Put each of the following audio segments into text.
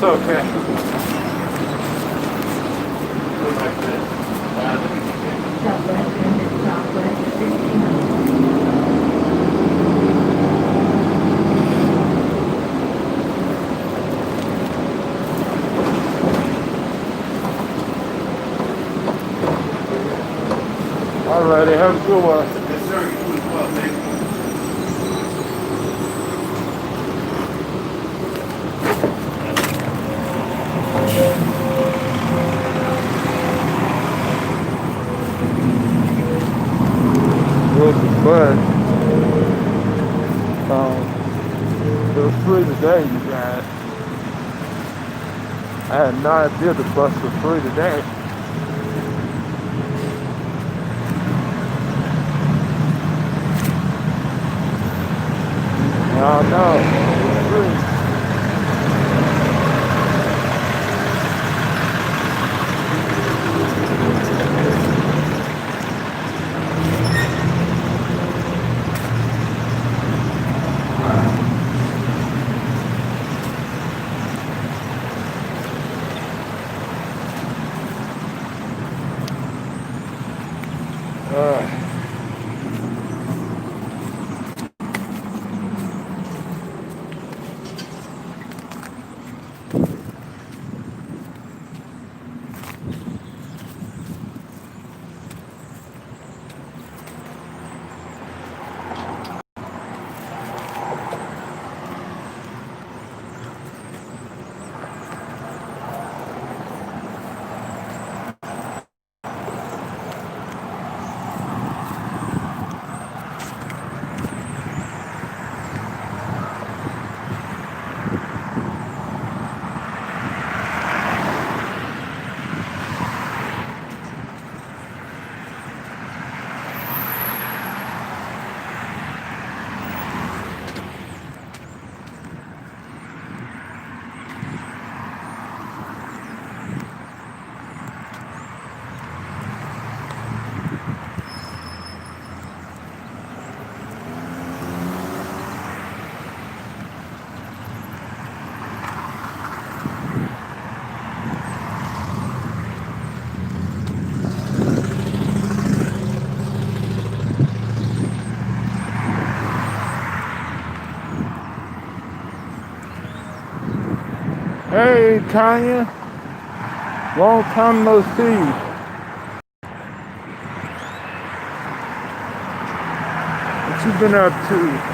It's okay. Alrighty, have a good one. Yes, sir. You as well. Thank you. But it was free today, you guys. I had no idea the bus was free today. Oh no, it's free. Hey Tanya, long time no see. What you been up to?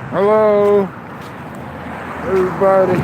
Hello, everybody.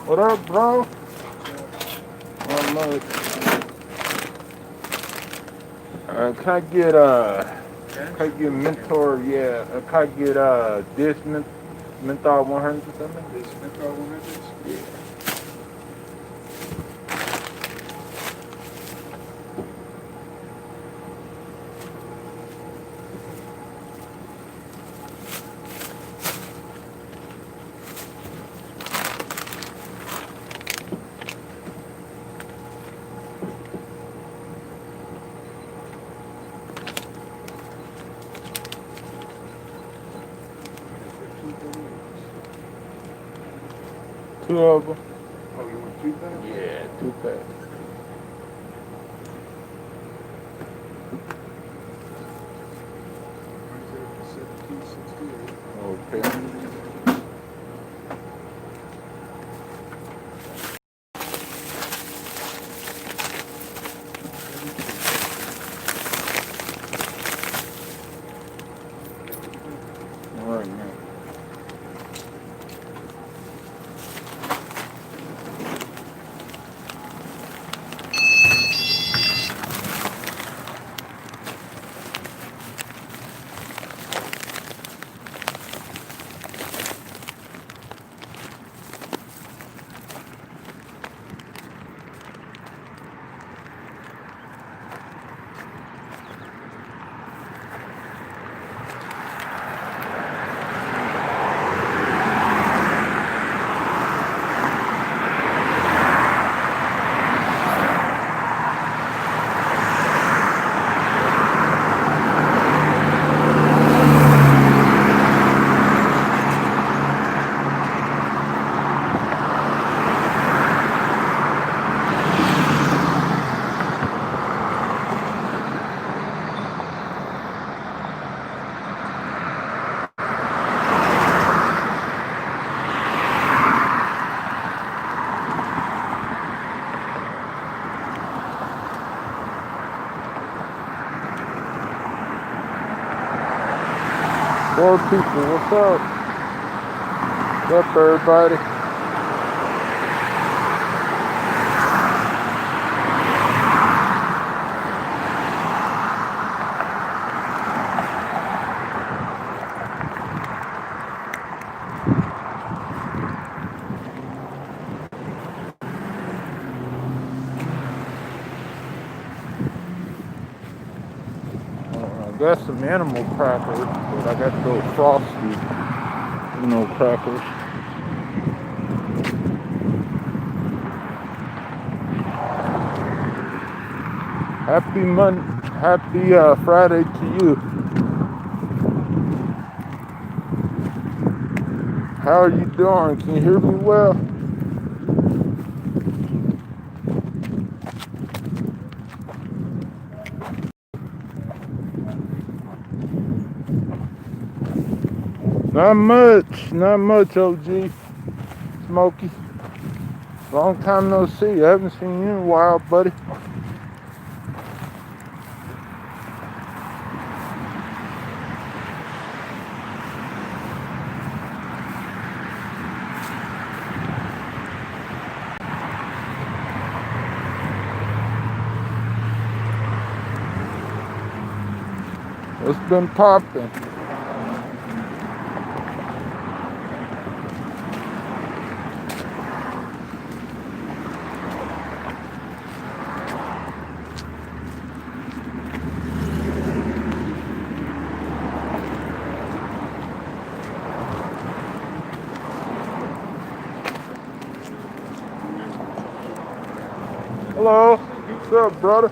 What up, bro? Not much. Can I get mentor? Yeah. Can I get this menthol 100 or something? This menthol 100? Yeah. Two of them. Oh, you want 2 packs? Yeah, 2 packs. Okay. All right, man. Well, people, what's up? What's up, everybody? I got some animal crackers, but I got those frosty, crackers. Happy Friday to you. How are you doing? Can you hear me well? Not much, OG. Smokey. Long time no see. I haven't seen you in a while, buddy. What's been popping? Hello. What's up, brother?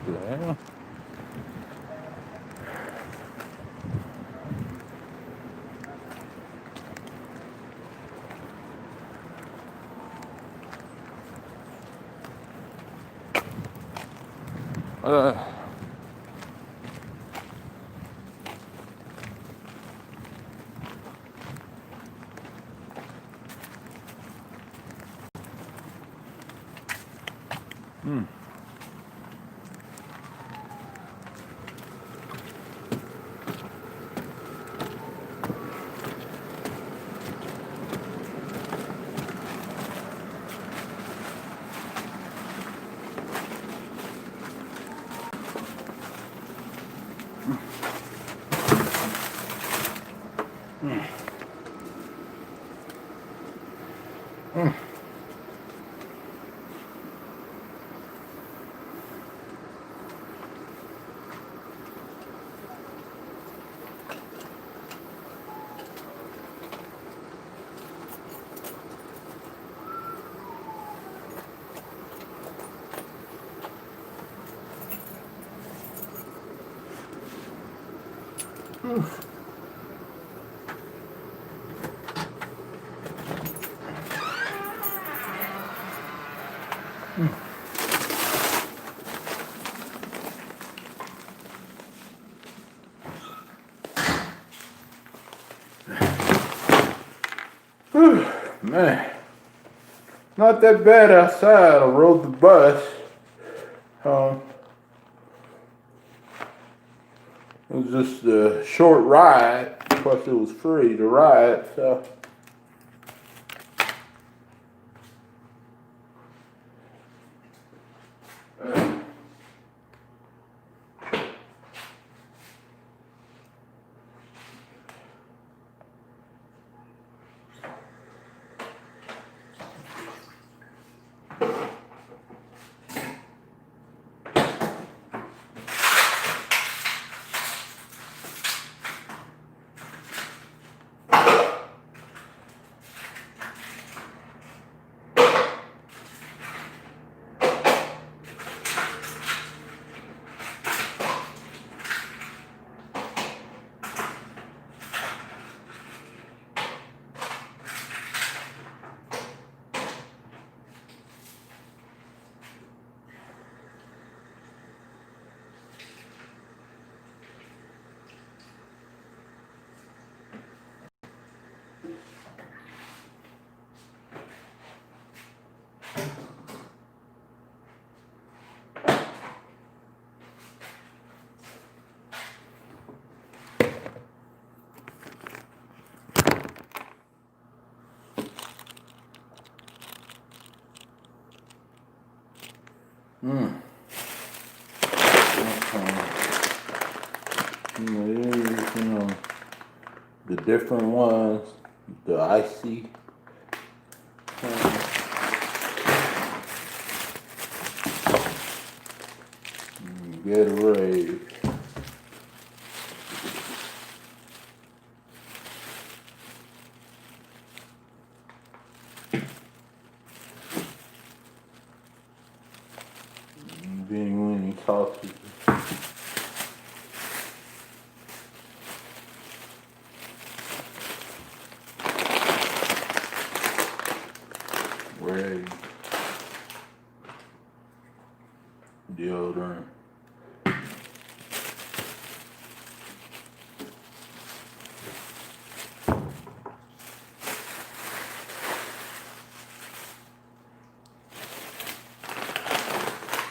Yeah. Mm. Man, not that bad outside. I rode the bus. It was just a short ride. Plus, it was free to ride. So. The different ones, the icy. Gatorade. Beanie weenie sausage. Red. Deodorant.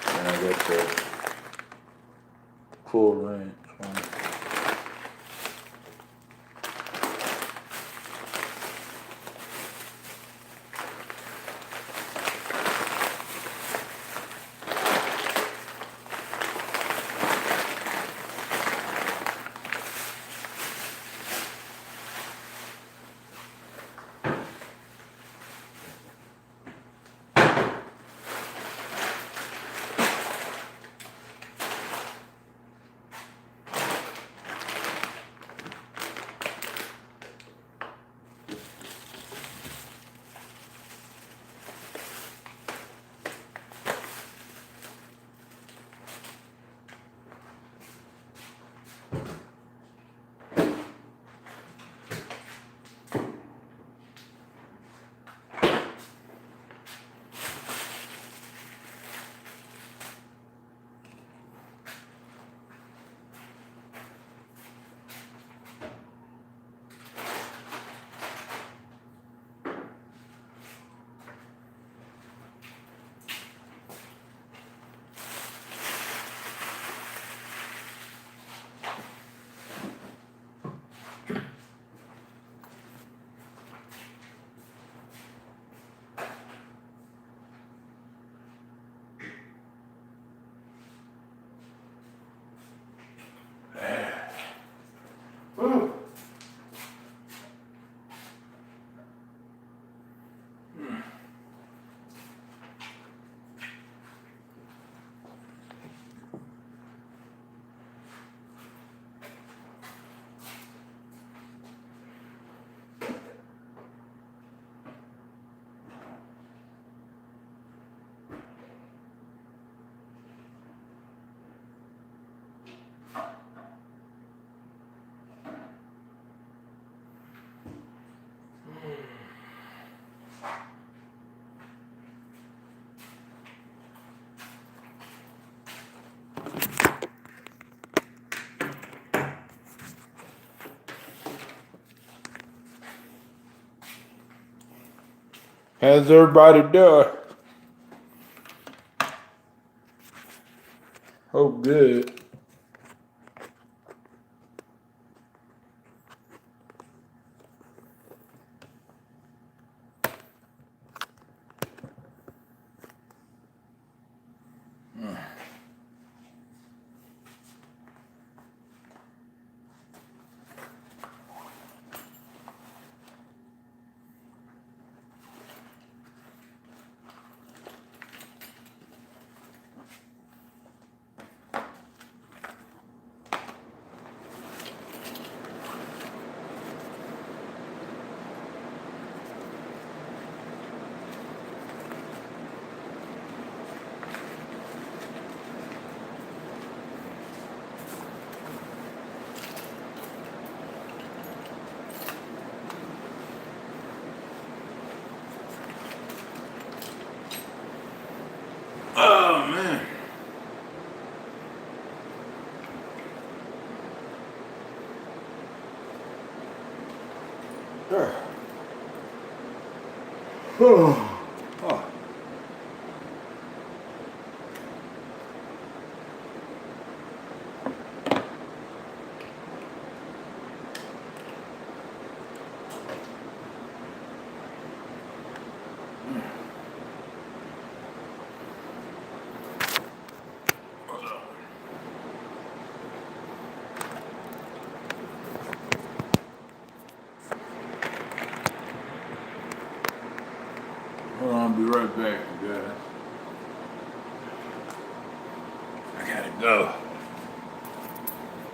And I got the Cool Ranch one. How's everybody doing? Oh, good. Oh, man. Oh. Hold on, I'll be right back, you guys. I gotta go.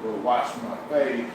Go wash my face.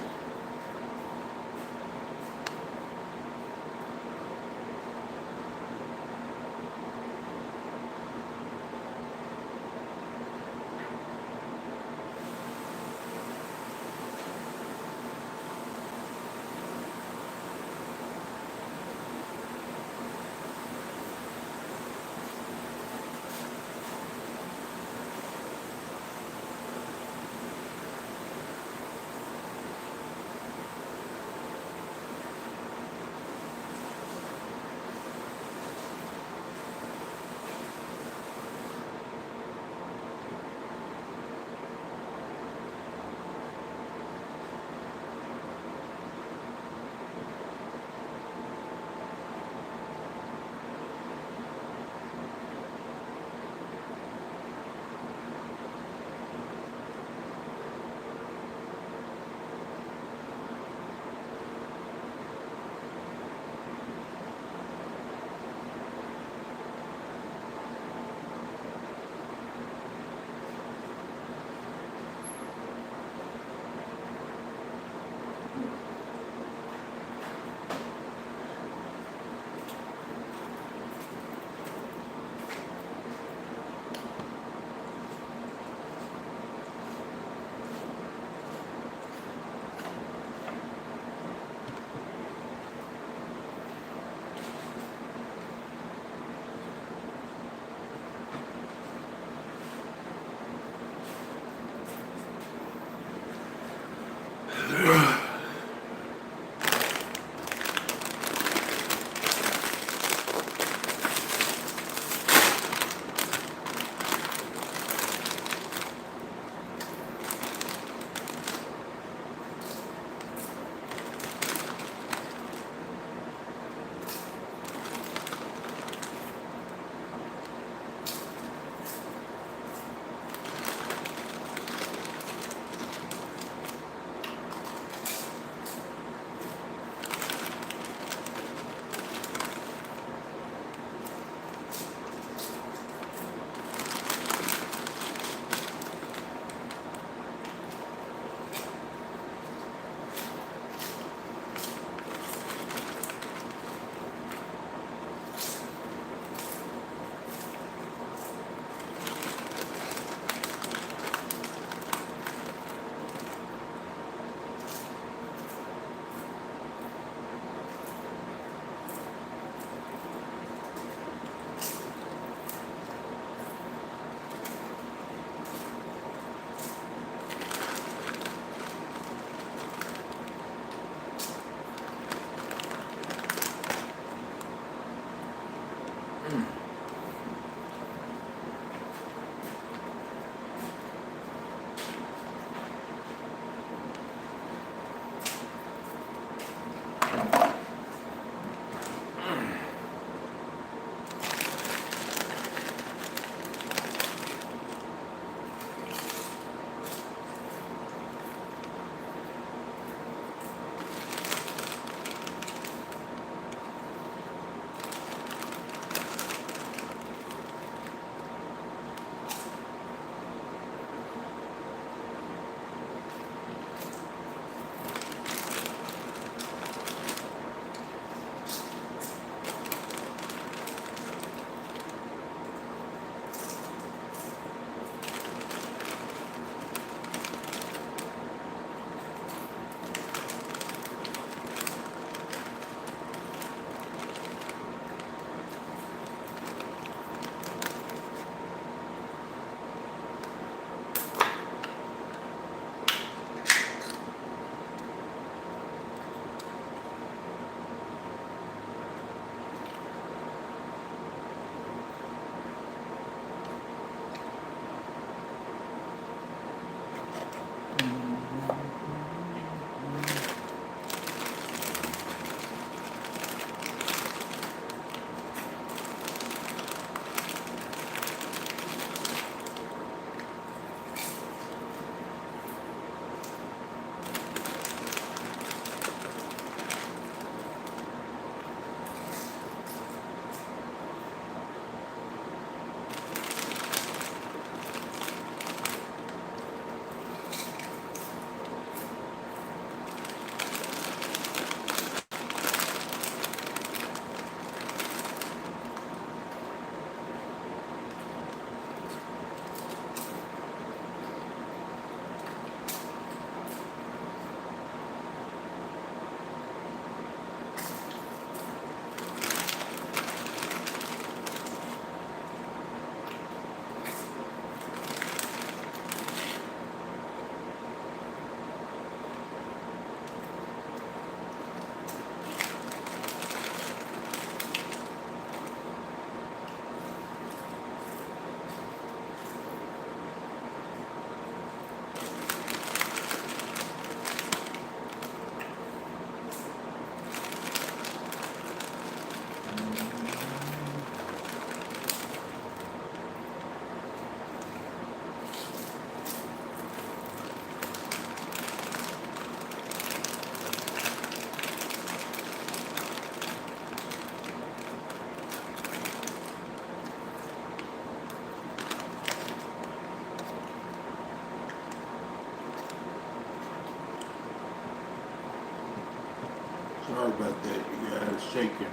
Sorry about that, you guys. Shaking.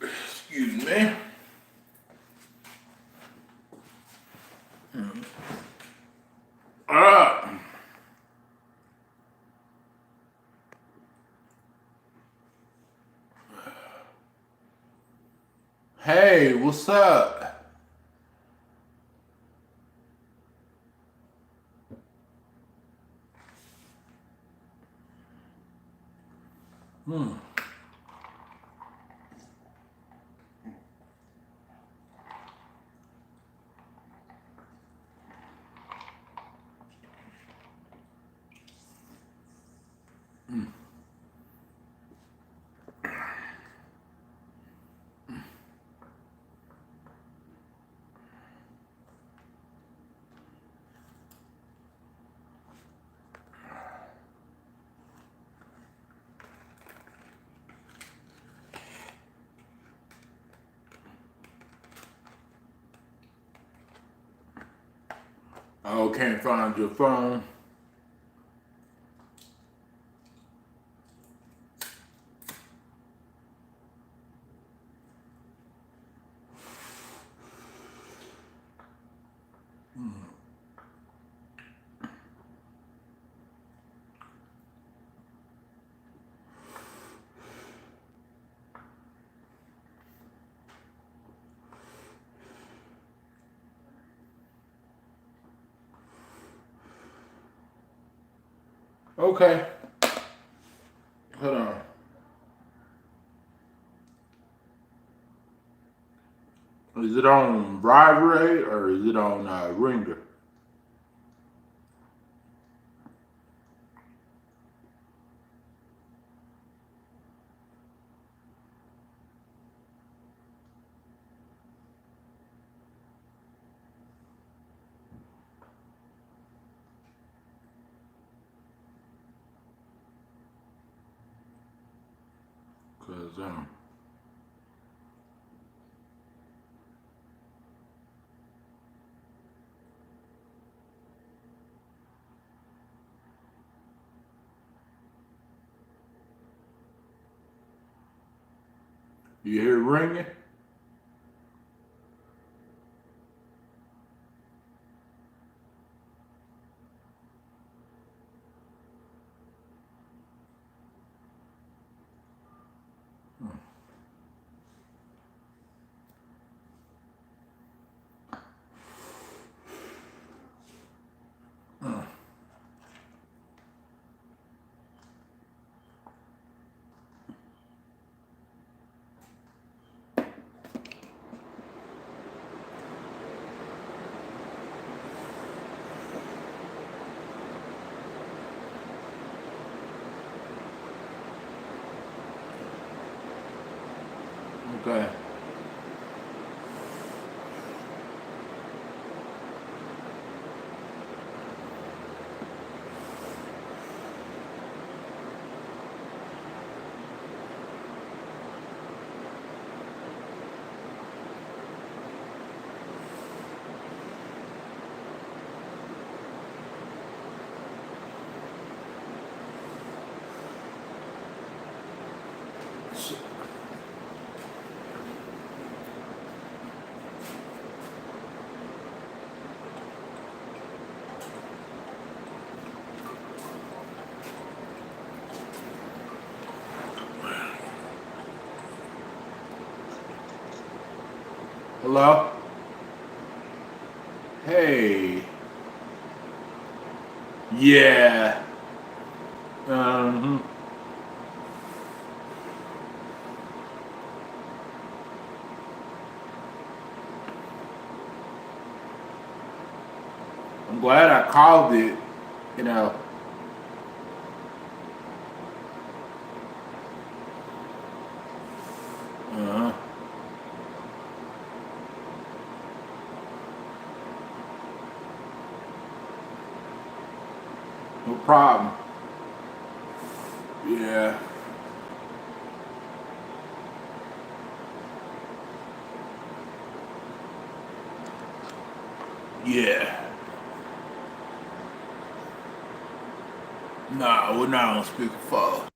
Excuse me. Hey, what's up? Oh, can't find your phone. Okay. Hold on. Is it on Vibrate or is it on Ringer? Cause you hear it ringing? Okay. Hello? Hey. Yeah. I'm glad I called it, you know. Uh-huh. No problem. Yeah. Yeah. Nah, we're not on speakerphone.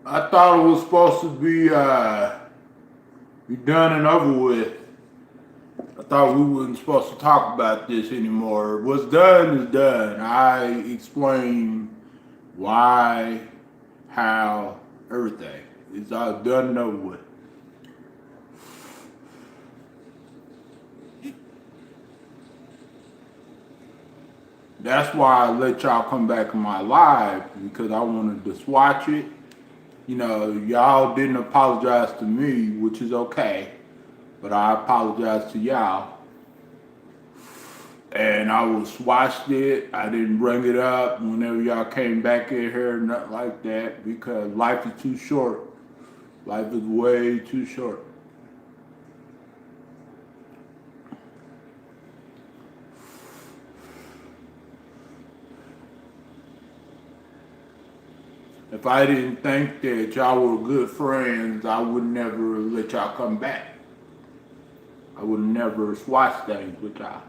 I thought it was supposed to be done and over with. I thought we wasn't supposed to talk about this anymore. What's done is done. I explained why, how, everything. It's all done and over with. That's why I let y'all come back in my live, because I wanted to watch it. You know, y'all didn't apologize to me, which is okay, but I apologize to y'all. And I was watched it. I didn't bring it up whenever y'all came back in here, nothing like that, because life is too short. Life is way too short. If I didn't think that y'all were good friends, I would never let y'all come back. I would never watch things with y'all.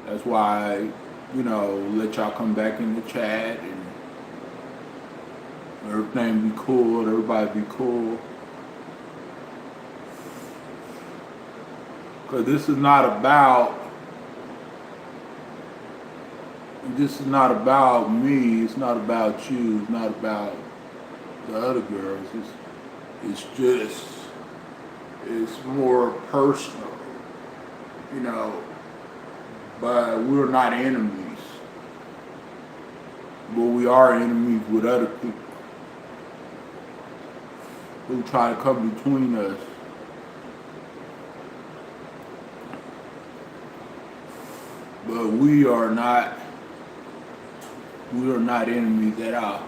That's why, you know, let y'all come back in the chat and everything be cool, everybody be cool. Because this is not about me, it's not about you, it's not about the other girls. It's more personal, you know, but we're not enemies. But we are enemies with other people who try to come between us. But we are not enemies at all.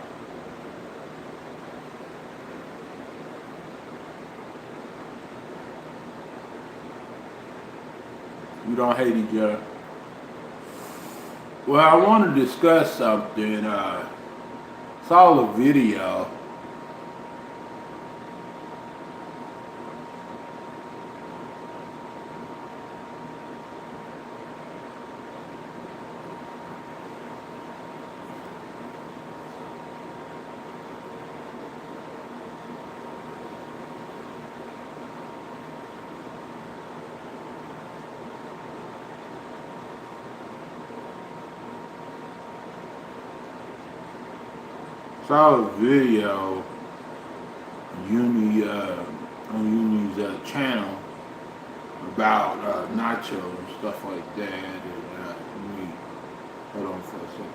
We don't hate each other. Well, I want to discuss something. Saw a video. Saw a video on Uni's channel about Nacho and stuff like that. And hold on for a second.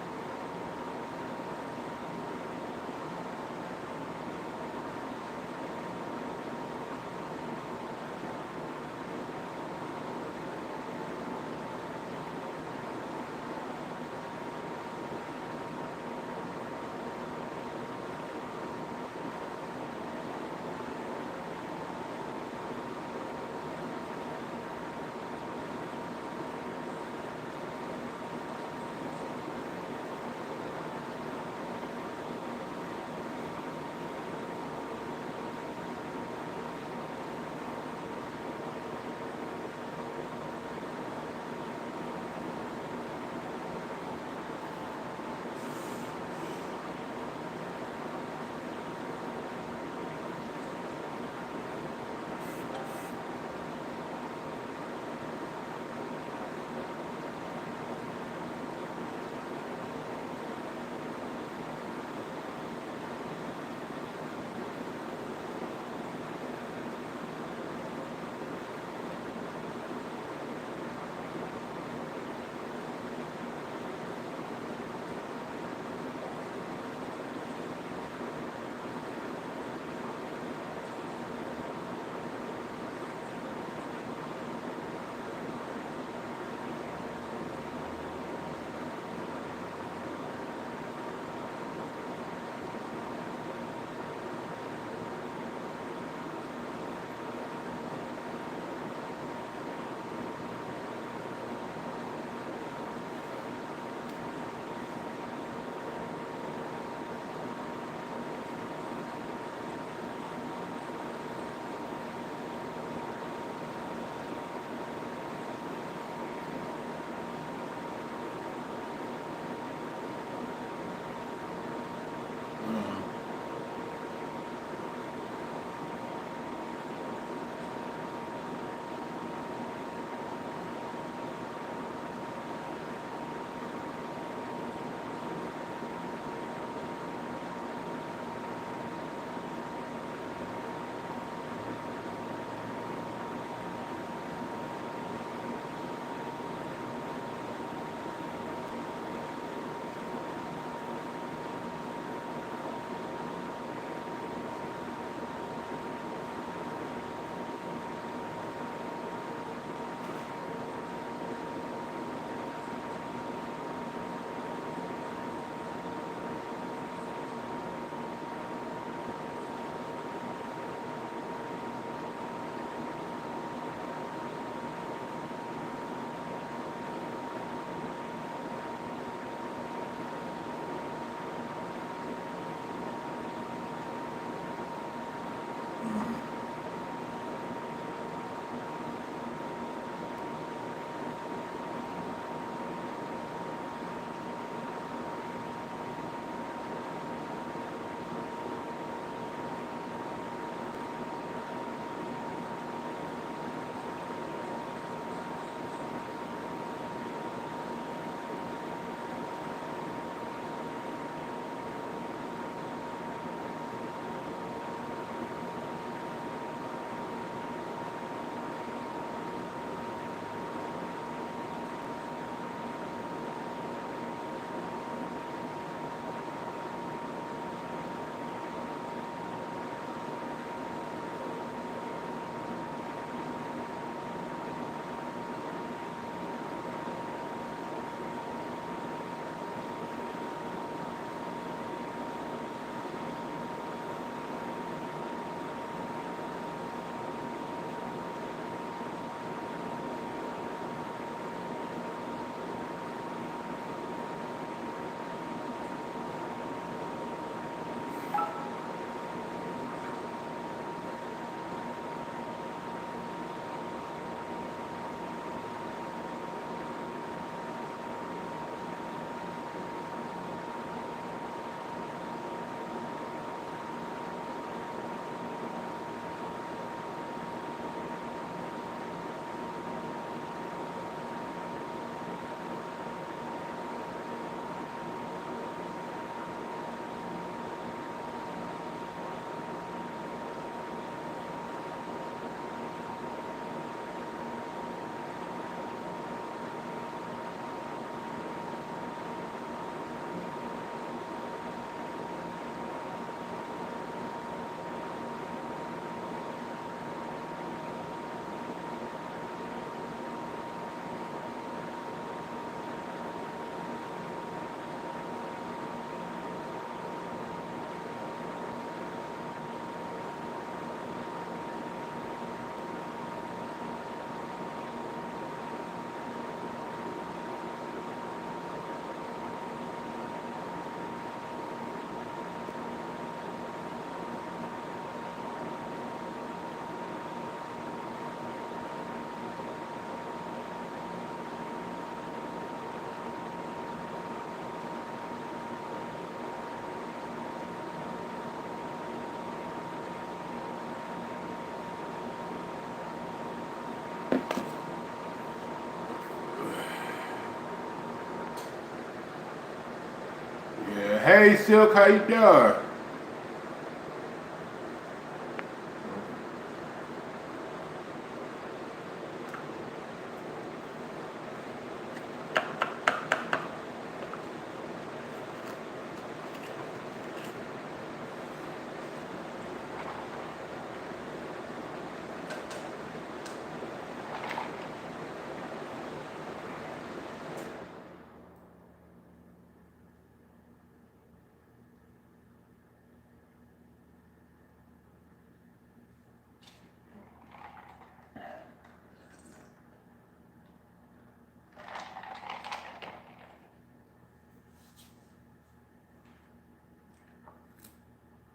Hey, Silk, how you doing?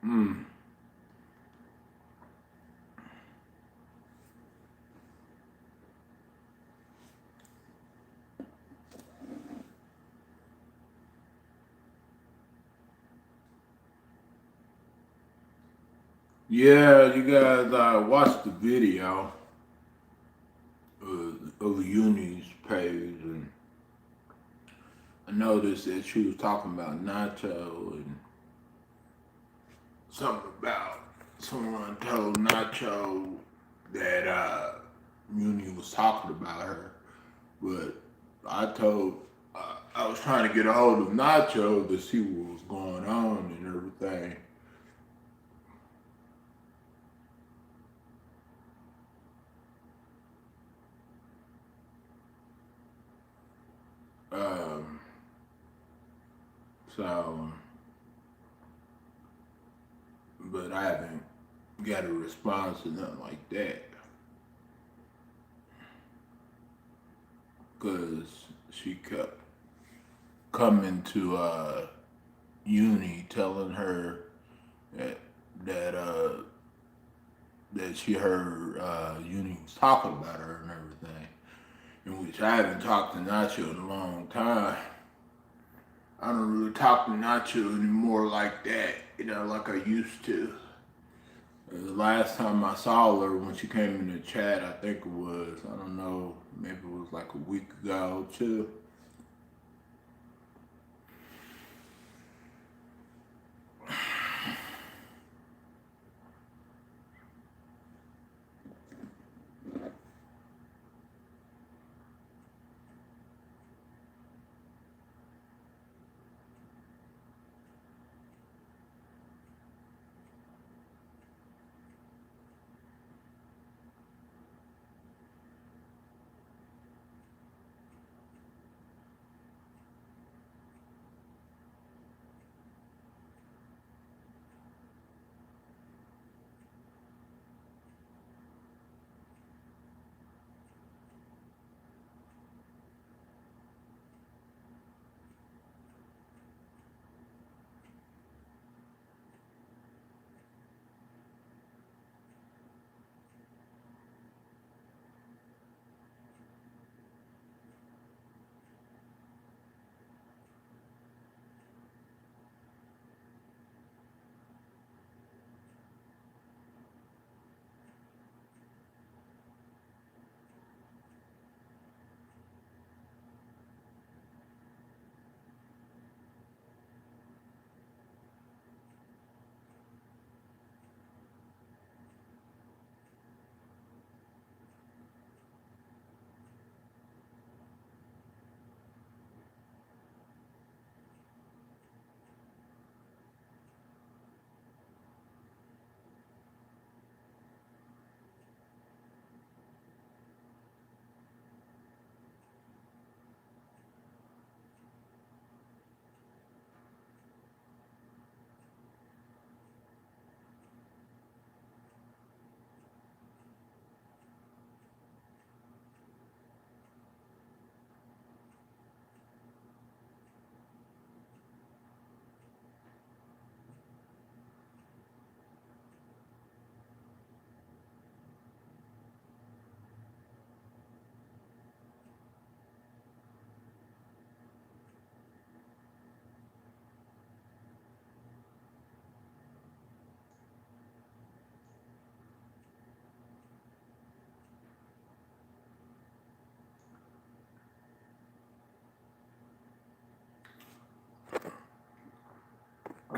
Hmm. Yeah, you guys watched the video of Uni's page, and I noticed that she was talking about Nacho and something about someone told Nacho that Uni was talking about her, but I told I was trying to get a hold of Nacho to see what was going on and everything. Um, so, but I haven't got a response or nothing like that because she kept coming to Uni telling her that that that she heard Uni was talking about her and everything, in which I haven't talked to Nacho in a long time. I don't really talk to Nacho anymore like that, like I used to. The last time I saw her when she came in the chat, I think it was, I don't know, maybe it was like a week ago too.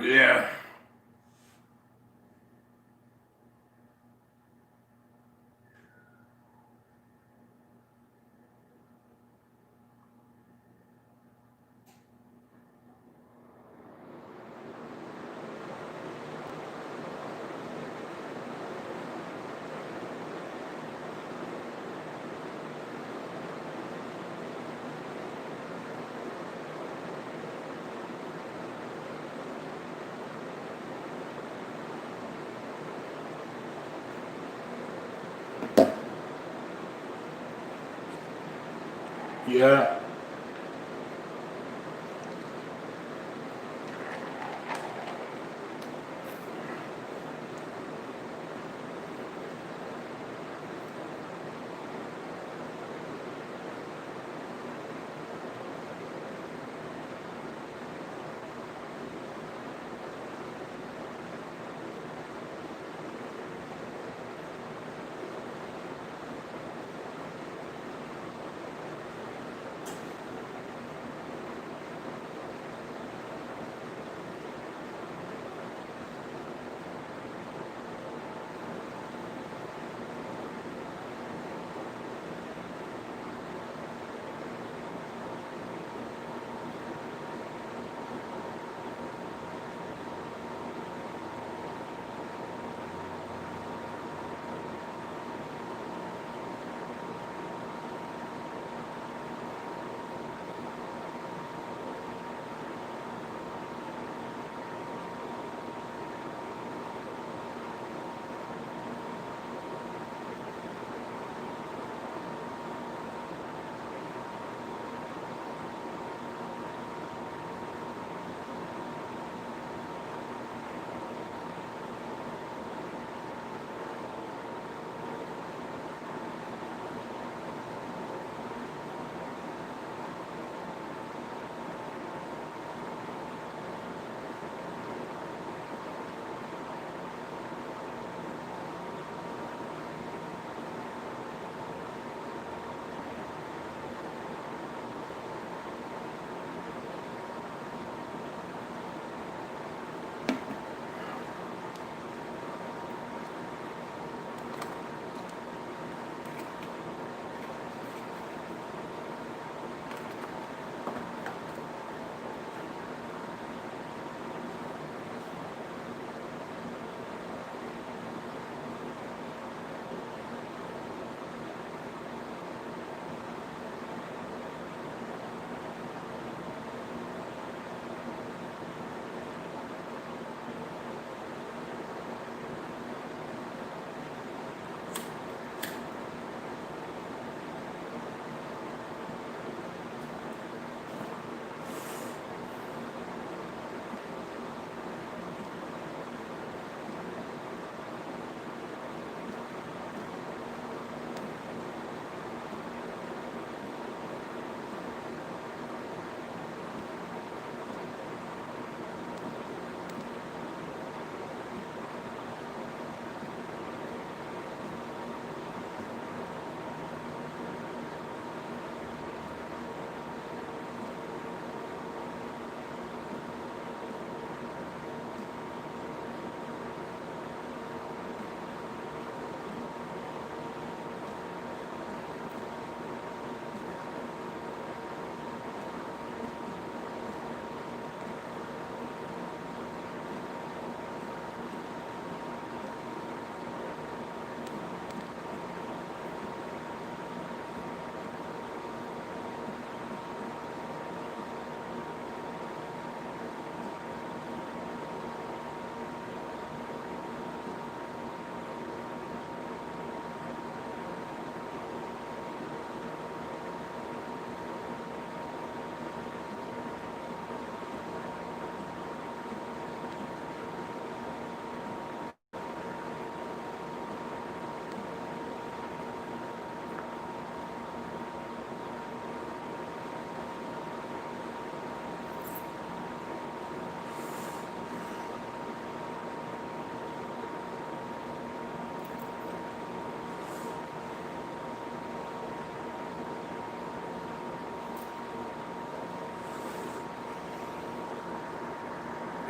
Yeah. Yeah.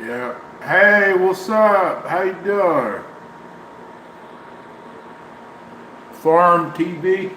Yeah. Hey, what's up? How you doing? Farm TV?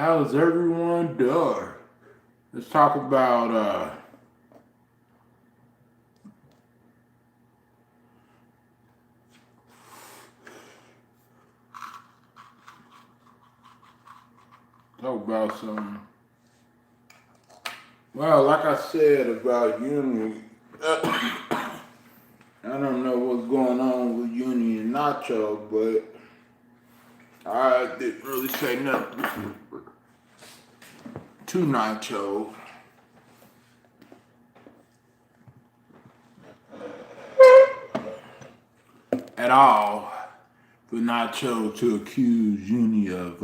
How's everyone doing? Let's talk about some. Well, like I said about Uni, I don't know what's going on with Uni and Nacho, but I didn't really say nothing to Nacho at all for Nacho to accuse Uni of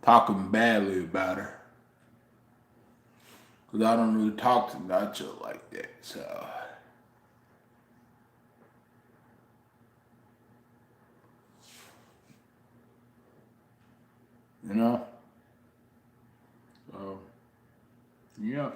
talking badly about her. Because I don't really talk to Nacho like that, so. You know? So, yeah.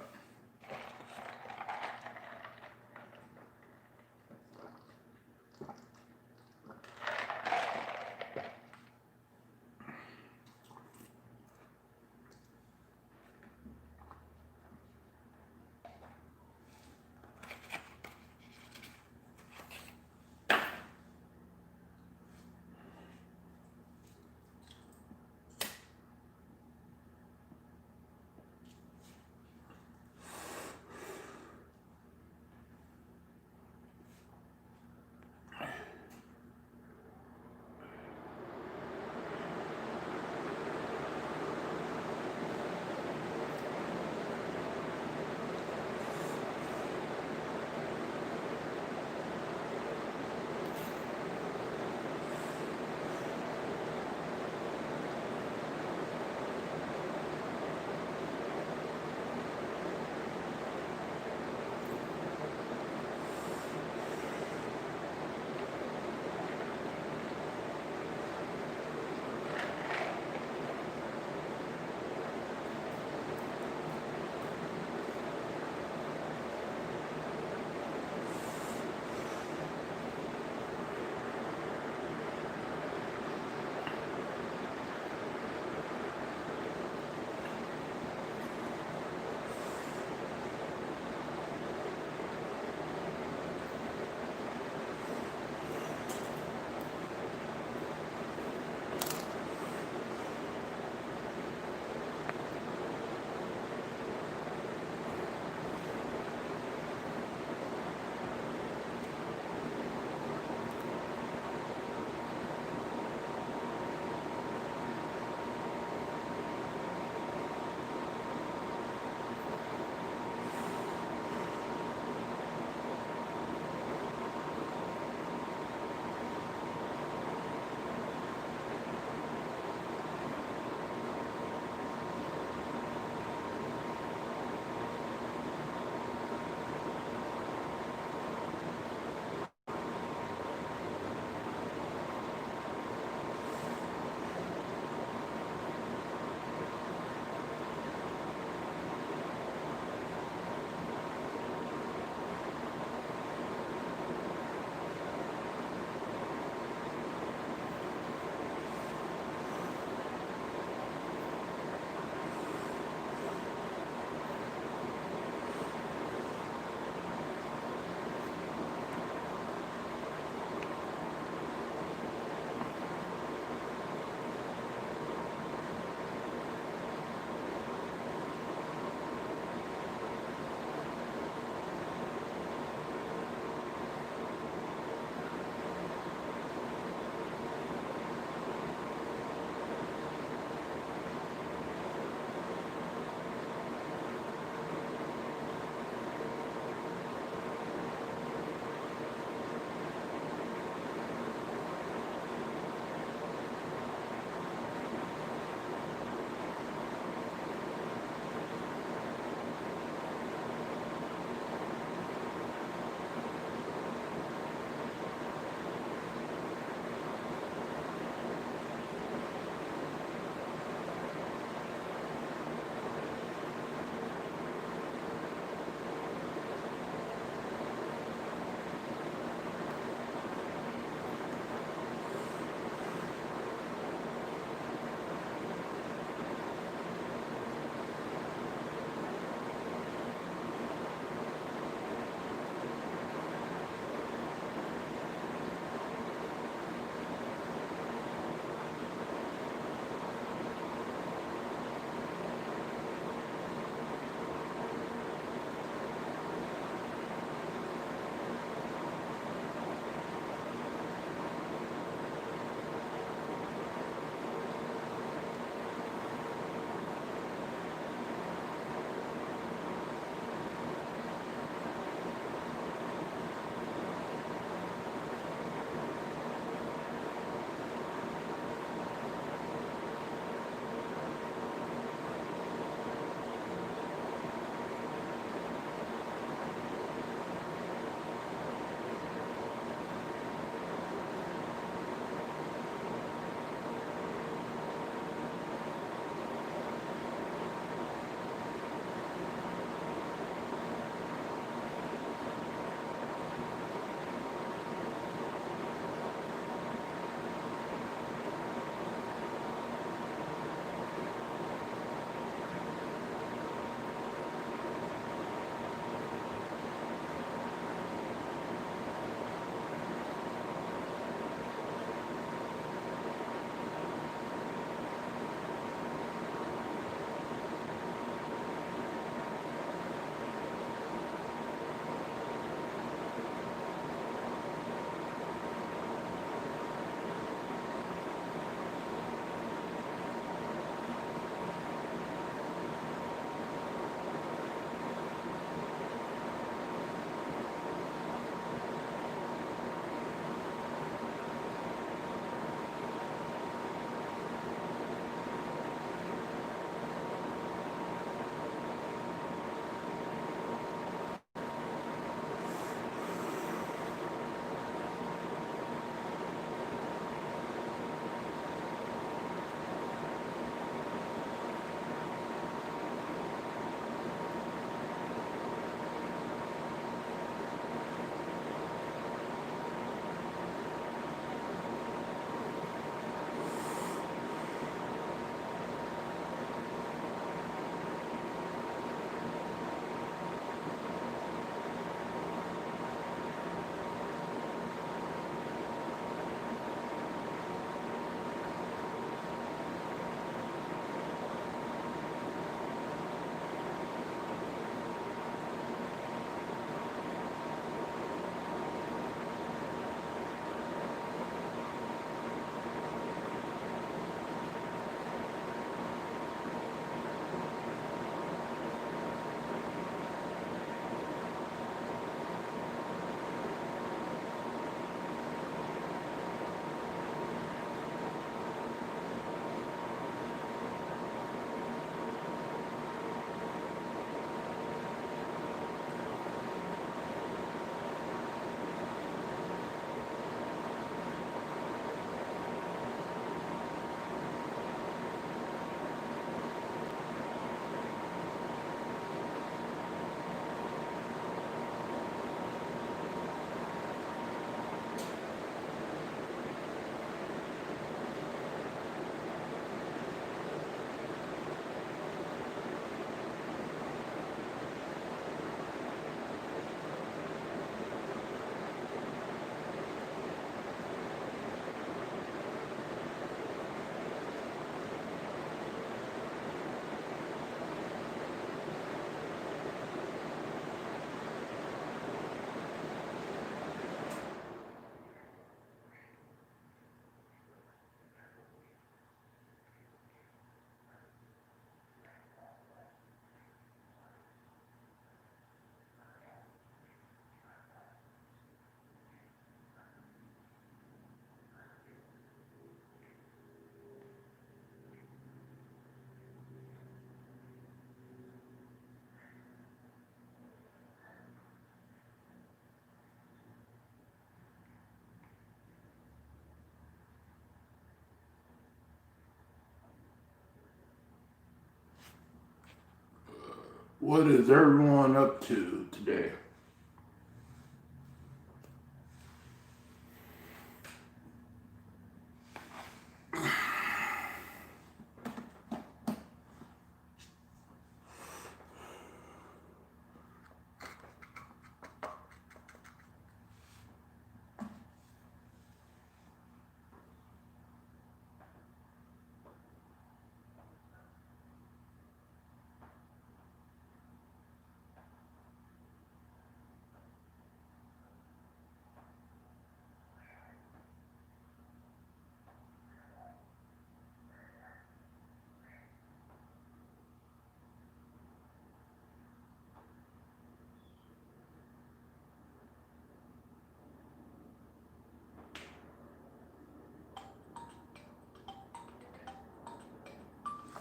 What is everyone up to today?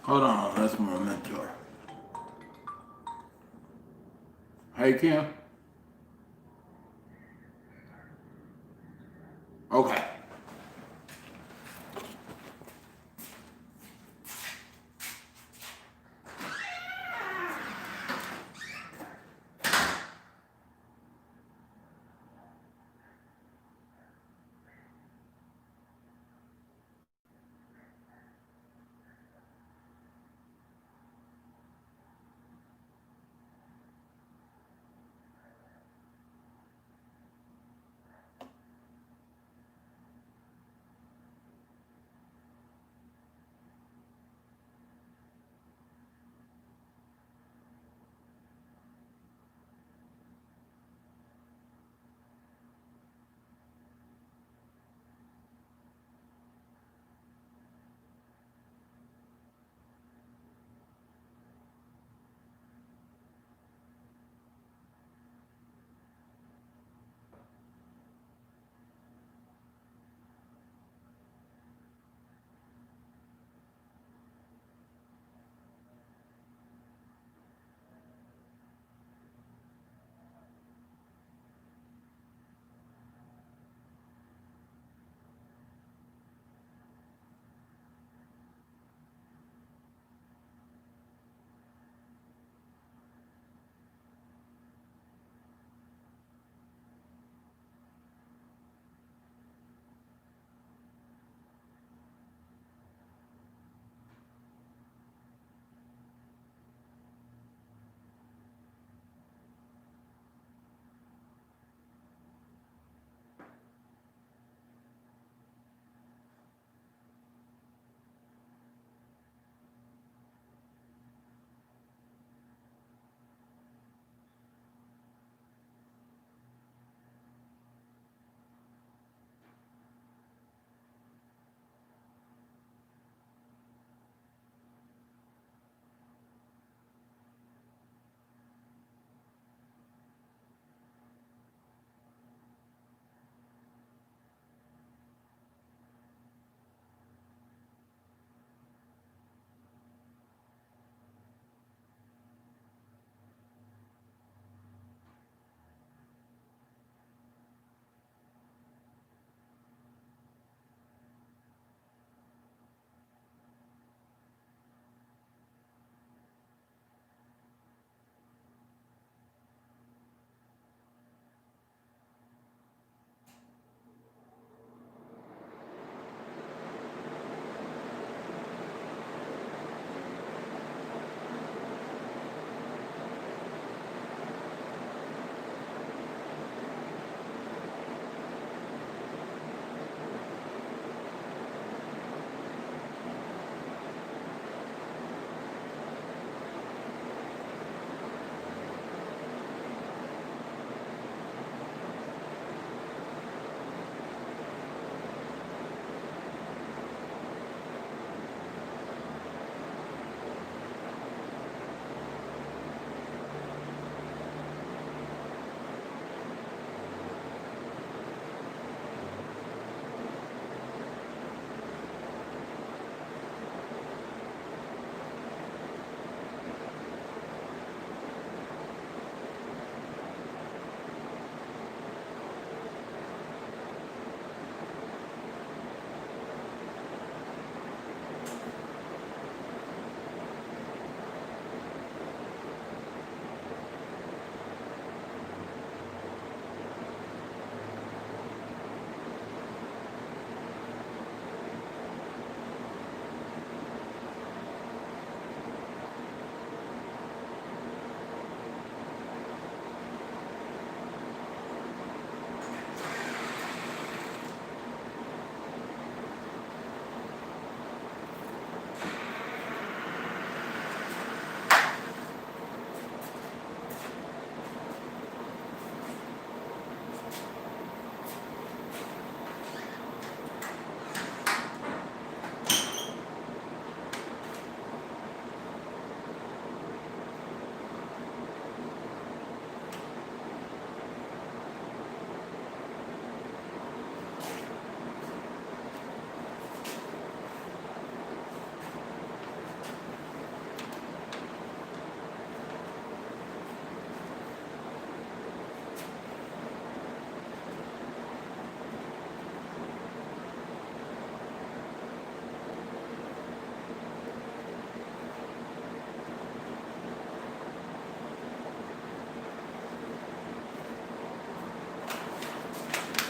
Hold on, that's my mentor. Hey, Kim. Okay.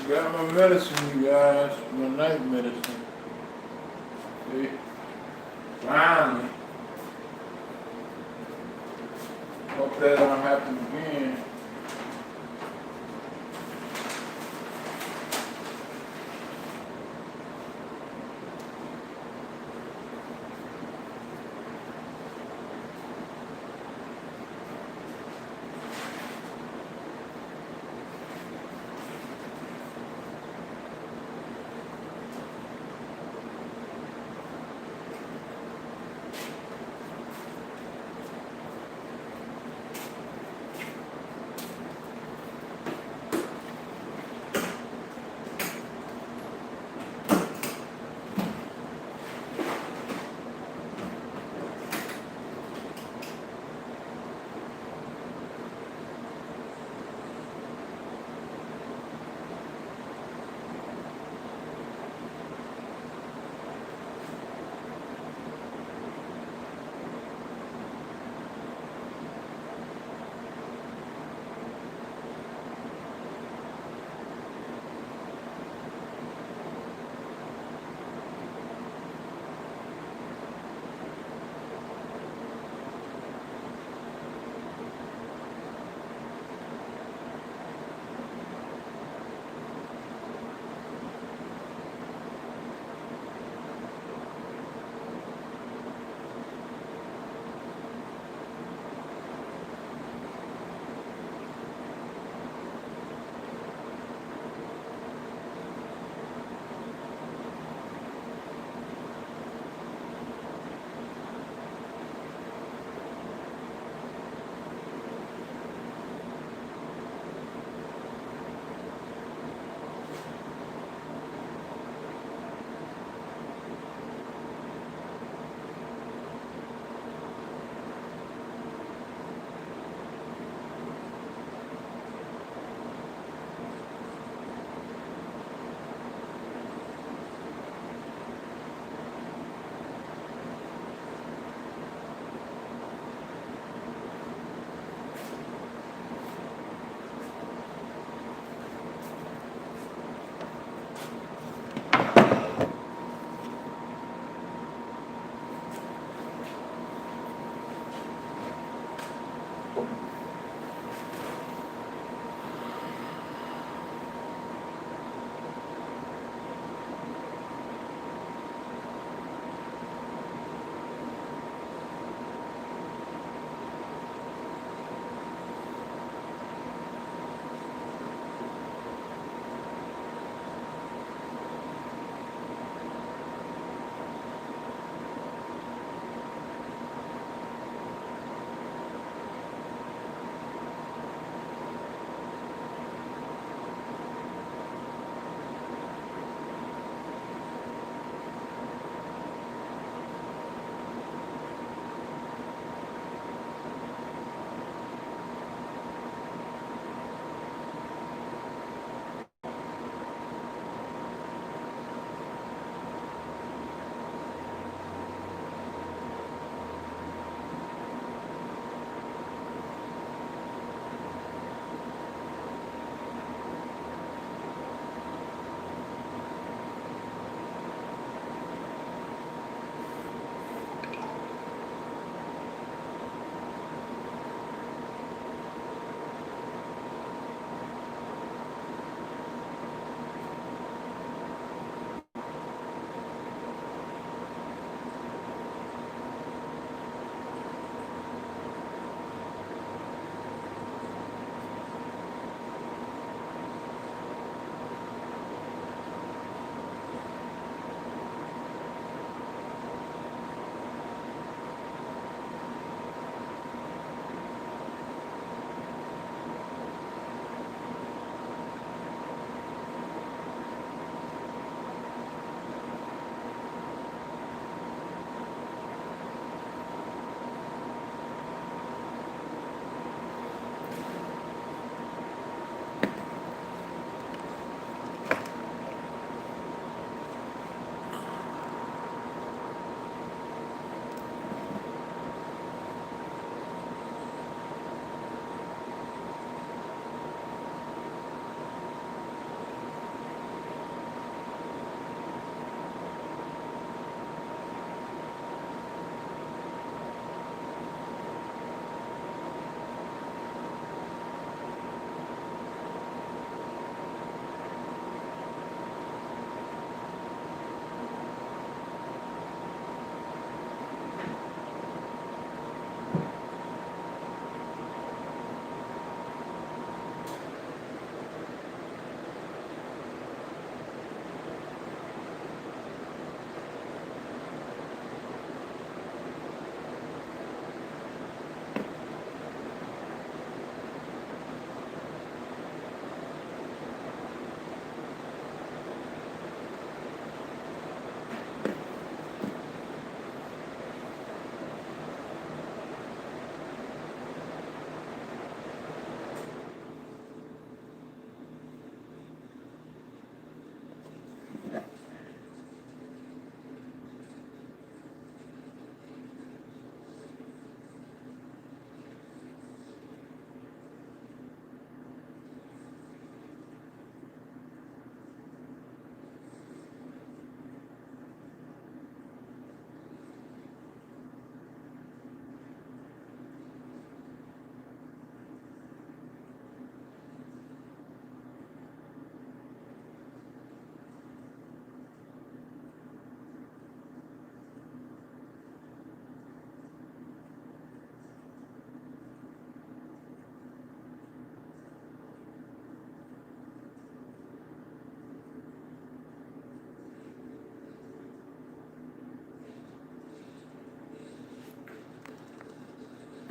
Got my medicine, you guys. My night medicine. See? Finally. Hope that don't happen again.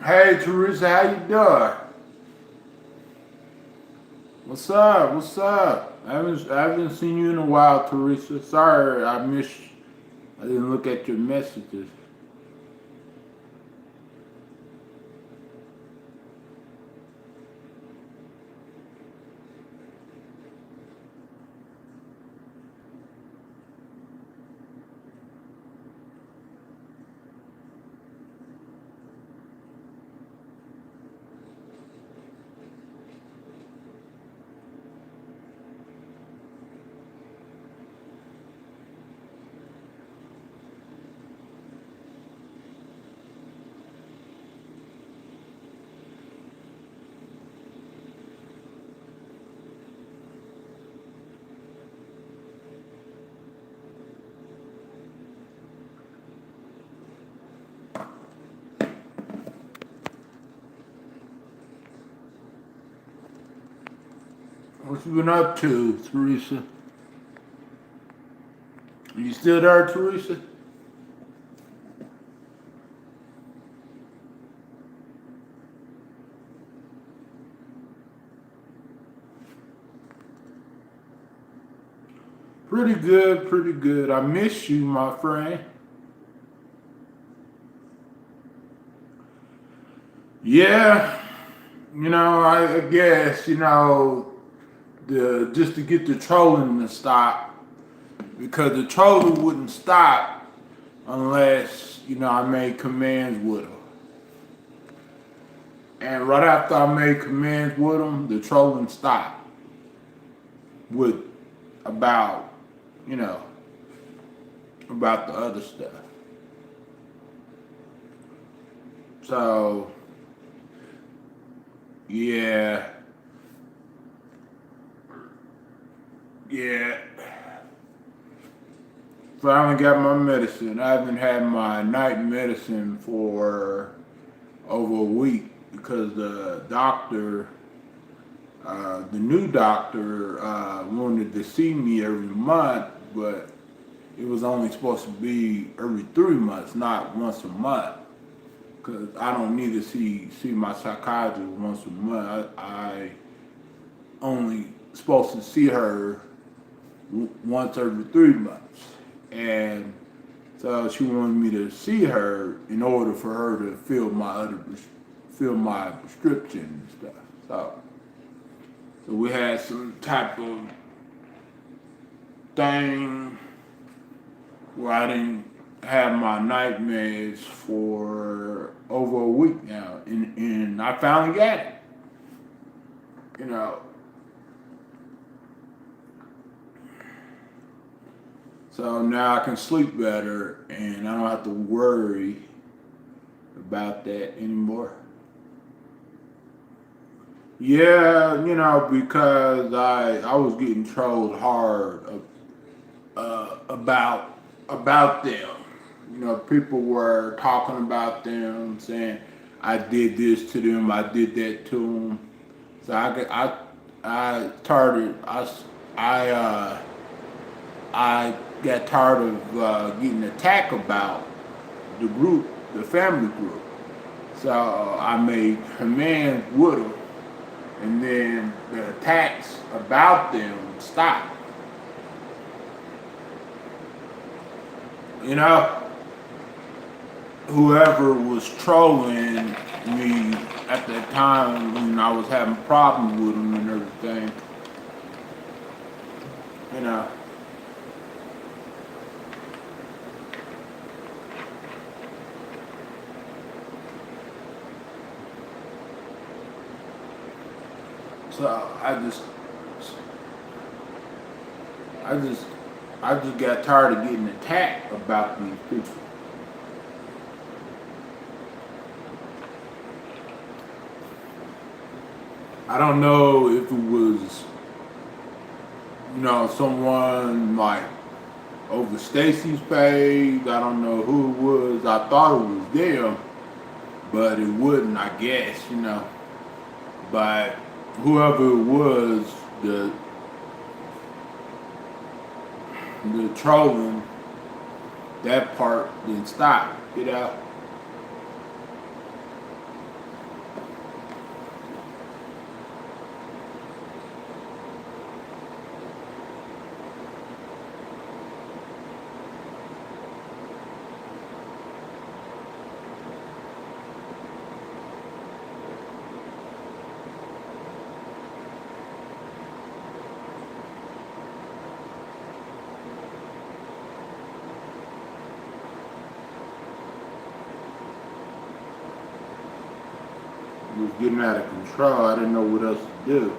Hey Teresa, how you doing? What's up? What's up? I haven't seen you in a while, Teresa. Sorry, I didn't look at your messages. What you been up to, Teresa? You still there, Teresa? Pretty good, pretty good. I miss you, my friend. Yeah, I guess, just to get the trolling to stop, because the trolling wouldn't stop unless, I made commands with them. And right after I made commands with them, the trolling stopped with about, you know, about the other stuff. So, yeah, yeah. Finally got my medicine. I haven't had my night medicine for over a week because the new doctor, wanted to see me every month, but it was only supposed to be every 3 months, not once a month. Because I don't need to see my psychiatrist once a month. I only supposed to see her once every 3 months, and so she wanted me to see her in order for her to fill my prescription and stuff. So we had some type of thing where I didn't have my night meds for over a week now, and I finally got it. You know, so now I can sleep better, and I don't have to worry about that anymore. Yeah, because I was getting trolled hard about them. People were talking about them, saying I did this to them, I did that to them. So I started I got tired of getting attacked about the group, the family group. So I made commands with them, and then the attacks about them stopped. You know, whoever was trolling me at that time when I was having problems with them and everything, you know. So I just got tired of getting attacked about these people. I don't know if it was, someone like over Stacy's page. I don't know who it was. I thought it was them, but it wouldn't, I guess. But whoever it was, the trolling, that part didn't stop. It was getting out of control. I didn't know what else to do.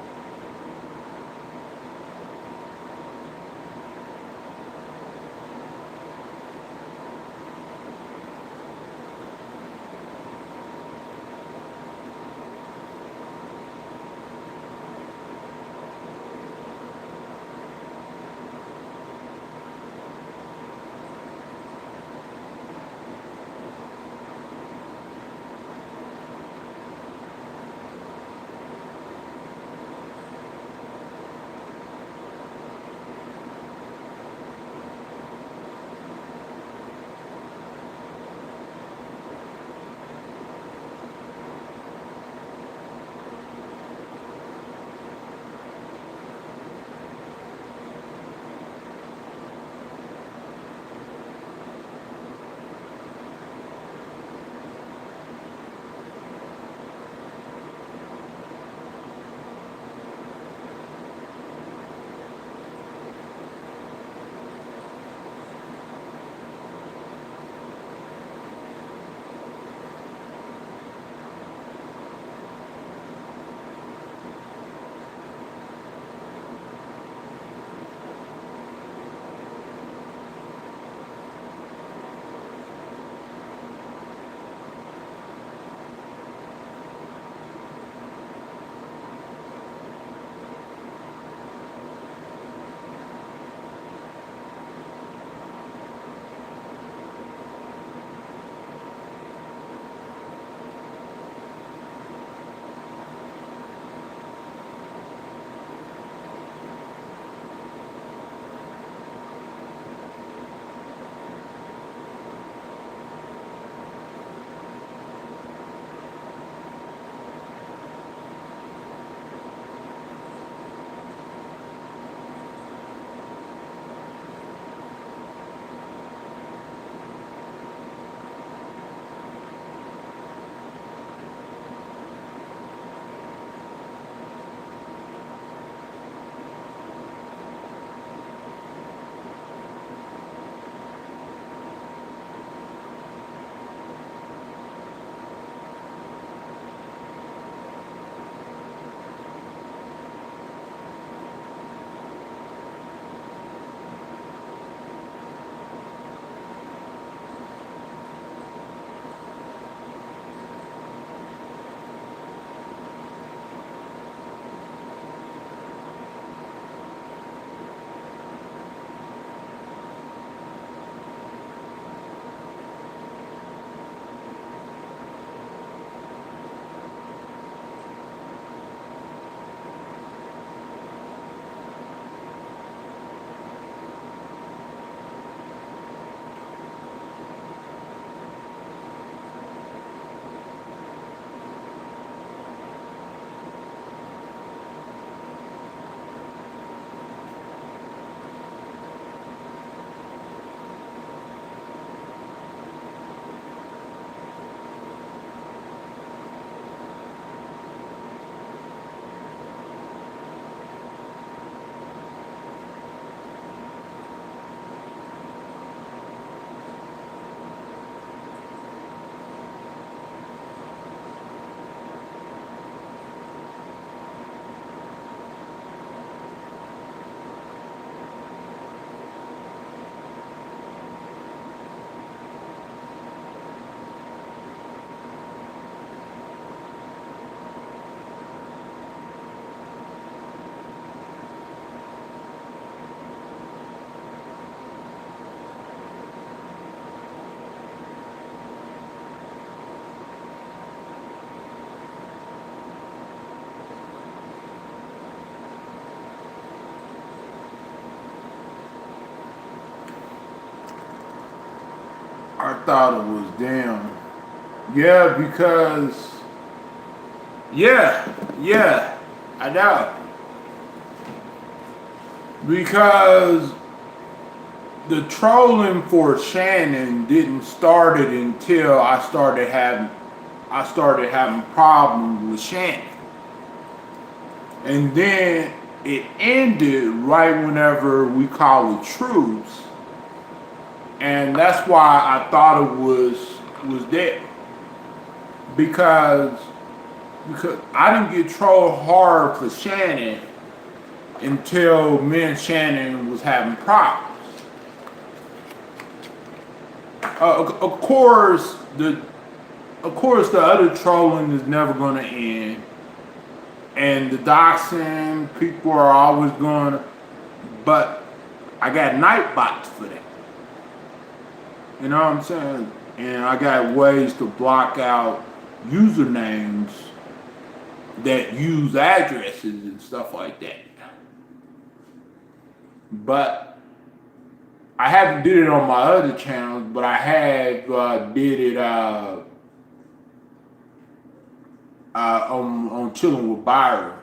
I thought it was damn. Yeah, because yeah, I know. Because the trolling for Shannon didn't start it until I started having problems with Shannon. And then it ended right whenever we called the troops. And that's why I thought it was there. Because because I didn't get trolled hard for Shannon until me and Shannon was having problems. Of course, the other trolling is never going to end, and the doxing people are always going to. But I got night bots for that. You know what I'm saying? And I got ways to block out usernames that use addresses and stuff like that. But I haven't did it on my other channels, but I have did it on Chillin with Byron,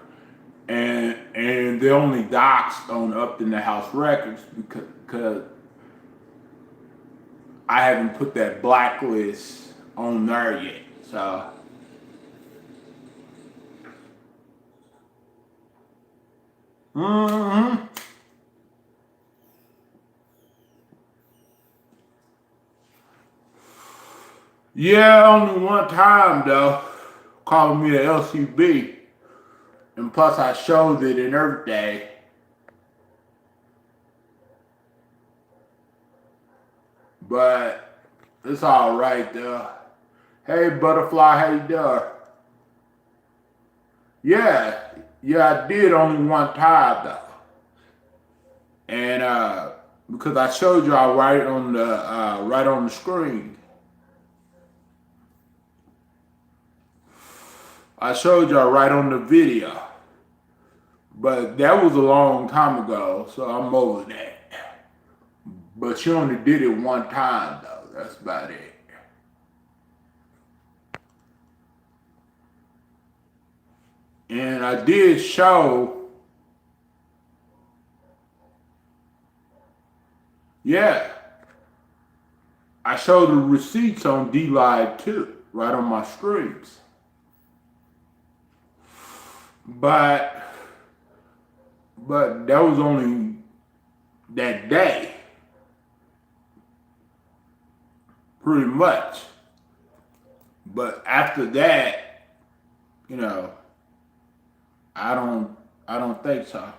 and they only doxed on Upinthehouserecords because I haven't put that blacklist on there yet. So. Mm-hmm. Yeah, only one time though, calling me a LCB, and plus I showed it and everything. But it's all right though. Hey Butterfly, how you doing? Yeah, I did only one time though, and because I showed y'all right on the screen. I showed y'all right on the video, but that was a long time ago, so I'm over that. But she only did it one time though, that's about it. And I did show, yeah, I showed the receipts on D-Live too, right on my streams. But that was only that day, pretty much. But after that, you know, I don't think so.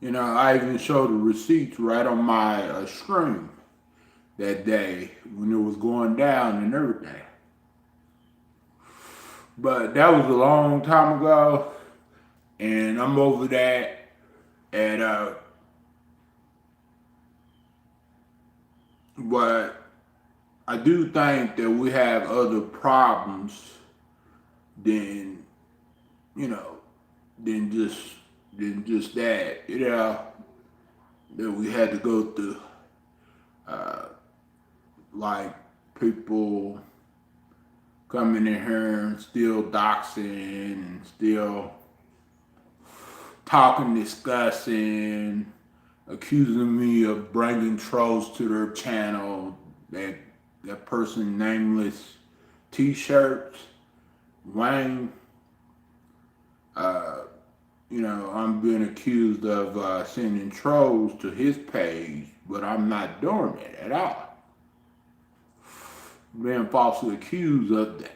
You know, I even showed the receipts right on my stream that day when it was going down and everything. But that was a long time ago, and I'm over that. And but I do think that we have other problems than, you know, than just that, you know, that we had to go through. Like people coming in here and still doxing and still talking, discussing, accusing me of bringing trolls to their channel. That person nameless T-shirts, Wayne. You know, I'm being accused of sending trolls to his page, but I'm not doing it at all. Being falsely accused of that.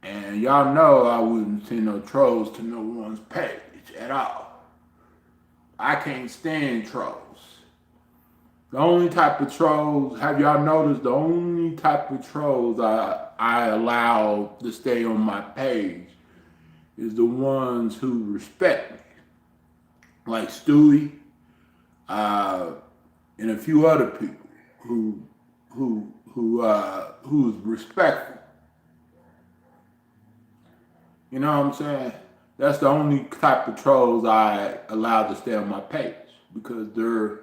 And y'all know I wouldn't send no trolls to no one's page at all. I can't stand trolls. The only type of trolls, have y'all noticed, the only type of trolls I allow to stay on my page is the ones who respect me. Like Stewie, and a few other people who's respectful. You know what I'm saying? That's the only type of trolls I allow to stay on my page, because they're,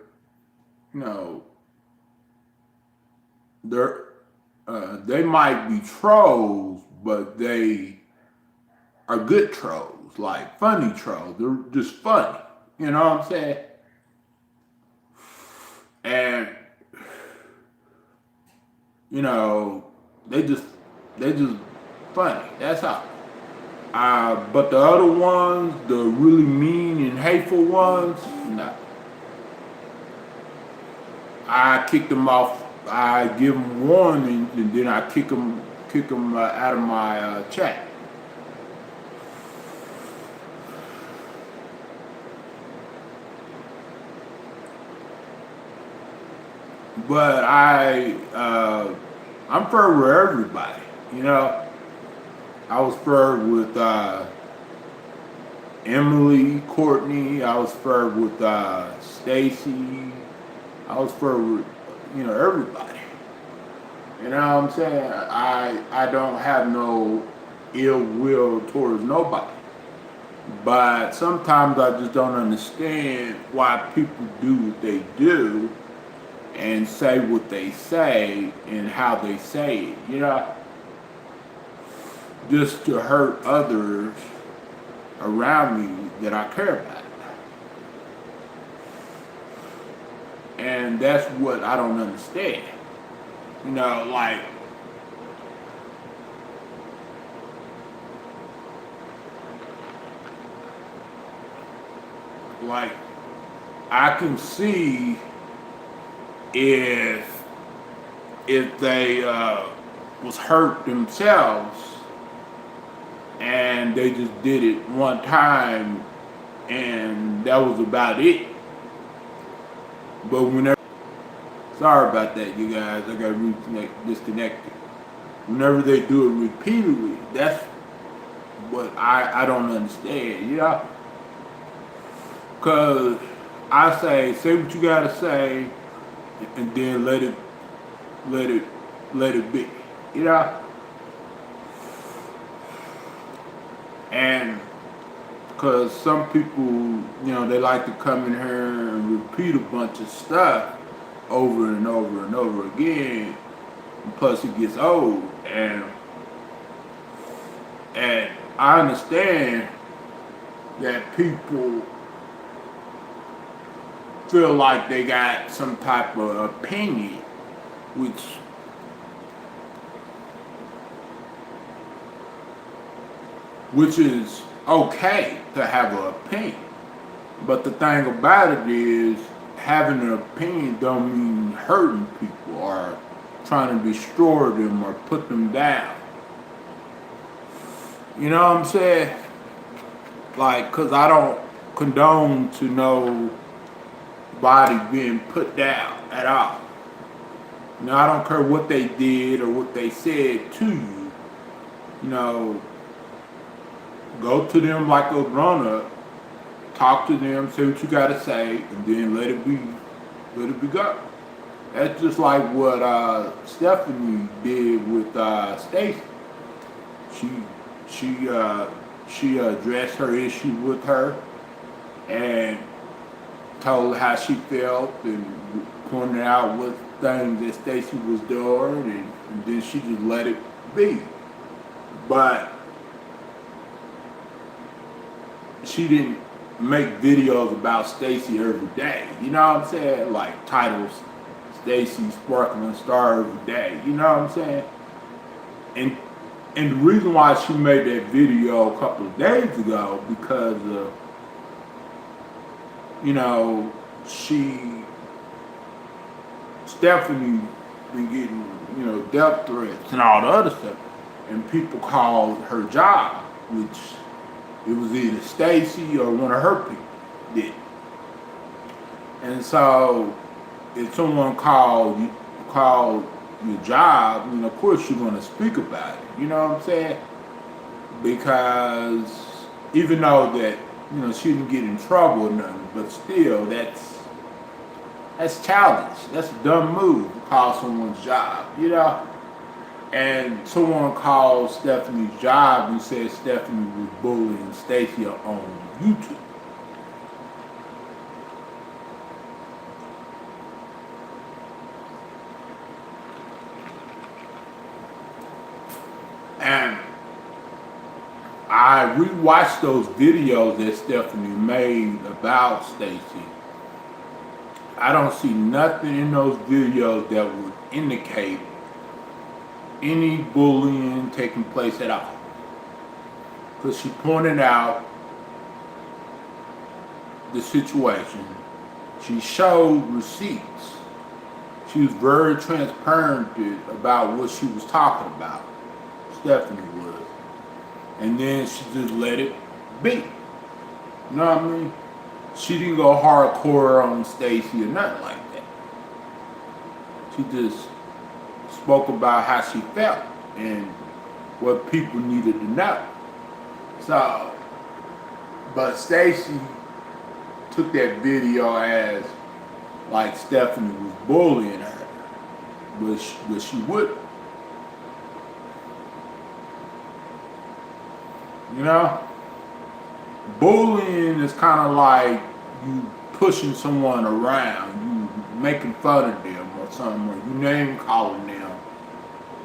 you know, they might be trolls, but they are good trolls, like funny trolls. They're just funny. You know what I'm saying? And you know, they just funny. That's all. But the other ones, the really mean and hateful ones, no. I kick them off. I give them warning, and then I kick them out of my chat. But I'm fair with everybody. You know, I was fair with Emily, Courtney. I was fair with Stacy. I was fair with everybody. You know what I'm saying? I don't have no ill will towards nobody. But sometimes I just don't understand why people do what they do and say what they say and how they say it, just to hurt others around me that I care about. And that's what I don't understand. Like I can see if they was hurt themselves and they just did it one time and that was about it. But whenever, sorry about that, you guys, I got disconnected. Whenever they do it repeatedly, that's what I don't understand, Because I say what you gotta say, and then let it be, And because some people, they like to come in here and repeat a bunch of stuff over and over and over again. And plus, it gets old, and I understand that people feel like they got some type of opinion, which is okay to have an opinion. But the thing about it is, having an opinion don't mean hurting people or trying to destroy them or put them down. You know what I'm saying? Like, because I don't condone to nobody being put down at all. I don't care what they did or what they said to you. Go to them like a grown-up, talk to them, say what you gotta say, and then let it be go. That's just like what Stephanie did with Stacy. She addressed her issue with her and told how she felt and pointed out what things that Stacy was doing, and then she just let it be. But she didn't make videos about Stacy every day. You know what I'm saying? Like titles, Stacy Sparkling Star every day. You know what I'm saying? And the reason why she made that video a couple of days ago, because Stephanie been getting, death threats and all the other stuff. And people called her job, which it was either Stacy or one of her people did. And so if someone called your job, of course you're going to speak about it. You know what I'm saying? Because even though that, she didn't get in trouble or nothing, but still, that's childish. That's a dumb move to call someone's job, And someone called Stephanie's job and said Stephanie was bullying Stacy on YouTube. And I rewatched those videos that Stephanie made about Stacy. I don't see nothing in those videos that would indicate any bullying taking place at all. Because she pointed out the situation. She showed receipts. She was very transparent about what she was talking about. Stephanie was. And then she just let it be. You know what I mean? She didn't go hardcore on Stacy or nothing like that. She just spoke about how she felt and what people needed to know. So, but Stacy took that video as like Stephanie was bullying her, but she wouldn't. You know, bullying is kind of like you pushing someone around, you making fun of them or something, or you name calling them,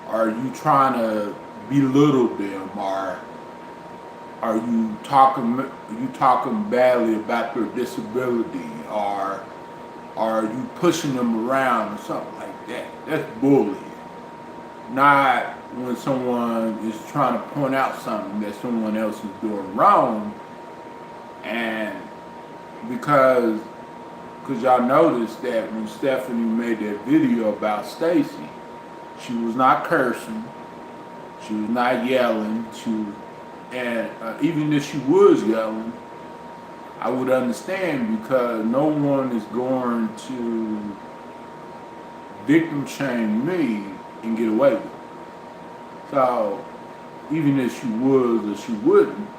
or you trying to belittle them, or are you talking badly about their disability, or are you pushing them around or something like that? That's bullying. Not when someone is trying to point out something that someone else is doing wrong, and because y'all noticed that when Stephanie made that video about Stacy, she was not cursing, she was not yelling, and even if she was yelling, I would understand, because no one is going to victim shame me and get away with it. So even if she was or she wouldn't,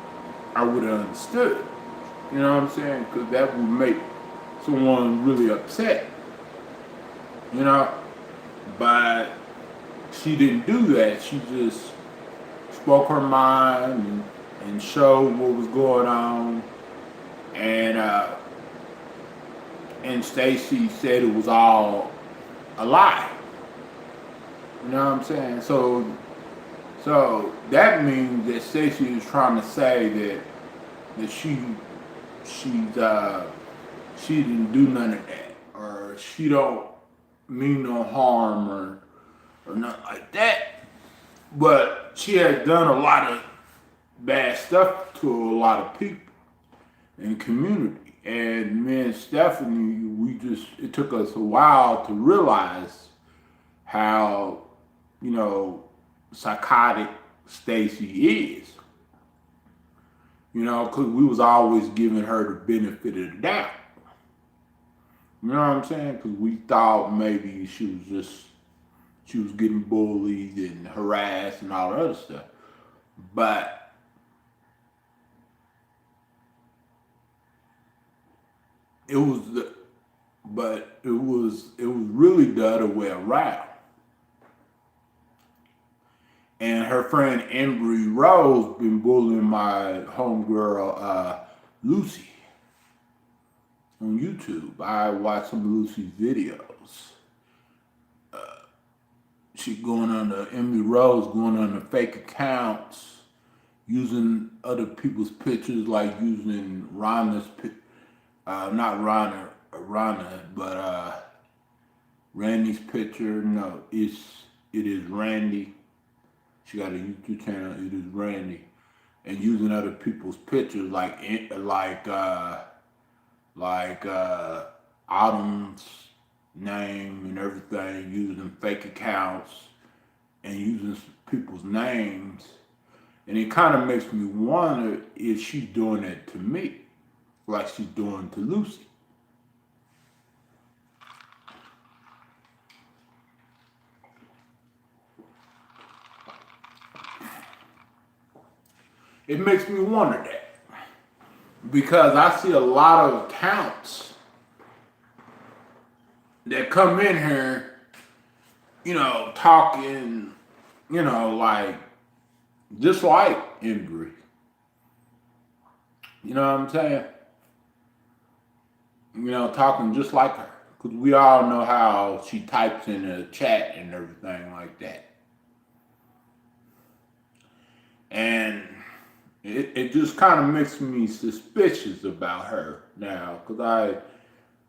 I would have understood. You know what I'm saying? Because that would make someone really upset. You know? But she didn't do that. She just spoke her mind and showed what was going on. And Stacy said it was all a lie. You know what I'm saying? So that means that Stacy is trying to say that she didn't do none of that, or she don't mean no harm or nothing like that. But she has done a lot of bad stuff to a lot of people in the community. And me and Stephanie, it took us a while to realize how, psychotic Stacy is. Because we was always giving her the benefit of the doubt. You know what I'm saying? Because we thought maybe she was getting bullied and harassed and all the other stuff. But it was really the other way around. And her friend Embry Rose been bullying my homegirl Lucy on YouTube. I watched some of Lucy's videos. She Embry Rose going on the fake accounts, using other people's pictures, like using Rhonda's not Rhonda, but Randy's picture. No, it is Randy. She got a YouTube channel. It is Randy, and using other people's pictures, like Autumn's name and everything, using fake accounts and using people's names, and it kind of makes me wonder if she's doing it to me, like she's doing to Lucy. It makes me wonder that, because I see a lot of accounts that come in here, talking, like, just like Embry. You know what I'm saying? Talking just like her. Because we all know how she types in the chat and everything like that. And it just kind of makes me suspicious about her now. Because I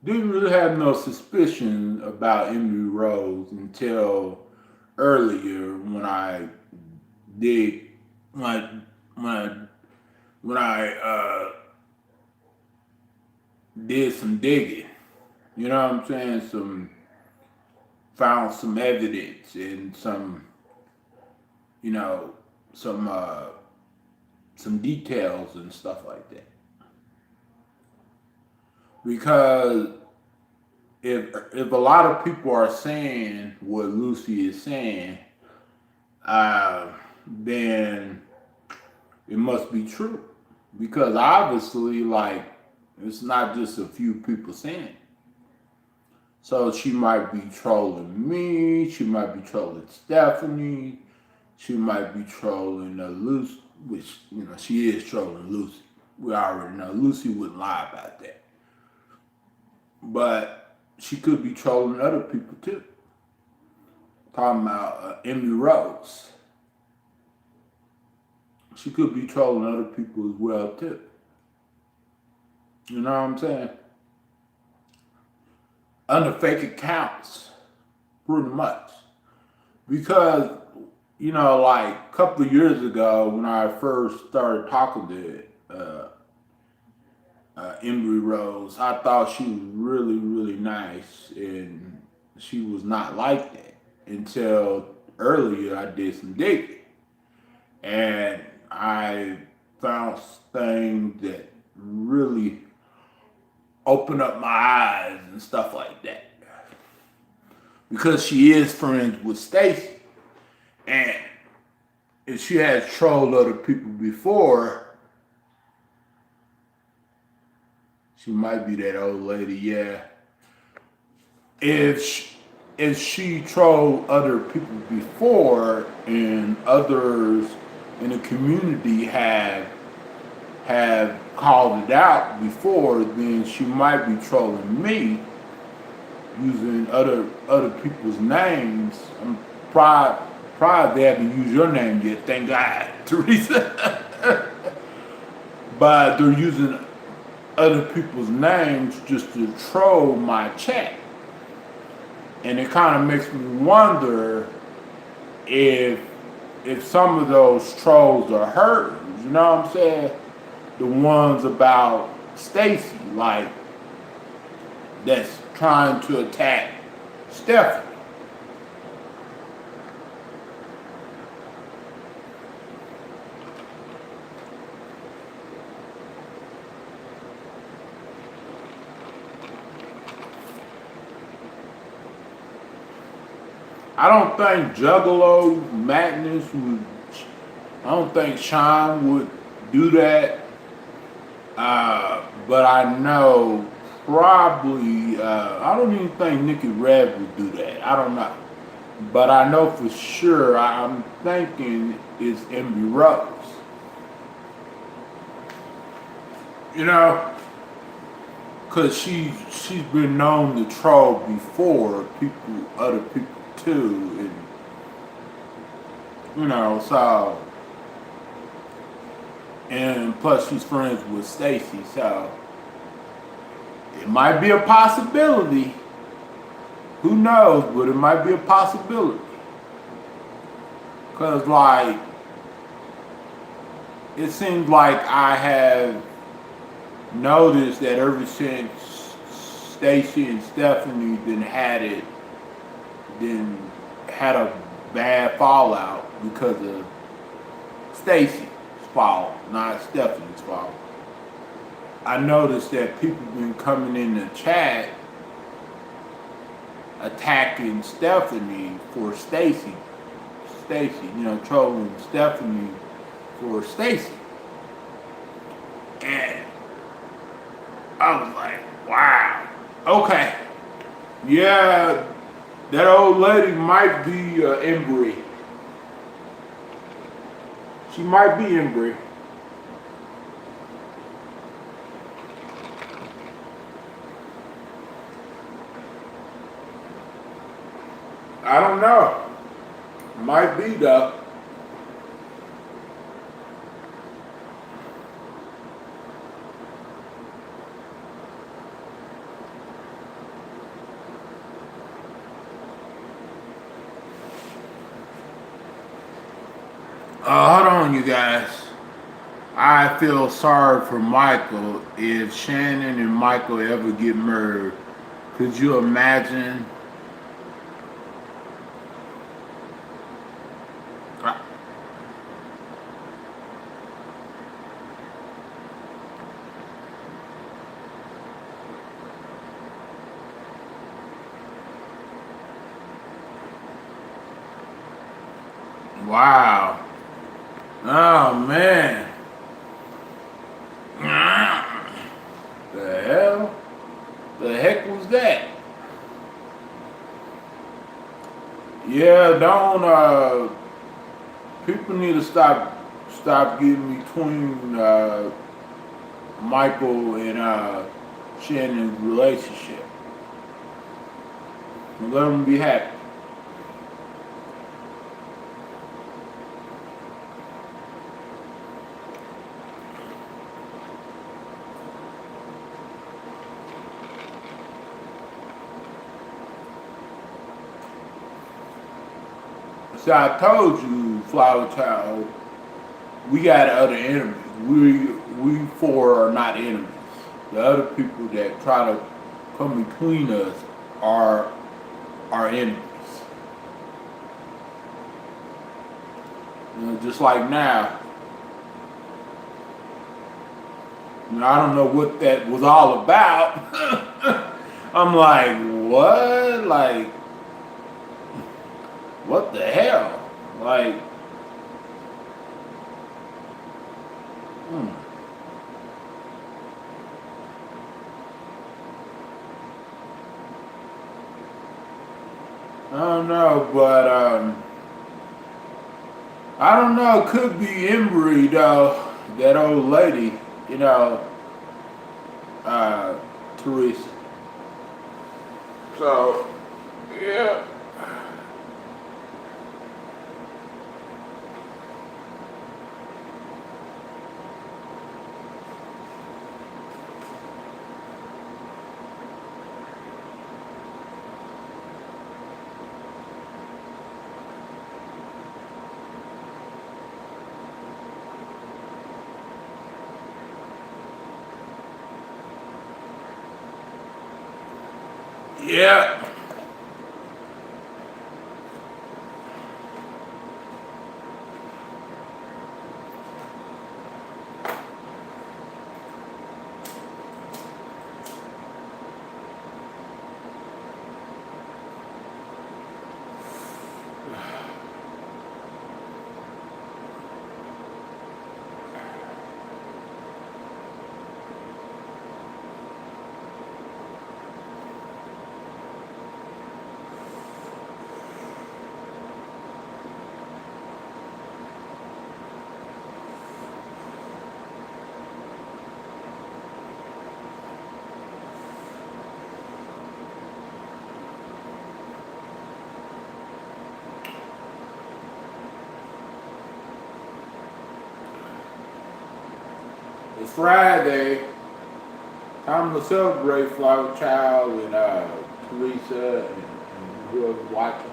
didn't really have no suspicion about Embry Rose until earlier when I did when I when I did some digging. You know what I'm saying? Found some evidence and you know, some some details and stuff like that. Because if a lot of people are saying what Lucy is saying, then it must be true. Because obviously, like, it's not just a few people saying it. So she might be trolling me. She might be trolling Stephanie. She might be trolling Lucy, which, you know, she is trolling Lucy. We already know Lucy wouldn't lie about that. But she could be trolling other people too. Talking about Emmy Rose. She could be trolling other people as well too. You know what I'm saying? Under fake accounts, pretty much. Because, you know, like a couple of years ago when I first started talking to Emmy Rose, I thought she was really, really nice, and she was not like that until earlier I did some digging. And I found things that really opened up my eyes and stuff like that. Because she is friends with Stacy. And if she has trolled other people before, she might be that old lady, yeah. If she trolled other people before and others in the community have called it out before, then she might be trolling me using other people's names. I'm proud they haven't used your name yet, thank God, Teresa. But they're using other people's names just to troll my chat. And it kind of makes me wonder if some of those trolls are hers, you know what I'm saying? The ones about Stacy, like, that's trying to attack Stephanie. I don't think Juggalo Madness would, I don't think Sean would do that. But I know probably, I don't even think Nikki Red would do that. I don't know. But I know for sure, I'm thinking it's Emmy Rose. You know? Because she's been known to troll before, other people too. And, you know, so. And plus she's friends with Stacy, so it might be a possibility. Who knows, but it might be a possibility. Cause like, it seems like I have noticed that ever since Stacy and Stephanie had a bad fallout because of Stacy. Fault, not Stephanie's fault. I noticed that people been coming in the chat attacking Stephanie for Stacy, you know, trolling Stephanie for Stacy. And I was like, wow, okay. Yeah, that old lady might be Embry. She might be Embry. I don't know. Might be though. Hold on, you guys. I feel sorry for Michael if Shannon and Michael ever get murdered. Could you imagine? Wow. Oh man. The hell? The heck was that? Yeah, don't people need to stop getting between Michael and Shannon's relationship. And let them be happy. So I told you, Flower Child, we got other enemies. We four are not enemies. The other people that try to come between us are our enemies. You know, just like now. You know, I don't know what that was all about. I'm like, what? Like, what the hell? Like, I don't know, but I don't know. It could be Embry though. That old lady, you know, Teresa. So, yeah. Yeah. It's Friday. Time to celebrate Flower Child and Teresa and whoever's watching.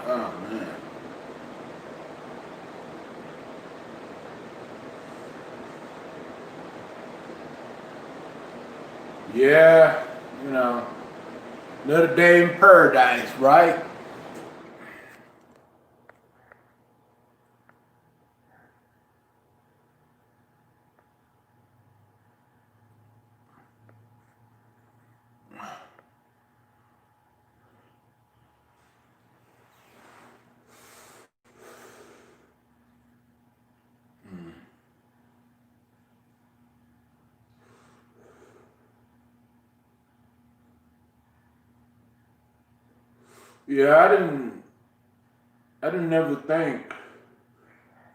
Oh man. Yeah, you know, another day in paradise, right? Yeah, I didn't ever think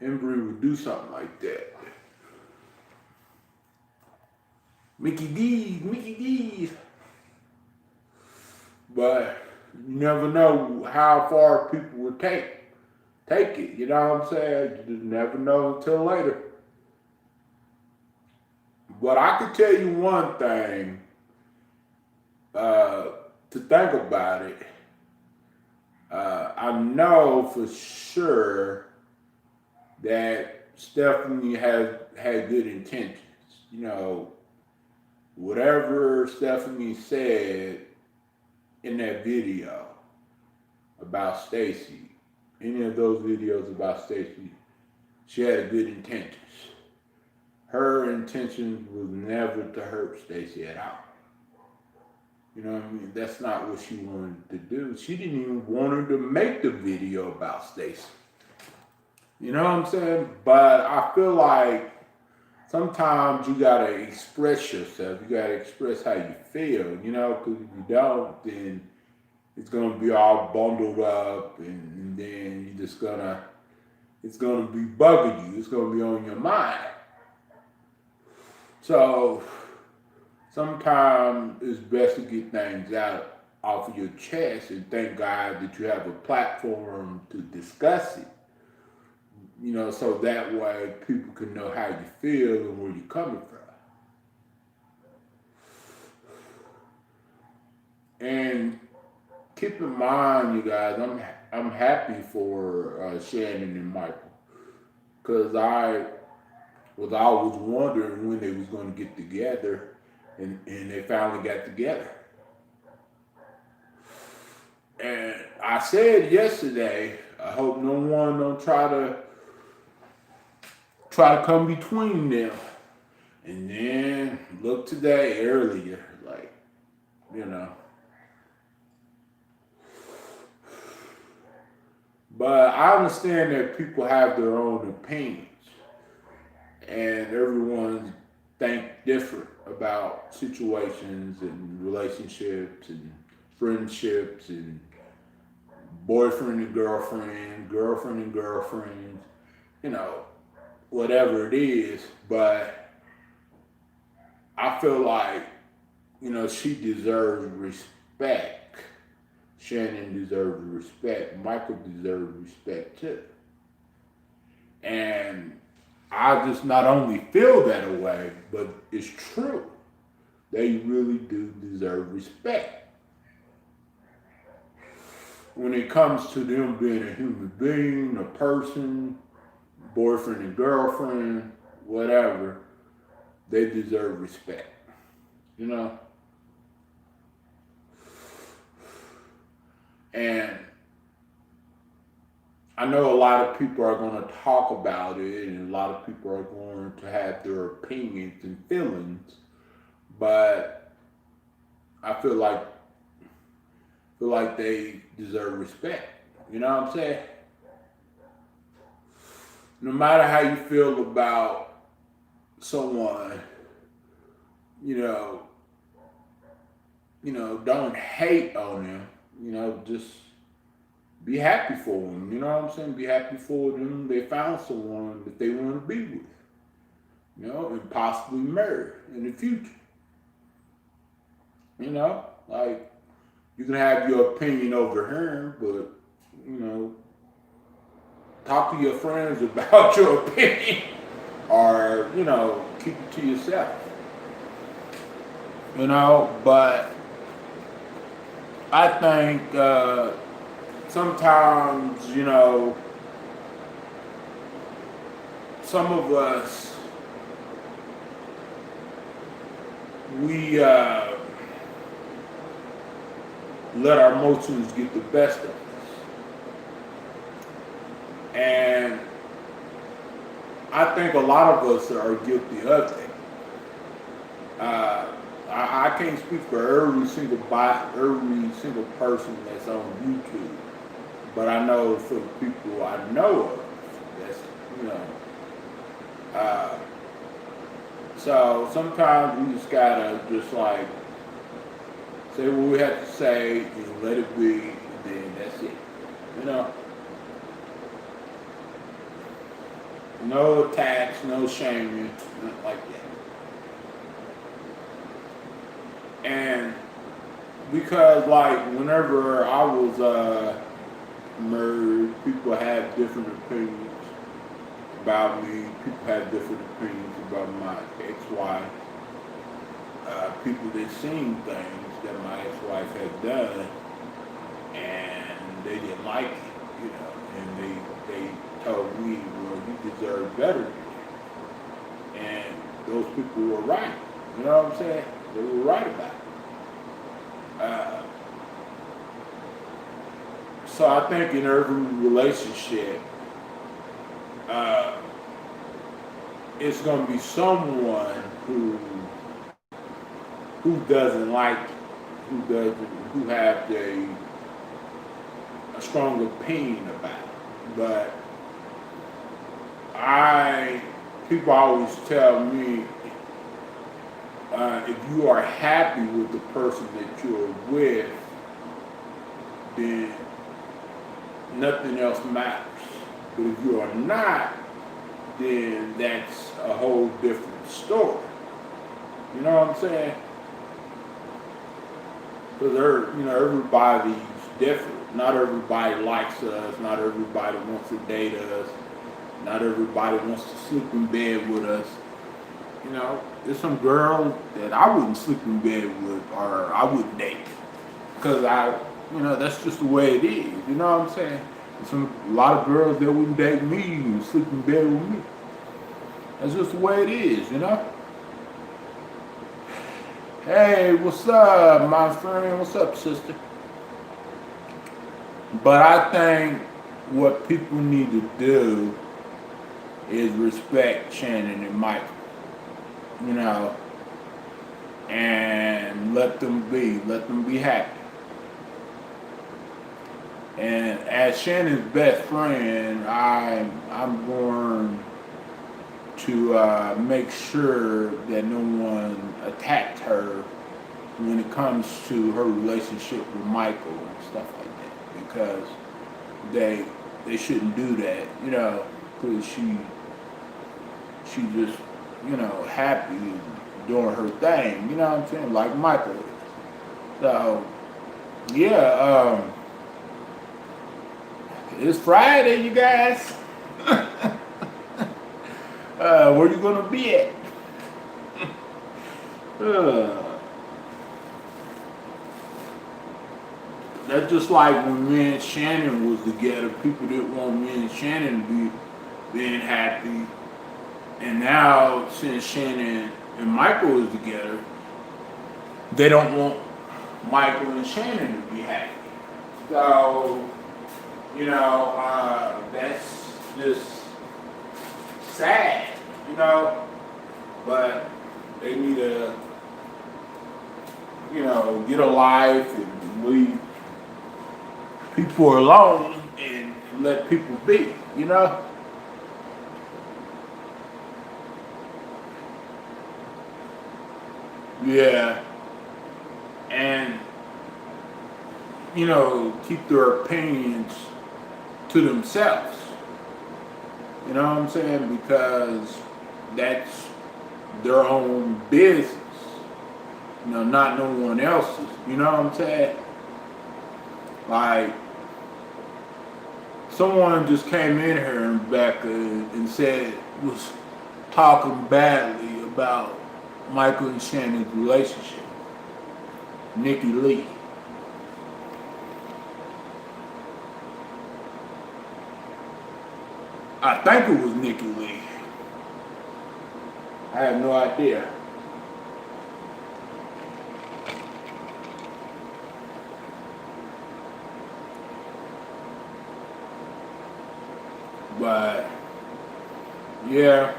Embry would do something like that. Mickey D's. But you never know how far people would take. take it. You know what I'm saying? You just never know until later. But I can tell you one thing, to think about it. I know for sure that Stephanie has had good intentions. You know, whatever Stephanie said in that video about Stacy, any of those videos about Stacy, she had good intentions. Her intention was never to hurt Stacy at all. You know what I mean? That's not what she wanted to do. She didn't even want her to make the video about Stacy. You know what I'm saying? But I feel like sometimes you gotta express yourself. You gotta express how you feel, you know, because if you don't, then it's gonna be all bundled up and then it's gonna be bugging you. It's gonna be on your mind. So sometimes it's best to get things out off of your chest and thank God that you have a platform to discuss it. You know, so that way people can know how you feel and where you're coming from. And keep in mind, you guys, I'm happy for Shannon and Michael, because I was always wondering when they was going to get together, and they finally got together. And I said yesterday, I hope no one don't try to come between them. And then look today earlier, like, you know. But I understand that people have their own opinions and everyone think different about situations and relationships and friendships and boyfriend and girlfriend, you know, whatever it is. But I feel like, you know, she deserves respect. Shannon deserves respect. Michael deserves respect too. And I just not only feel that way, but it's true. They really do deserve respect. When it comes to them being a human being, a person, boyfriend and girlfriend, whatever, they deserve respect. You know? And I know a lot of people are going to talk about it, and a lot of people are going to have their opinions and feelings, but I feel like they deserve respect. You know what I'm saying? No matter how you feel about someone, you know, don't hate on them. You know, just be happy for them. You know what I'm saying? Be happy for them. They found someone that they want to be with. You know, and possibly marry in the future. You know, like, you can have your opinion over her, but, you know, talk to your friends about your opinion, or, you know, keep it to yourself. You know, but I think sometimes, you know, some of us, we let our emotions get the best of us. And I think a lot of us are guilty of it. I can't speak for every single person that's on YouTube, but I know for the people I know of, that's, you know. So sometimes we just gotta just like say what we have to say and let it be, and then that's it. You know. No attacks, no shaming, nothing like that. And because, like, whenever I was merge. People have different opinions about me. People have different opinions about my ex-wife. People that seen things that my ex-wife had done, and they didn't like it, you know, and they told me, well, you deserve better than that. And those people were right. You know what I'm saying? They were right about it. So I think in every relationship, it's going to be someone who doesn't like it, who have a strong opinion about it. But people always tell me, if you are happy with the person that you're with, then nothing else matters. But if you are not, then that's a whole different story. You know what I'm saying? Because everybody's different. Not everybody likes us. Not everybody wants to date us. Not everybody wants to sleep in bed with us. You know, there's some girls that I wouldn't sleep in bed with, or I wouldn't date, because that's just the way it is. You know what I'm saying? A lot of girls that wouldn't date me and sleep in bed with me. That's just the way it is, you know? Hey, what's up, my friend? What's up, sister? But I think what people need to do is respect Shannon and Michael, you know, and let them be happy. And as Shannon's best friend, I'm going to make sure that no one attacked her when it comes to her relationship with Michael and stuff like that, because they shouldn't do that, you know, because she just, you know, happy doing her thing, you know what I'm saying, like Michael is. So yeah, it's Friday, you guys. Where you gonna be at? That's just like when me and Shannon was together. People didn't want me and Shannon to be being happy, and now since Shannon and Michael is together, they don't want Michael and Shannon to be happy. So, you know, that's just sad, you know, but they need to, you know, get a life and leave people alone and let people be, you know? Yeah. And, you know, keep their opinions to themselves. You know what I'm saying? Because that's their own business. You know, not no one else's. You know what I'm saying? Like, someone just came in here and Becca and said, was talking badly about Michael and Shannon's relationship. Nikki Lee. I think it was Nikki Lee. I have no idea. But yeah,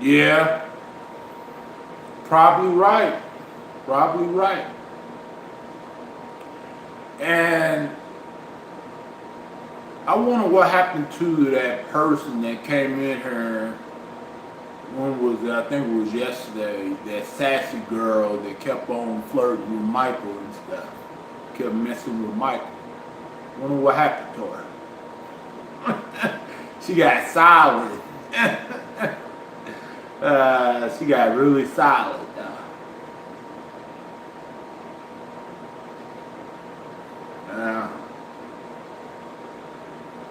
yeah, probably right. Probably right. And I wonder what happened to that person that came in here. When was it? I think it was yesterday. That sassy girl that kept on flirting with Michael and stuff. Kept messing with Michael. Wonder what happened to her. She got solid. She got really solid, though.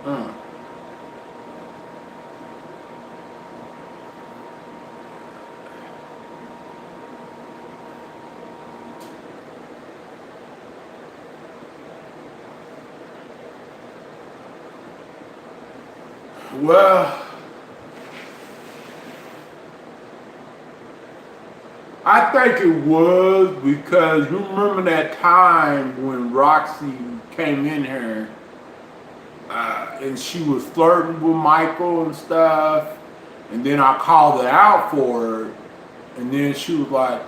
Mm. Well, I think it was because you remember that time when Roxy came in here and she was flirting with Michael and stuff, and then I called her out for her, and then she was like,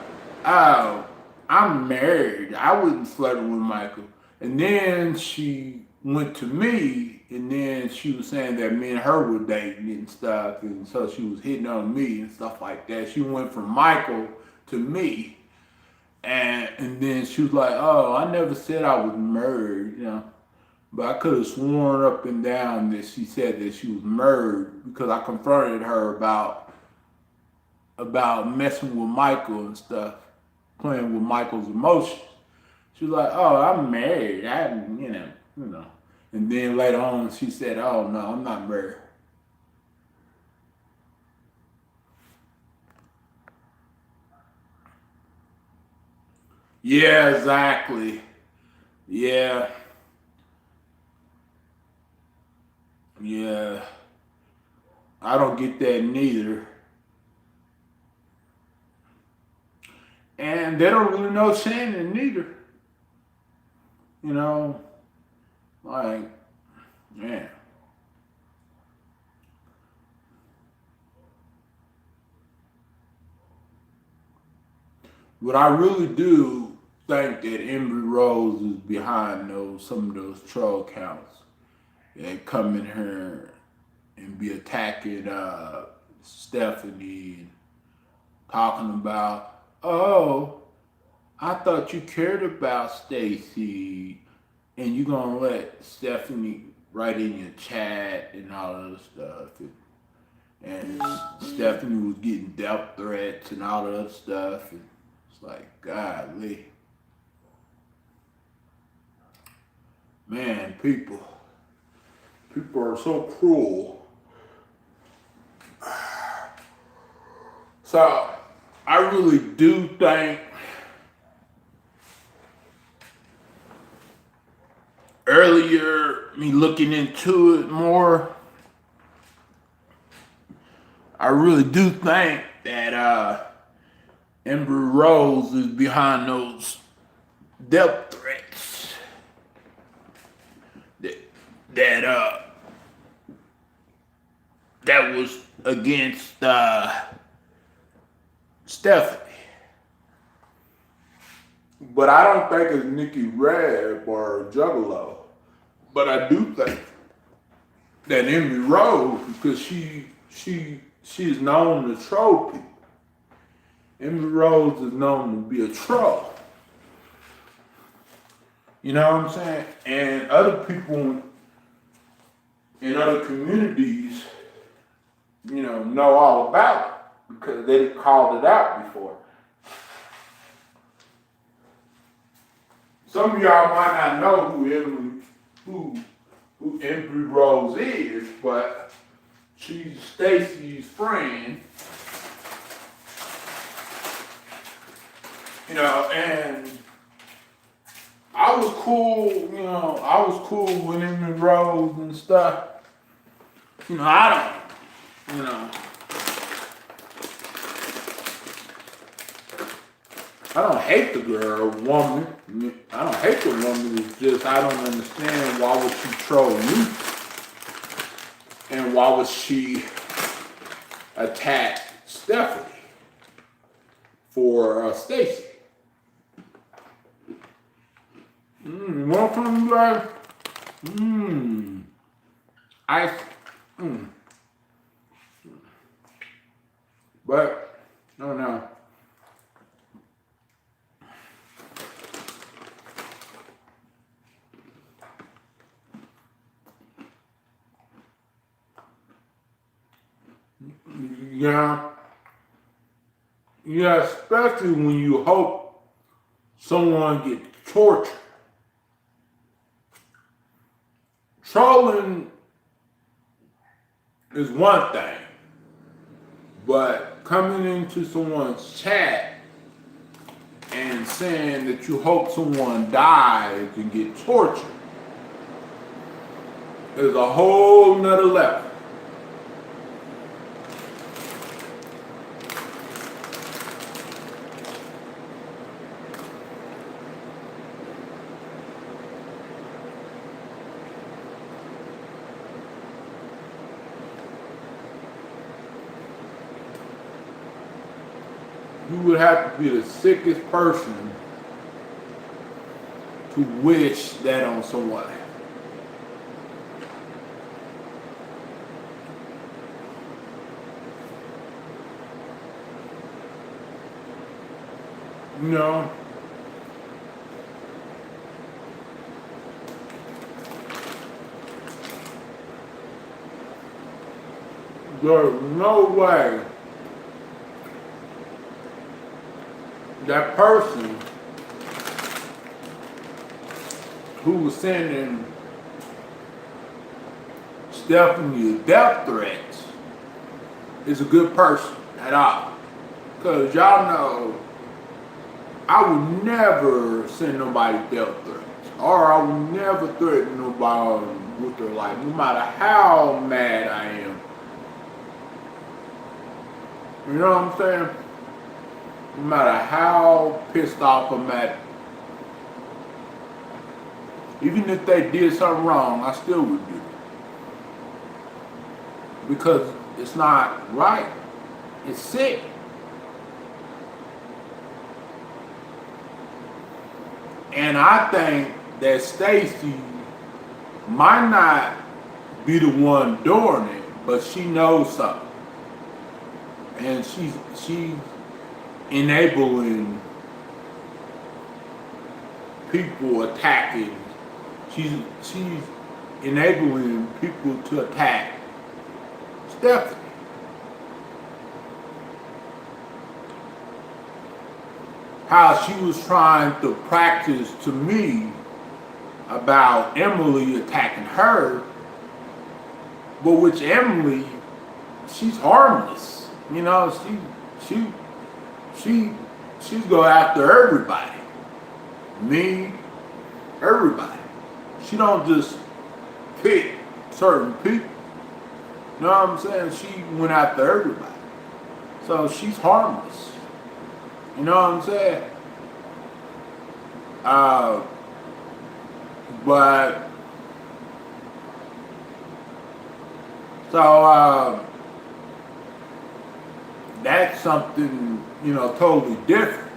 "Oh, I'm married. I wasn't flirting with Michael." And then she went to me, and then she was saying that me and her were dating and stuff, and so she was hitting on me and stuff like that. She went from Michael to me, and then she was like, "Oh, I never said I was married, you know." But I could have sworn up and down that she said that she was married because I confronted her about messing with Michael and stuff, playing with Michael's emotions. She was like, "Oh, I'm married. You know." And then later on, she said, "Oh no, I'm not married." Yeah, exactly. Yeah, yeah. I don't get that neither. And they don't really know Shannon neither. You know, like, man. But I really do think that Embry Rose is behind some of those troll accounts that come in here and be attacking Stephanie and talking about, oh, I thought you cared about Stacy, and you gonna let Stephanie write in your chat and all of this stuff. And Stephanie was getting death threats and all of that stuff. And it's like, golly, man, people are so cruel. So I really do think earlier, me looking into it more, I really do think that Amber Rose is behind those death threats that that uh that was against Stephanie. But I don't think it's Nikki Reb or Juggalo. But I do think that Emmy Rose, because she's known to troll people. Emmy Rose is known to be a troll. You know what I'm saying? And other people in other communities, know all about it because they called it out before. Some of y'all might not know who Embry Rose is, but she's Stacy's friend. And I was cool, with Embry Rose and stuff. I don't hate the woman. I don't hate the woman. It's just I don't understand why would she troll me, and why would she attack Stephanie for Stacy. Welcome back. I. But I don't know. Yeah. Yeah, especially when you hope someone gets tortured. Trolling is one thing, but coming into someone's chat and saying that you hope someone dies and get tortured is a whole nother level. You would have to be the sickest person to wish that on someone. You know, there's no way that person who was sending Stephanie death threats is a good person at all. Because y'all know I would never send nobody death threats. Or I would never threaten nobody with their life, no matter how mad I am. You know what I'm saying? No matter how pissed off I'm at. Even if they did something wrong, I still would do it. Because it's not right. It's sick. And I think that Stacy might not be the one doing it, but she knows something. And she's enabling people attacking. She's enabling people to attack Stephanie. How she was trying to practice to me about Emily attacking her, but which Emily, she's harmless. You know, she's go after everybody. Me, everybody. She don't just pick certain people. You know what I'm saying? She went after everybody. So she's harmless. You know what I'm saying? But so that's something, you know, totally different.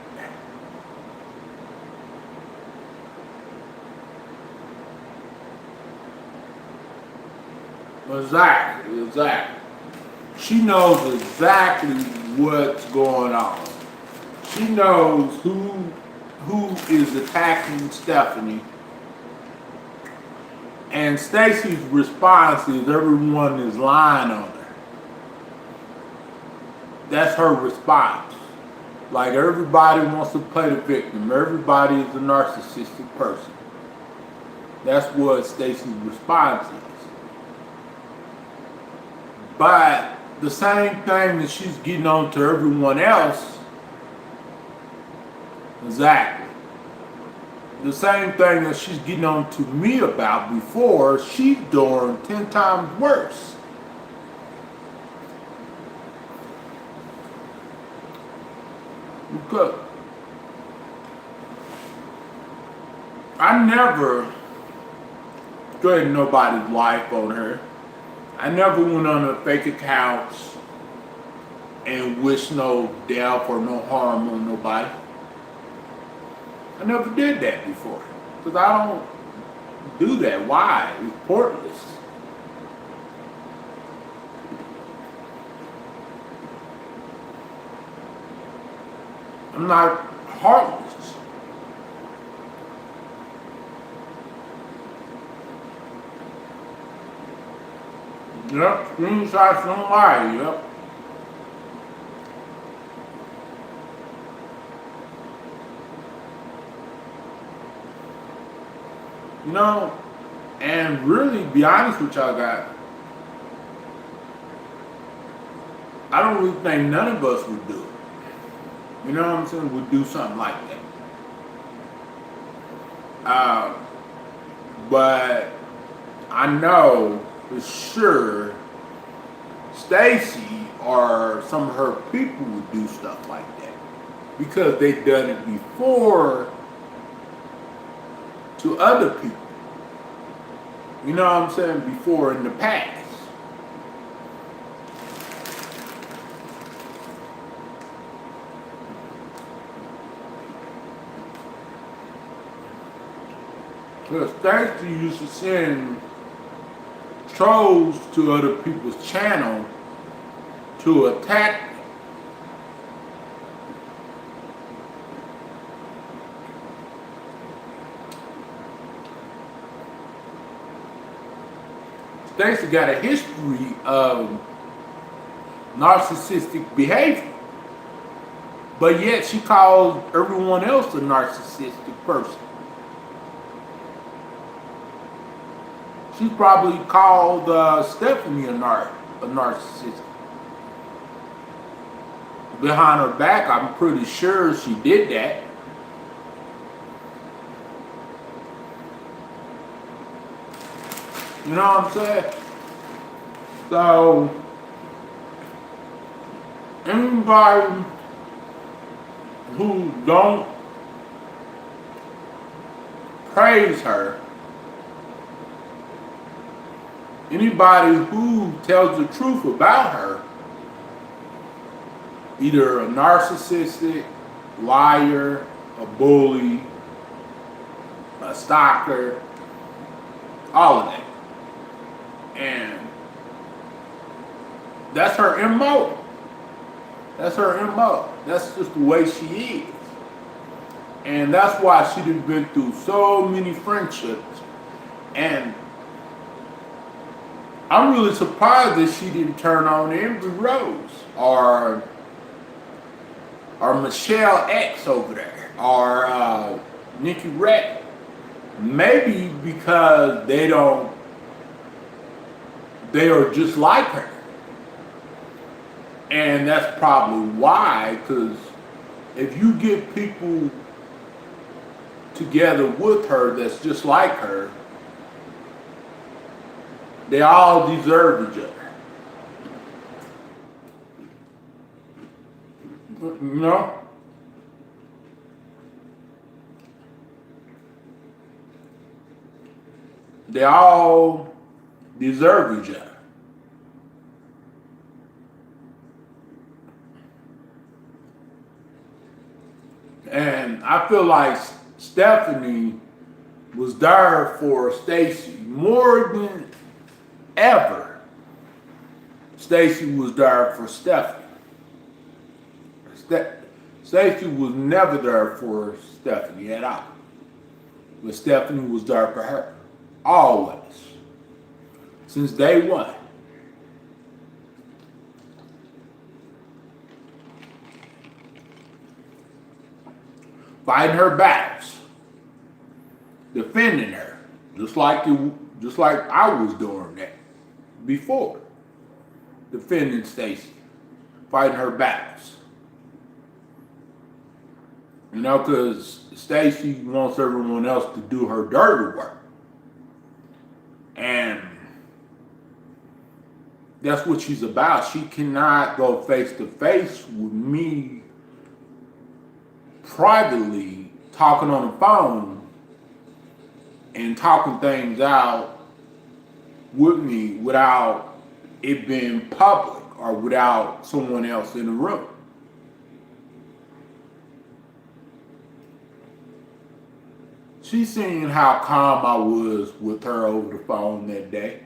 Exactly. She knows exactly what's going on. She knows who is attacking Stephanie. And Stacy's response is everyone is lying on her. That's her response. Like everybody wants to play the victim. Everybody is a narcissistic person. That's what Stacy's response is. But the same thing that she's getting on to everyone else, exactly. The same thing that she's getting on to me about before, she's doing 10 times worse. Because I never threatened nobody's life on her. I never went on her fake accounts and wished no death or no harm on nobody. I never did that before. Because I don't do that. Why? It's pointless. I'm not heartless. Yep, screenshots don't lie, yep. You know, and really be honest with y'all guys, I don't really think none of us would do it. You know what I'm saying? Would do something like that. But I know for sure Stacy or some of her people would do stuff like that because they've done it before to other people. You know what I'm saying? Before in the past. Because Stacy used to send trolls to other people's channel to attack them. Stacy got a history of narcissistic behavior, but yet she calls everyone else a narcissistic person. She probably called Stephanie a narcissist. Behind her back, I'm pretty sure she did that. You know what I'm saying? So, anybody who don't praise her, anybody who tells the truth about her, either a narcissistic, liar, a bully, a stalker, all of that. And that's her MO. That's her MO. That's just the way she is. And that's why she's been through so many friendships. And I'm really surprised that she didn't turn on Amber Rose or Michelle X over there or Nikki Ray. Maybe because they are just like her. And that's probably why, because if you get people together with her that's just like her, they all deserve each other. You know? They all deserve each other. And I feel like Stephanie was there for Stacy more than ever. Stacy was there for Stephanie. Stacy was never there for Stephanie at all. But Stephanie was there for her. Always. Since day one. Fighting her battles. Defending her. Just like I was doing that before. Defending Stacy. Fighting her battles. You know, because Stacy wants everyone else to do her dirty work. And that's what she's about. She cannot go face to face with me privately talking on the phone and talking things out with me without it being public or without someone else in the room. She's seen how calm I was with her over the phone that day.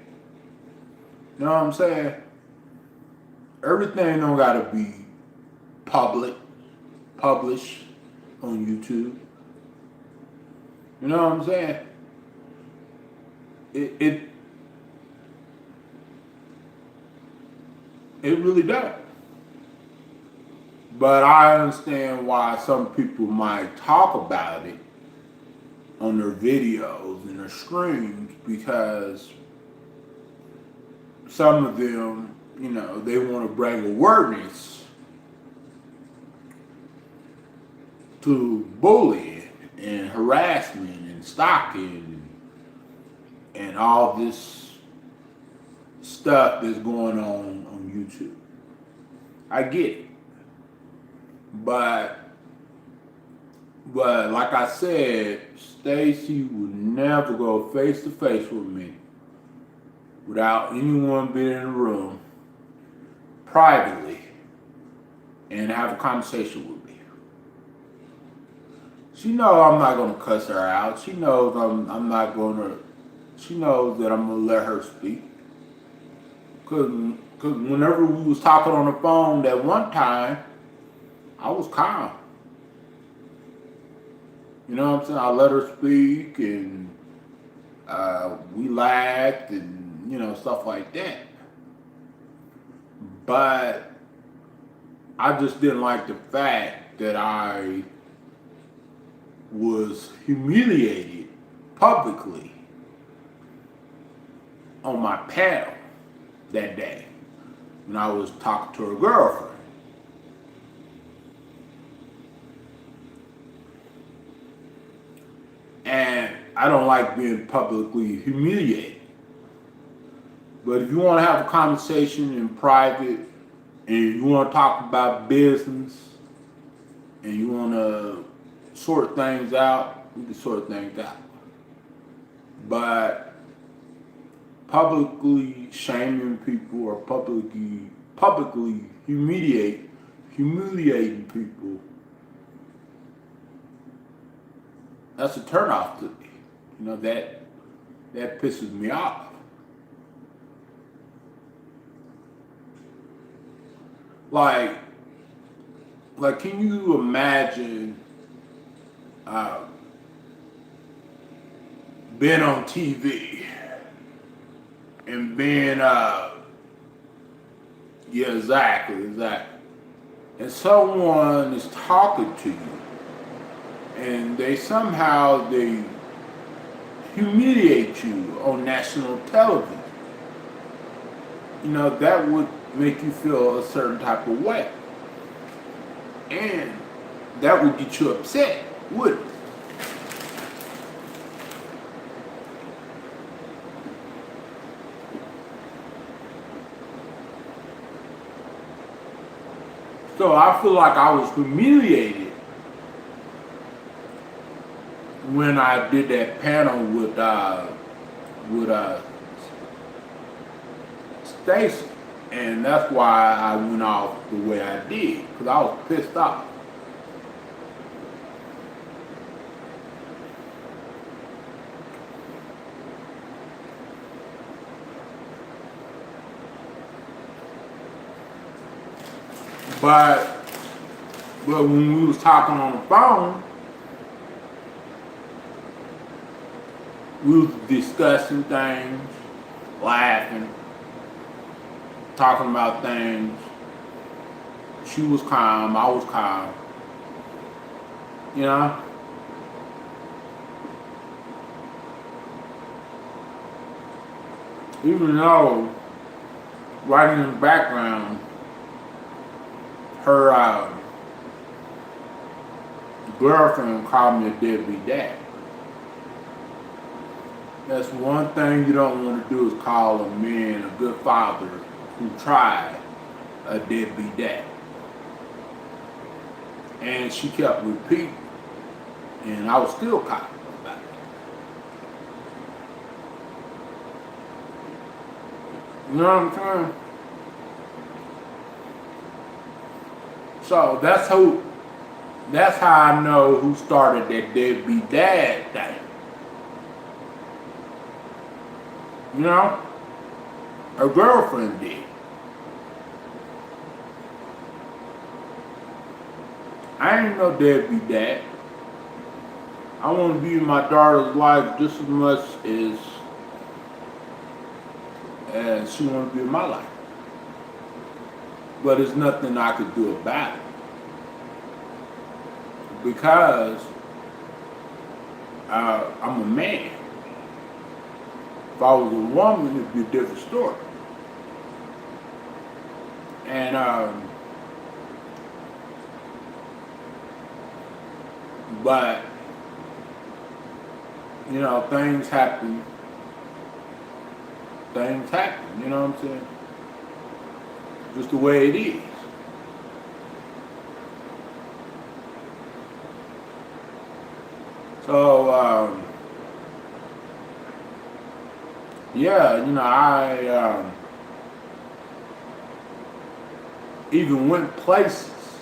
You know what I'm saying? Everything don't gotta be published on YouTube. You know what I'm saying? It really does. But I understand why some people might talk about it on their videos and their streams, because some of them, you know, they want to bring awareness to bullying and harassment and stalking and all this stuff that's going on YouTube. I get it. But like I said, Stacy would never go face to face with me without anyone being in the room privately and have a conversation with me. She knows I'm not gonna cuss her out. She knows I'm not gonna. She knows that I'm gonna let her speak. Cause whenever we was talking on the phone that one time, I was calm. You know what I'm saying? I let her speak, and we laughed, and you know, stuff like that. But I just didn't like the fact that I was humiliated publicly on my panel that day when I was talking to her girlfriend. And I don't like being publicly humiliated. But if you want to have a conversation in private and you want to talk about business and you want to sort things out, we can sort things out. But publicly shaming people or publicly humiliating people, that's a turnoff to me. You know, that pisses me off. Like can you imagine being on TV and being yeah, exactly. And someone is talking to you and they humiliate you on national television. You know, that would make you feel a certain type of way. And that would get you upset, wouldn't it? So I feel like I was humiliated when I did that panel with Stacy, and that's why I went off the way I did, because I was pissed off. But when we was talking on the phone, we was discussing things, laughing, talking about things. She was calm, I was calm. You know? Even though right in the background, her girlfriend called me a deadbeat dad. That's one thing you don't want to do, is call a man a good father who tried a deadbeat dad. And she kept repeating, and I was still caught about it. You know what I'm saying? So that's how I know who started that deadbeat dad thing. You know? Her girlfriend did. I ain't no deadbeat dad. I want to be in my daughter's life just as much as she wants to be in my life. But there's nothing I could do about it. Because I'm a man. If I was a woman, it'd be a different story. And but you know, things happen. Things happen. You know what I'm saying? Just the way it is. So yeah, you know, I even went places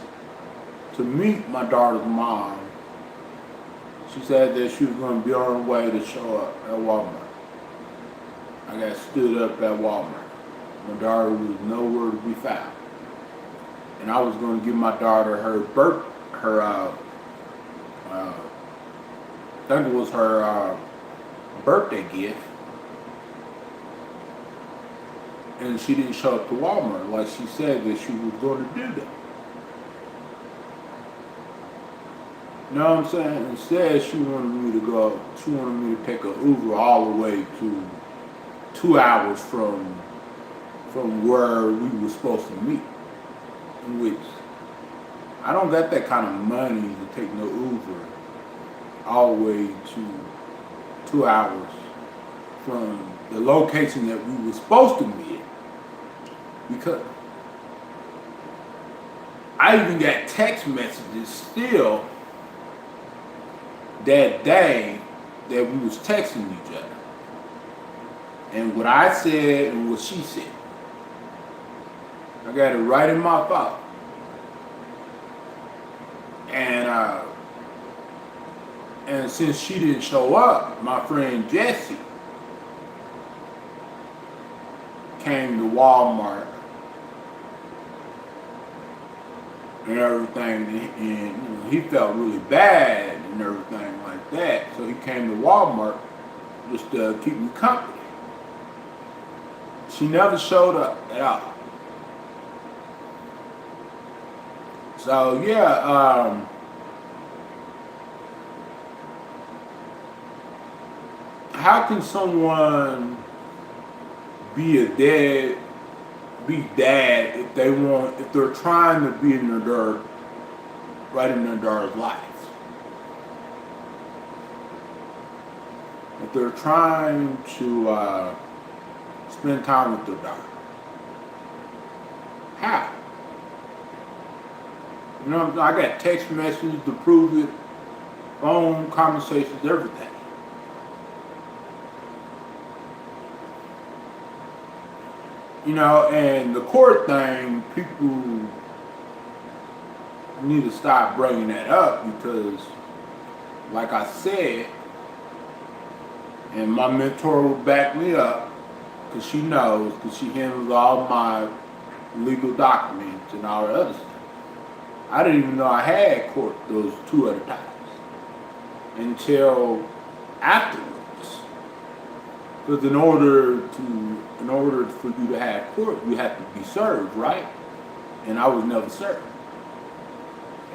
to meet my daughter's mom. She said that she was going to be on her way to show up at Walmart. I got stood up at Walmart. My daughter was nowhere to be found. And I was going to give my daughter her I think it was her birthday gift. And she didn't show up to Walmart like she said that she was going to do that. You know what I'm saying? Instead, she wanted me to take an Uber all the way to 2 hours from where we were supposed to meet. In which, I don't got that kind of money to take no Uber all the way to 2 hours from the location that we were supposed to meet. Because I even got text messages still that day that we was texting each other. And what I said and what she said. I got it right in my phone. And since she didn't show up, my friend Jesse came to Walmart and everything, and you know, he felt really bad and everything like that. So he came to Walmart just to keep me company. She never showed up at all. So yeah, how can someone be dad if they're trying to be in their right in their daughter's life? If they're trying to spend time with their daughter, how? You know, I got text messages to prove it, phone conversations, everything. You know, and the court thing, people need to stop bringing that up because, like I said, and my mentor will back me up because she knows, because she handles all my legal documents and all the other stuff. I didn't even know I had court those 2 other times until afterwards. Because in order for you to have court, you have to be served, right? And I was never served.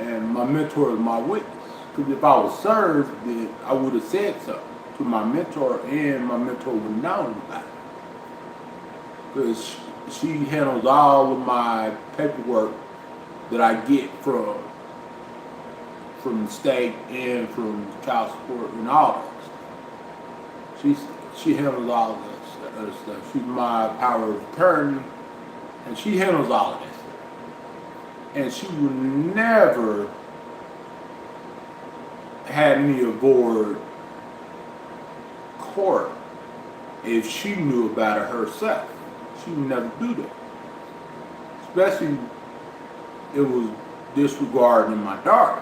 And my mentor is my witness. Because if I was served, then I would have said so to my mentor, and my mentor would have known about it. Because she handles all of my paperwork that I get from the state and from child support and all that stuff. She handles all of that other stuff. She's my power of attorney, and she handles all of that stuff. And she would never have me avoid court if she knew about it herself. She would never do that. Especially it was disregarding my daughter.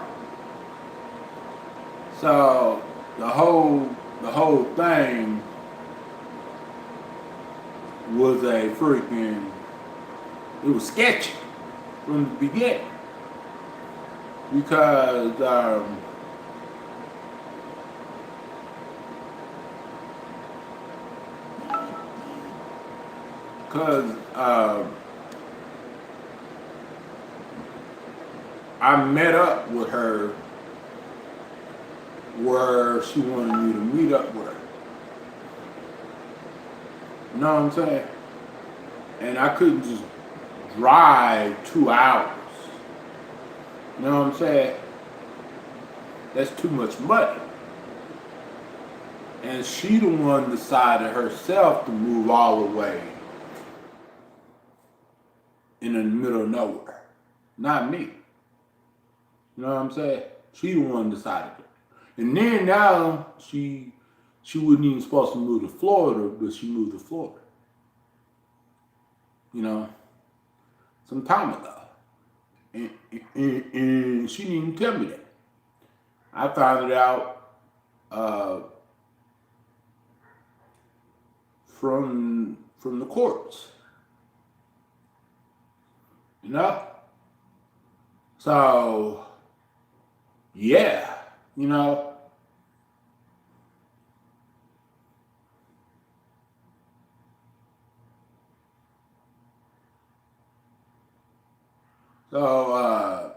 So the whole thing was it was sketchy from the beginning. Because I met up with her where she wanted me to meet up with her. You know what I'm saying? And I couldn't just drive 2 hours. You know what I'm saying? That's too much money. And she the one decided herself to move all the way in the middle of nowhere. Not me. You know what I'm saying? She the one decided it. And then now she wasn't even supposed to move to Florida, but she moved to Florida. You know, some time ago. And she didn't even tell me that. I found it out from the courts. You know? So yeah, you know. So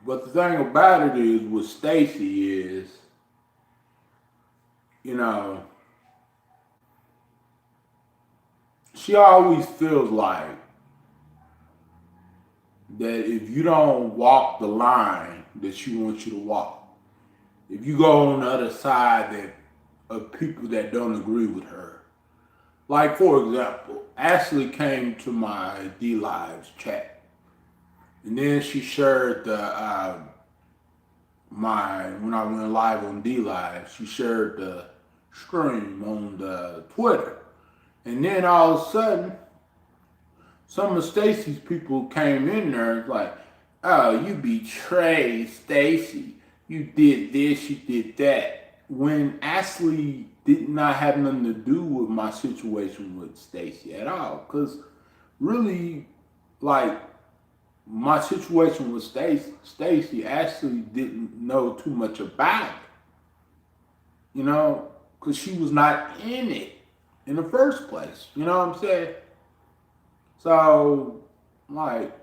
but the thing about it is with Stacy is, you know, she always feels like that if you don't walk the line that she wants you to walk, if you go on the other side of people that don't agree with her. Like for example, Ashley came to my D Lives chat, and then she shared the when I went live on D Live, she shared the stream on the Twitter, and then all of a sudden, some of Stacy's people came in there like, "Oh, you betrayed Stacy. You did this, you did that." When Ashley did not have nothing to do with my situation with Stacy at all, because really, like, my situation with Stacy actually didn't know too much about it, you know, because she was not in it in the first place. You know what I'm saying? So, like,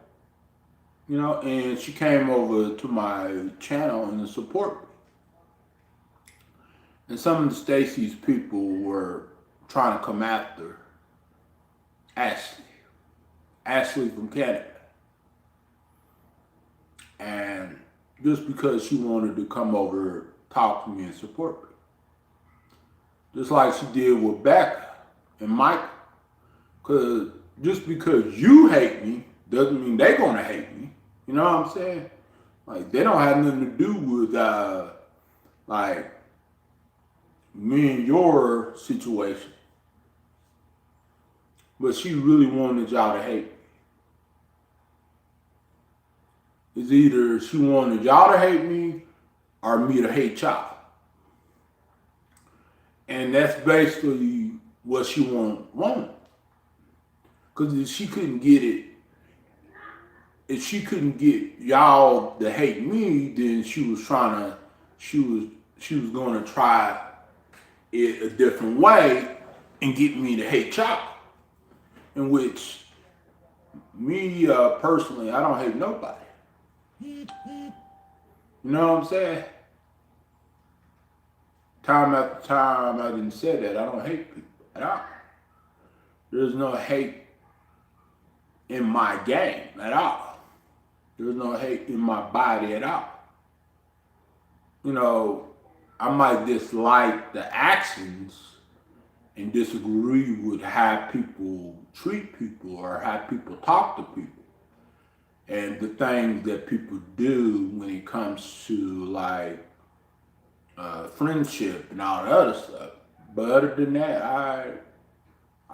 you know, and she came over to my channel and support me. And some of Stacy's people were trying to come after Ashley from Canada. And just because she wanted to come over, talk to me and support me. Just like she did with Becca and Mike. Because just because you hate me doesn't mean they're going to hate me. You know what I'm saying? Like, they don't have nothing to do with, like, me and your situation. But she really wanted y'all to hate me. It's either she wanted y'all to hate me or me to hate y'all. And that's basically what she wanted. Because if she couldn't get y'all to hate me, then she was gonna try it a different way and get me to hate y'all. In which me personally, I don't hate nobody. You know what I'm saying? Time after time, I didn't say that. I don't hate people at all. There's no hate in my game at all. There's no hate in my body at all. You know, I might dislike the actions and disagree with how people treat people or how people talk to people and the things that people do when it comes to like friendship and all the other stuff. But other than that, I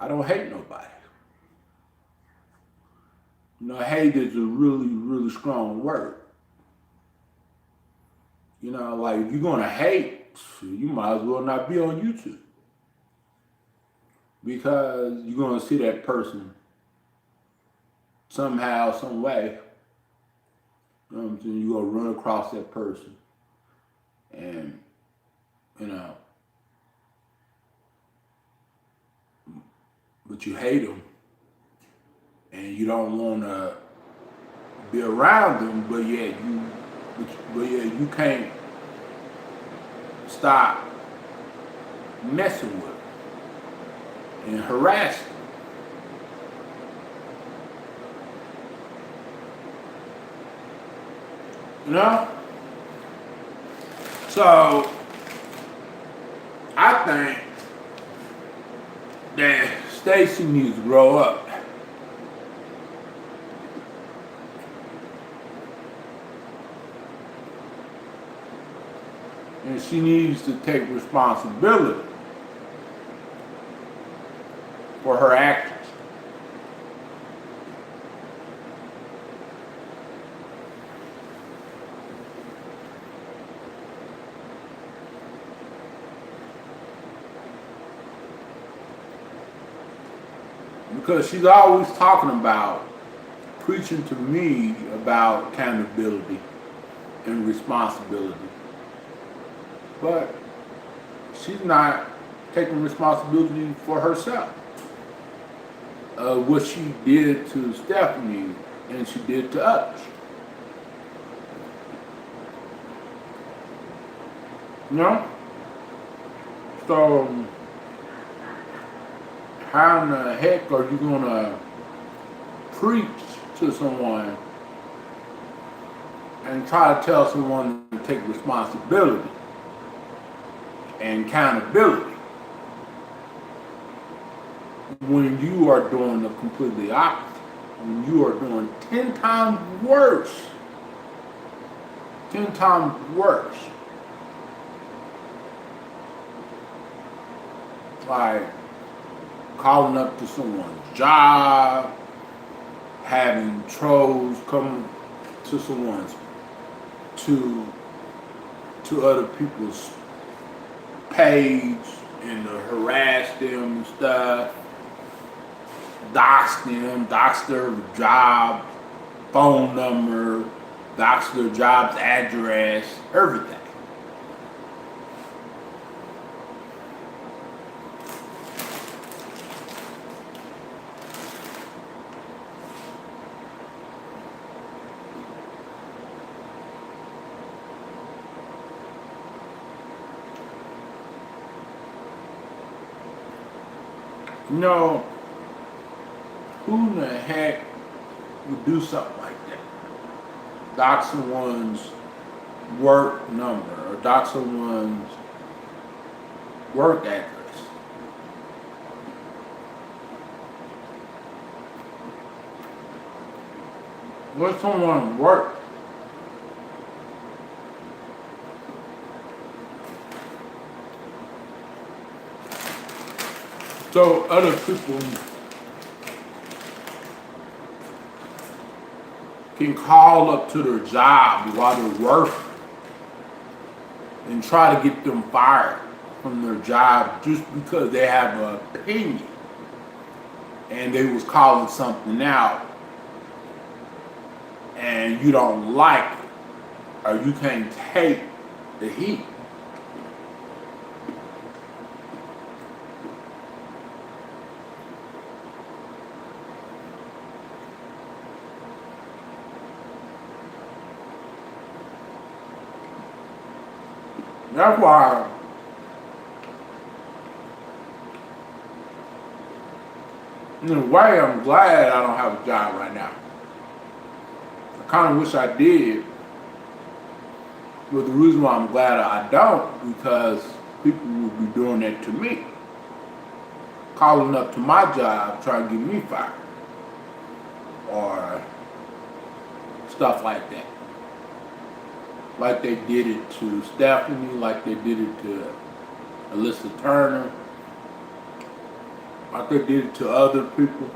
don't hate nobody. You know, hate is a really, really strong word. You know, like if you're gonna hate, you might as well not be on YouTube. Because you're gonna see that person somehow, some way. You know what I'm saying? You're gonna run across that person and, you know, but you hate them and you don't wanna be around them, but yet you can't stop messing with her and harassing her. You know? So, I think that Stacy needs to grow up. And she needs to take responsibility for her actions. Because she's always talking about, preaching to me about accountability and responsibility. But she's not taking responsibility for herself. What she did to Stephanie and she did to others. You know? So, how in the heck are you gonna preach to someone and try to tell someone to take responsibility and accountability when you are doing the completely opposite? When you are doing 10 times worse. 10 times worse. Like calling up to someone's job, having trolls come to someone's, to other people's page and to harass them and stuff, dox them, dox their job, phone number, dox their job's address, everything. You know, who in the heck would do something like that? Dox someone's work number or dox someone's work address. What's someone's work? So other people can call up to their job while they're working and try to get them fired from their job just because they have an opinion and they was calling something out and you don't like it or you can't take the heat. That's why in a way I'm glad I don't have a job right now. I kind of wish I did, but the reason why I'm glad I don't, because people would be doing that to me, calling up to my job trying to get me fired or stuff like that. Like they did it to Stephanie, like they did it to Alyssa Turner, like they did it to other people.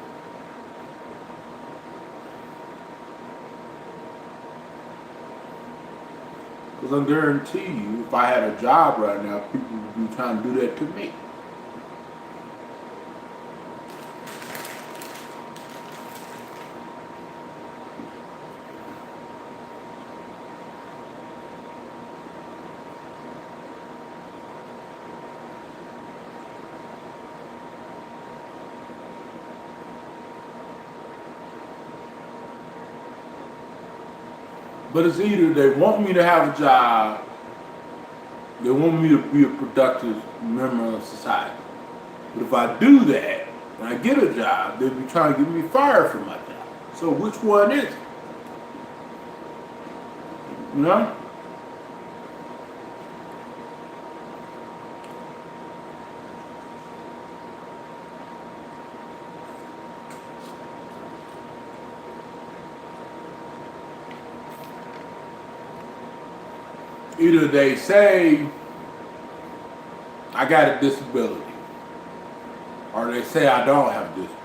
Because I guarantee you, if I had a job right now, people would be trying to do that to me. But it's either they want me to have a job They want me to be a productive member of society. But if I do that, and I get a job, they'll be trying to get me fired from my job. So which one is it? You know? Either they say I got a disability, or they say I don't have a disability,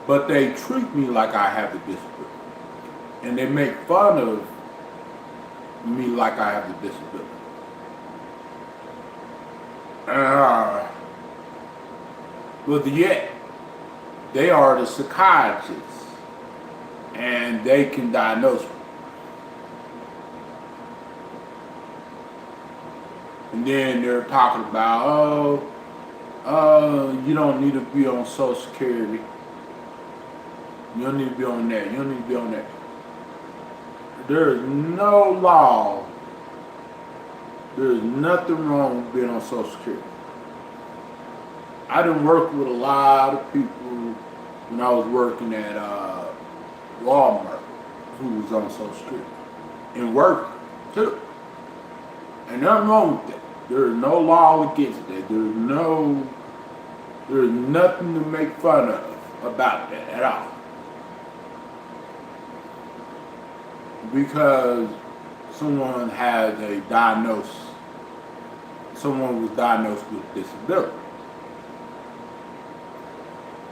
but they treat me like I have a disability, and they make fun of me like I have a disability. But yet, they are the psychiatrists, and they can diagnose me. And then they're talking about, you don't need to be on Social Security. You don't need to be on that. You don't need to be on that. There is no law. There is nothing wrong with being on Social Security. I done worked with a lot of people when I was working at Walmart who was on Social Security and working too. And nothing wrong with that. There is no law against that. There's nothing to make fun of about that at all. Because someone has a diagnosis, someone was diagnosed with a disability.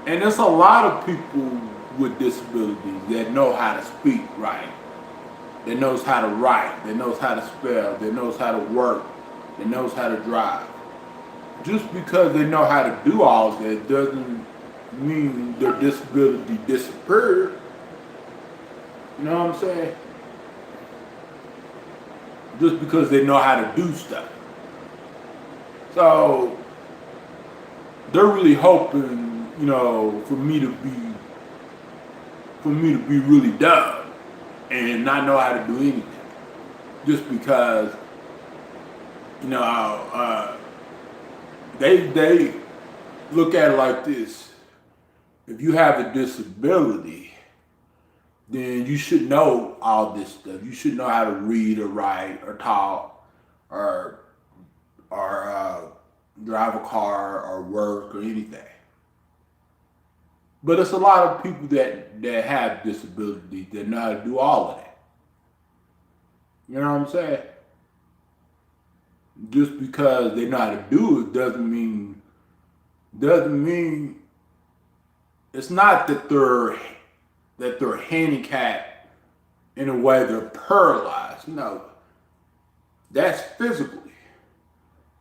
And there's a lot of people with disabilities that know how to speak right, that knows how to write, that knows how to spell, that knows how to work, that knows how to drive. Just because they know how to do all that doesn't mean their disability disappeared. You know what I'm saying? Just because they know how to do stuff. So they're really hoping, you know, for me to be really dumb and not know how to do anything. Just because, you know, they look at it like this. If you have a disability, then you should know all this stuff. You should know how to read or write or talk or drive a car or work or anything. But it's a lot of people that have disabilities that know how to do all of that. You know what I'm saying? Just because they know how to do it doesn't mean it's not that they're handicapped in a way they're paralyzed. No. That's physically.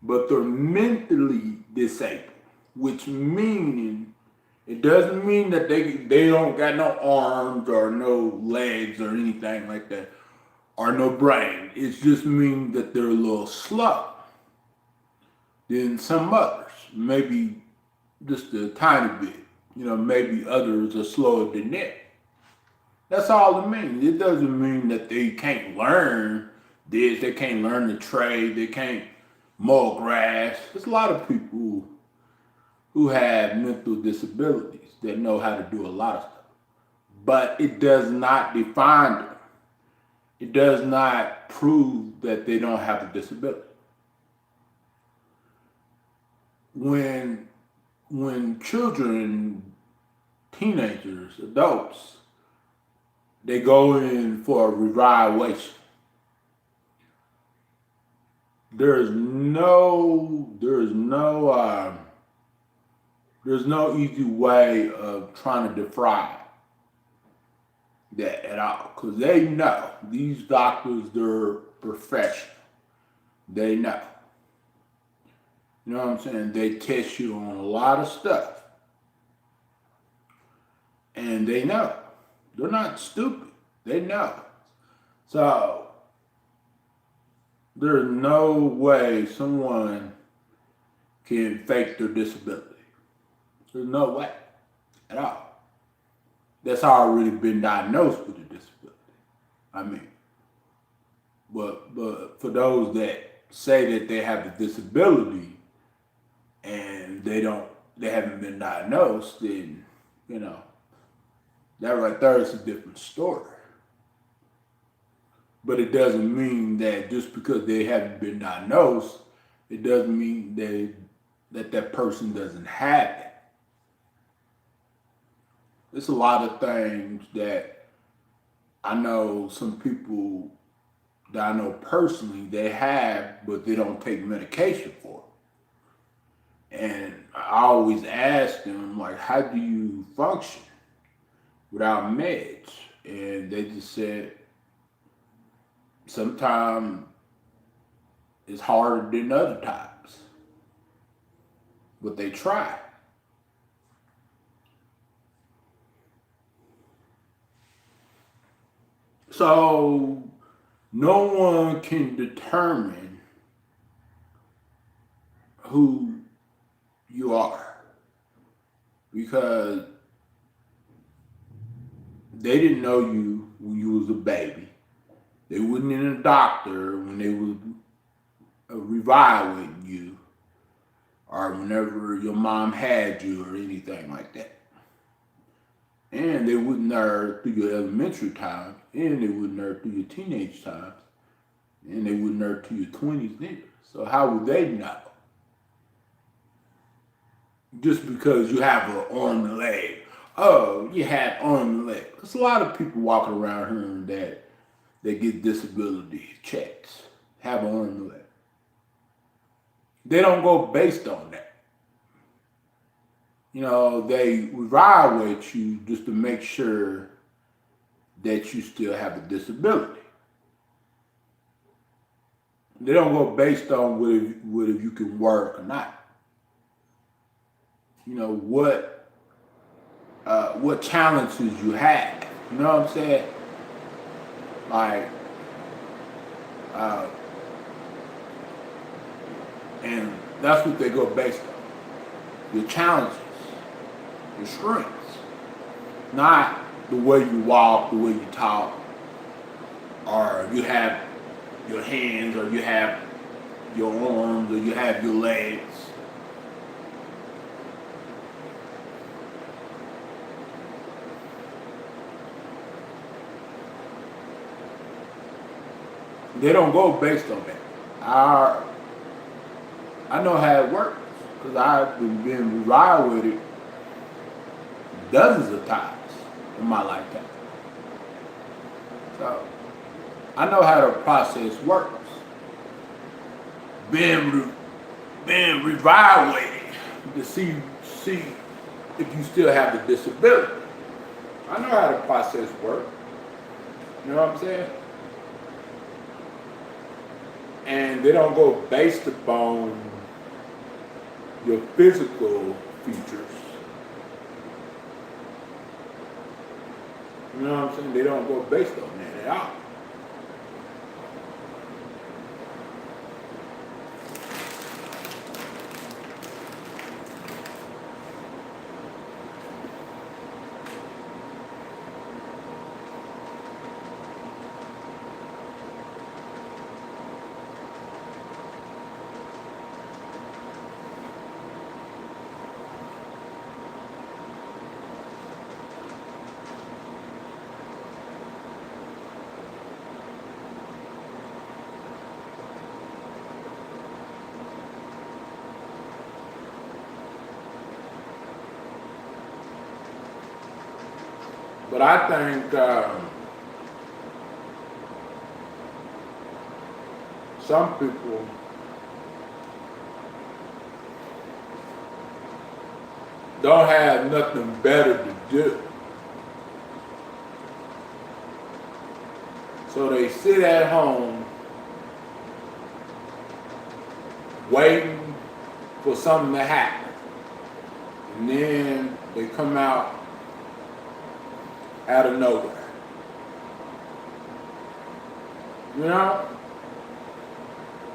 But they're mentally disabled, which meaning it doesn't mean that they don't got no arms or no legs or anything like that, or no brain. It just means that they're a little slow than some others. Maybe just a tiny bit. You know, maybe others are slower than that. That's all it means. It doesn't mean that they can't learn this, they can't learn the trade, they can't mow grass. There's a lot of people who have mental disabilities that know how to do a lot of stuff. But it does not define them. It does not prove that they don't have a disability. When children, teenagers, adults, they go in for a reevaluation, there's no easy way of trying to defy that at all, because they know these doctors, they're professional. They know. You know what I'm saying? They test you on a lot of stuff, and they know. They're not stupid. They know. So there's no way someone can fake their disability. There's no way at all. That's already been diagnosed with a disability. I mean, but for those that say that they have a disability and they haven't been diagnosed, then, that right there is a different story. But it doesn't mean that just because they haven't been diagnosed, it doesn't mean that person doesn't have it. There's a lot of things that I know some people that I know personally they have, but they don't take medication for it. And I always ask them, like, how do you function without meds? And they just said, sometimes it's harder than other times, but they try. So no one can determine who you are because they didn't know you when you was a baby. They wasn't in a doctor when they was reviling you or whenever your mom had you or anything like that. And they wouldn't know through your elementary time, and they wouldn't know through your teenage times, and they wouldn't know through your 20s neither. So how would they know? Just because you have an arm and leg. Oh, you have arm and leg. There's a lot of people walking around here that get disability checks, have an arm and leg. They don't go based on that. They evaluate you just to make sure that you still have a disability. They don't go based on whether you can work or not. What challenges you have. You know what I'm saying? Like, and that's what they go based on. Your challenges, your strengths. Not the way you walk, the way you talk, or you have your hands, or you have your arms, or you have your legs. They don't go based on that. I know how it works because I've been evaluated dozens of times in my lifetime. So I know how the process works. Being evaluated to see if you still have the disability. I know how the process works. You know what I'm saying? And they don't go based upon your physical features. You know what I'm saying? They don't go based on that at all. But I think some people don't have nothing better to do. So they sit at home waiting for something to happen. And then they come out of nowhere.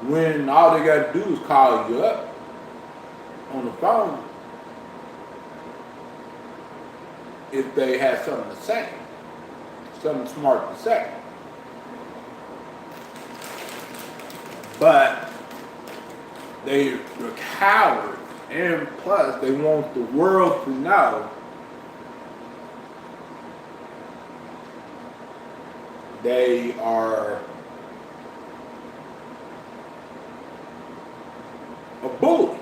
When all they got to do is call you up on the phone if they have something to say, something smart to say. But they're cowards, and plus they want the world to know they are a bully.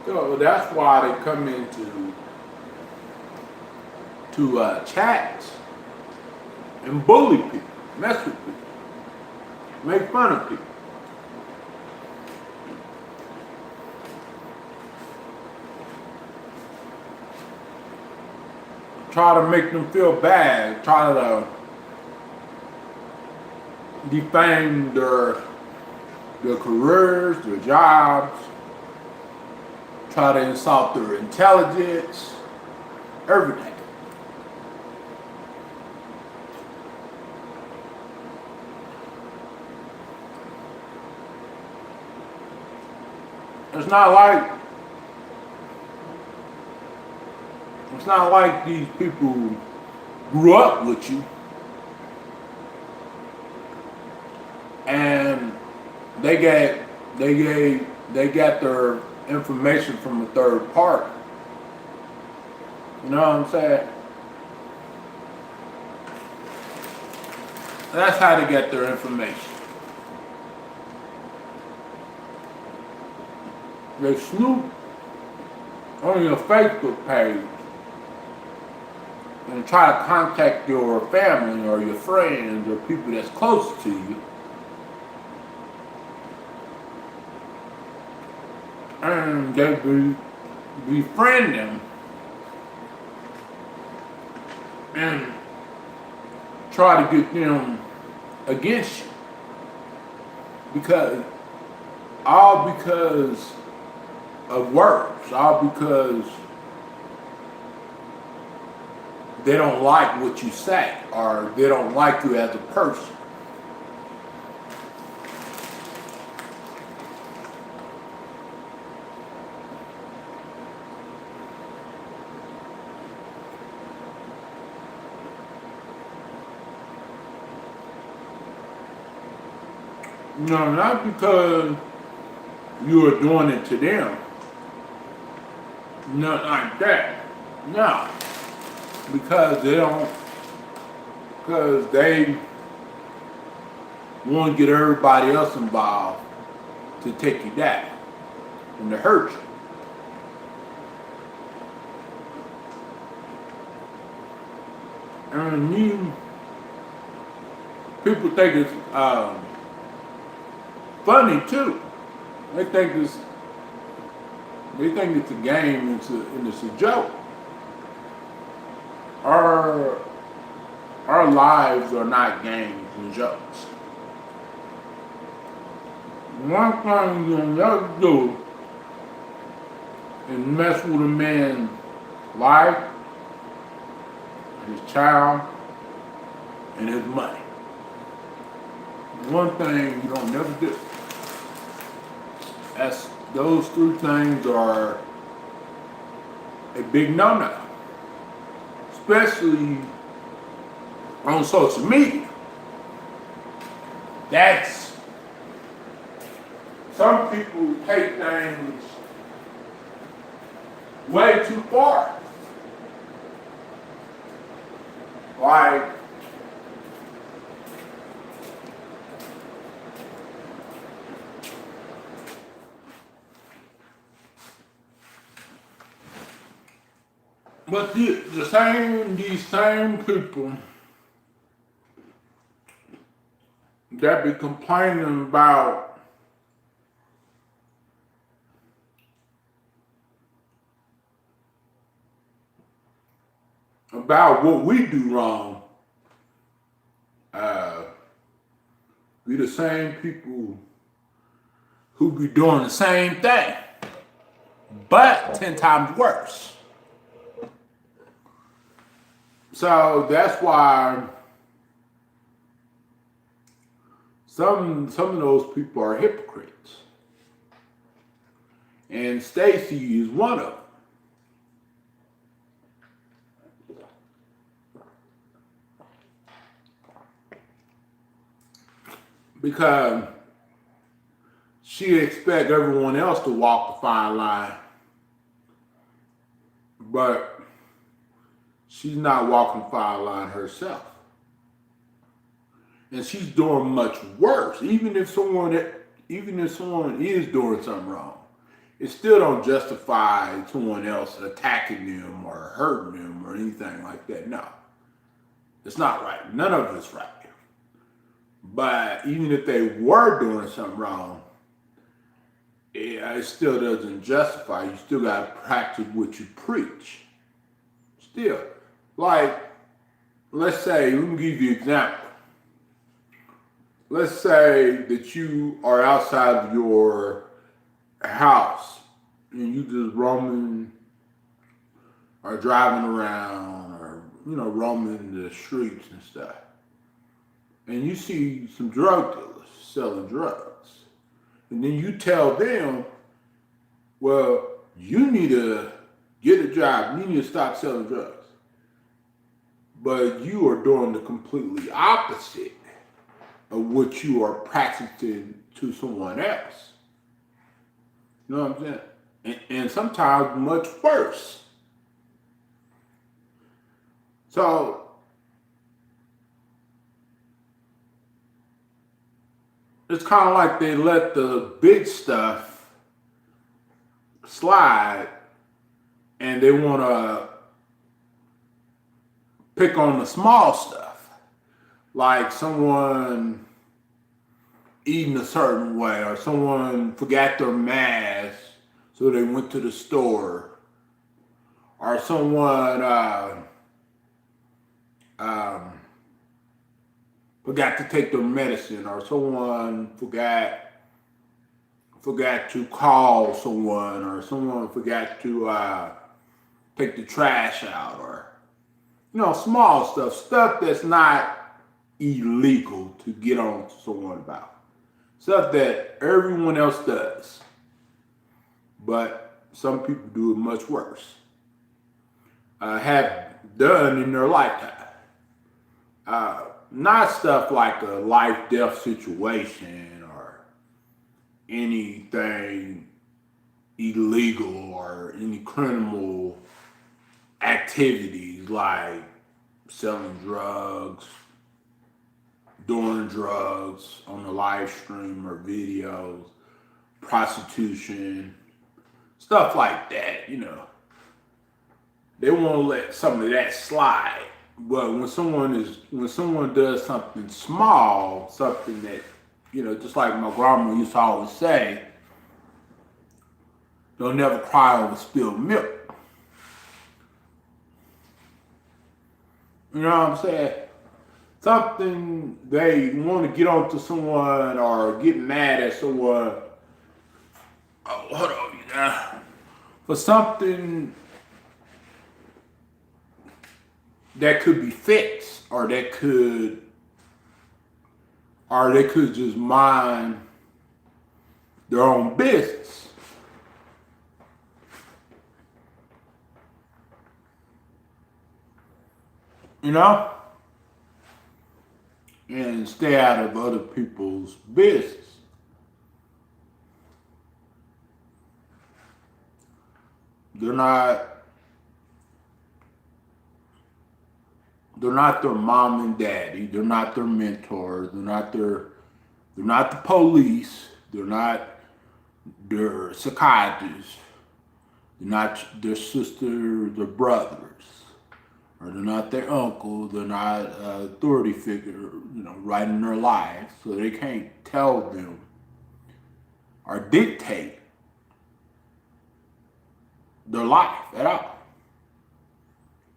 So that's why they come into chats and bully people, mess with people, make fun of people. Try to make them feel bad, try to defame their careers, their jobs, try to insult their intelligence, everything. It's not like these people grew up with you and they got their information from a third party. You know what I'm saying? That's how they get their information. They snoop on your Facebook page and try to contact your family or your friends or people that's close to you. And they befriend them and try to get them against you. Because of words, all because they don't like what you say or they don't like you as a person. No, not because you are doing it to them. Not like that. No. Because they want to get everybody else involved to take you down and to hurt you. And people think it's funny too. They think it's a game and it's a joke. Our lives are not games and jokes. One thing you'll never do is mess with a man's life, his child, and his money. One thing you don't never do. Those three things are a big no-no. Especially on social media. Some people take things way too far. Like, but these same people that be complaining about what we do wrong, be the same people who be doing the same thing, but 10 times worse. So that's why some of those people are hypocrites. And Stacy is one of them. Because she expects everyone else to walk the fine line, but she's not walking the fine line herself. And she's doing much worse. Even if someone is doing something wrong, it still don't justify someone else attacking them or hurting them or anything like that. No, it's not right. None of it's right. But even if they were doing something wrong, it still doesn't justify. You still got to practice what you preach. Still. Like, let's say, let me give you an example. Let's say that you are outside of your house and you just roaming or driving around or, roaming the streets and stuff. And you see some drug dealers selling drugs. And then you tell them, well, you need to get a job. You need to stop selling drugs. But you are doing the completely opposite of what you are practicing to someone else. You know what I'm saying? And sometimes much worse. So, it's kind of like they let the big stuff slide and they want to pick on the small stuff. Like someone eating a certain way or someone forgot their mask so they went to the store or someone forgot to take their medicine, or someone forgot to call someone, or someone forgot to take the trash out, or small stuff that's not illegal to get on to someone about, stuff that everyone else does, but some people do it much worse, have done in their lifetime. Not stuff like a life-death situation or anything illegal or any criminal activities like selling drugs, doing drugs on the live stream or videos, prostitution, stuff like that, They won't let some of that slide. But when someone does something small, something that, just like my grandma used to always say, don't never cry over spilled milk. You know what I'm saying? Something they want to get onto someone or get mad at someone. Oh, hold on, for something that could be fixed, or they could just mind their own business. And stay out of other people's business. They're not their mom and daddy. They're not their mentors. They're not the police. They're not their psychiatrists. They're not their sisters or brothers. Or they're not their uncle. They're not an authority figure, right in their lives. So they can't tell them or dictate their life at all.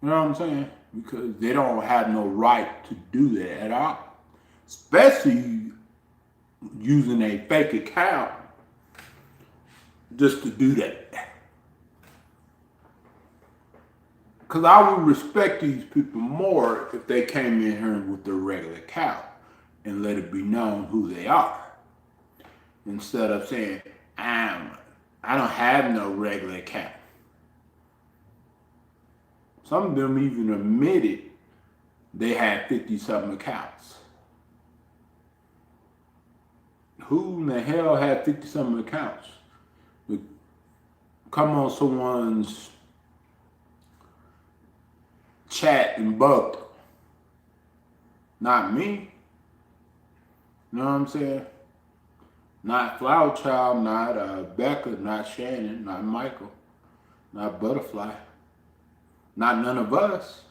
You know what I'm saying? Because they don't have no right to do that at all. Especially using a fake account just to do that. Because I would respect these people more if they came in here with their regular account and let it be known who they are. Instead of saying, I'm I don't have no regular account. Some of them even admitted they had 50-something accounts. Who in the hell had 50-something accounts? Would come on someone's chat and bug them. Not me. You know what I'm saying? Not Flower Child, not Becca, not Shannon, not Michael, not Butterfly, not none of us.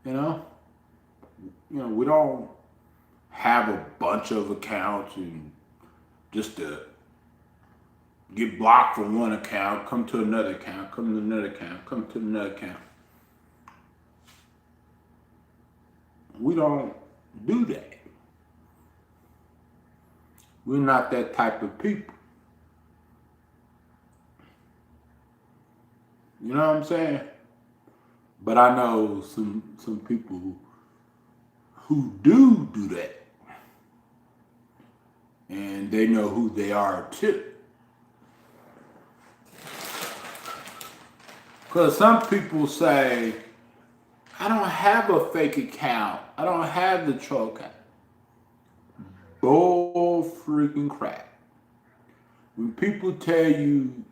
You know, we don't have a bunch of accounts and just to get blocked from one account, come to another account, come to another account, come to another account. We don't do that. We're not that type of people. You know what I'm saying? But I know some people who do that. And they know who they are too. Because some people say, I don't have a fake account. I don't have the troll account. Bull freaking crap. When people tell you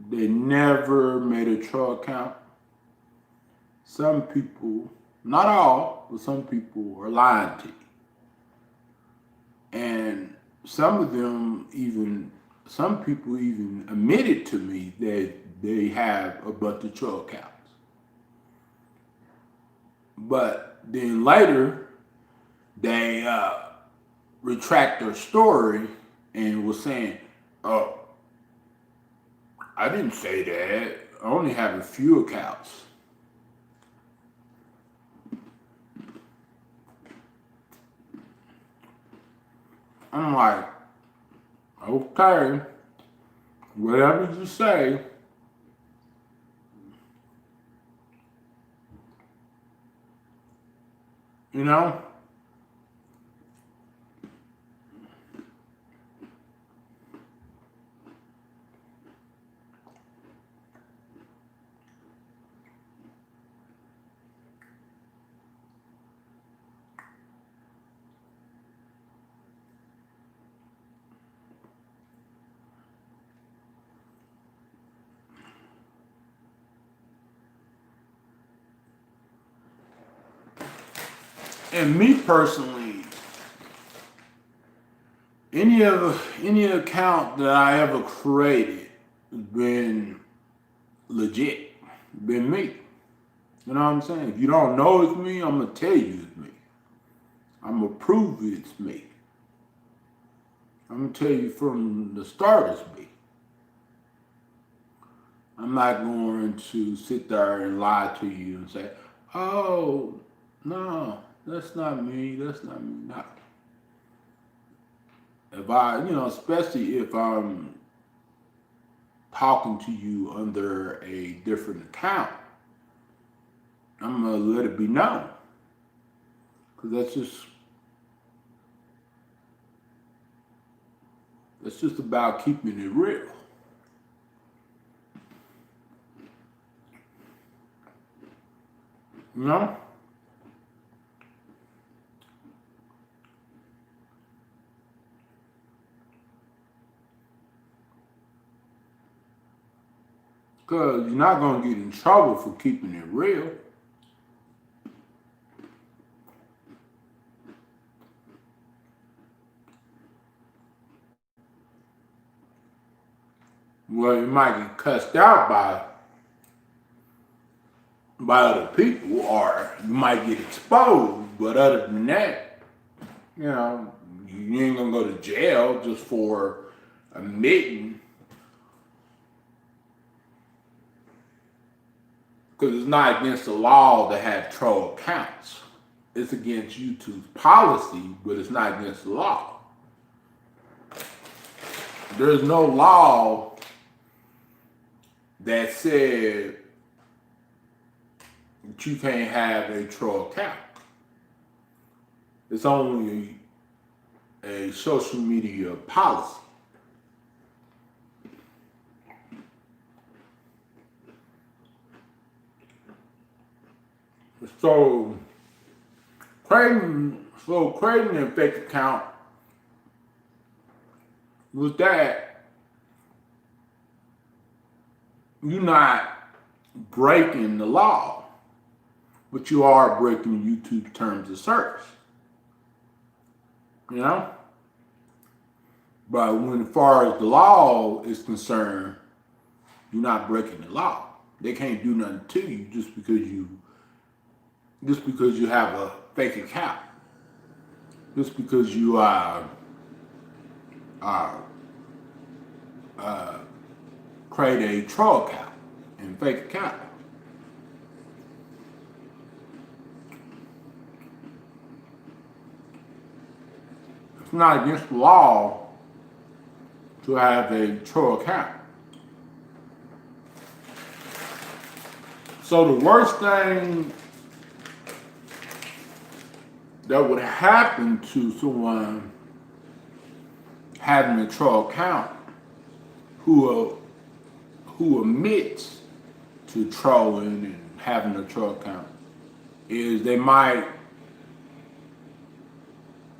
they never made a troll account, some people, not all, but some people are lying to you. And some people even admitted to me that they have a bunch of troll accounts. But then later, they retract their story and was saying, oh, I didn't say that. I only have a few accounts. I'm like, okay, whatever you say. You know? And me personally, any account that I ever created has been legit, been me. You know what I'm saying? If you don't know it's me, I'm gonna tell you it's me. I'm gonna prove it's me. I'm gonna tell you from the start it's me. I'm not going to sit there and lie to you and say, oh, no, that's not me, that's not me. No. If especially if I'm talking to you under a different account, I'm gonna let it be known. Because that's just about keeping it real. You know? Because you're not going to get in trouble for keeping it real. Well, you might get cussed out by other people, or you might get exposed. But other than that, you ain't going to go to jail just for admitting. Because it's not against the law to have troll accounts. It's against YouTube's policy, but it's not against the law. There's no law that said that you can't have a troll account. It's only a social media policy. So creating a fake account with that, you're not breaking the law, but you are breaking YouTube terms of service. You know? But when as far as the law is concerned, you're not breaking the law. They can't do nothing to you just because you have a fake account. Just because you create a troll account and fake account. It's not against the law to have a troll account. So the worst thing that would happen to someone having a troll account who admits to trolling and having a troll account is they might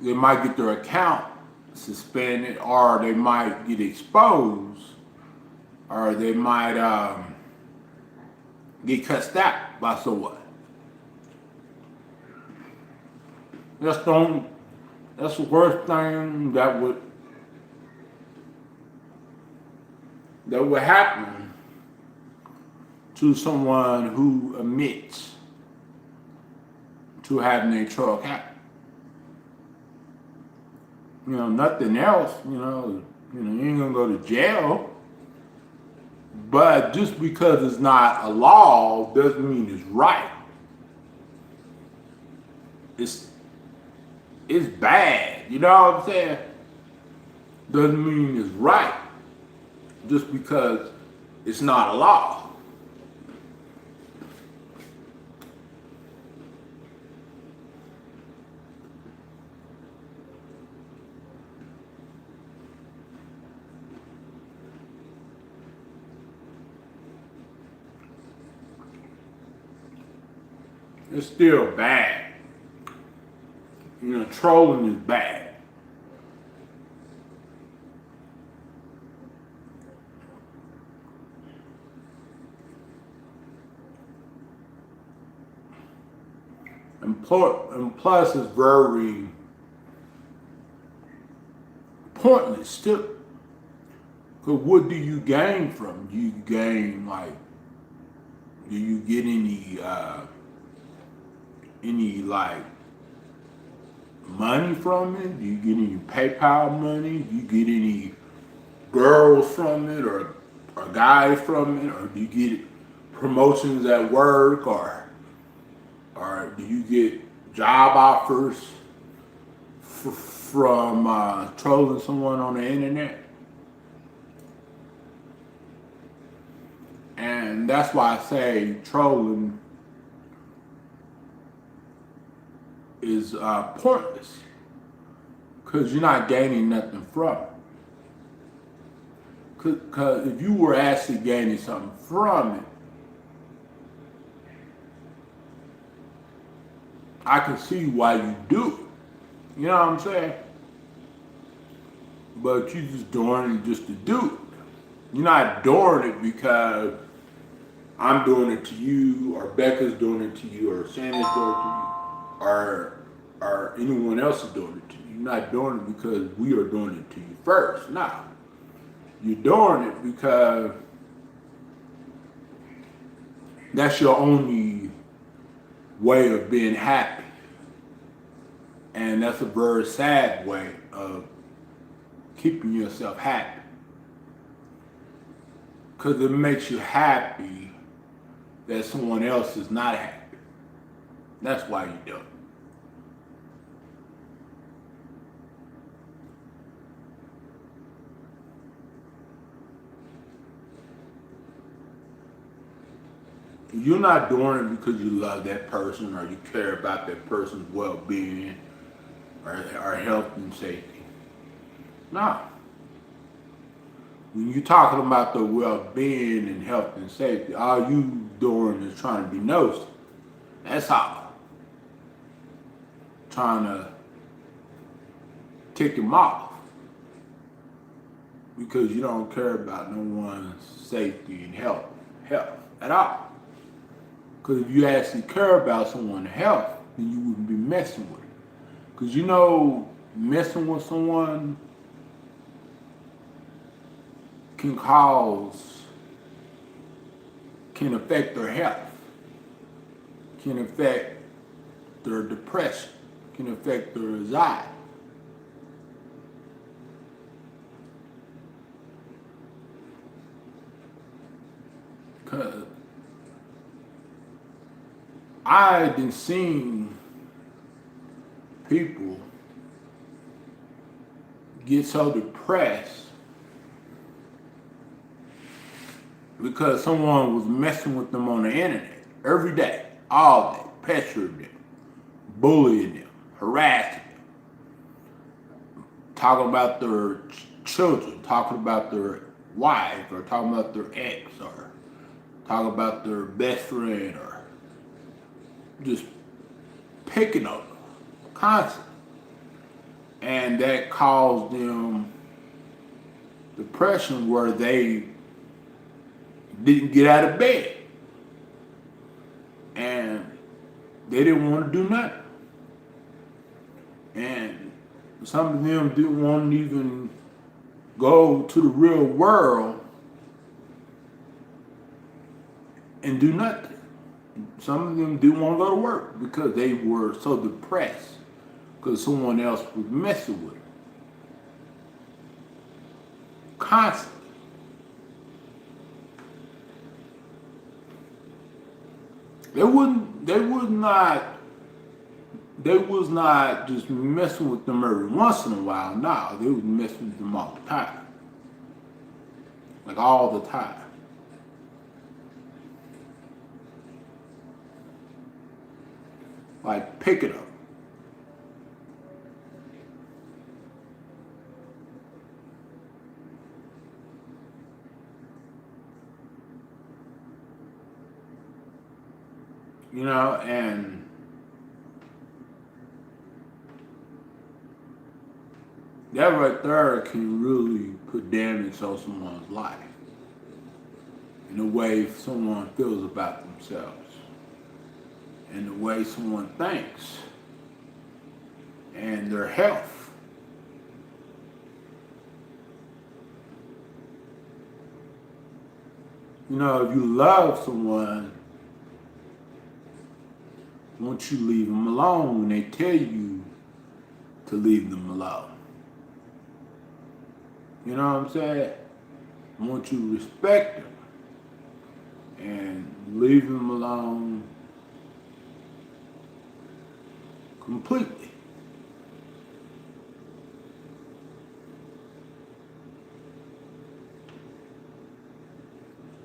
get their account suspended, or they might get exposed, or they might get cussed out by someone. That's the worst thing that would happen to someone who admits to having a troll account. You know, nothing else, you ain't gonna go to jail. But just because it's not a law doesn't mean it's right. It's bad, you know what I'm saying? Doesn't mean it's right just because it's not a law. It's still bad. Trolling is bad. And plus it's very pointless too. Because what do you gain from it? Do you gain, do you get any money from it? Do you get any PayPal money? Do you get any girls from it, or guys from it? Or do you get promotions at work, or do you get job offers from trolling someone on the internet? And that's why I say trolling is pointless, because you're not gaining nothing from it. Because if you were actually gaining something from it, I can see why you do it. You know what I'm saying? But you're just doing it just to do it. You're not doing it because I'm doing it to you, or Becca's doing it to you, or Sandy's doing it to you, or anyone else is doing it to you. You're not doing it because we are doing it to you first. No. You're doing it because that's your only way of being happy. And that's a very sad way of keeping yourself happy. Because it makes you happy that someone else is not happy. That's why you do it. You're not doing it because you love that person, or you care about that person's well-being, or health and safety. No. When you're talking about the well-being and health and safety, all you doing is trying to be nosy. That's all. trying to tick him off because you don't care about no one's safety and health at all. Because if you actually care about someone's health, then you wouldn't be messing with it. Because you know, messing with someone can affect their health, can affect their depression, can affect their anxiety. Because I've been seeing people get so depressed because someone was messing with them on the internet every day, all day, pestering them, bullying them, harassing them, talking about their children, talking about their wife, or talking about their ex, or talking about their best friend, or just picking on them constantly. And that caused them depression where they didn't get out of bed. And they didn't want to do nothing. And some of them didn't want to even go to the real world and do nothing. Some of them didn't want to go to work because they were so depressed because someone else was messing with them. Constantly. They was not just messing with them every once in a while. No, they was messing with them all the time. Like all the time. Like picking up. You know, and that right there can really put damage on someone's life in the way someone feels about themselves, and the way someone thinks, and their health. You know, if you love someone, won't you leave them alone when they tell you to leave them alone? You know what I'm saying? Won't you respect them and leave them alone completely?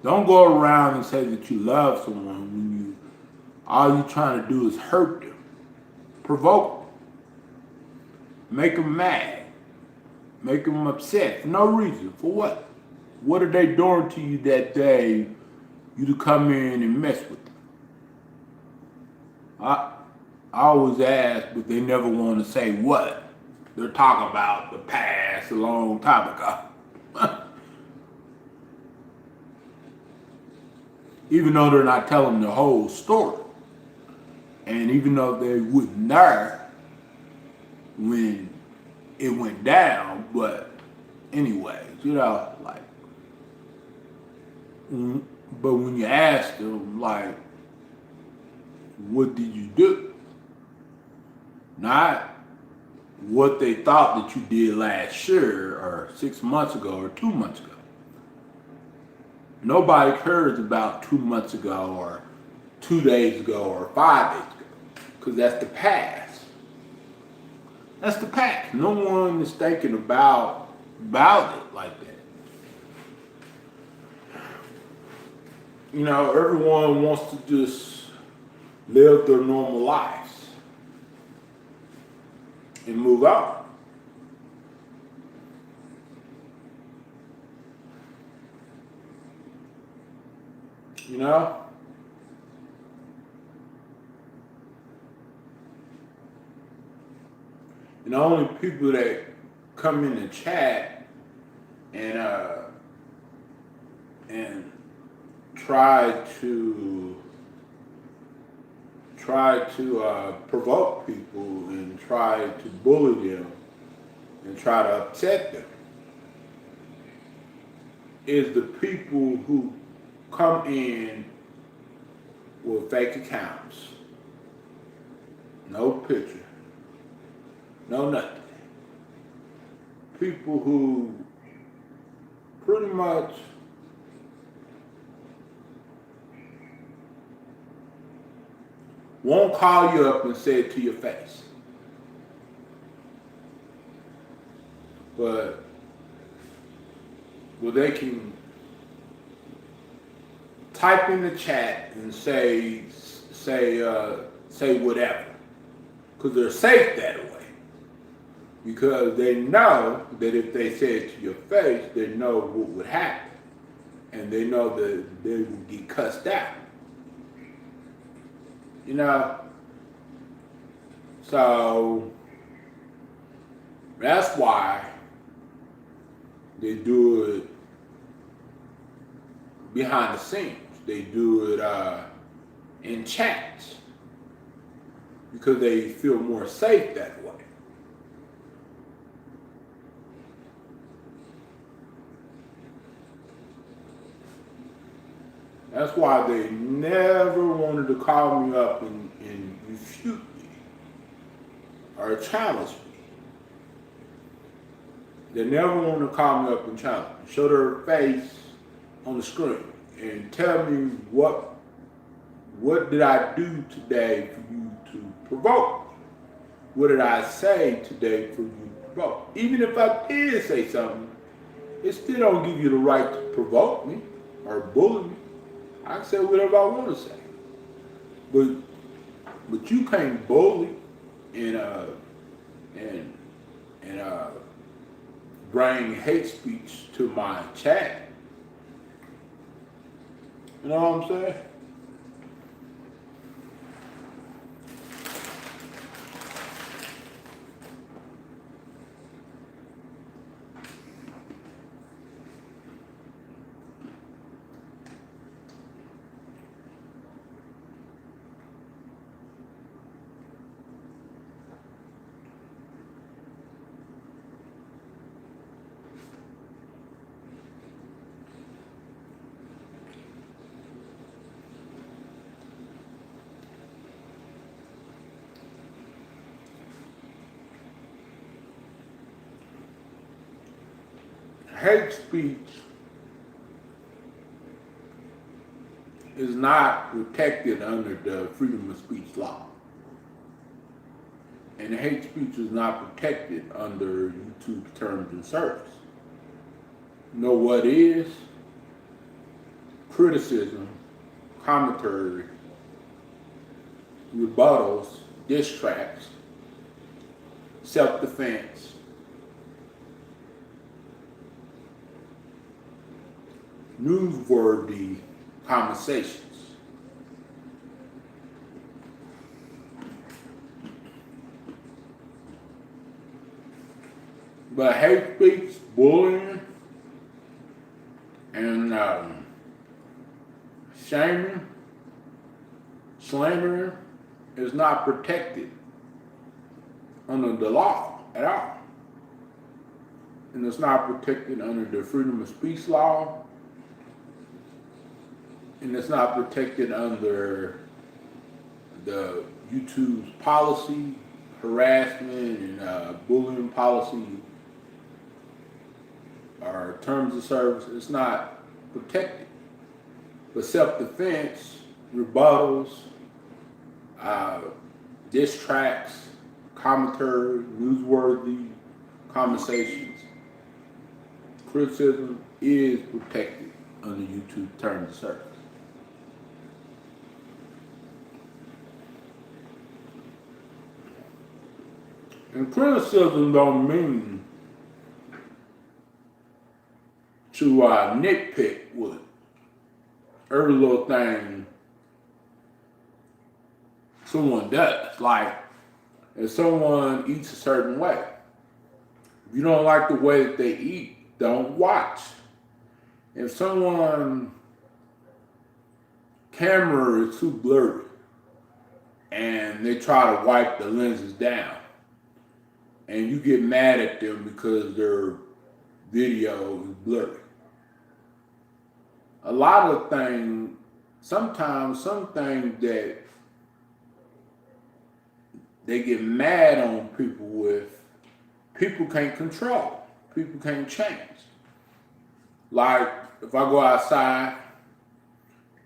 Don't go around and say that you love someone when all you're trying to do is hurt them, provoke them, make them mad, make them upset for no reason. For what? What are they doing to you that day you to come in and mess with them? I always ask, but they never want to say what. They're talking about the past a long time ago. Even though they're not telling the whole story. And even though they wasn't there when it went down, but anyways, you know, like, but when you ask them, like, what did you do? Not what they thought that you did last year or 6 months ago or 2 months ago. Nobody cares about 2 months ago or 2 days ago or 5 days ago. Because that's the past. That's the past. No one is thinking about it like that. You know, everyone wants to just live their normal lives and move on. You know? And the only people that come in the chat and try to provoke people and try to bully them and try to upset them is the people who come in with fake accounts, no picture, no nothing. People who pretty much won't call you up and say it to your face. But they can type in the chat and say whatever, because they're safe that way. Because they know that if they say it to your face, they know what would happen, and they know that they will get cussed out. You know, so that's why they do it behind the scenes. They do it in chats because they feel more safe that way. That's why they never wanted to call me up and refute me or challenge me. They never wanted to call me up and challenge me, show their face on the screen and tell me what did I do today for you to provoke me? What did I say today for you to provoke? Even if I did say something, it still don't give you the right to provoke me or bully me. I can say whatever I want to say, but you can't bully and bring hate speech to my chat. You know what I'm saying? Hate speech is not protected under the freedom of speech law. And hate speech is not protected under YouTube terms and service. You know what is? Criticism, commentary, rebuttals, diss tracks, self-defense, newsworthy conversations. But hate speech, bullying, and shaming, slandering is not protected under the law at all. And it's not protected under the freedom of speech law. And it's not protected under the YouTube's policy, harassment, and bullying policy, or terms of service. It's not protected. But self-defense, rebuttals, diss tracks, commentary, newsworthy conversations, criticism is protected under YouTube terms of service. And criticism don't mean to nitpick with every little thing someone does. Like, If someone eats a certain way, if you don't like the way that they eat, don't watch. If someone camera is too blurry and they try to wipe the lenses down and you get mad at them because their video is blurry. A lot of things, sometimes some things that they get mad on people with, people can't control, people can't change. Like if I go outside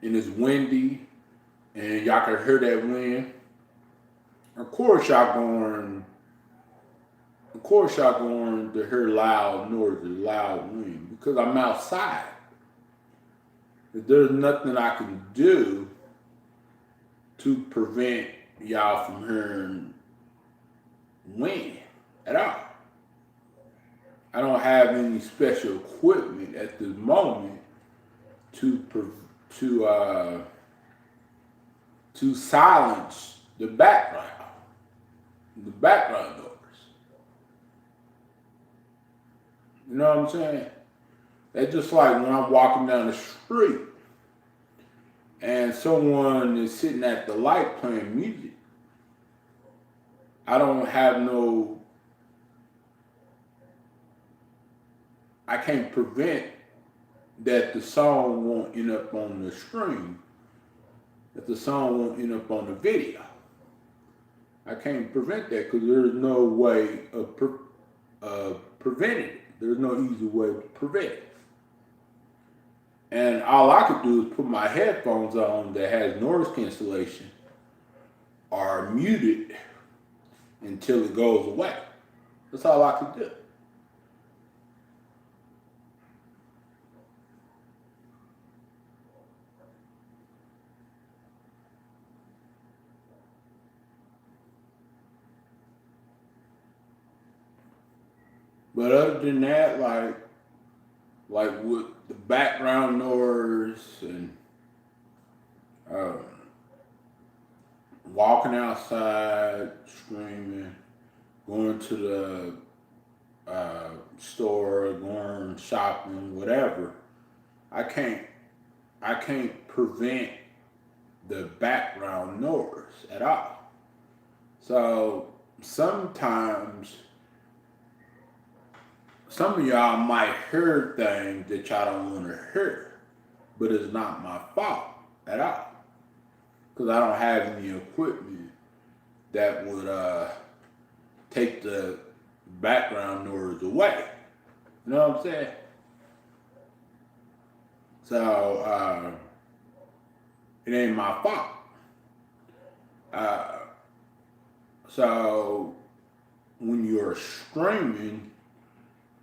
and it's windy and y'all can hear that wind, of course y'all going to hear loud noises, loud wind, because I'm outside. If there's nothing I can do to prevent y'all from hearing wind at all. I don't have any special equipment at this moment to silence the background noise. You know what I'm saying? That's just like when I'm walking down the street and someone is sitting at the light playing music. I can't prevent that the song won't end up on the screen, that the song won't end up on the video. I can't prevent that because there's no way of preventing it. There's no easy way to prevent it. And all I could do is put my headphones on that has noise cancellation or mute it until it goes away. That's all I could do. But other than that, like with the background noise and walking outside, screaming, going to the store, going shopping, whatever, I can't prevent the background noise at all. So sometimes some of y'all might hear things that y'all don't want to hear, but it's not my fault at all. Because I don't have any equipment that would take the background noise away. You know what I'm saying? So it ain't my fault. So when you're streaming,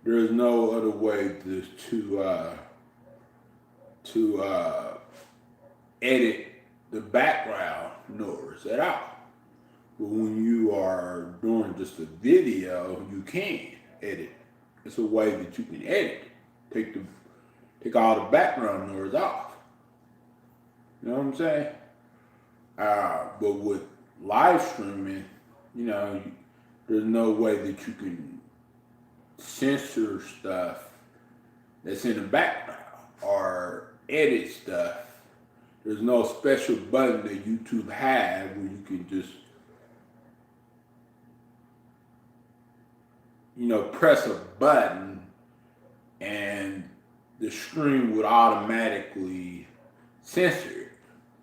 there's no other way to edit the background noise at all. But when you are doing just a video, you can edit. It's a way that you can edit. Take all the background noise off. You know what I'm saying? But with live streaming, you know, there's no way that you can censor stuff that's in the background or edit stuff. There's no special button that YouTube has where you can just, you know, press a button and the screen would automatically censor it.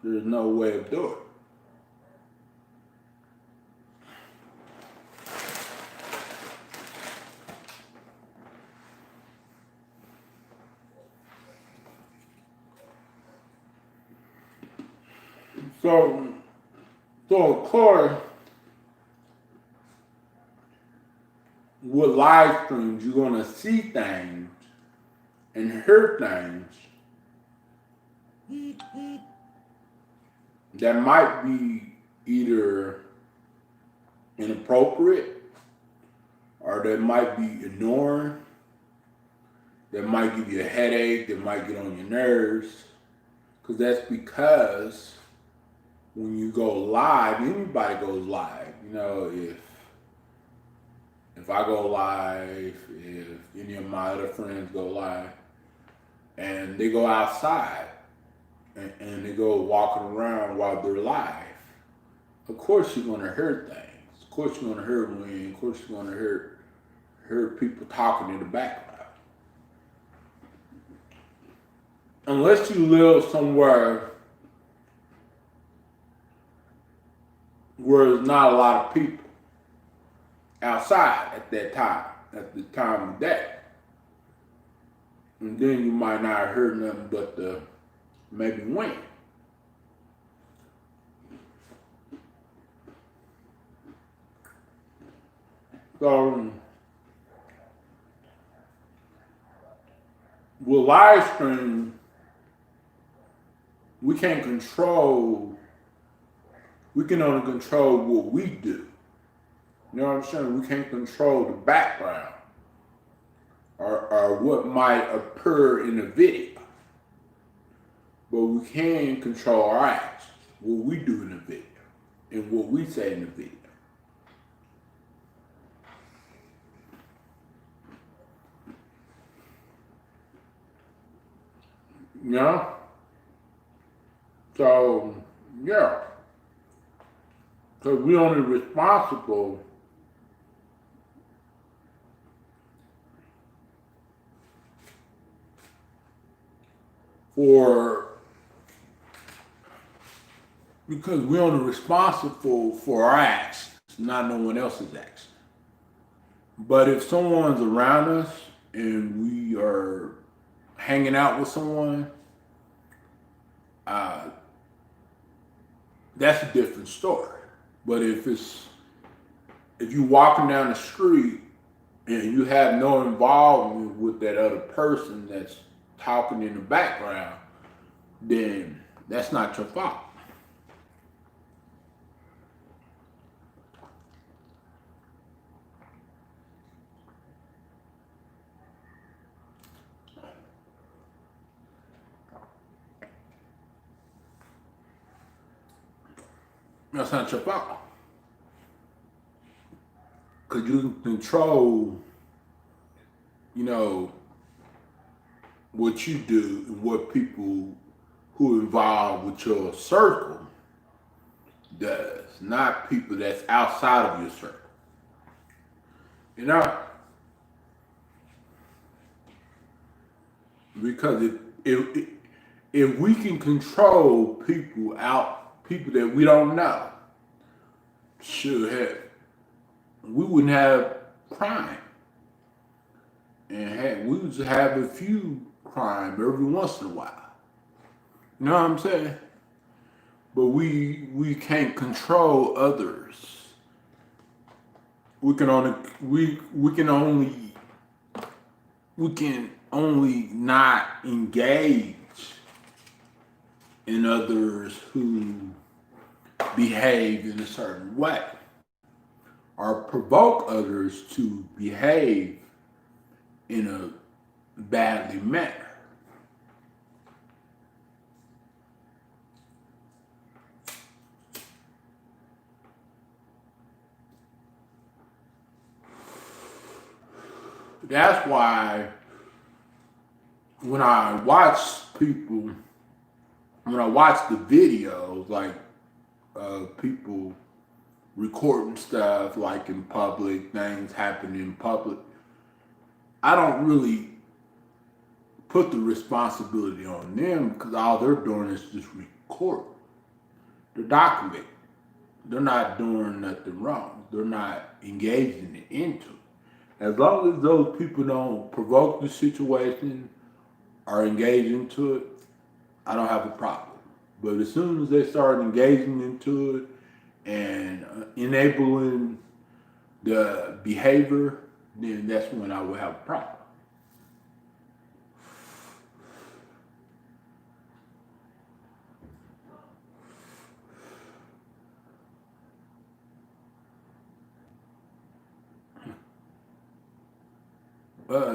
There's no way of doing it. So of course, with live streams, you're gonna see things and hear things that might be either inappropriate or that might be annoying, that might give you a headache, that might get on your nerves. Because when you go live, anybody goes live, you know, if if I go live, if any of my other friends go live, and they go outside and they go walking around while they're live, of course you're gonna hear things. Of course you're gonna hear wind. Of course you're gonna hear people talking in the background. Unless you live somewhere where there's not a lot of people outside at that time, at the time of day. And then you might not hear nothing but the maybe wind. So with live stream, we can't control, we can only control what we do. You know what I'm saying? We can't control the background or what might occur in the video. But we can control our actions, what we do in the video and what we say in the video. You know? So, yeah. Because we're only responsible because we're only responsible for our actions, not no one else's actions. But if someone's around us and we are hanging out with someone, that's a different story. But if you're walking down the street and you have no involvement with that other person that's talking in the background, then that's not your fault. That's not your fault. Because you can control, you know, what you do and what people who involved with your circle does, not people that's outside of your circle. You know? Because if we can control people that we don't know, we wouldn't have crime. And we would just have a few crime every once in a while. You know what I'm saying? But we can't control others. We can only not engage in others who behave in a certain way or provoke others to behave in a badly manner. That's why when I watch the videos, like people recording stuff like in public, things happening in public, I don't really put the responsibility on them because all they're doing is just record. They're documenting. They're not doing nothing wrong. They're not engaging into it. As long as those people don't provoke the situation or engage into it, I don't have a problem. But as soon as they start engaging into it and enabling the behavior, then that's when I will have a problem.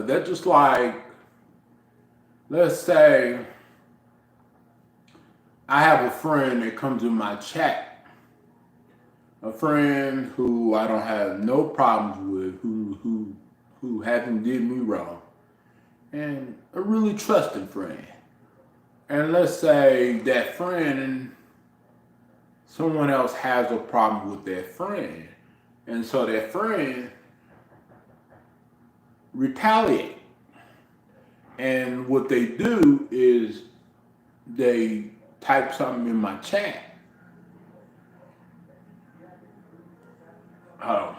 That's just like, let's say I have a friend that comes in my chat, a friend who I don't have no problems with, who haven't did me wrong, and a really trusting friend. And let's say that friend, someone else has a problem with that friend, and so that friend retaliate. And what they do is they type something in my chat. Oh.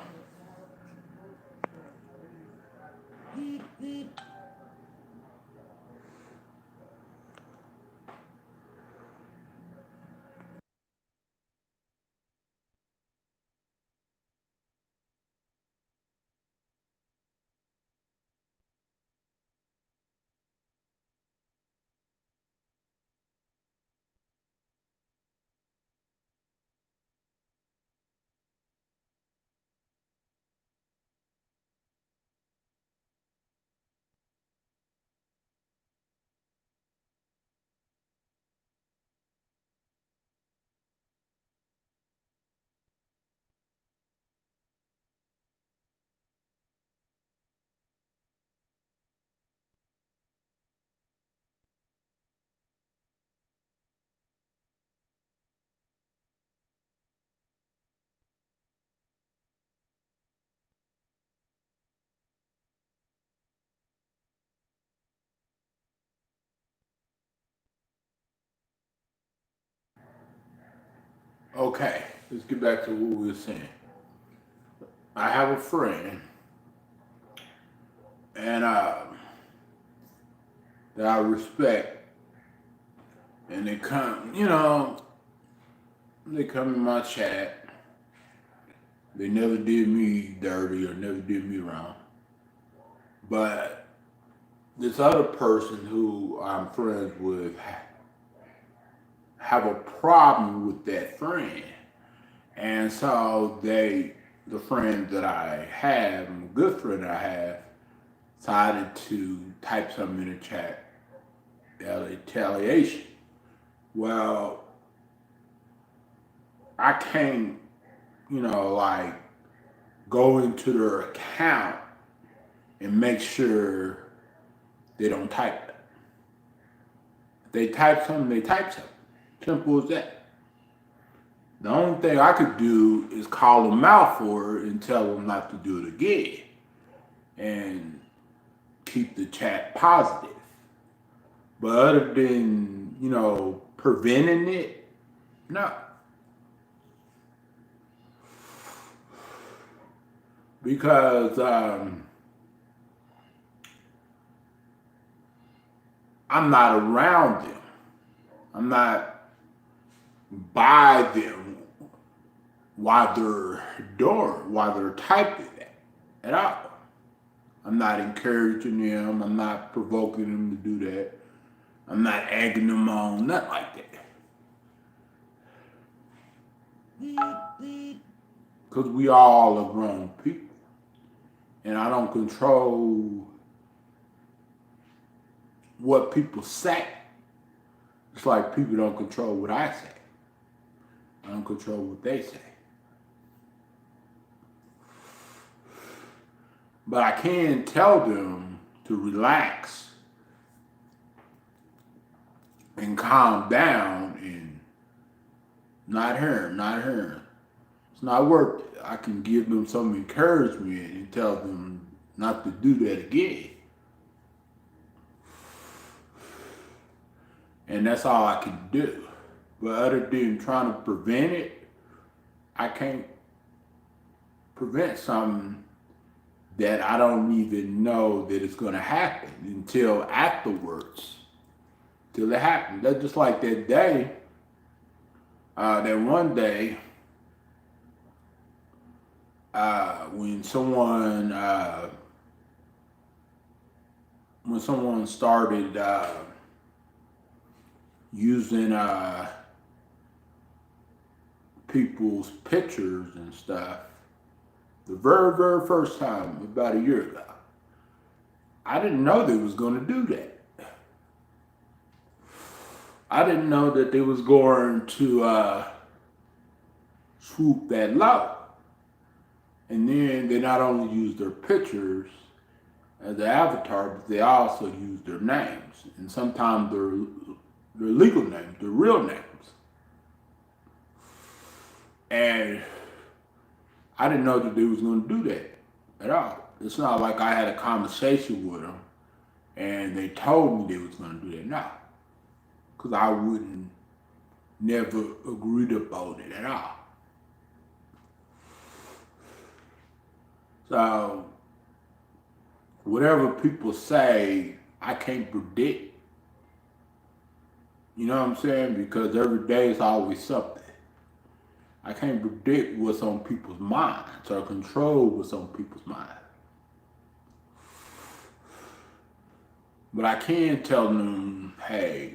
Okay, let's get back to what we were saying. I have a friend, and that I respect, and they come, they come in my chat. They never did me dirty or never did me wrong. But this other person who I'm friends with have a problem with that friend. And so the friend that I have, a good friend I have, decided to type something in the chat, retaliation. Well, I can't, like go into their account and make sure they don't type it. If they type something, they type something. Simple as that. The only thing I could do is call them out for it and tell them not to do it again and keep the chat positive. But other than, preventing it, no. Because I'm not around them. I'm not by them while they're typing that at all. I'm not encouraging them. I'm not provoking them to do that. I'm not egging them on, nothing like that. Because we all are grown people. And I don't control what people say. It's like people don't control what I say. I don't control what they say. But I can tell them to relax and calm down and not hearing. It's not worth it. I can give them some encouragement and tell them not to do that again. And that's all I can do. But other than trying to prevent it, I can't prevent something that I don't even know that it's going to happen until afterwards, till it happens. That's just like that day, that one day, when someone started using people's pictures and stuff, the very, very first time, about a year ago, I didn't know they was going to do that. I didn't know that they was going to swoop that low. And then they not only used their pictures, as the avatar, but they also use their names, and sometimes their legal names, their real names. And I didn't know that they was going to do that at all. It's not like I had a conversation with them and they told me they was going to do that. No, because I wouldn't never agreed upon it at all. So whatever people say, I can't predict. You know what I'm saying? Because every day is always something. I can't predict what's on people's minds or control what's on people's minds. But I can tell them, hey,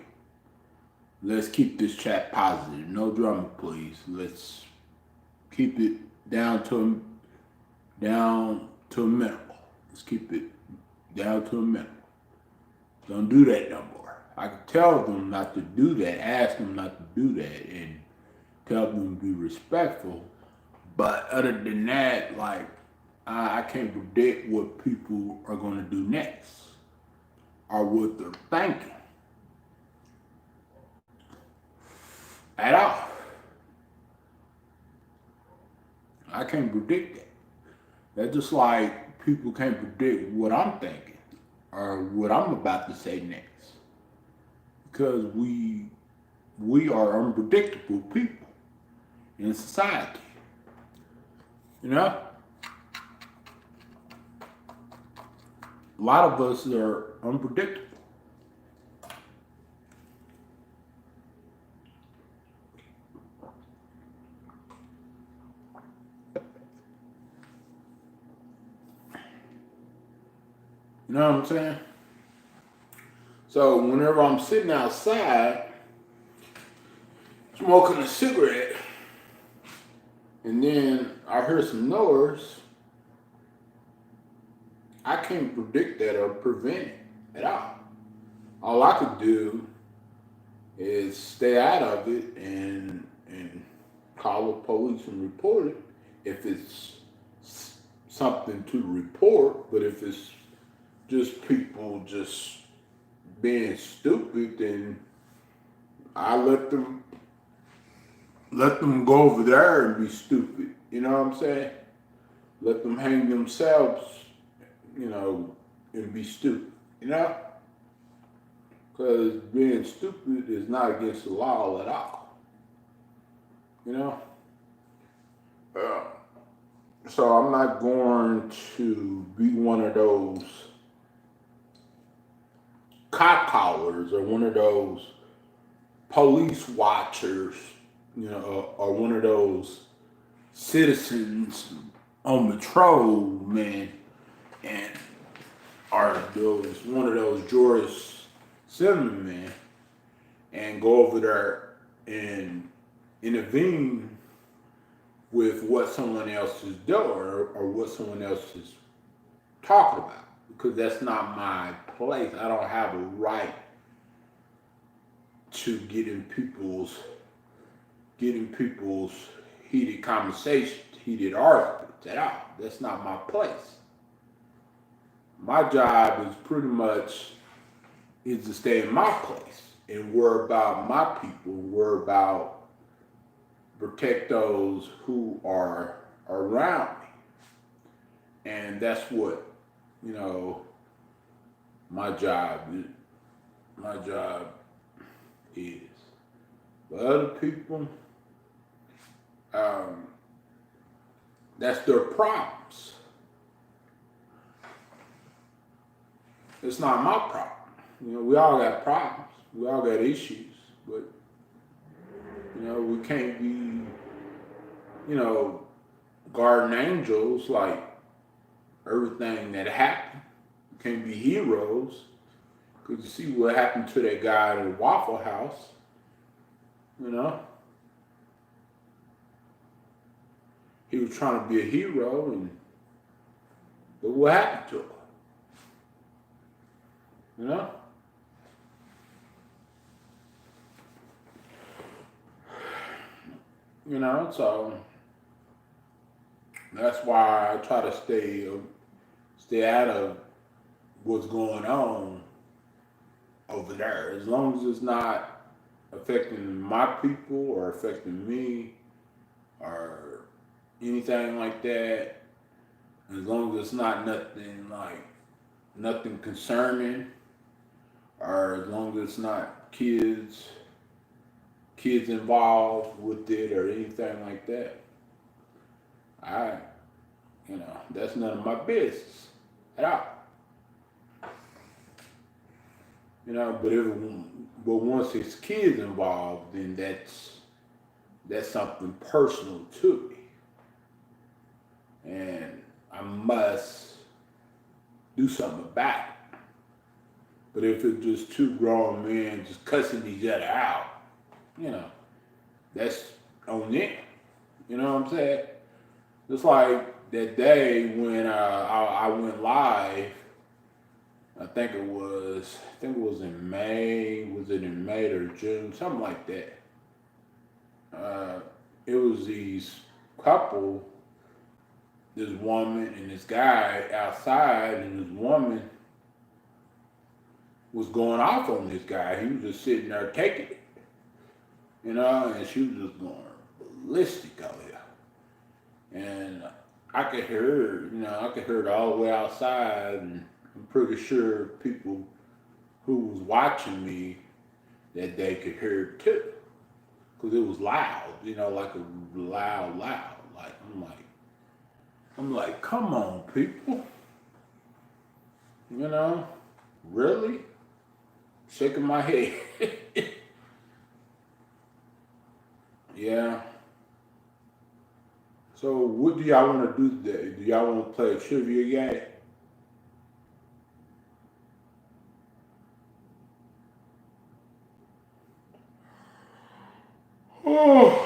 let's keep this chat positive. No drama, please. Let's keep it down to a minimum. Let's keep it down to a minimum. Don't do that no more. I can tell them not to do that, ask them not to do that, and tell them to be respectful. But other than that, like, I can't predict what people are going to do next or what they're thinking at all. I can't predict that. That's just like people can't predict what I'm thinking or what I'm about to say next. Because we are unpredictable people in society. You know? A lot of us are unpredictable. You know what I'm saying? So whenever I'm sitting outside, smoking a cigarette, and then I hear some noise, I can't predict that or prevent it at all. All I could do is stay out of it and call the police and report it if it's something to report. But if it's just people just being stupid, then I let them go over there and be stupid. You know what I'm saying? Let them hang themselves, you know, and be stupid. You know? Because being stupid is not against the law at all. You know? So I'm not going to be one of those cop collars or one of those police watchers, you know, or one of those citizens on patrol, man, and or those one of those George Zimmerman, man, and go over there and intervene with what someone else is doing or what someone else is talking about, because that's not my place. I don't have a right to get in people's heated conversations, heated arguments at all. That's not my place. My job is pretty much is to stay in my place and worry about my people, worry about protect those who are around me. And that's what, you know, my job is. But other people, that's their problems. It's not my problem. You know, we all got problems. We all got issues. But, you know, we can't be, you know, guardian angels like everything that happened. We can't be heroes. Because you see what happened to that guy in the Waffle House. You know? He was trying to be a hero, and look what happened to him. You know? You know, so that's why I try to stay out of what's going on over there. As long as it's not affecting my people or affecting me or anything like that, as long as it's not nothing concerning, or as long as it's not kids involved with it or anything like that, that's none of my business at all. But once it's kids involved, then that's something personal to me, and I must do something about it. But if it's just two grown men just cussing each other out, that's on them. You know what I'm saying? Just like that day when I went live. I think it was in May. Was it in May or June? Something like that. It was these couple, this woman and this guy outside, and this woman was going off on this guy. He was just sitting there taking it, and she was just going ballistic out there. And I could hear her, I could hear it all the way outside, and I'm pretty sure people who was watching me that day could hear it too, because it was loud, like a loud. Like I'm like, come on, people, really? Shaking my head. Yeah. So what do y'all want to do today? Do y'all want to play a trivia game? Oh.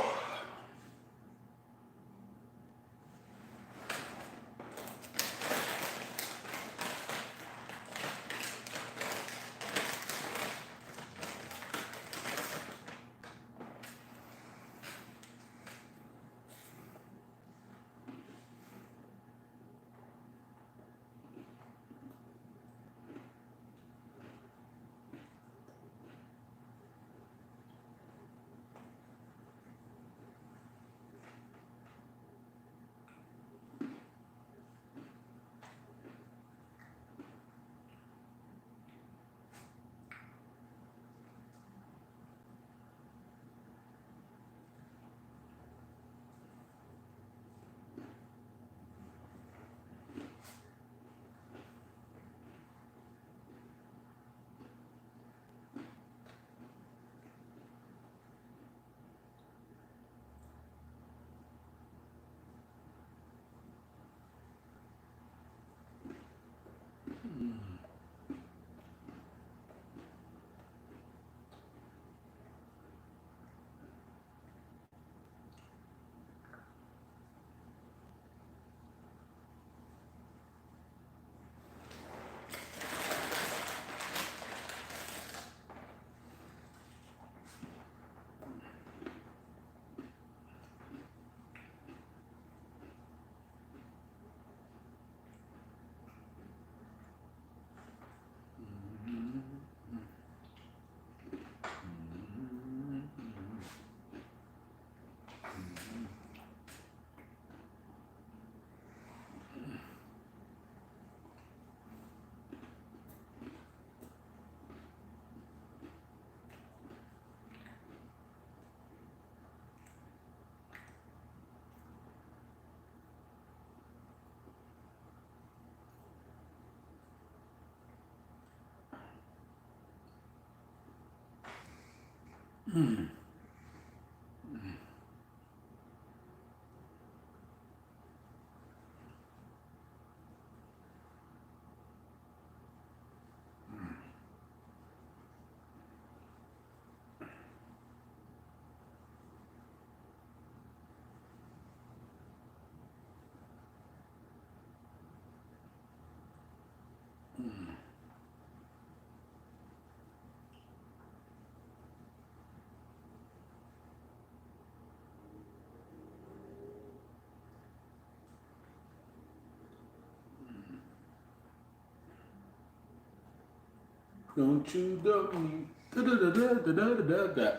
Don't you dump me. Da da da da da da da da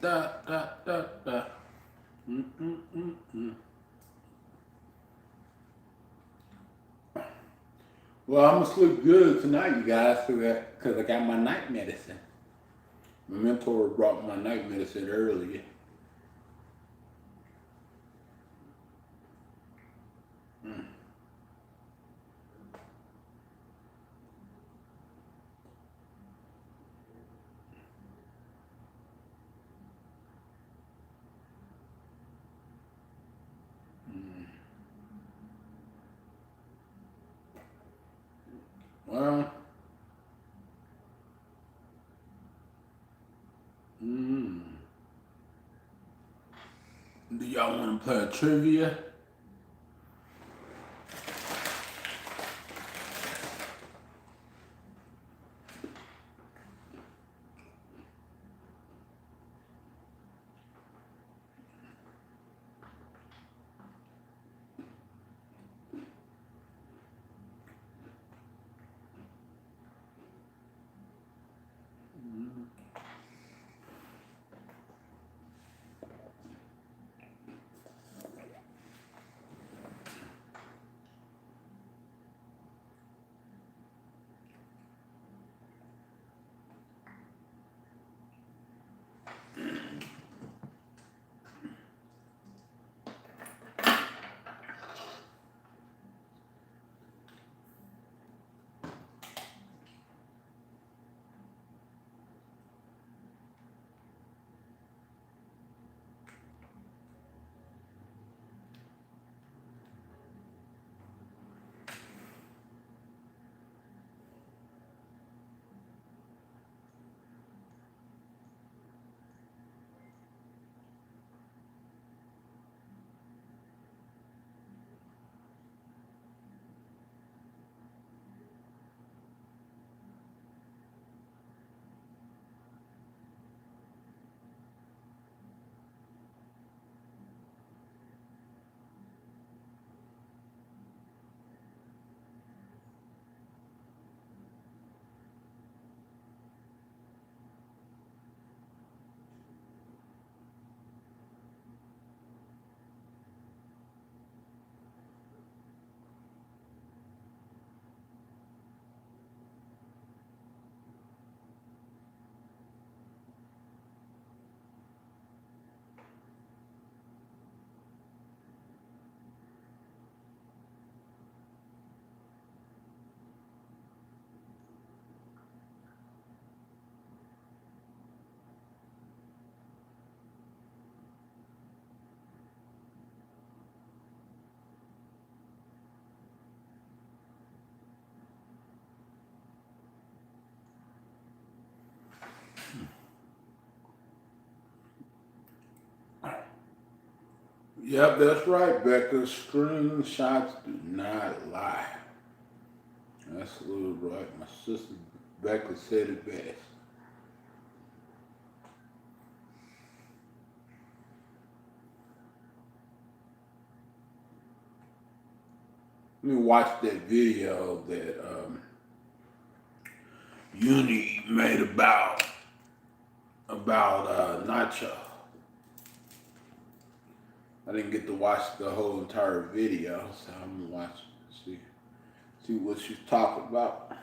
da da da da. Mm-mm-mm-mm. Well, I'm gonna sleep good tonight, you guys, because I got my night medicine. My mentor brought my night medicine earlier. Mm. Mm. Well, mm. Do y'all want to play a trivia? Yep, that's right, Becca. Screenshots do not lie. That's a little right. My sister Becca said it best. Let me watch that video that Uni made about Nacho. I didn't get to watch the whole entire video, so I'm gonna watch see what she's talking about.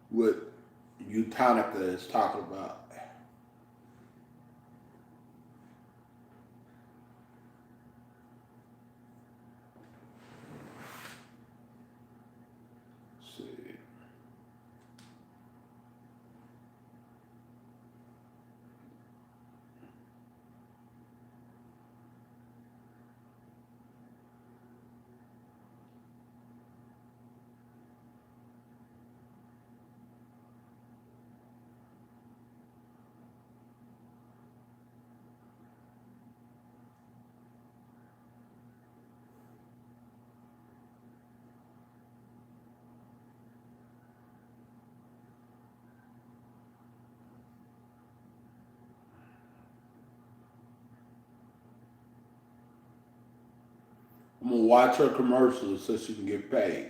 What Eutonica is talking about. Let's see. I'm gonna watch her commercials so she can get paid.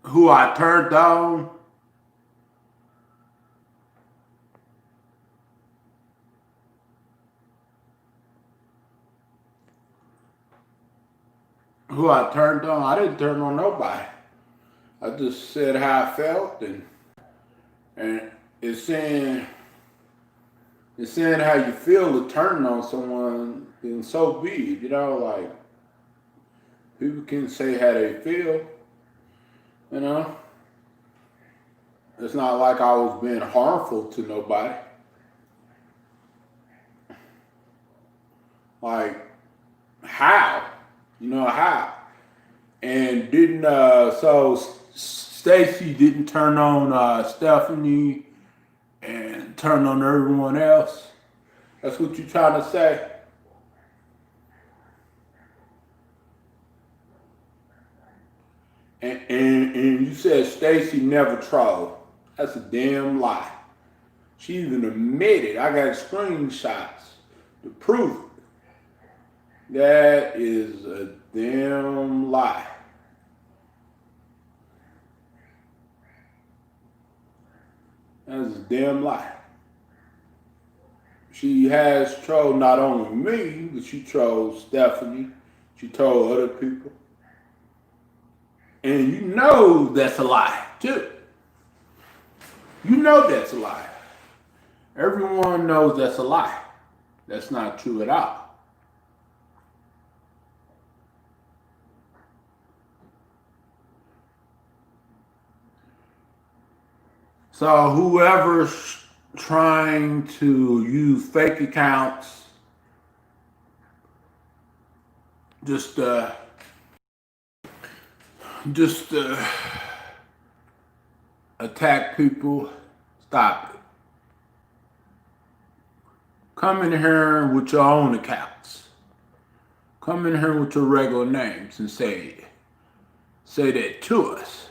who I turned on. Who I turned on? I didn't turn on nobody. I just said how I felt, and it's saying how you feel to turn on someone, and so be it. You know, like people can say how they feel. You know, it's not like I was being harmful to nobody. Like how? You know how? And didn't so Stacy didn't turn on Stephanie and turn on everyone else. That's what you're trying to say. And you said Stacy never trolled. That's a damn lie. She even admitted. I got screenshots to prove it. That is a damn lie. That's a damn lie. She has trolled not only me, but she trolled Stephanie. She told other people. And you know that's a lie, too. You know that's a lie. Everyone knows that's a lie. That's not true at all. So whoever's trying to use fake accounts, just attack people, stop it. Come in here with your own accounts. Come in here with your regular names and say that to us.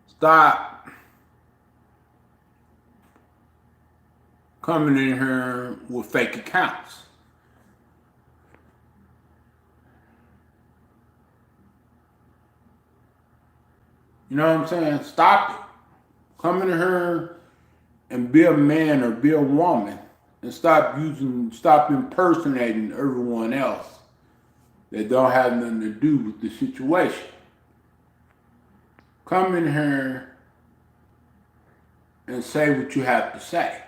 Stop coming in here with fake accounts. You know what I'm saying? Stop it. Come in here and be a man or be a woman and stop impersonating everyone else that don't have nothing to do with the situation. Come in here and say what you have to say.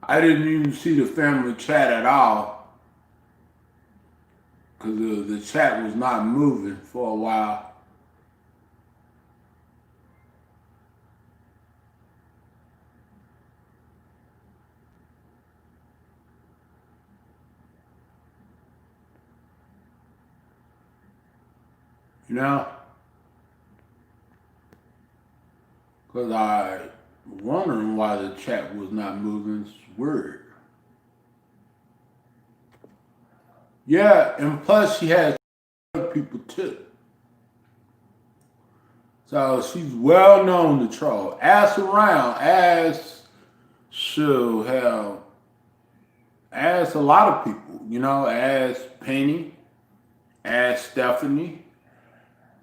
I didn't even see the family chat at all because the chat was not moving for a while. You know? Because I was wondering why the chat was not moving. It's weird. Yeah, and plus she has other people too. So she's well known to troll. Ask around, ask a lot of people, you know, ask Penny, ask Stephanie,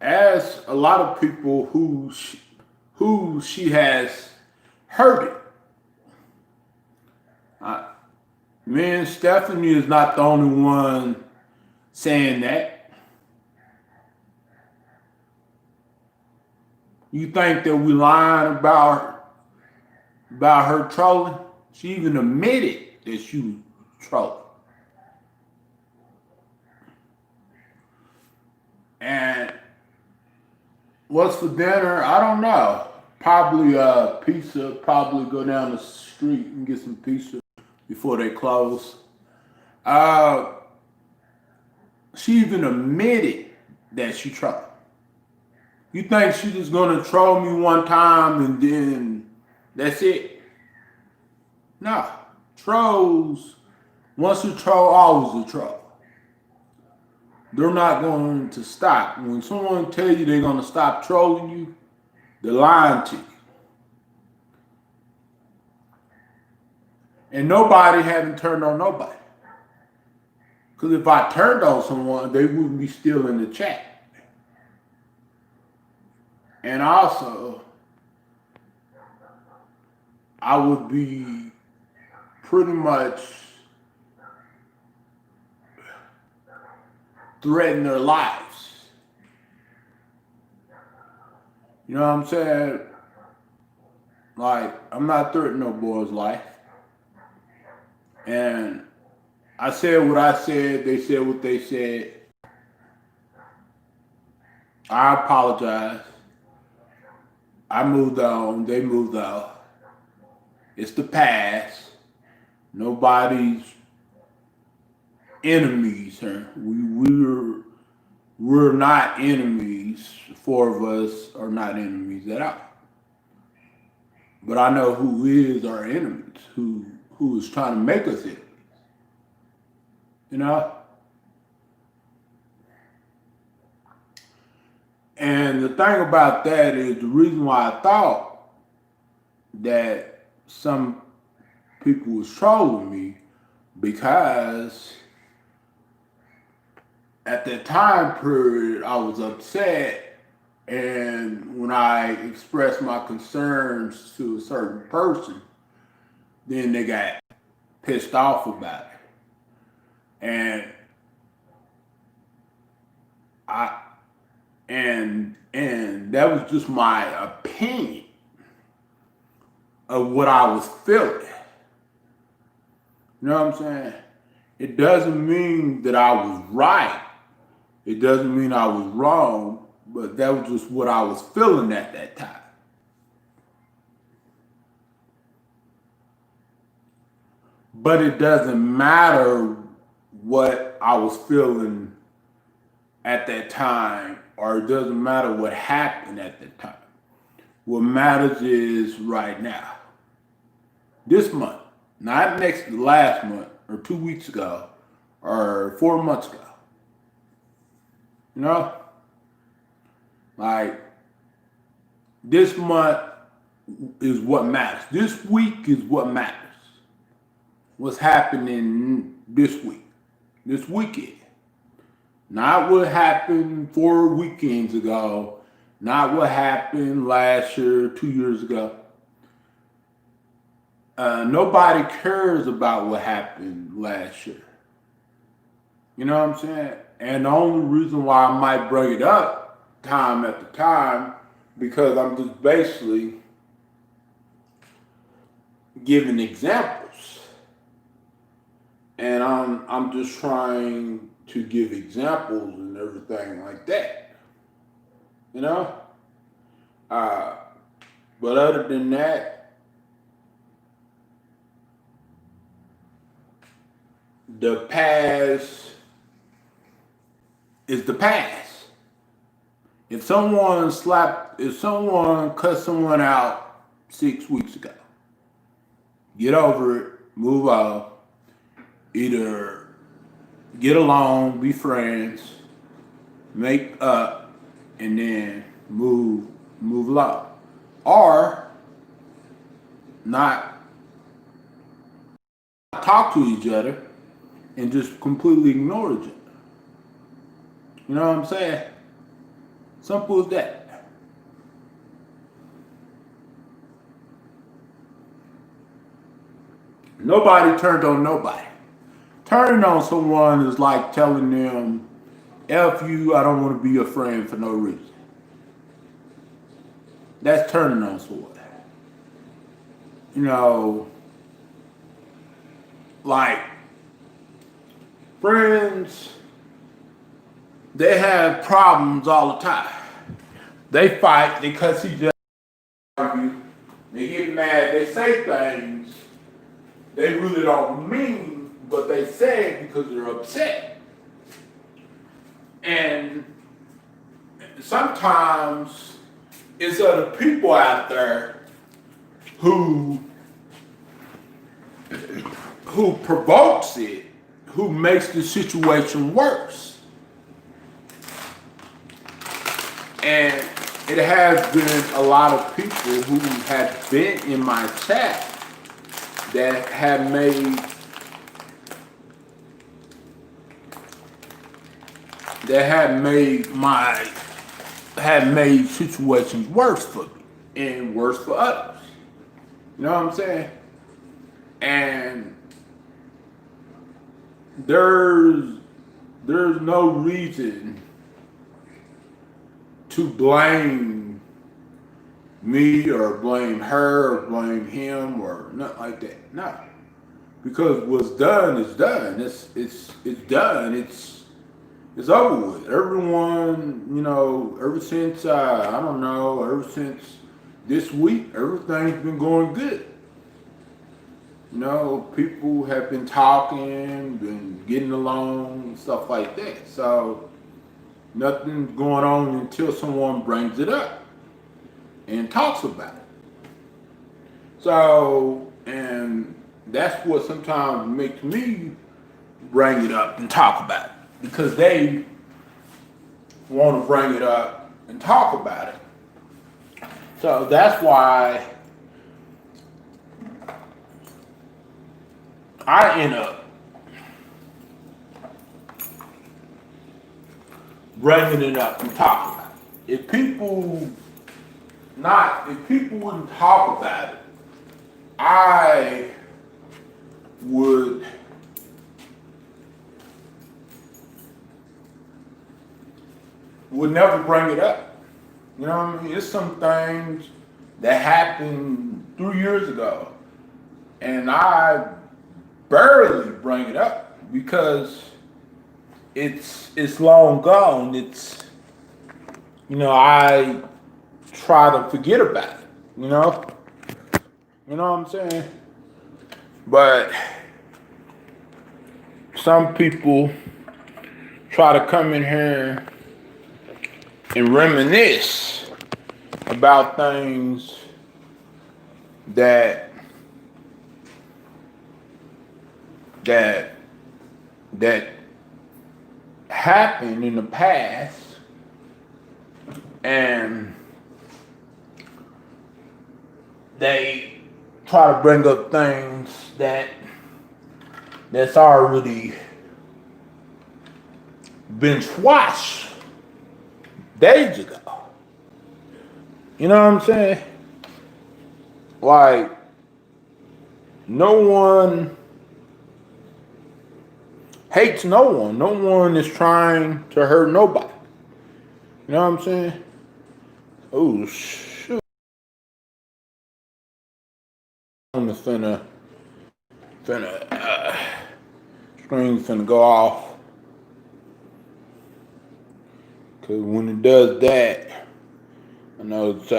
ask a lot of people who she has hurted. Me and Stephanie is not the only one saying that. You think that we lying about her trolling? She even admitted that she was trolling. And what's for dinner? I don't know. Probably pizza. Probably go down the street and get some pizza before they close. She even admitted that she trolled. You think she's just gonna troll me one time and then that's it? No. Trolls, once a troll, always a troll. They're not going to stop. When someone tell you they're gonna stop trolling you, they're lying to you. And nobody haven't turned on nobody. Because if I turned on someone, they wouldn't be still in the chat. And also, I would be pretty much threatening their lives. You know what I'm saying? Like, I'm not threatening no boy's life. And I said what I said, they said what they said. I apologize. I moved on, they moved on. It's the past. Nobody's enemies here. We're not enemies. Four of us are not enemies at all. But I know who is our enemies, who is trying to make us enemies. You know? And the thing about that is the reason why I thought that some people was trolling me, because at that time period I was upset, and when I expressed my concerns to a certain person, then they got pissed off about it. And that was just my opinion of what I was feeling. You know what I'm saying? It doesn't mean that I was right. It doesn't mean I was wrong, but that was just what I was feeling at that time. But it doesn't matter what I was feeling at that time, or it doesn't matter what happened at that time. What matters is right now. This month, not last month, or 2 weeks ago, or 4 months ago. You know? Like, this month is what matters. This week is what matters. What's happening this week, this weekend. Not what happened 4 weekends ago, not what happened last year, 2 years ago. Nobody cares about what happened last year. You know what I'm saying? And the only reason why I might bring it up time after time, because I'm just basically giving examples. And I'm just trying to give examples and everything like that. You know? But other than that, the past is the past. If someone cussed someone out 6 weeks ago, get over it, move on. Either get along, be friends, make up, and then move along. Or not talk to each other and just completely ignore each other. You know what I'm saying? Simple as that. Nobody turned on nobody. Turning on someone is like telling them, F you, I don't want to be your friend for no reason. That's turning on someone. You know, like, friends, they have problems all the time. They fight, they cuss each other, they get mad, they say things they really don't mean, but they say it because they're upset. And sometimes it's other people out there who provokes it, who makes the situation worse. And it has been a lot of people who have been in my chat that have made situations worse for me and worse for others. You know what I'm saying? And there's no reason to blame me or blame her or blame him or nothing like that. No, because what's done is done. It's done. It's over with. Everyone, you know, ever since ever since this week, everything's been going good. You know, people have been talking, been getting along, stuff like that. So nothing's going on until someone brings it up and talks about it. So, and that's what sometimes makes me bring it up and talk about it, because they want to bring it up and talk about it. So that's why I end up bringing it up and talking about it. If people wouldn't talk about it, I would never bring it up. You know what I mean? It's some things that happened 3 years ago, and I barely bring it up because it's long gone. It's, you know, I try to forget about it, you know what I'm saying? But some people try to come in here and reminisce about things that happened in the past, and they try to bring up things that's already been squashed days ago. You know what I'm saying? Like, no one hates no one. No one is trying to hurt nobody. You know what I'm saying? Oh, shoot. I'm finna, screen's finna go off. Cause when it does that, I know it's,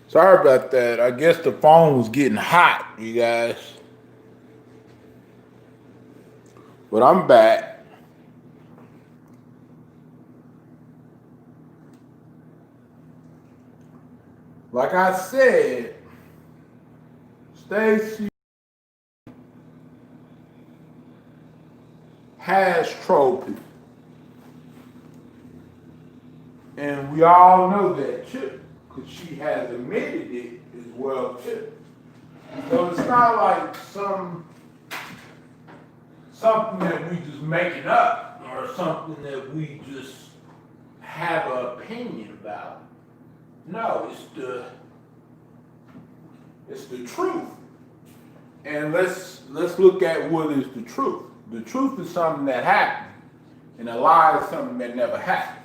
sorry about that. I guess the phone was getting hot, you guys. But I'm back. Like I said, Stacy has trolled people. And we all know that too, because she has admitted it as well too. So it's not like something that we just making up or something that we just have an opinion about. No, it's the truth. And let's look at what is the truth. The truth is something that happened, and a lie is something that never happened.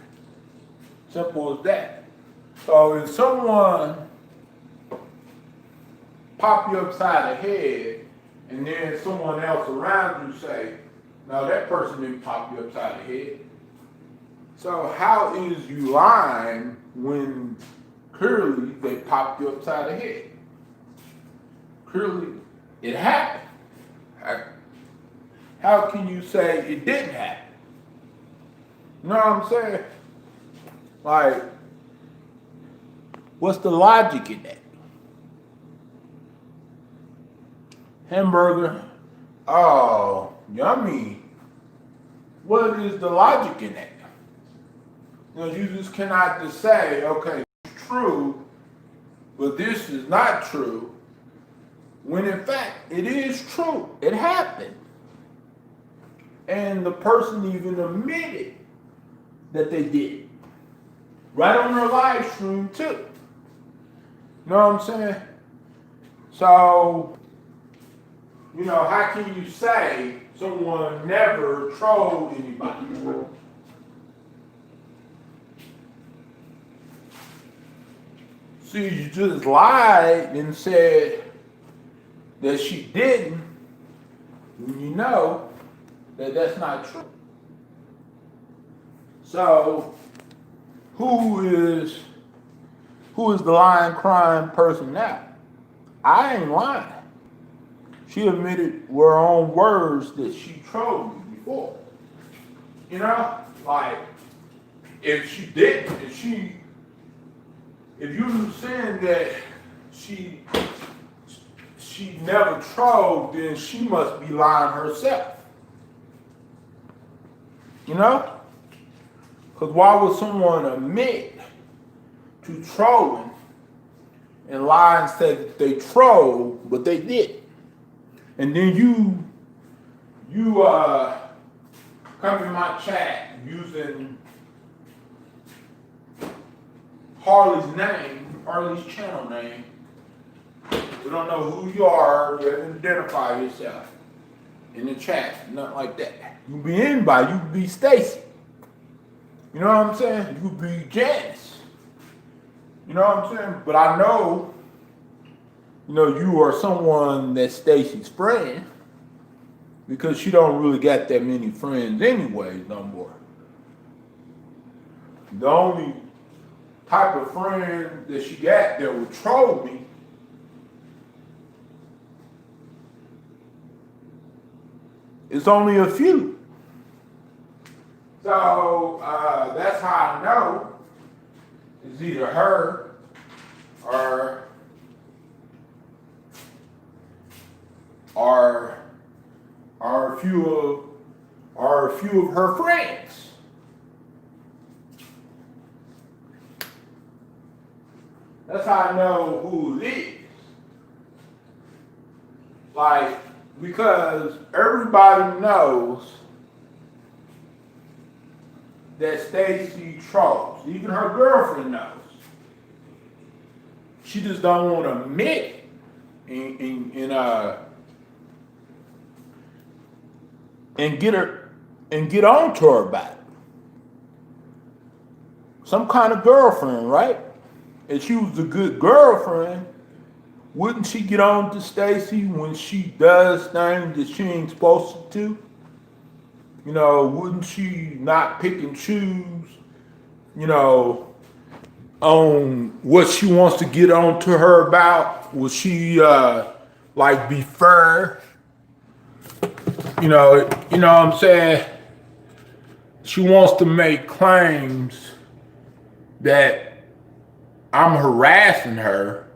Simple as that. So if someone pop you upside the head and then someone else around you say, no, that person didn't pop you upside the head. So how is you lying when clearly they popped you upside the head? Clearly it happened. How can you say it didn't happen? You know what I'm saying? Like, what's the logic in that? Hamburger, oh, yummy. What is the logic in that? You know, you just cannot just say, okay, it's true, but this is not true, when in fact it is true. It happened. And the person even admitted that they did. Right on their live stream too. You know what I'm saying? So, you know, how can you say someone never trolled anybody? See, you just lied and said that she didn't, when you know that that's not true. So, who is the lying, crying person now? I ain't lying. She admitted with her own words that she trolled me before. You know, like, if she didn't, if you were saying that she never trolled, then she must be lying herself. You know? Because why would someone admit to trolling and lie and say that they trolled, but they didn't? And then you come in my chat using Harley's channel name. We don't know who you are. You haven't identified yourself in the chat. Nothing like that. You be anybody. You could be Stacy. You know what I'm saying? You could be Janice. You know what I'm saying? But I know, you know, you are someone that's Stacy's friend, because she don't really got that many friends anyways no more. The only type of friend that she got that would troll me is only a few. So that's how I know it's either her or a few of her friends. That's how I know who it is. Like, because everybody knows that Stacy trolls. Even her girlfriend knows. She just don't want to admit it and get on to her about it. Some kind of girlfriend, right? If she was a good girlfriend, wouldn't she get on to Stacy when she does things that she ain't supposed to? You know, wouldn't she not pick and choose, you know, on what she wants to get on to her about? Would she like be fair? You know what I'm saying? She wants to make claims that I'm harassing her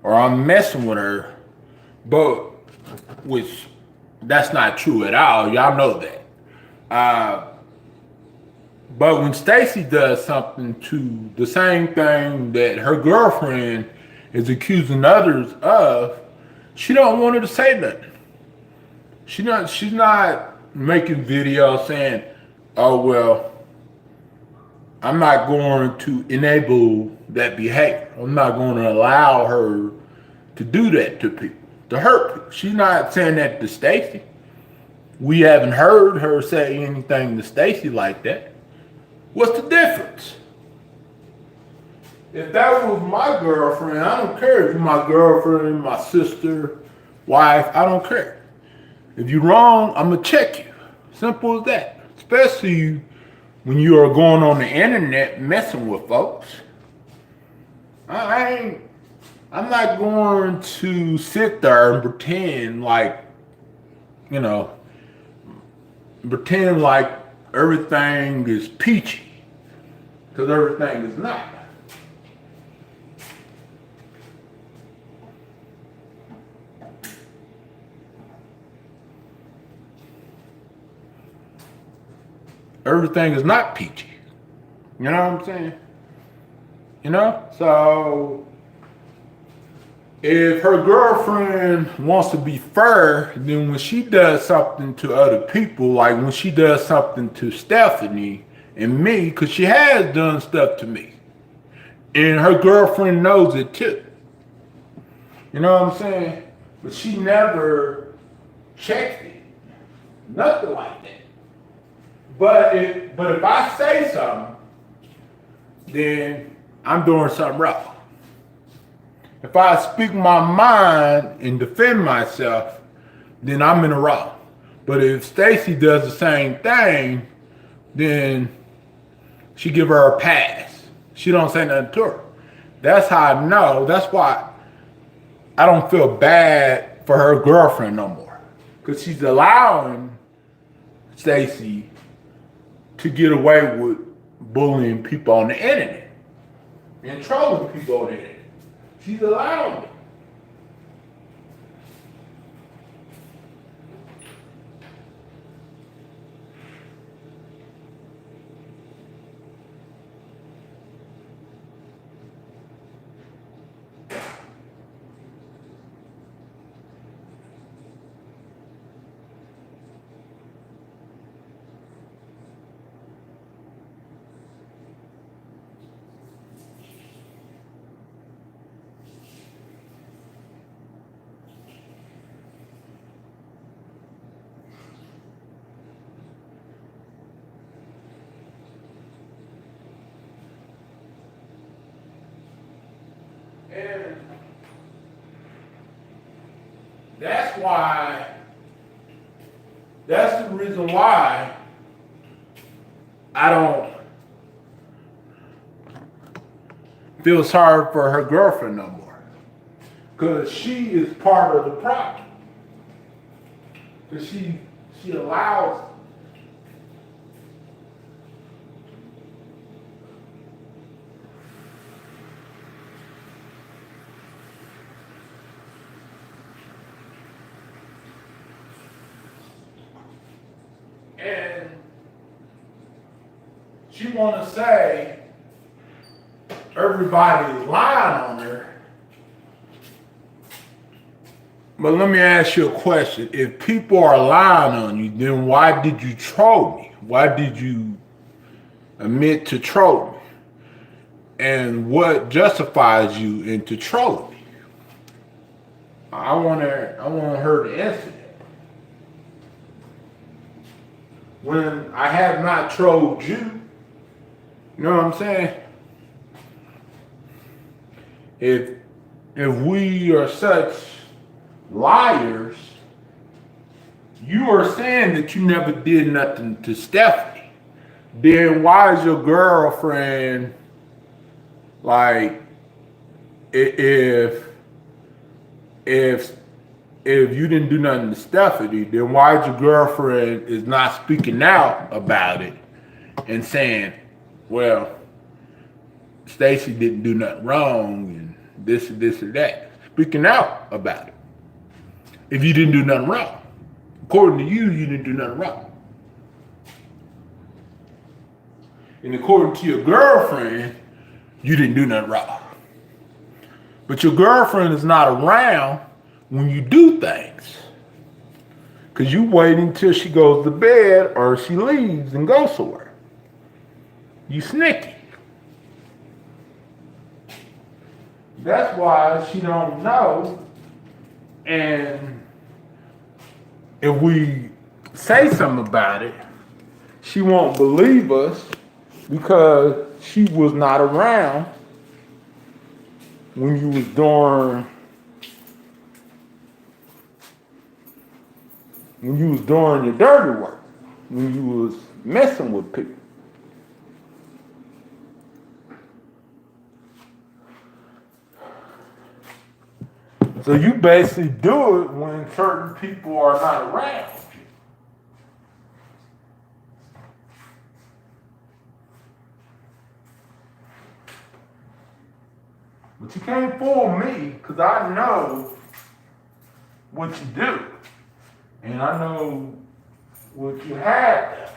or I'm messing with her, but which that's not true at all. Y'all know that. But when Stacy does something to the same thing that her girlfriend is accusing others of, she don't want her to say nothing. She's not making videos saying, oh, well, I'm not going to enable that behavior. I'm not going to allow her to do that to people, to hurt people. She's not saying that to Stacy. We haven't heard her say anything to Stacy like that. What's the difference? If that was my girlfriend, I don't care if you're my girlfriend, my sister, wife, I don't care. If you're wrong, I'm gonna check you. Simple as that. Especially when you are going on the internet messing with folks. I'm not going to sit there and pretend like, you know, pretend like everything is peachy. Because everything is not. Everything is not peachy. You know what I'm saying? You know? So if her girlfriend wants to be fair, then when she does something to other people, like when she does something to Stephanie and me, because she has done stuff to me, and her girlfriend knows it too. You know what I'm saying? But she never checked it. Nothing like that. But if I say something, then I'm doing something wrong. If I speak my mind and defend myself, then I'm in the wrong. But if Stacy does the same thing, then she give her a pass. She don't say nothing to her. That's how I know. That's why I don't feel bad for her girlfriend no more. Because she's allowing Stacy to get away with bullying people on the internet and trolling people on the internet. She's allowing it. And that's the reason why I don't feel sorry for her girlfriend no more. Because she is part of the problem. Because she allows and she want to say everybody is lying on her. But let me ask you a question. If people are lying on you, then why did you troll me? Why did you admit to troll me? And what justifies you into trolling me? I want her to answer that. When I have not trolled you, you know what I'm saying? If we are such liars, you are saying that you never did nothing to Stephanie. Then why is your girlfriend like if you didn't do nothing to Stephanie, then why your girlfriend is not speaking out about it and saying, well, Stacy didn't do nothing wrong and this or that. Speaking out about it. If you didn't do nothing wrong. According to you, you didn't do nothing wrong. And according to your girlfriend, you didn't do nothing wrong. But your girlfriend is not around when you do things. Because you wait until she goes to bed or she leaves and goes somewhere. You sneaky. That's why she don't know. And if we say something about it, she won't believe us because she was not around when you was doing when you was doing your dirty work, when you was messing with people. So you basically do it when certain people are not around. But you can't fool me, because I know what you do. And I know what you have done.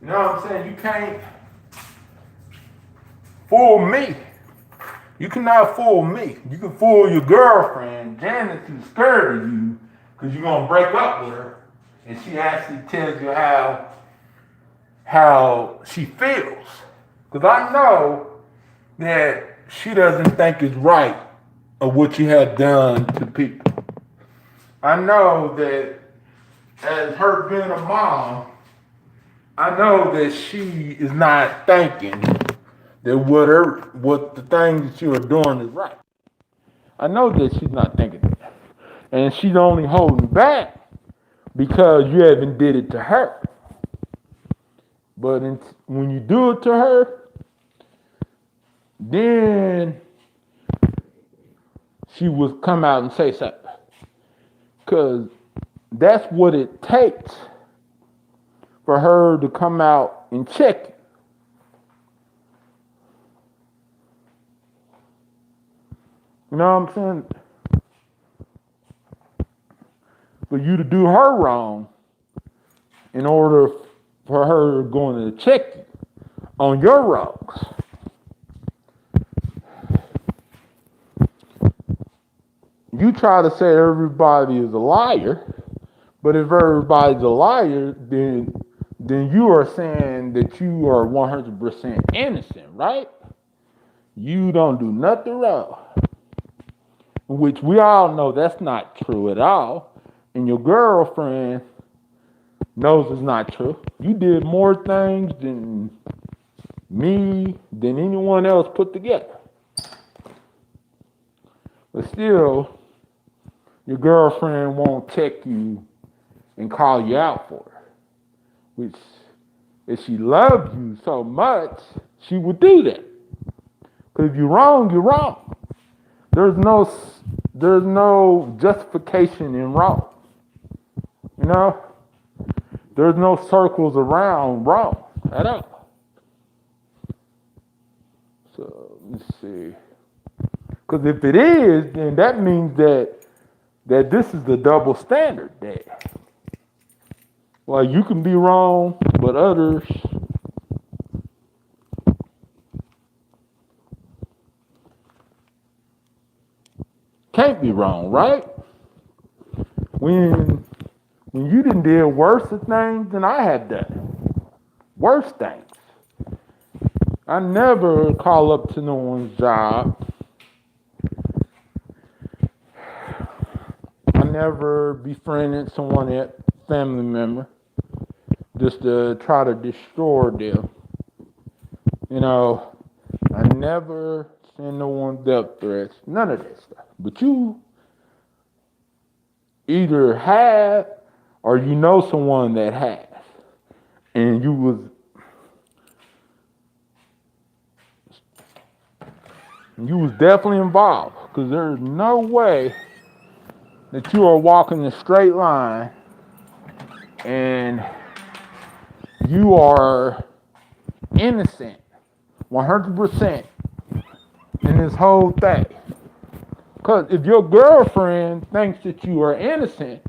You know what I'm saying? You can't fool me. You cannot fool me. You can fool your girlfriend, Janet, who's scared of you, because you're going to break up with her. And she actually tells you how she feels. Because I know that she doesn't think it's right of what you have done to people. I know that as her being a mom, I know that she is not thinking that what the things that you are doing is right. I know that she's not thinking that. And she's only holding back because you haven't did it to her. But when you do it to her, then she will come out and say something. Because that's what it takes for her to come out and check you. You know what I'm saying? For you to do her wrong in order for her going to check you on your wrongs. You try to say everybody is a liar, but if everybody's a liar, then you are saying that you are 100% innocent, right? You don't do nothing wrong. Which we all know that's not true at all. And your girlfriend knows it's not true. You did more things than me, than anyone else put together. But still, your girlfriend won't check you and call you out for it. Which, if she loved you so much, she would do that. Because if you're wrong, you're wrong. There's no justification in wrong. You know? There's no circles around wrong at all. So, let's see. Because if it is, then that means that this is the double standard there. Well, you can be wrong, but others can't be wrong, right? When you done did worse things than I have done. Worse things. I never call up to no one's job. I never befriended someone, a family member, just to try to destroy them. You know, I never send no one death threats, none of that stuff. But you either have or you know someone that has. And you was definitely involved, because there's no way that you are walking a straight line and you are innocent 100% in this whole thing. Because if your girlfriend thinks that you are innocent,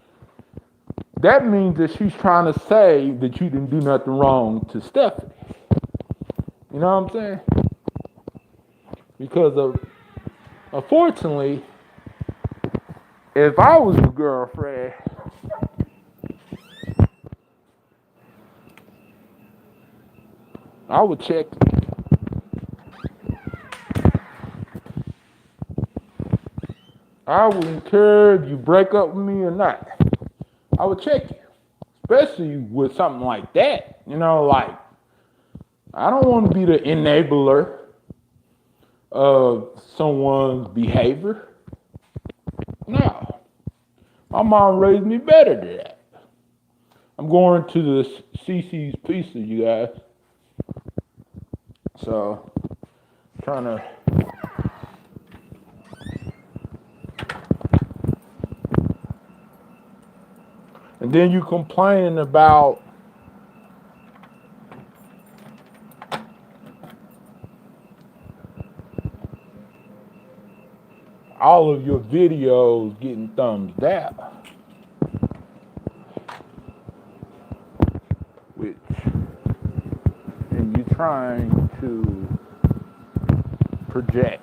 that means that she's trying to say that you didn't do nothing wrong to Stephanie. You know what I'm saying? Because unfortunately, if I was your girlfriend, I would check you. I wouldn't care if you break up with me or not. I would check you. Especially with something like that. You know, like, I don't want to be the enabler of someone's behavior. No. I My mom raised me better than that. I'm going to the CC's Pizza, you guys. So, trying to. And then you complaining about all of your videos getting thumbs down, which, and you trying to project.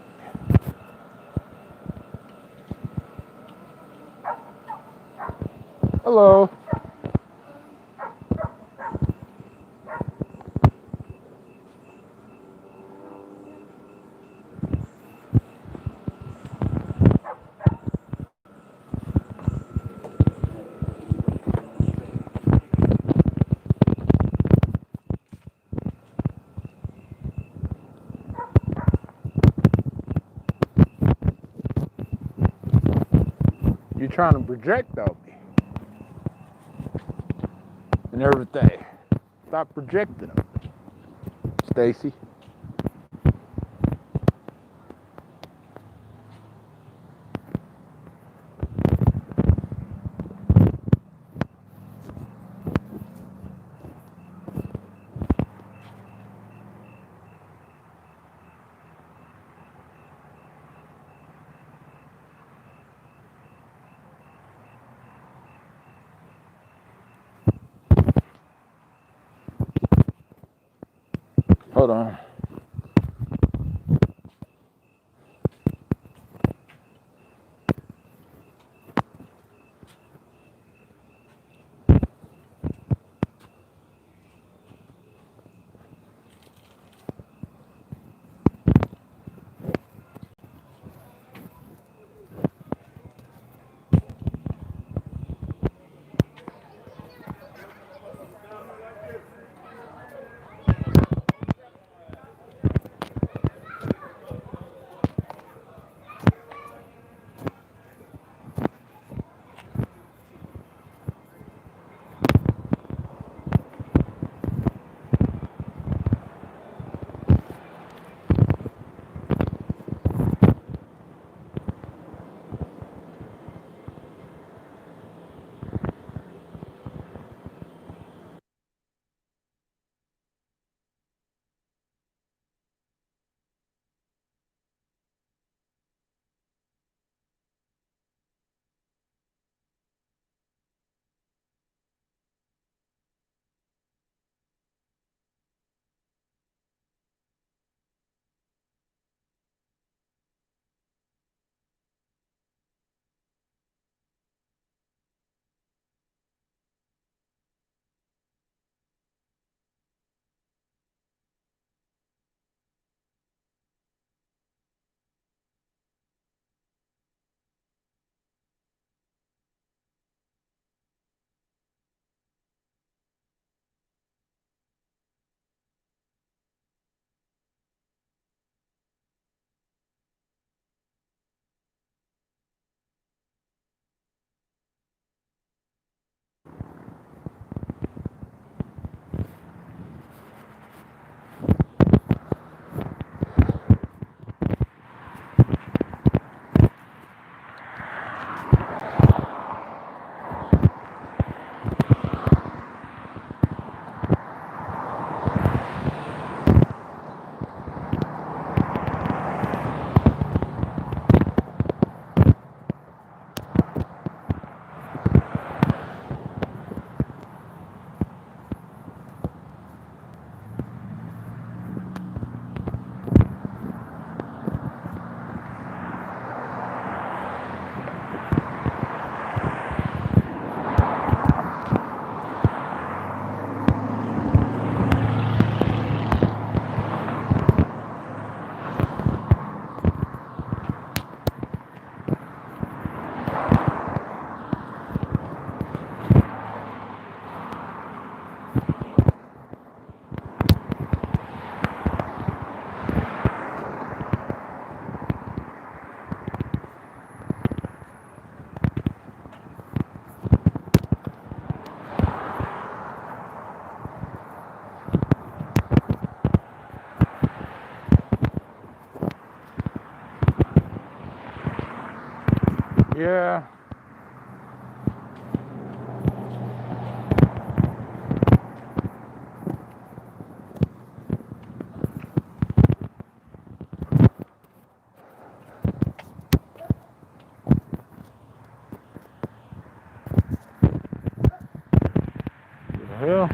Hello. You're trying to project on me and everything. Stop projecting them, Stacy. Hold on. hell?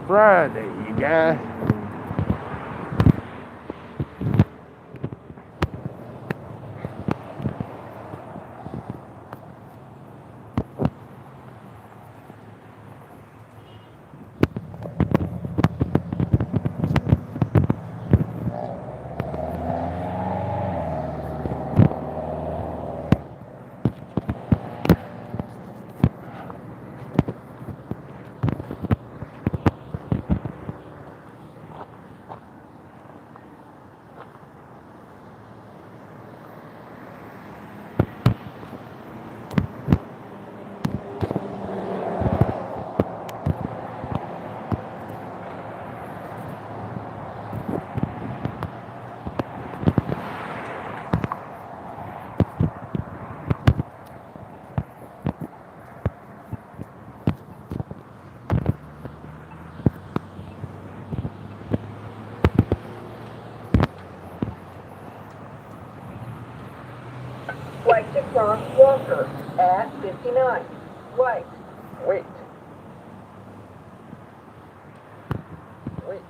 Friday, you guys. Right to cross Walker at 59. Right. Wait. Wait.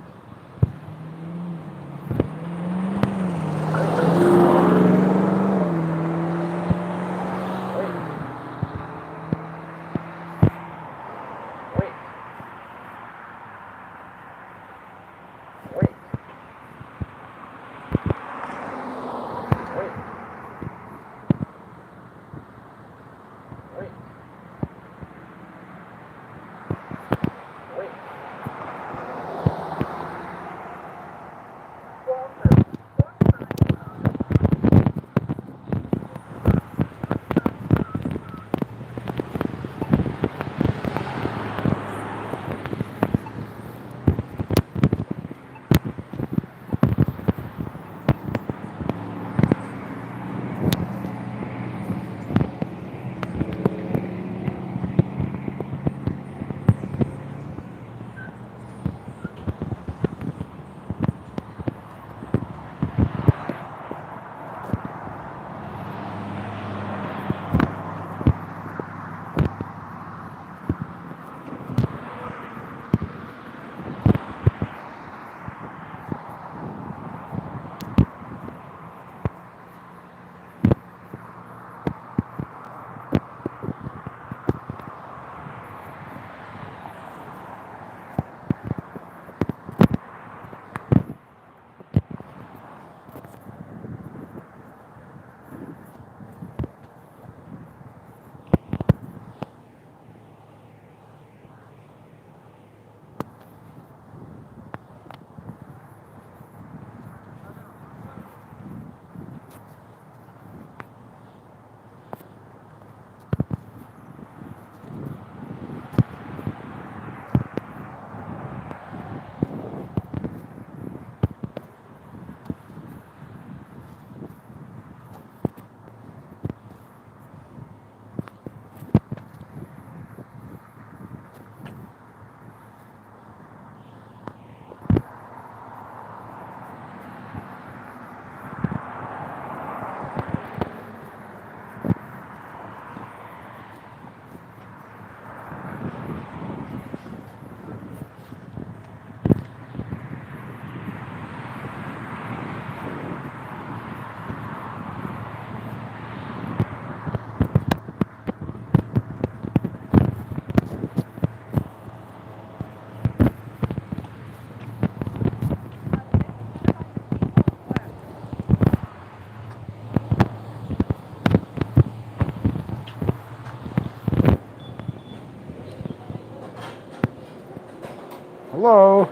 Hello.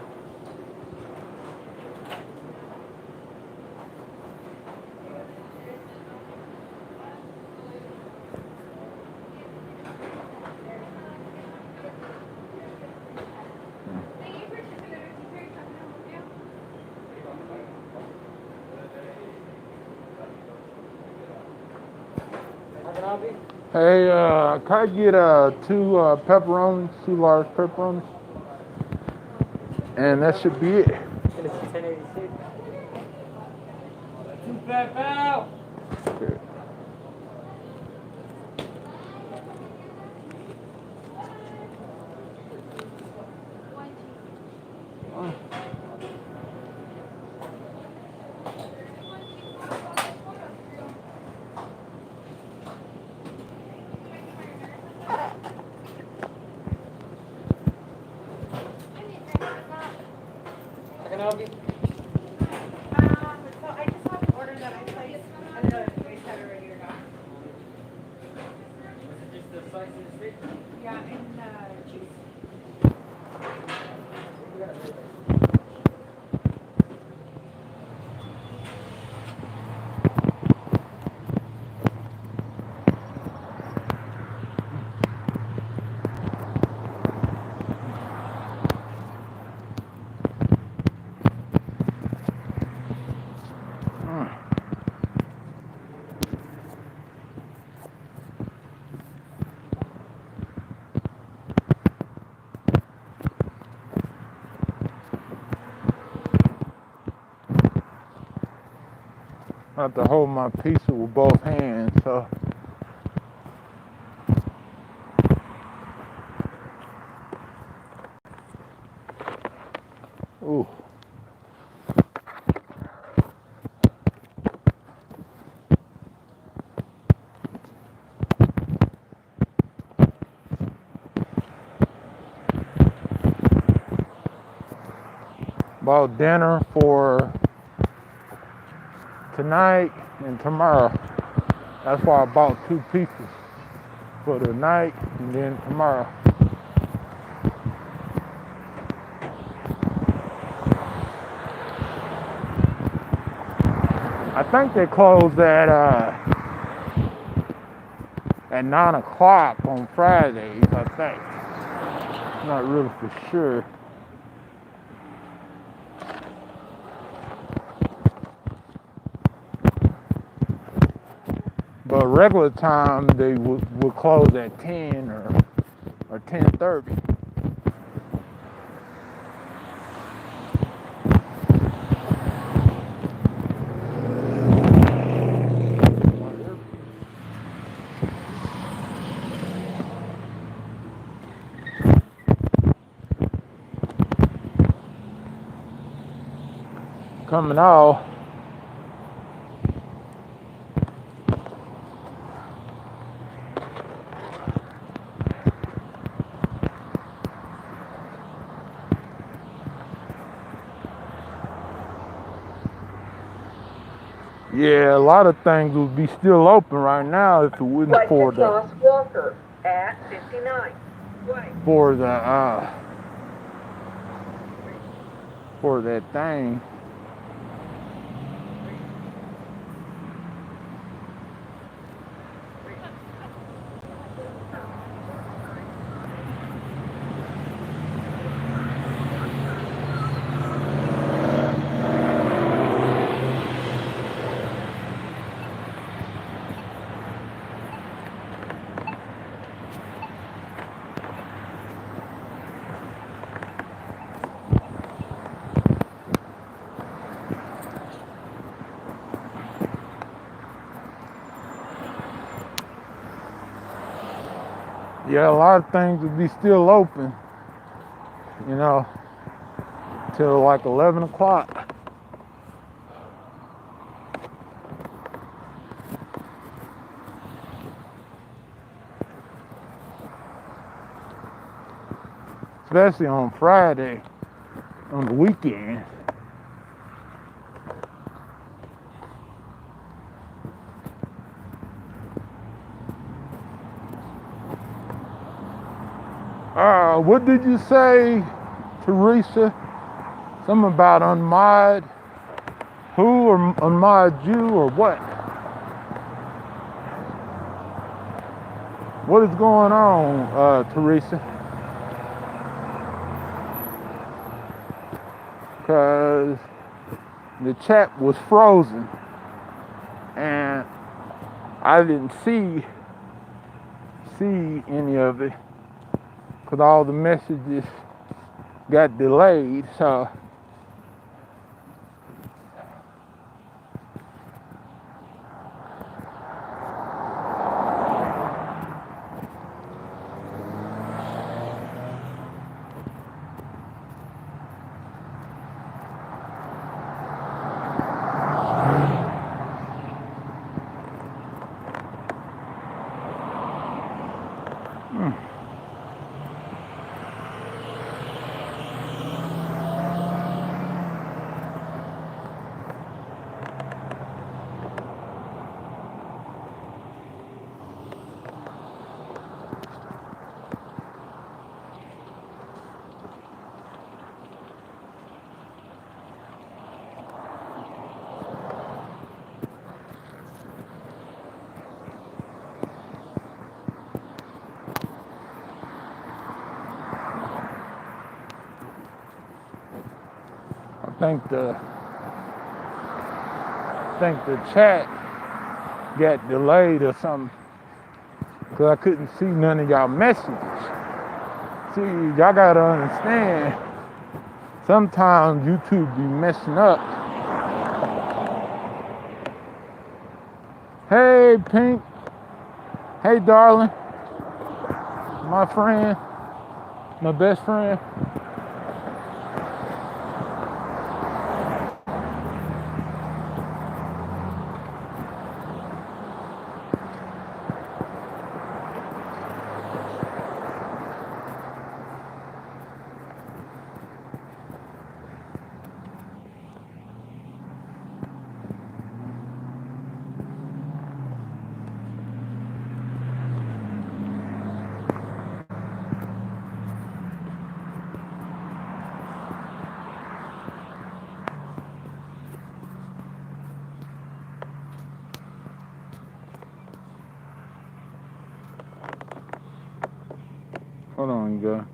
Hey, can I get two pepperonis, two large pepperonis? And that should be it. And it's 1086. Two back out. Okay. I can help you. So I just have an order that I placed. I don't know if you guys have it ready or not. Was it just the slice and the steak? Yeah, and cheese. I have to hold my pizza with both hands, so. Ooh. Bought dinner for tonight and tomorrow. That's why I bought two pieces for tonight and then tomorrow. I think they closed at 9 o'clock on Fridays, I think. Not really for sure. But regular time they would close at 10 or 10:30. Coming out. Yeah, a lot of things would be still open right now if it wasn't Like for to cross Walker at 59. Right. for that thing. Yeah, a lot of things would be still open, you know, till like 11 o'clock. Especially on Friday, on the weekend. What did you say Teresa? Something about unmod. Who or unmod you or what? What is going on, Teresa? Because the chat was frozen and I didn't see any of it because all the messages got delayed. So I think the chat got delayed or something because I couldn't see none of y'all messages. See, y'all gotta understand, sometimes YouTube be messing up. Hey, Pink. Hey, darling. My friend. My best friend. Hold on, you guys.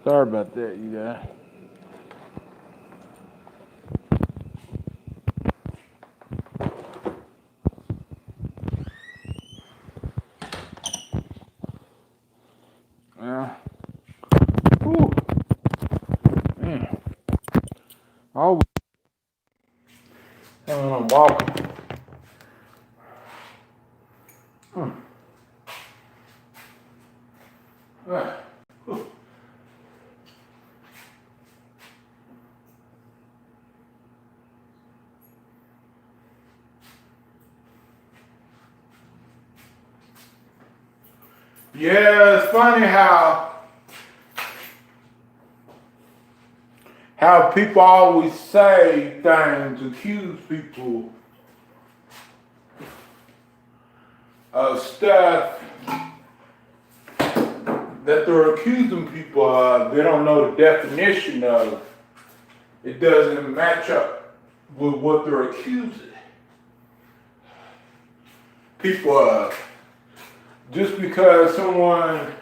Sorry about that, you guys. Yeah. Whew. Man. Always I'm walking. Whew. Yeah, it's funny how people always say things, accuse people of stuff that they're accusing people of. They don't know the definition of. It doesn't match up with what they're accusing people of. Just because someone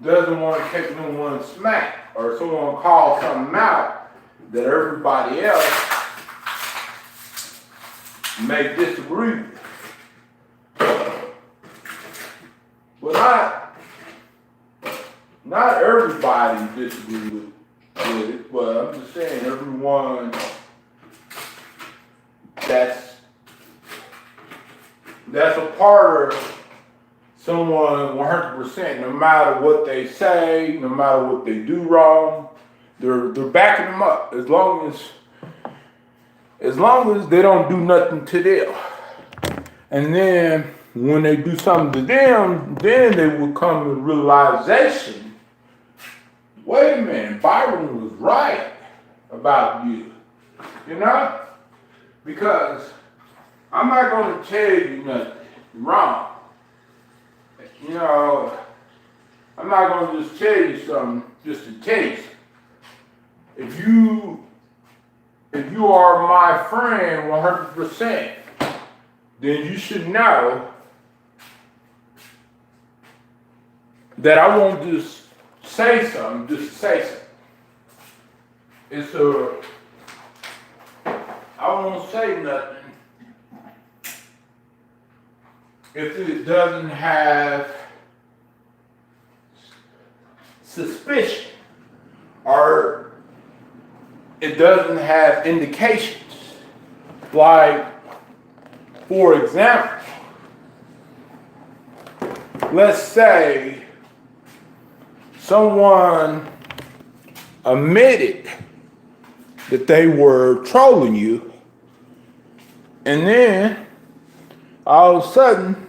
doesn't want to take no one smack, or someone calls something out that everybody else may disagree with. But not everybody disagree with it, but I'm just saying everyone that's a part of someone 100%, no matter what they say, no matter what they do wrong, they're backing them up as long as they don't do nothing to them. And then when they do something to them, then they will come to realization, wait a minute, Byron was right about you. You know? Because I'm not going to tell you nothing wrong. You know, I'm not going to just tell you something just to tell you something. If you are my friend 100%, then you should know that I won't just say something just to say something. I won't say nothing if it doesn't have suspicion or it doesn't have indications. Like, for example, let's say someone admitted that they were trolling you, and then all of a sudden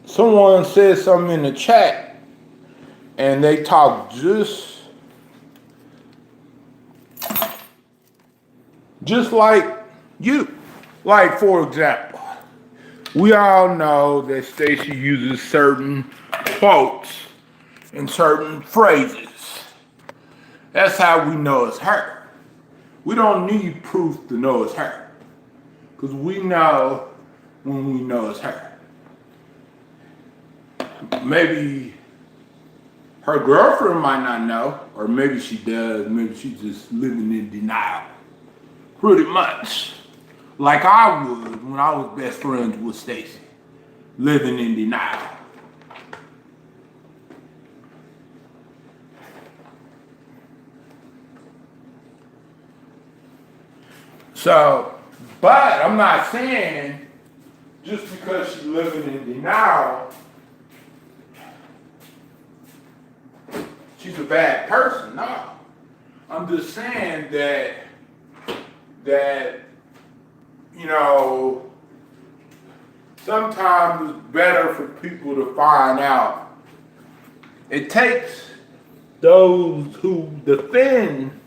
someone said something in the chat and they talk just like you. Like, for example, we all know that Stacy uses certain quotes and certain phrases. That's how we know it's her. We don't need proof to know it's her, because we know when we know it's her. Maybe her girlfriend might not know, or maybe she does. Maybe she's just living in denial. Pretty much like I would when I was best friends with Stacy, living in denial. So, but I'm not saying just because she's living in denial, she's a bad person. No. I'm just saying that, you know, sometimes it's better for people to find out. It takes those who defend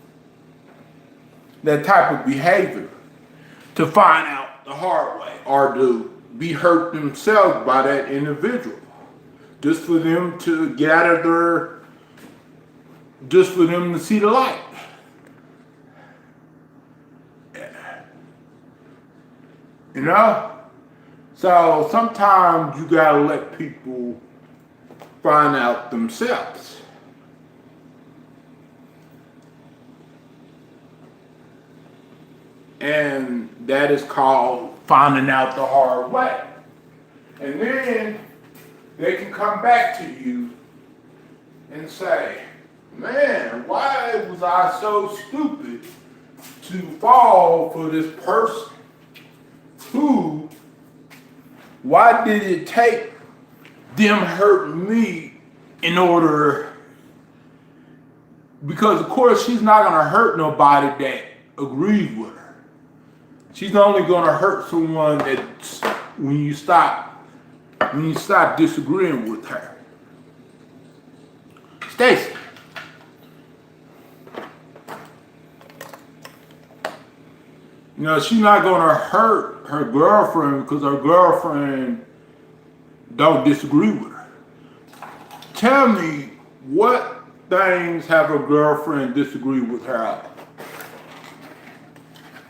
that type of behavior to find out the hard way, or to be hurt themselves by that individual, just for them to get out of their, just for them to see the light. You know? So sometimes you gotta let people find out themselves. And that is called finding out the hard way. And then they can come back to you and say, man, why was I so stupid to fall for this person who, why did it take them hurting me in order, because of course she's not gonna hurt nobody that agrees with her. She's only gonna hurt someone that's when you stop disagreeing with her. Stacy. You know, she's not gonna hurt her girlfriend because her girlfriend don't disagree with her. Tell me what things have her girlfriend disagree with her on?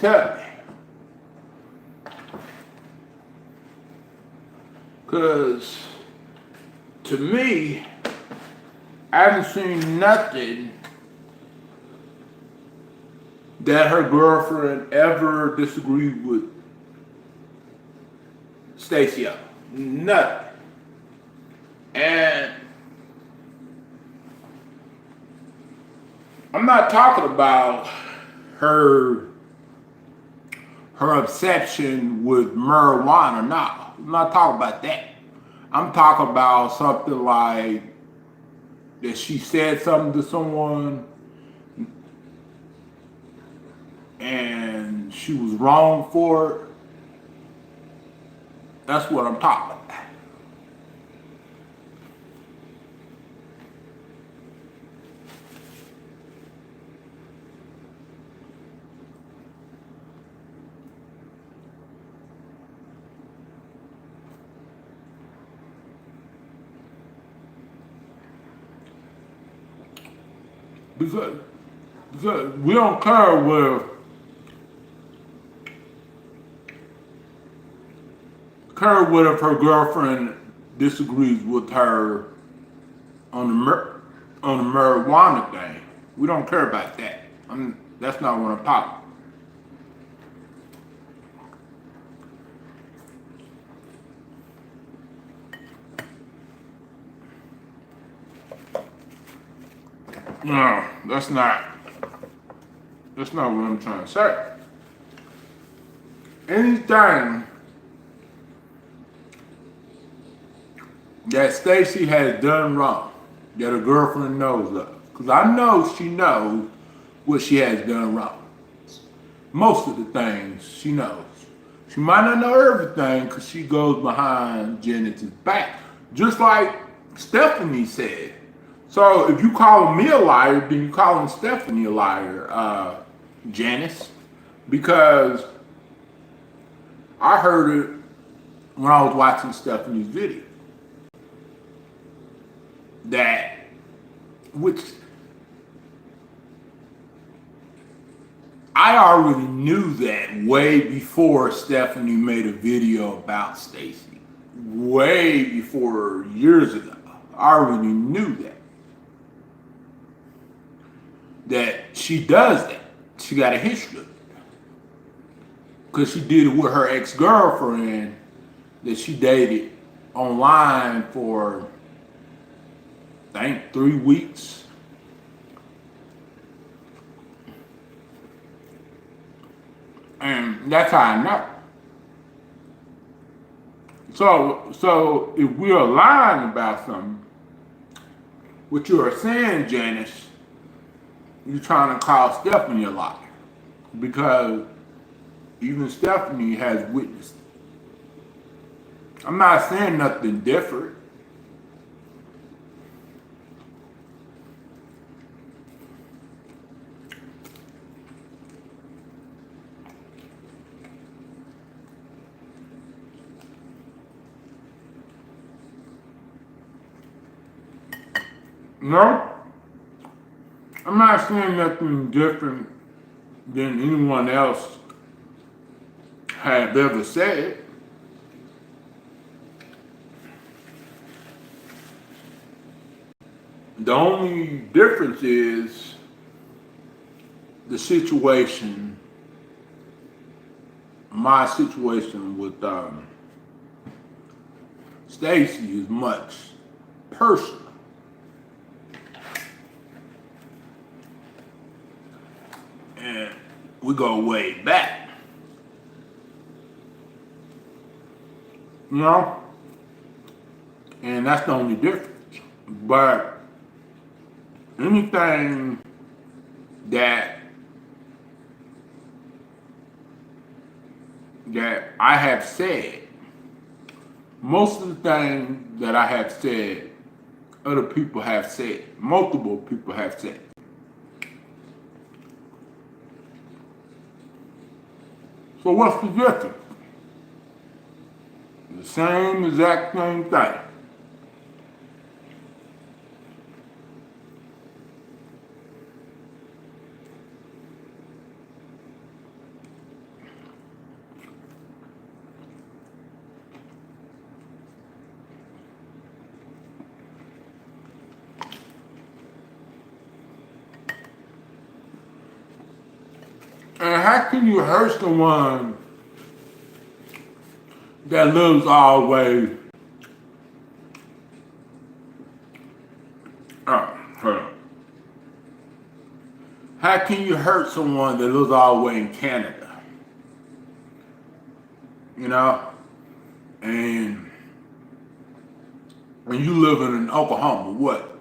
Tell me. Because to me, I haven't seen nothing that her girlfriend ever disagreed with Stacy on. Nothing. And I'm not talking about her obsession with marijuana. No, I'm not talking about that. I'm talking about something like that she said something to someone and she was wrong for it. That's what I'm talking about. Because we don't care if her girlfriend disagrees with her on the marijuana thing. We don't care about that. That's not what I'm talking about. No, that's not what I'm trying to say. Anything that Stacy has done wrong, that her girlfriend knows of, because I know she knows what she has done wrong. Most of the things she knows. She might not know everything because she goes behind Janet's back. Just like Stephanie said. So if you call me a liar, then you calling Stephanie a liar, Janice, because I heard it when I was watching Stephanie's video. Which I already knew that way before Stephanie made a video about Stacy. Way before, years ago. I already knew that she does that. She got a history of it. Because she did it with her ex-girlfriend that she dated online for, I think, 3 weeks. And that's how I know. So if we're lying about something, what you are saying, Janice, you're trying to call Stephanie a liar. Because even Stephanie has witnessed it. I'm not saying nothing different. No, I'm not saying nothing different than anyone else have ever said. The only difference is the situation, my situation with Stacy is much personal. And we go way back. You know? And that's the only difference. But anything that I have said, most of the things that I have said, other people have said, multiple people have said. So what's the difference? The same exact same thing. And how can you hurt someone that lives all the way? Hold on. How can you hurt someone that lives all the way in Canada? You know? And when you live in Oklahoma, what?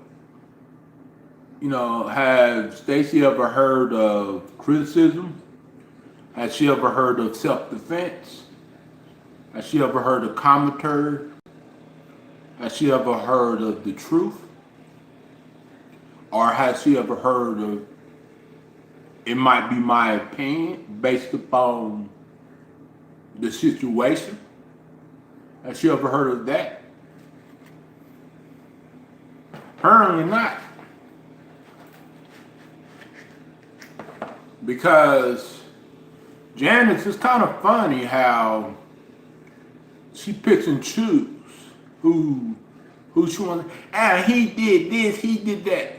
You know, has Stacy ever heard of criticism? Has she ever heard of self-defense? Has she ever heard of commentary? Has she ever heard of the truth? Or has she ever heard of, it might be my opinion based upon the situation? Has she ever heard of that? Apparently not. Because Janice, is kind of funny how she picks and chooses who she wants. And he did this, he did that.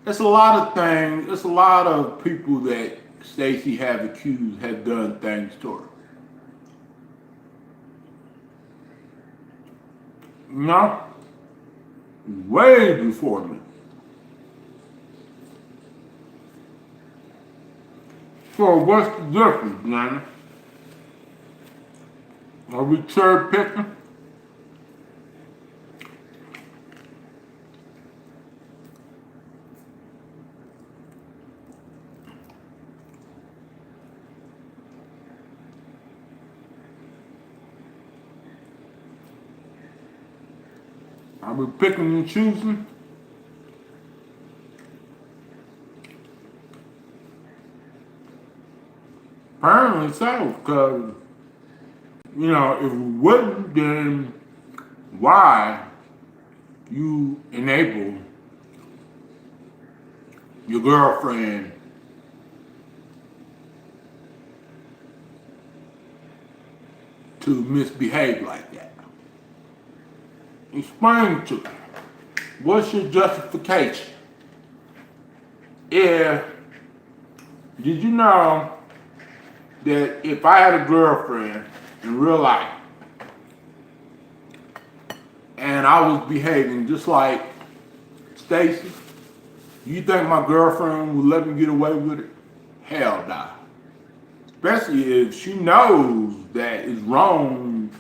There's a lot of things. There's a lot of people that Stacy have accused have done things to her. No, way before me. So what's the difference, Nana? Are we cherry picking? Are we picking and choosing? Apparently so, because, you know, if we wouldn't, then why you enable your girlfriend to misbehave like that? Explain to me. What's your justification? Did you know that if I had a girlfriend in real life and I was behaving just like Stacy, you think my girlfriend would let me get away with it? Hell no. Especially if she knows that it's wrong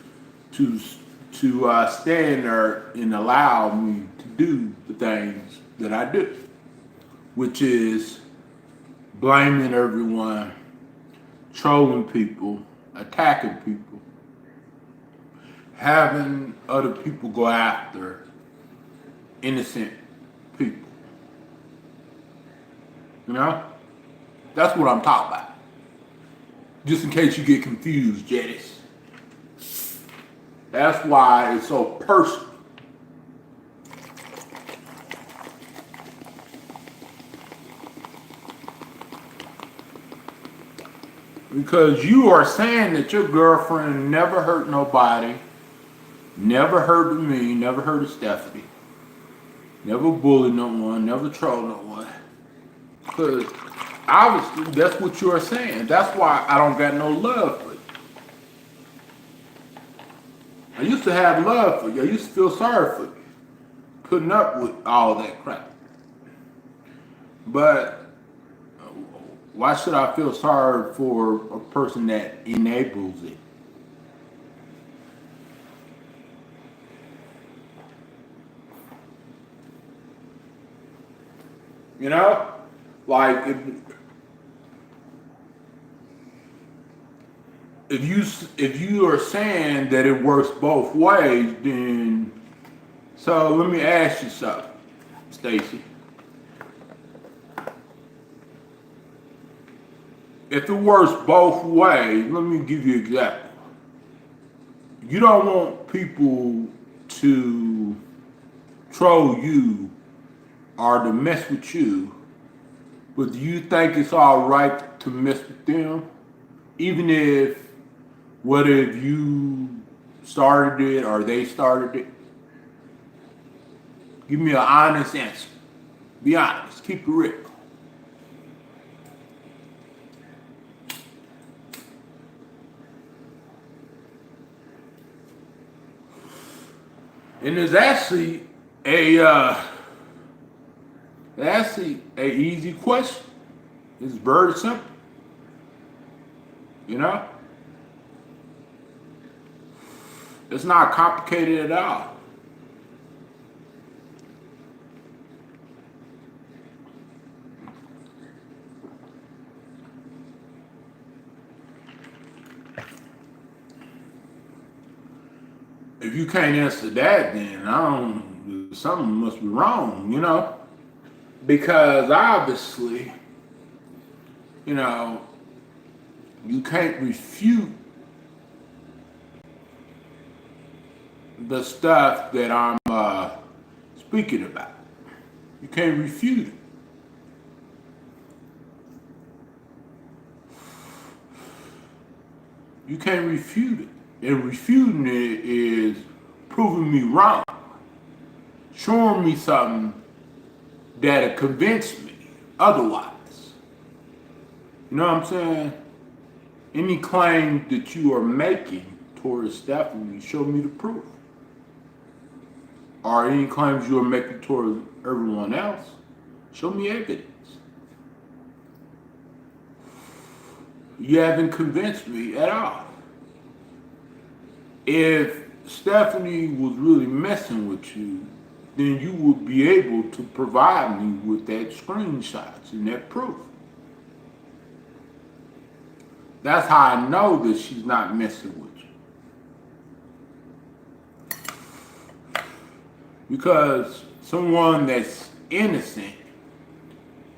to stand there and allow me to do the things that I do, which is blaming everyone, trolling people, attacking people, having other people go after innocent people. You know? That's what I'm talking about. Just in case you get confused, Janice. That's why it's so personal. Because you are saying that your girlfriend never hurt nobody, never hurt me, never hurt Stephanie. Never bully no one, never troll no one. Because obviously that's what you're saying. That's why I don't got no love for you. I used to have love for you. I used to feel sorry for you. Putting up with all that crap. But why should I feel sorry for a person that enables it? You know? Like if you are saying that it works both ways, then so let me ask you something, Stacy. If it works both ways, let me give you an example. You don't want people to troll you or to mess with you, but do you think it's all right to mess with them? Even if, what if you started it or they started it? Give me an honest answer. Be honest. Keep it real. And there's actually a easy question. It's very simple. You know? It's not complicated at all. If you can't answer that, then something must be wrong, you know? Because obviously, you know, you can't refute the stuff that I'm speaking about. You can't refute it. You can't refute it. And refuting it is proving me wrong, showing me something that'll convince me otherwise. You know what I'm saying? Any claim that you are making towards Stephanie, show me the proof. Or any claims you are making towards everyone else, show me evidence. You haven't convinced me at all. If Stephanie was really messing with you, then you would be able to provide me with that screenshots and that proof. That's how I know that she's not messing with you. Because someone that's innocent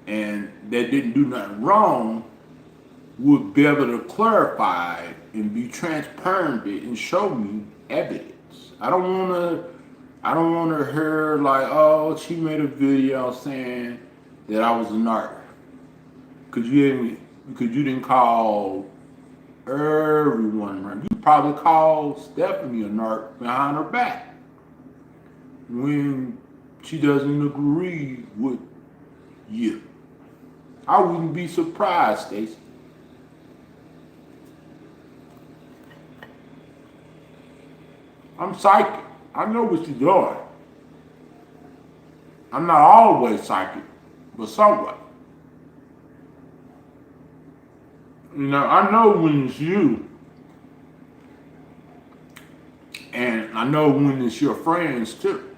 and that didn't do nothing wrong would be able to clarify and be transparent and show me evidence. I don't want to hear like, oh, she made a video saying that I was a narc. Because you didn't call everyone around. You probably called Stephanie a narc behind her back when she doesn't agree with you. I wouldn't be surprised, Stacey. I'm psychic. I know what you're doing. I'm not always psychic, but somewhat. You know, I know when it's you, and I know when it's your friends too.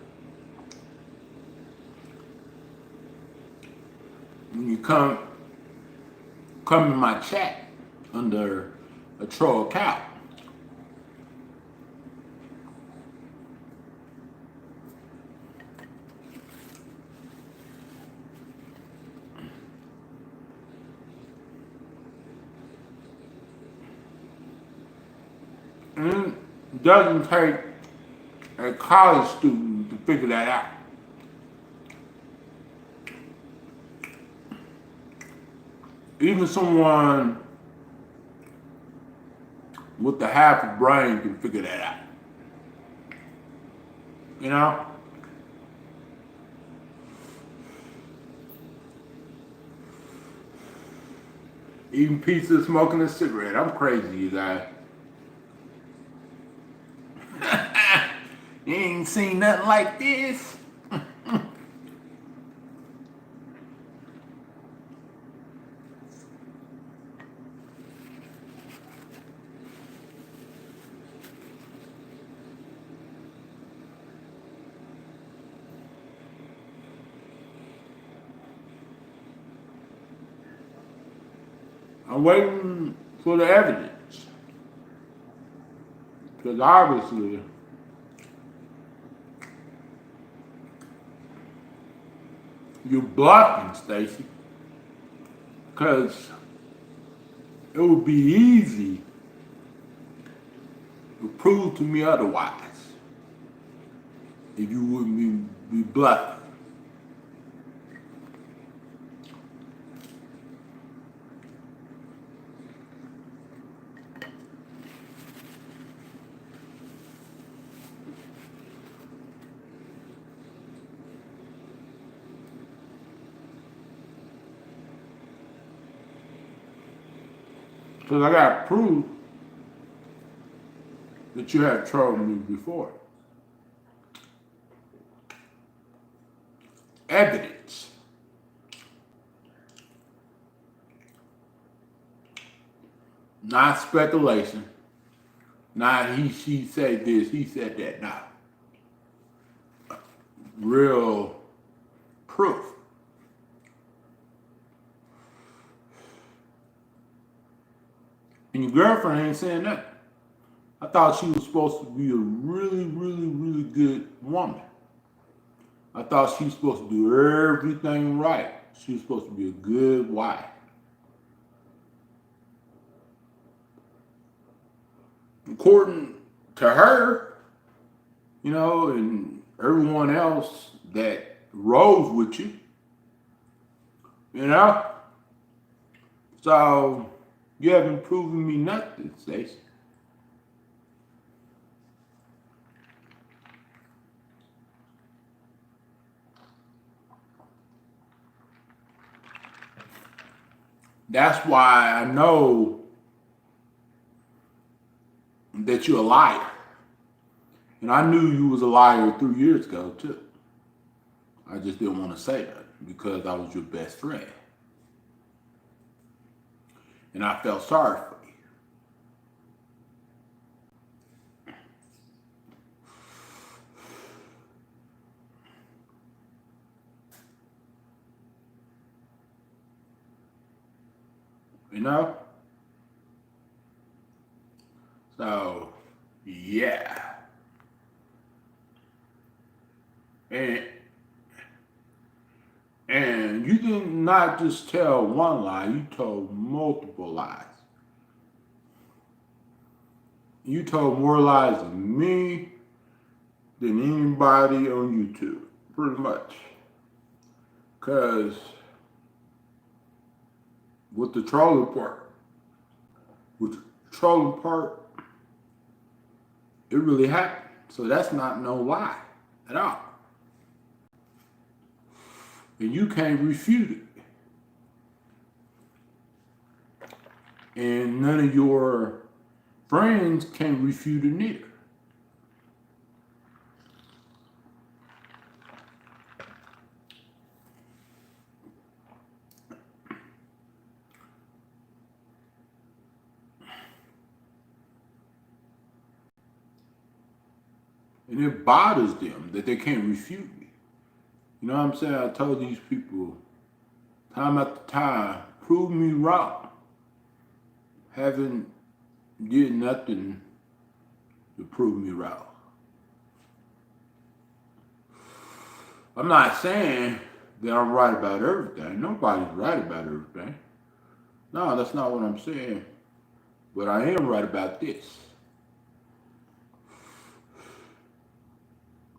When you come in my chat under a troll account, and it doesn't take a college student to figure that out. Even someone with the half a brain can figure that out. You know? Eating pizza, smoking a cigarette. I'm crazy, you guys. You ain't seen nothing like this. I'm waiting for the evidence. Because obviously, you're bluffing, Stacy. Because it would be easy to prove to me otherwise if you wouldn't be bluffing. Because I got proof that you have trolled me before. Evidence. Not speculation. Not she said this, he said that. Nah. Real proof. And your girlfriend ain't saying nothing. I thought she was supposed to be a really, really, really good woman. I thought she was supposed to do everything right. She was supposed to be a good wife. According to her, you know, and everyone else that rose with you, you know? So, you haven't proven me nothing, Stacey. That's why I know that you're a liar. And I knew you was a liar 3 years ago, too. I just didn't want to say that because I was your best friend. And I felt sorry for you. You know? So, yeah. And you did not just tell one lie, you told multiple lies. You told more lies than me, than anybody on YouTube, pretty much. Because with the trolling part, it really happened. So that's not no lie at all. And you can't refute it. And none of your friends can refute it neither. And it bothers them that they can't refute me. You know what I'm saying? I told these people time after time, prove me wrong. Haven't did nothing to prove me wrong. I'm not saying that I'm right about everything. Nobody's right about everything. No, that's not what I'm saying. But I am right about this.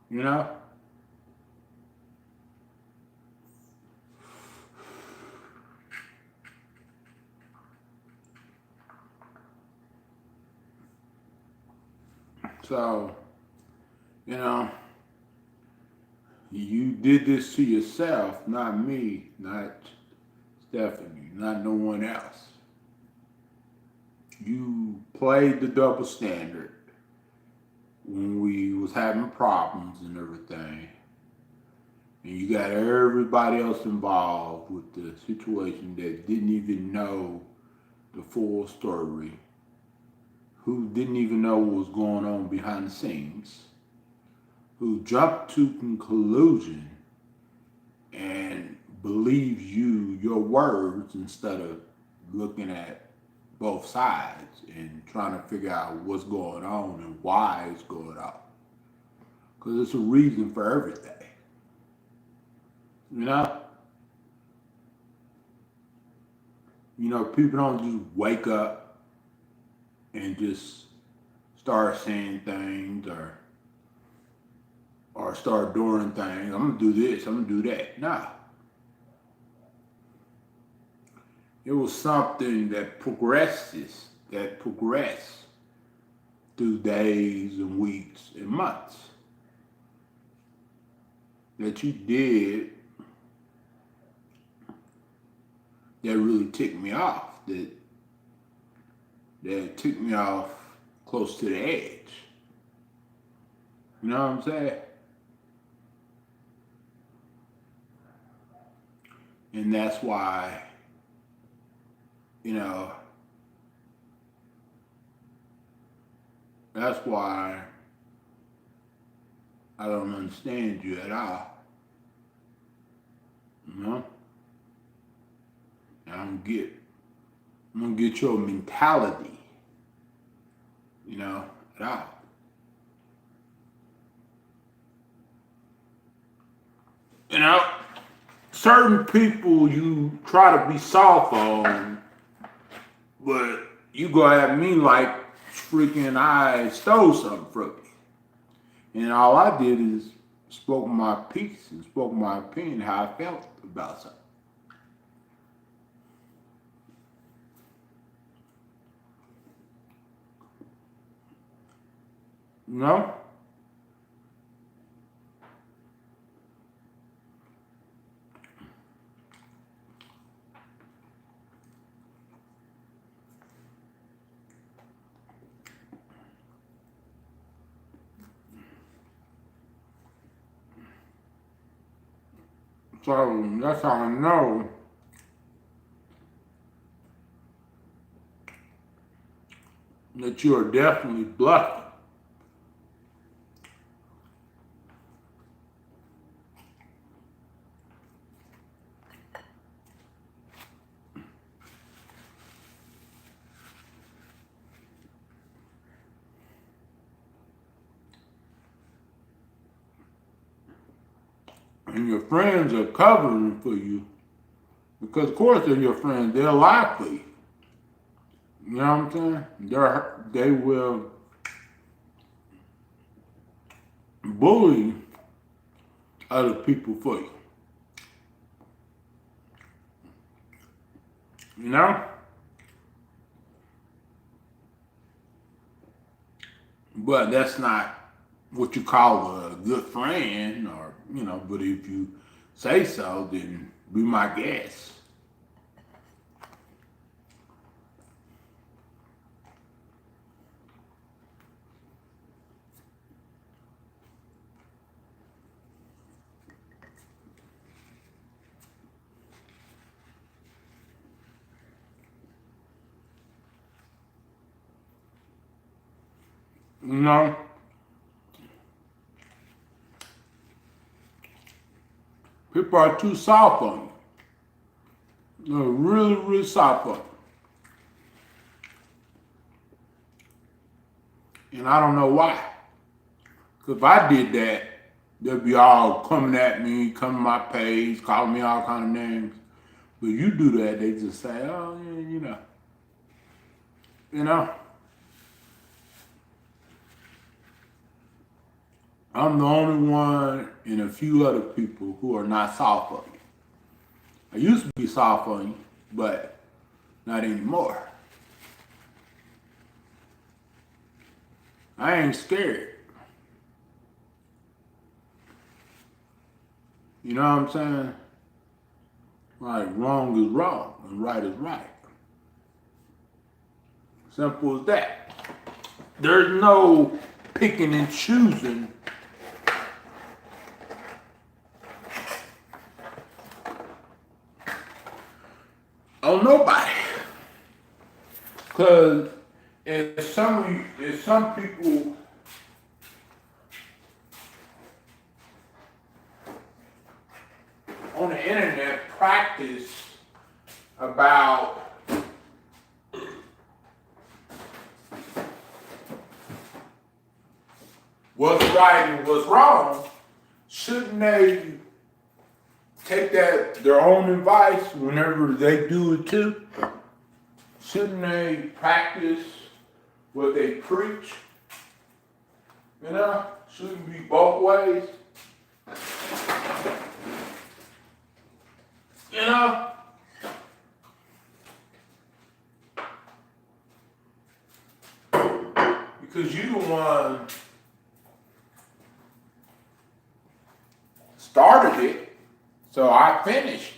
You know? So, you know, you did this to yourself, not me, not Stephanie, not no one else. you played the double standard when we was having problems and everything. And you got everybody else involved with the situation that didn't even know the full story, who didn't even know what was going on behind the scenes, who jumped to conclusion and believed your words instead of looking at both sides and trying to figure out what's going on and why it's going on. Because there's a reason for everything. You know? People don't just wake up and just start saying things or start doing things. I'm gonna do this, I'm gonna do that. Nah. It was something that progressed through days and weeks and months that you did that really ticked me off, that ticked me off close to the edge. You know what I'm saying? And that's why, that's why I don't understand you at all. You know? I'm gonna get your mentality, at all. Certain people you try to be soft on, but you go at me like freaking I stole something from you. And all I did is spoke my piece and spoke my opinion, how I felt about something. No? So that's how I know that you are definitely bluffing. And your friends are covering for you because, of course, they're your friends. They'll lie for you. You know what I'm saying? They will bully other people for you. You know? But that's not what you call a good friend, or, but if you say so, then be my guest. You know? People are too soft on you. They're really, really soft on you. And I don't know why. Because if I did that, they'd be all coming at me, coming to my page, calling me all kind of names. But you do that, they just say, oh, yeah, You know? I'm the only one and a few other people who are not soft on you. I used to be soft on you, but not anymore. I ain't scared. You know what I'm saying? Like, wrong is wrong and right is right. Simple as that. There's no picking and choosing. On nobody. Cause if some people on the internet practice about what's right and what's wrong, shouldn't they take their own advice whenever they do it too? Shouldn't they practice what they preach? You know, shouldn't be both ways. You know? Because you the one started it, so I finished it.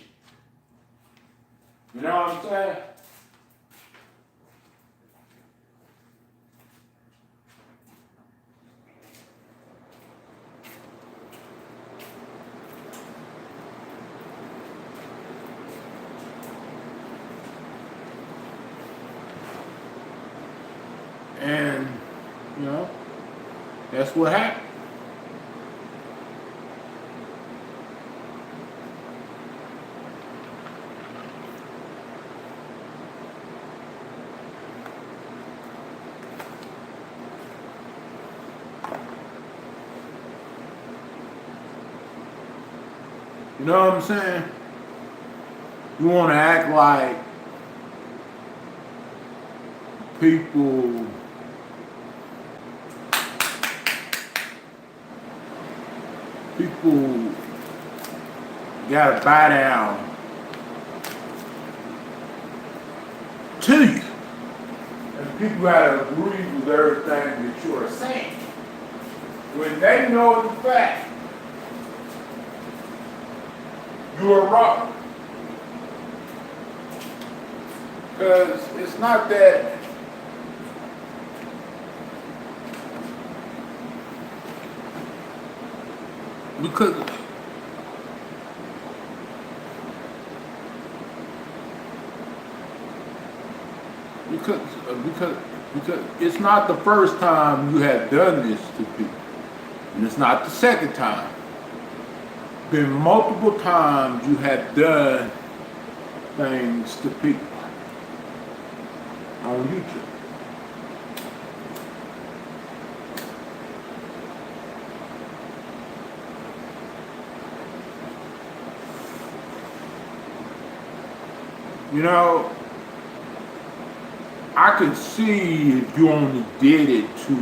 You know what I'm saying? And, you know, that's what happened. You know what I'm saying? You want to act like people gotta bow down to you. And people gotta agree with everything that you are saying. When they know the fact you are wrong. Because it's not that because it's not the first time you have done this to people, and it's not the second time. Been multiple times you have done things to people on YouTube. You know, I could see if you only did it to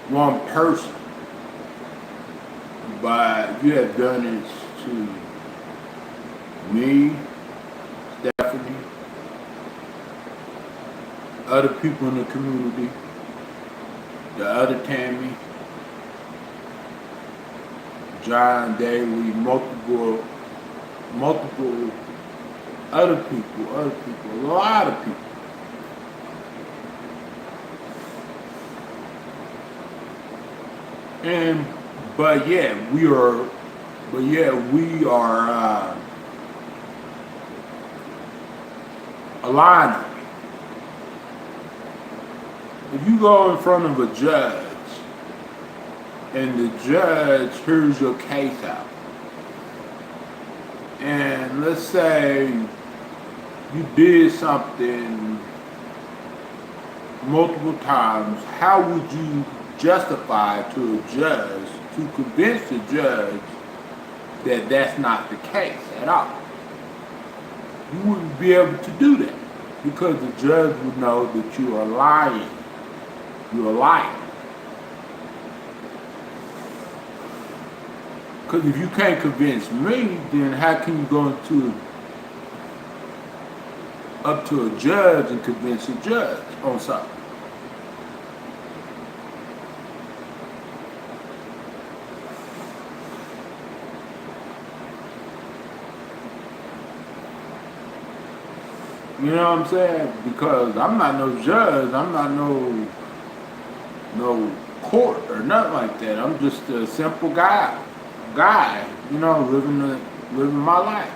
one person, but you have done it to me, Stephanie, other people in the community, the other Tammy, John Daly, multiple other people, a lot of people. But we are aligning. If you go in front of a judge and the judge hears your case out, and let's say you did something multiple times, how would you justify to a judge, to convince the judge that that's not the case at all? You wouldn't be able to do that because the judge would know that you are lying. You're a liar. Because if you can't convince me, then how can you go up to a judge and convince a judge on something? You know what I'm saying? Because I'm not no judge. I'm not no court or nothing like that. I'm just a simple guy, you know, living my life.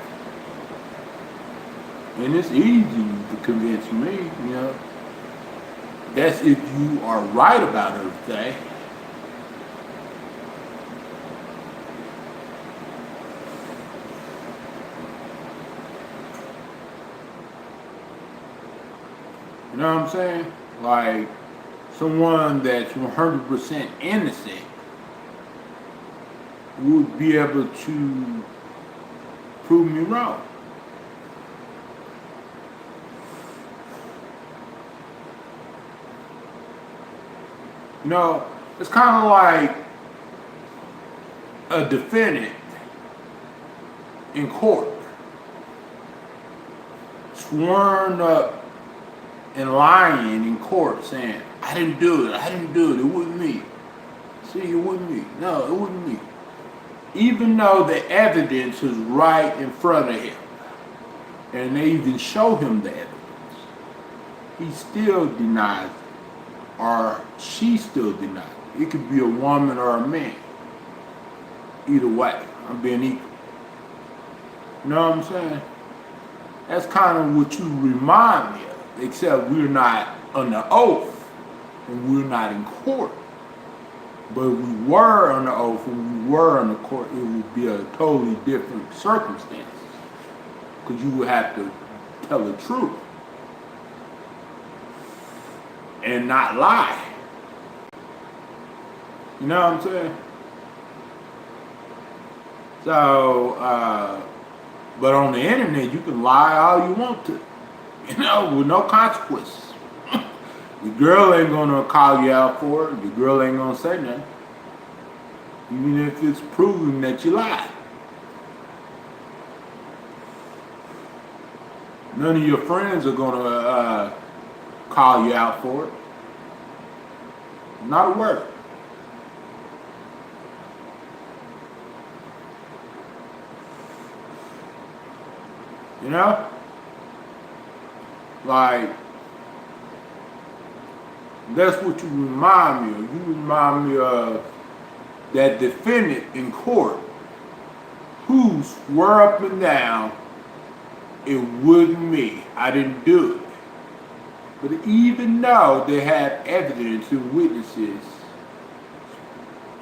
And it's easy to convince me, you know. That's if you are right about everything. You know what I'm saying? Like someone that's 100% innocent would be able to prove me wrong. You know, it's kind of like a defendant in court, sworn up and lying in court saying, I didn't do it, it wasn't me. See, it wasn't me. No, it wasn't me. Even though the evidence is right in front of him, and they even show him the evidence, he still denies it, or she still denies it. It could be a woman or a man. Either way, I'm being equal. You know what I'm saying? That's kind of what you remind me of, except we're not on the oath and we're not in court. But if we were on the oath and we were on the court, it would be a totally different circumstance. Because you would have to tell the truth and not lie. You know what I'm saying? So, but on the internet, you can lie all you want to, you know, with no consequences. Your girl ain't gonna call you out for it. Your girl ain't gonna say nothing, even if it's proven that you lied. None of your friends are gonna call you out for it. Not a word. You know? Like, that's what you remind me of. You remind me of that defendant in court who swore up and down, it wasn't me, I didn't do it. But even though they had evidence and witnesses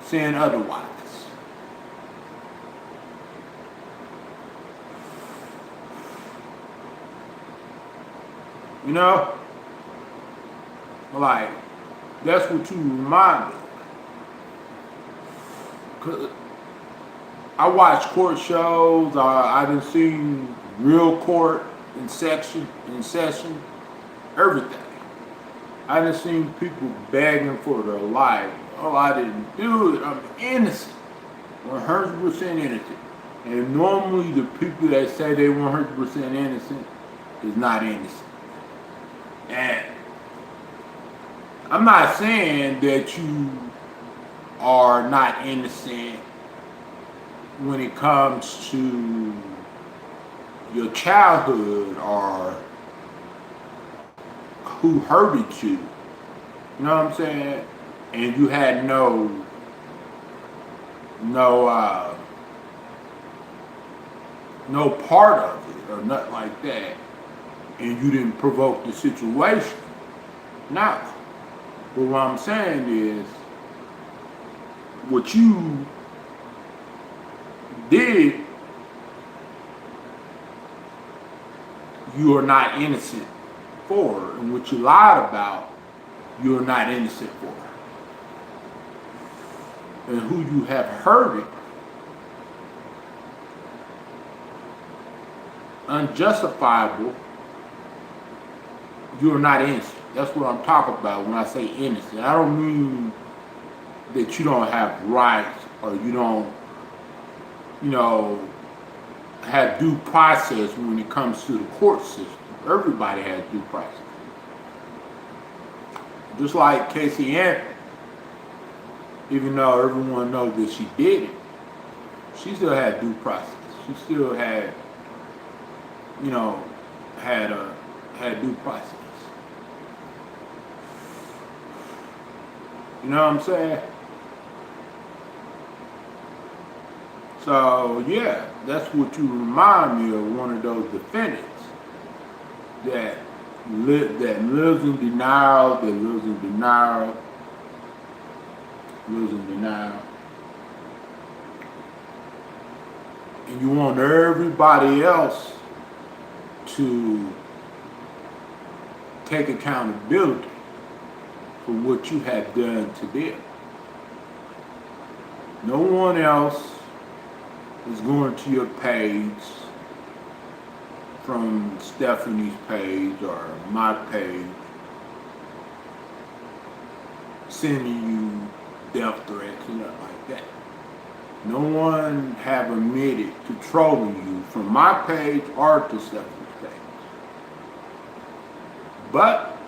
saying otherwise. You know? Like, that's what you remind me. Cause I watch court shows. I done seen real court in session, everything. I done seen people begging for their life. Oh, I didn't do it. I'm innocent, 100% innocent. And normally the people that say they 100% innocent is not innocent. And I'm not saying that you are not innocent when it comes to your childhood or who hurted you. You know what I'm saying? And you had no part of it or nothing like that. And you didn't provoke the situation. No. But what I'm saying is, what you did, you are not innocent for. And what you lied about, you are not innocent for. And who you have hurted, unjustifiable, you're not innocent. That's what I'm talking about when I say innocent. I don't mean that you don't have rights or you don't, have due process when it comes to the court system. Everybody has due process. Just like Casey Anthony, even though everyone knows that she did it, she still had due process. She still had, had had due process. You know what I'm saying? So yeah, that's what you remind me of, one of those defendants that lives in denial, lives in denial. And you want everybody else to take accountability for what you have done to them. No one else is going to your page from Stephanie's page or my page sending you death threats and nothing like that. No one have admitted to trolling you from my page or to Stephanie's page. But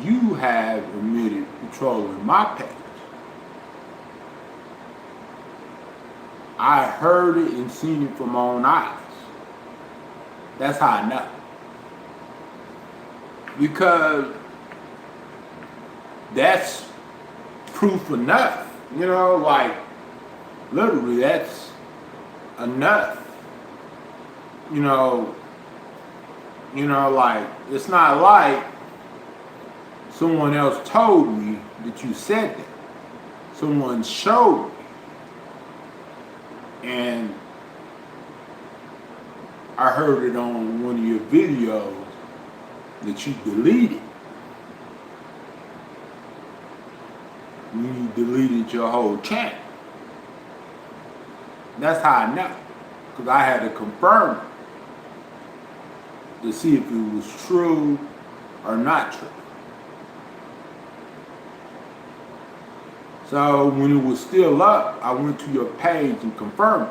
you have admitted to trolling my page. I heard it and seen it from my own eyes. That's how I know. Because that's proof enough. You know, like, literally, that's enough. You know, like, it's not like someone else told me that you said that. Someone showed me. And I heard it on one of your videos that you deleted. When you deleted your whole channel. That's how I know. Because I had to confirm it to see if it was true or not true. So when it was still up, I went to your page and confirmed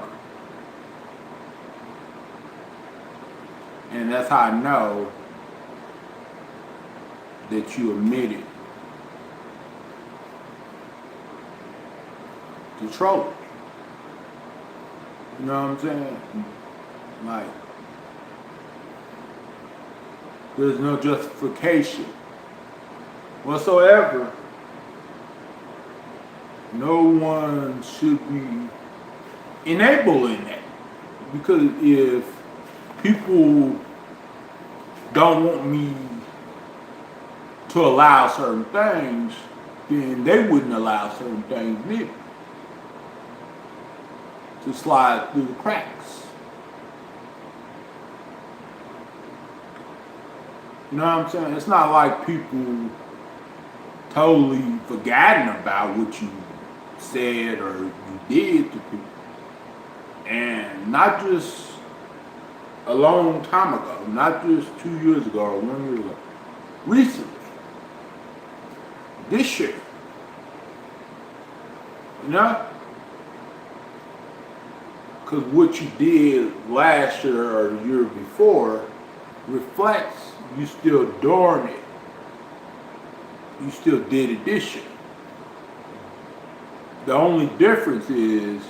it. And that's how I know that you admitted to trolling. You know what I'm saying? Like, there's no justification whatsoever. No one should be enabling that. Because if people don't want me to allow certain things, then they wouldn't allow certain things neither to slide through the cracks. You know what I'm saying? It's not like people totally forgotten about what you said or you did to people. And not just a long time ago, not just 2 years ago or 1 year ago. Recently. This year. You know? Because what you did last year or the year before reflects you still doing it. You still did it this year. The only difference is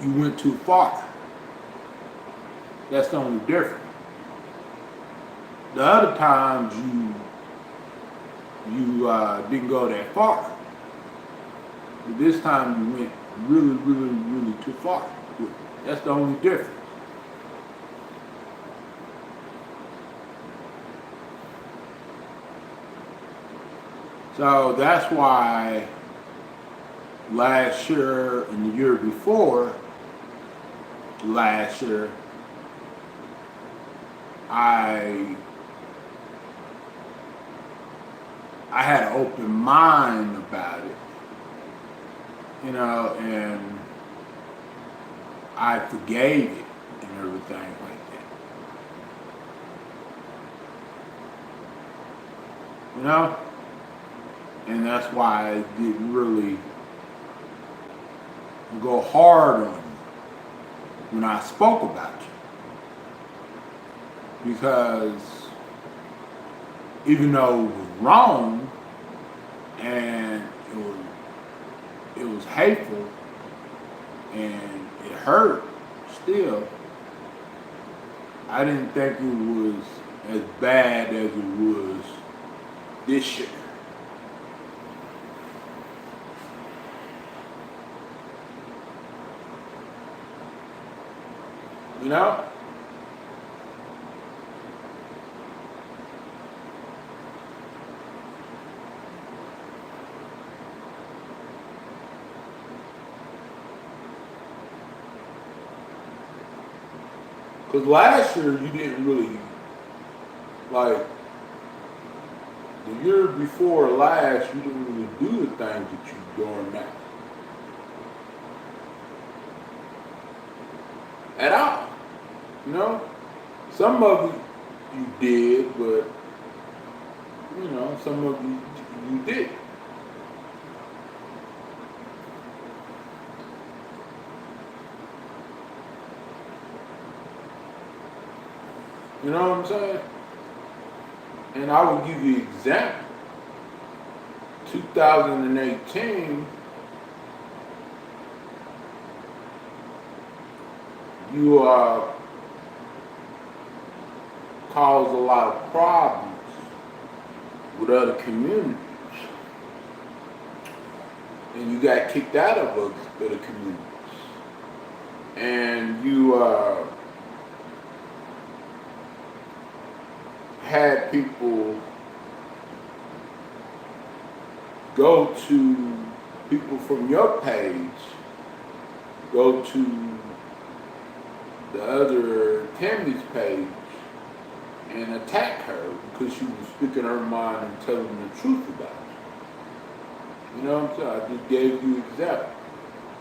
you went too far. That's the only difference. The other times you didn't go that far. But this time you went really too far. That's the only difference. So that's why last year and the year before last year, I had an open mind about it, you know, and I forgave it and everything like that. You know? And that's why I didn't really go hard on you when I spoke about you. Because even though it was wrong and it was hateful and it hurt still, I didn't think it was as bad as it was this year. You know? Because last year you didn't really, like, the year before last, you didn't really do the things that you're doing now. At all. You know? Some of it you did, but, you know, some of it you did. You know what I'm saying? And I will give you an example. 2018, you caused a lot of problems with other communities. And you got kicked out of other communities. And you had people go to people from your page, go to the other Tammy's page and attack her because she was speaking her mind and telling the truth about it. You know what I'm saying? I just gave you an example.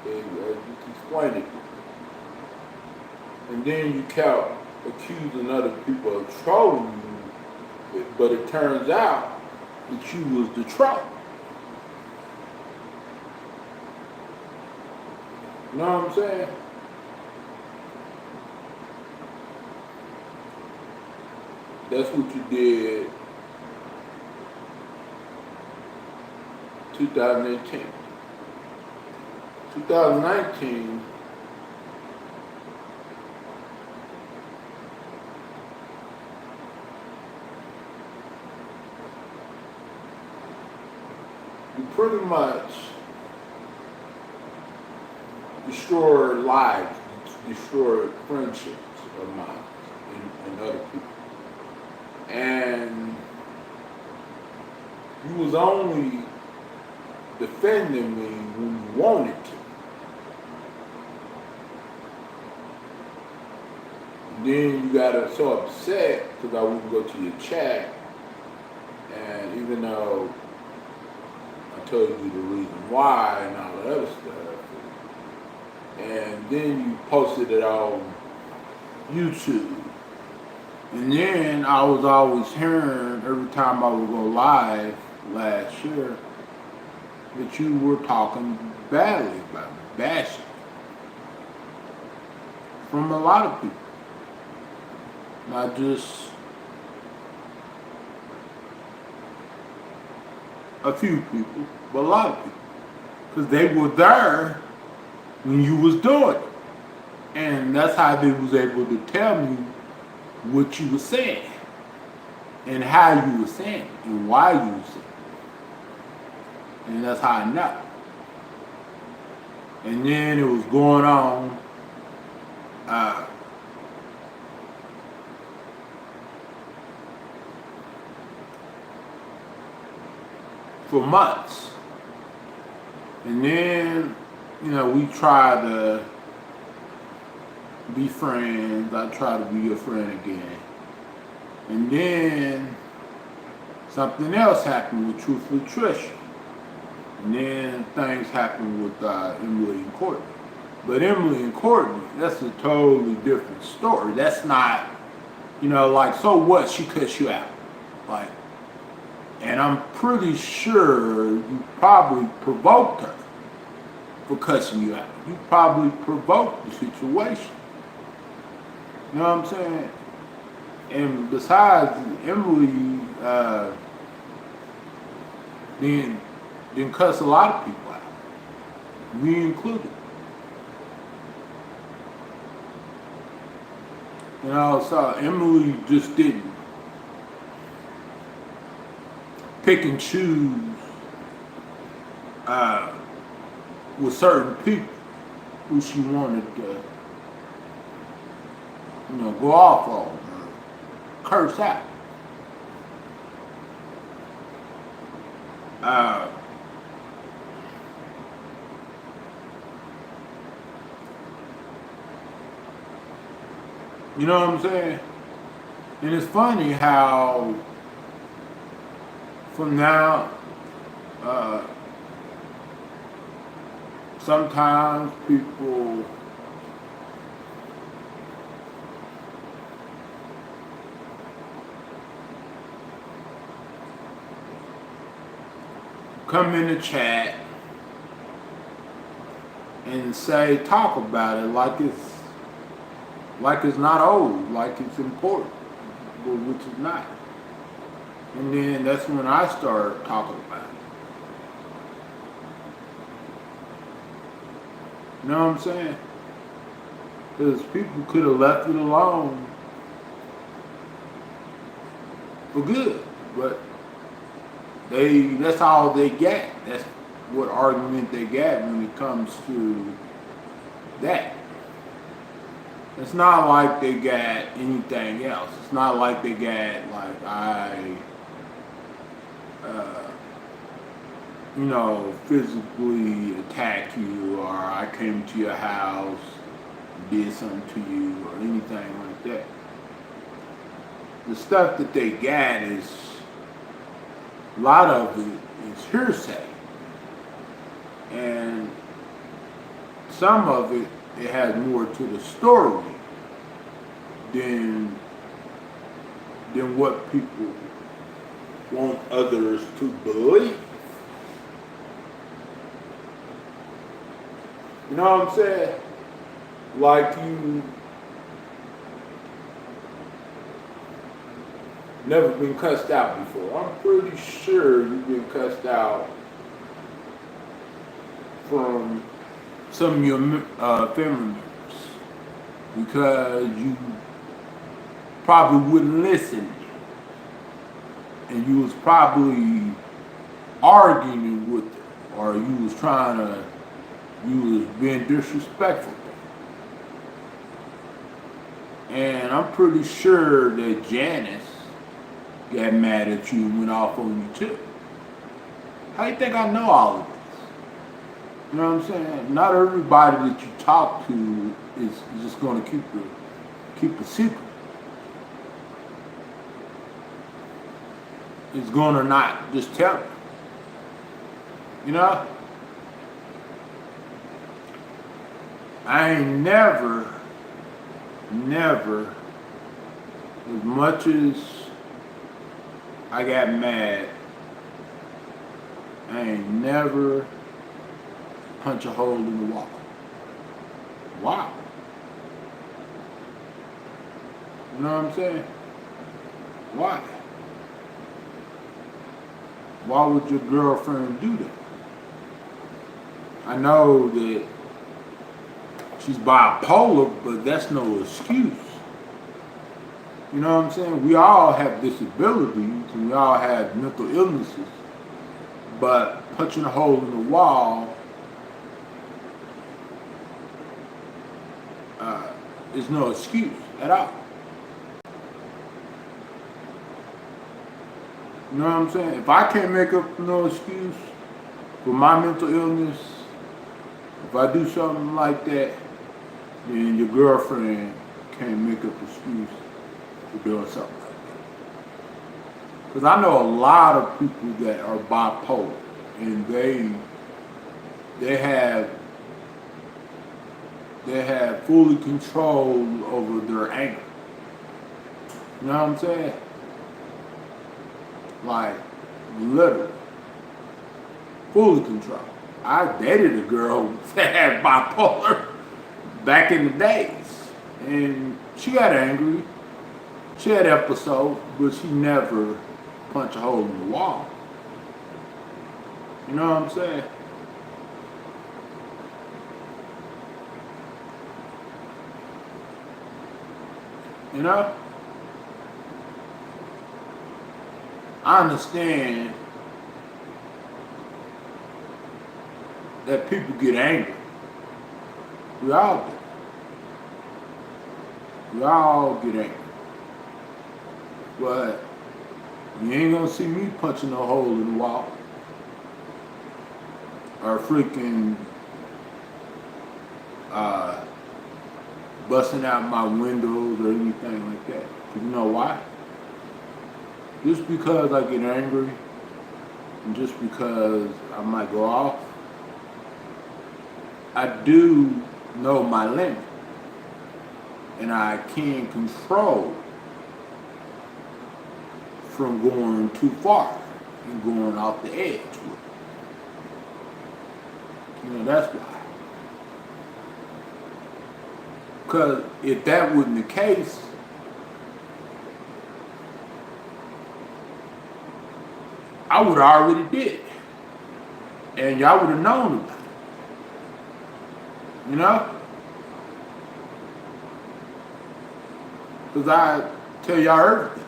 I just explained it. And then you kept accusing other people of trolling you. But it turns out that you was the troll. You know what I'm saying? That's what you did 2018. 2019, you pretty much destroy lives, destroy friendships of mine and other people. And you was only defending me when you wanted to. And then you got so upset because I wouldn't go to your chat, and even though I told you the reason why and all that other stuff, and then you posted it on YouTube. And then I was always hearing every time I would go live last year that you were talking badly about me, bashing from a lot of people. Not just a few people, but a lot of people. Because they were there when you was doing it. And that's how they was able to tell me what you were saying. And how you were saying it. And why you were saying it. And that's how I know. And then it was going on for months. And then, you know, we tried to be friends. I tried to be your friend again. And then something else happened with Truthful Tricia. And then things happened with Emily and Courtney. But Emily and Courtney, that's a totally different story. That's not, you know, like, so what? She cussed you out. Like, and I'm pretty sure you probably provoked her for cussing you out. You probably provoked the situation. You know what I'm saying? And besides, Emily didn't cuss a lot of people out, me included. You know, so Emily just didn't pick and choose with certain people who she wanted to, you know, go off on or curse out. You know what I'm saying? And it's funny how from now, sometimes people come in the chat and say, talk about it like it's not old, like it's important, but which is not. And then that's when I start talking about it. You know what I'm saying? Because people could have left it alone for good, but that's all they get. That's what argument they get when it comes to that. It's not like they got anything else. It's not like they got like you know, physically attack you, or I came to your house, did something to you, or anything like that. The stuff that they got is, a lot of it is hearsay. And some of it has more to the story than what people want others to believe. You know what I'm saying? Like you never been cussed out before. I'm pretty sure you've been cussed out from some of your family members because you probably wouldn't listen, and you was probably arguing with them, or you was being disrespectful. And I'm pretty sure that Janice got mad at you and went off on you too. How do you think I know all of this? You know what I'm saying? Not everybody that you talk to is just going to keep a secret. It's going to not just tell you. You know? I ain't never, as much as I got mad, I ain't never punch a hole in the wall. Wow. You know what I'm saying? Why? Why would your girlfriend do that? I know that she's bipolar, but that's no excuse. You know what I'm saying? We all have disabilities and we all have mental illnesses, but punching a hole in the wall is no excuse at all. You know what I'm saying? If I can't make up no excuse for my mental illness, if I do something like that, then your girlfriend can't make up excuse for doing something like that. Because I know a lot of people that are bipolar, and they have fully control over their anger. You know what I'm saying? Like, literally. Fully control. I dated a girl that had bipolar back in the days. And she got angry. She had episodes, but she never punched a hole in the wall. You know what I'm saying? You know? I understand that people get angry. We all do. We all get angry. But you ain't gonna see me punching a hole in the wall. Or freaking busting out my windows or anything like that. You know why? Just because I get angry and just because I might go off, I do know my limit. And I can control from going too far and going off the edge with it. You know, that's why. Because if that wasn't the case, I would have already did it. And y'all would have known about it. You know? Because I tell y'all everything.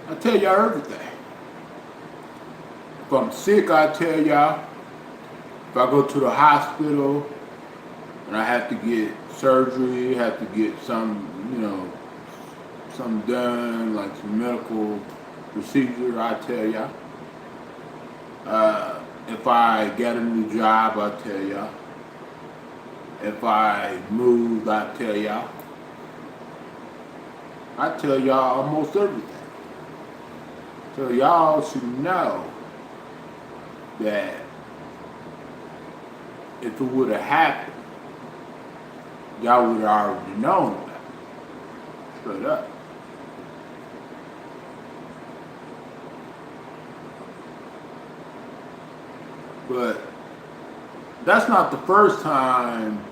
I tell y'all everything. If I'm sick, I tell y'all. If I go to the hospital and I have to get surgery, have to get some, you know, something done, like some medical procedure, I tell y'all. If I get a new job, I tell y'all. If I move, I tell y'all. I tell y'all almost everything. So y'all should know that if it would have happened, y'all would have already known about it. Straight up. But that's not the first time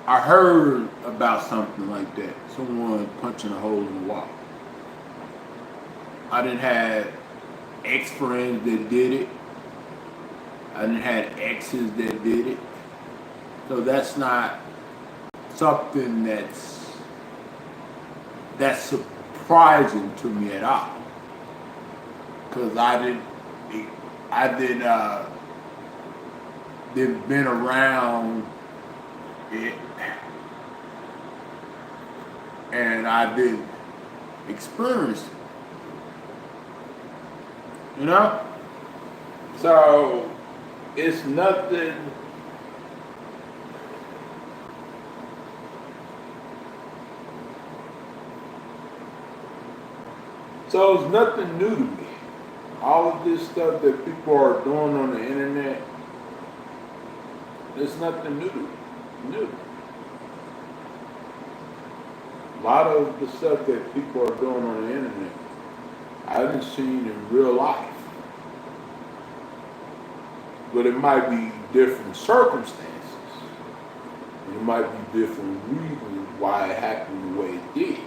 I heard about something like that. Someone punching a hole in the wall. I done had ex-friends that did it. I done had exes that did it. So that's not something that's surprising to me at all. Cause I been around it, and I didn't experience it. You know? So it's nothing. So it's nothing new to me. All of this stuff that people are doing on the internet, it's nothing new. A lot of the stuff that people are doing on the internet, I haven't seen in real life. But it might be different circumstances. It might be different reasons why it happened the way it did.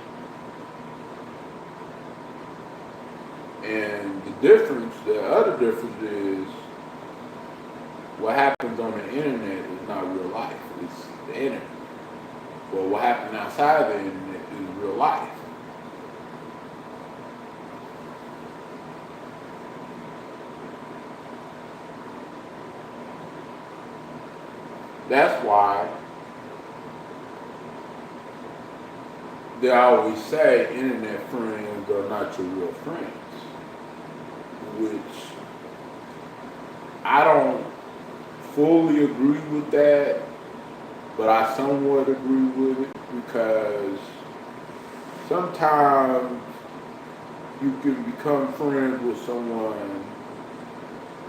And the other difference is what happens on the internet is not real life. It's the internet. But what happened outside the internet is real life. That's why they always say internet friends are not your real friends. Which I don't fully agree with that, but I somewhat agree with it because sometimes you can become friends with someone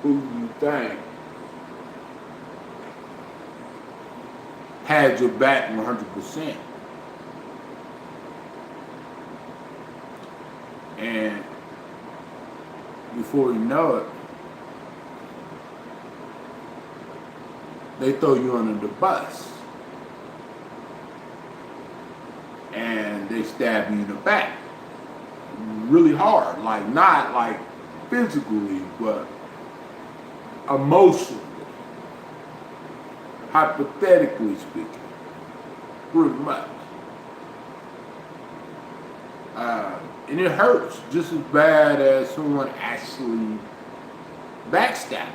who you think had your back 100%. And before you know it, they throw you under the bus. And they stab you in the back. really hard, like not like physically, but emotionally, hypothetically speaking, pretty much. And it hurts just as bad as someone actually backstabbing.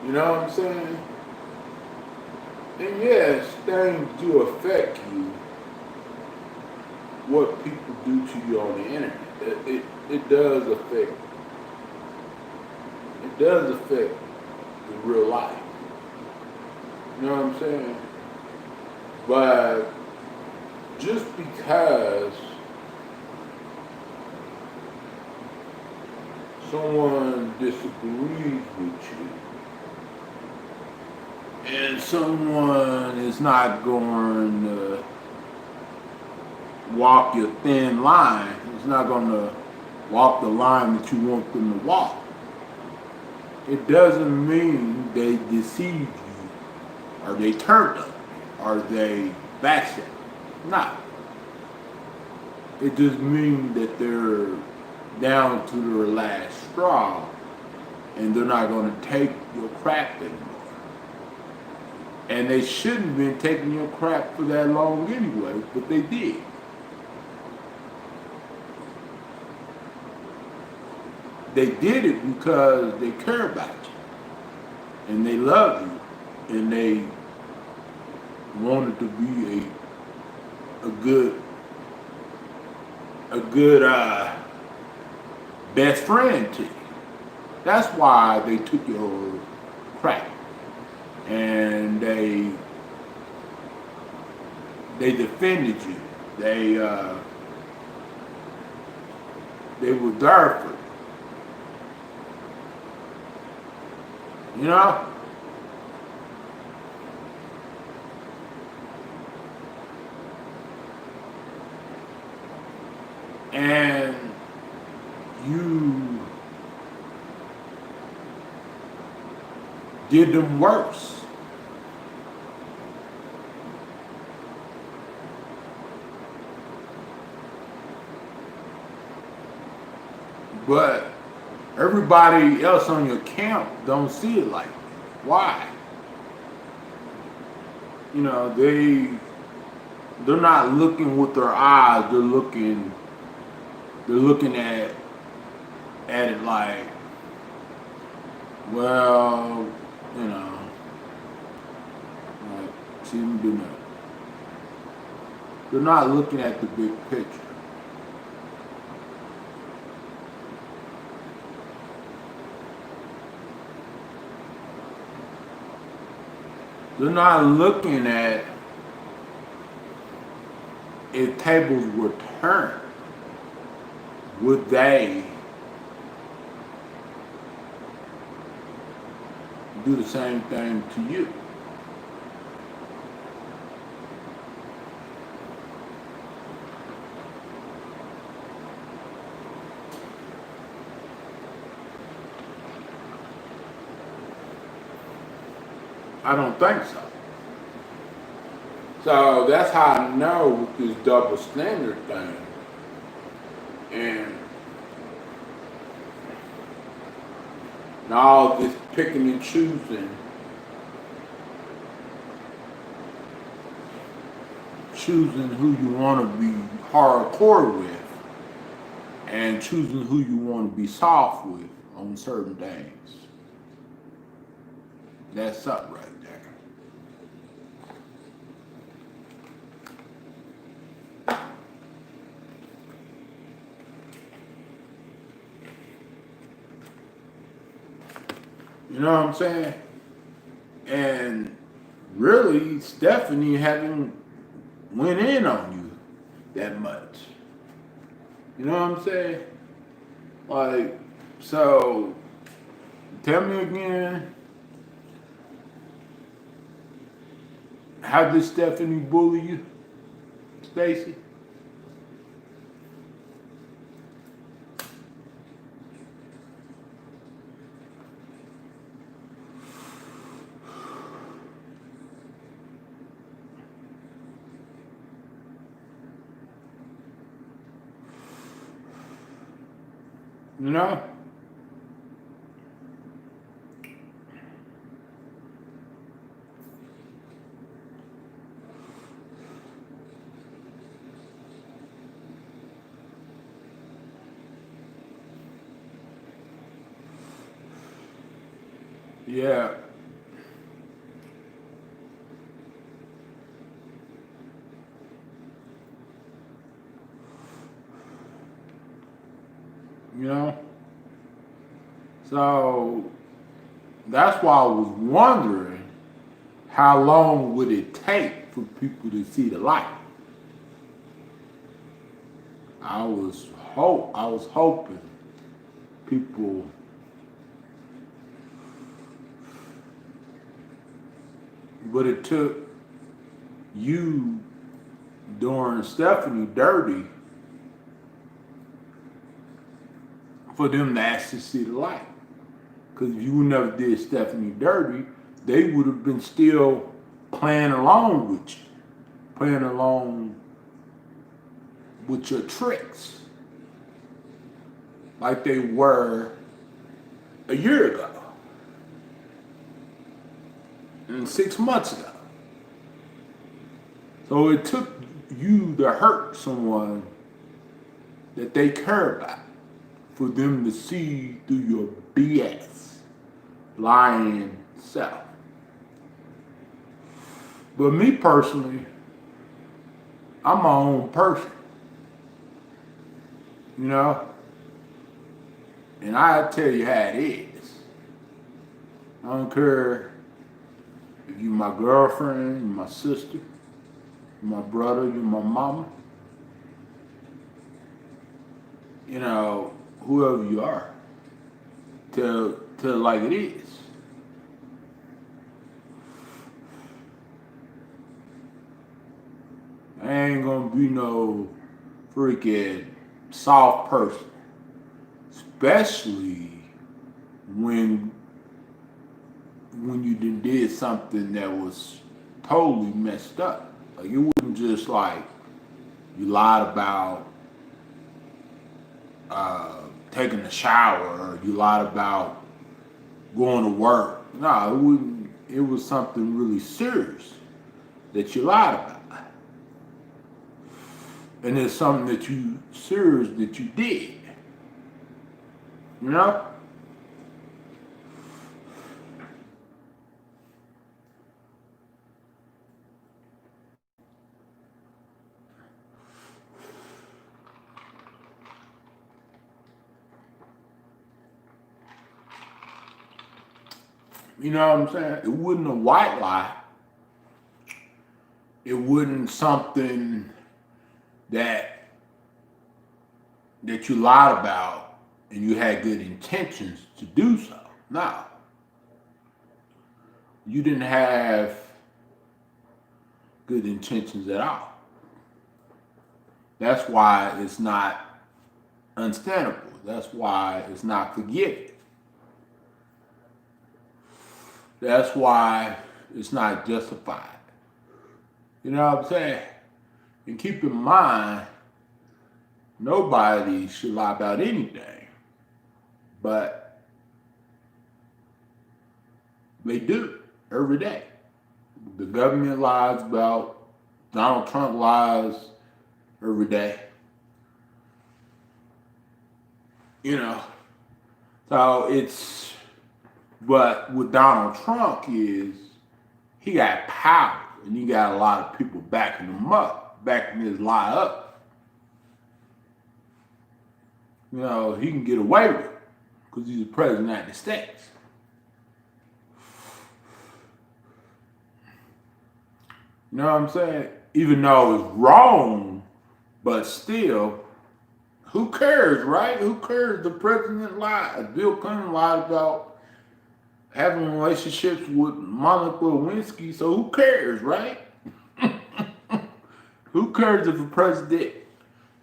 You know what I'm saying? And yes, things do affect you, what people do to you on the internet. It does affect, it does affect the real life. You know what I'm saying? But just because someone disagrees with you and someone is not going to walk your thin line, it's not going to walk the line that you want them to walk, it doesn't mean they deceived you or they turned up or they backstabbed. No. It just means that they're down to their last straw and they're not going to take your crap anymore. And they shouldn't have been taking your crap for that long anyway, but they did. They did it because they care about you and they love you and they wanted to be a good best friend to you. That's why they took your crap and they defended you. They were there for you. You know? And you did them worse. But everybody else on your camp don't see it like that. Why? You know, they're not looking with their eyes, they're looking at it like, well, you know, like, see them do nothing. They're not looking at the big picture. They're not looking at if tables were turned, would they do the same thing to you? I don't think so. So that's how I know with this double standard thing. And all this picking and choosing who you want to be hardcore with and choosing who you want to be soft with on certain things. That's up right there. You know what I'm saying? And really, Stephanie haven't went in on you that much. You know what I'm saying? Like, so Tell me again, how did Stephanie bully you, Stacy? You know? Yeah. You know? So that's why I was wondering how long would it take for people to see the light? I was hoping people but it took you doing Stephanie dirty for them to actually see the light. Because if you never did Stephanie dirty, they would have been still playing along with you, playing along with your tricks, like they were a year ago and 6 months ago. So it took you to hurt someone that they care about for them to see through your BS, lying self. But me personally, I'm my own person, you know? And I tell you how it is. I don't care if you're my girlfriend, you're my sister, you're my brother, you're my mama, you know, whoever you are. Tell it like it is. I ain't gonna be no freaking soft person. Especially when you did something that was totally messed up. Like it wasn't just like you lied about taking a shower or you lied about going to work. No, it wouldn't. It was something really serious that you lied about. And it's something that you serious that you did. You know? You know what I'm saying? It wasn't a white lie. It wasn't something that you lied about and you had good intentions to do so. No. You didn't have good intentions at all. That's why it's not understandable. That's why it's not forgiven. That's why it's not justified. You know what I'm saying? And keep in mind, nobody should lie about anything, but they do every day. The government lies about, Donald Trump lies every day. You know, so it's, but with Donald Trump is, he got power and he got a lot of people backing him up, backing his lie up. You know, he can get away with it because he's the president of the United States. You know what I'm saying? Even though it's wrong, but still, who cares, right? Who cares? The president lied. Bill Clinton lied about having relationships with Monica Lewinsky, so who cares, right? Who cares if a president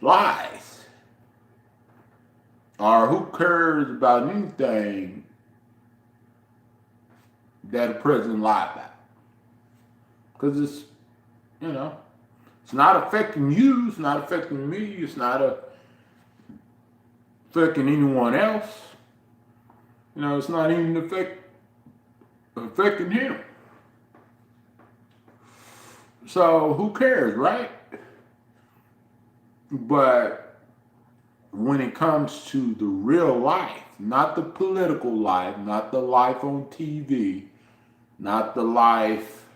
lies? Or who cares about anything that a president lied about? Because it's, it's not affecting you, it's not affecting me, it's not affecting anyone else. It's not even affecting him. So who cares, right? But when it comes to the real life, not the political life, not the life on TV, not the life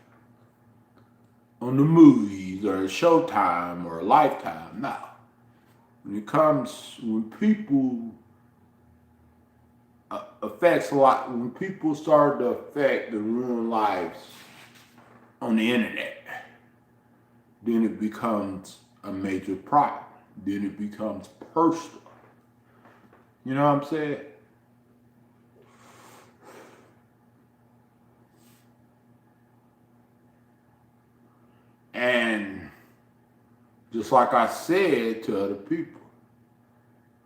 on the movies or Showtime or Lifetime, no. When people affects a lot, when people start to affect the real lives on the internet, then it becomes a major problem. Then it becomes personal. You know what I'm saying? And just like I said to other people,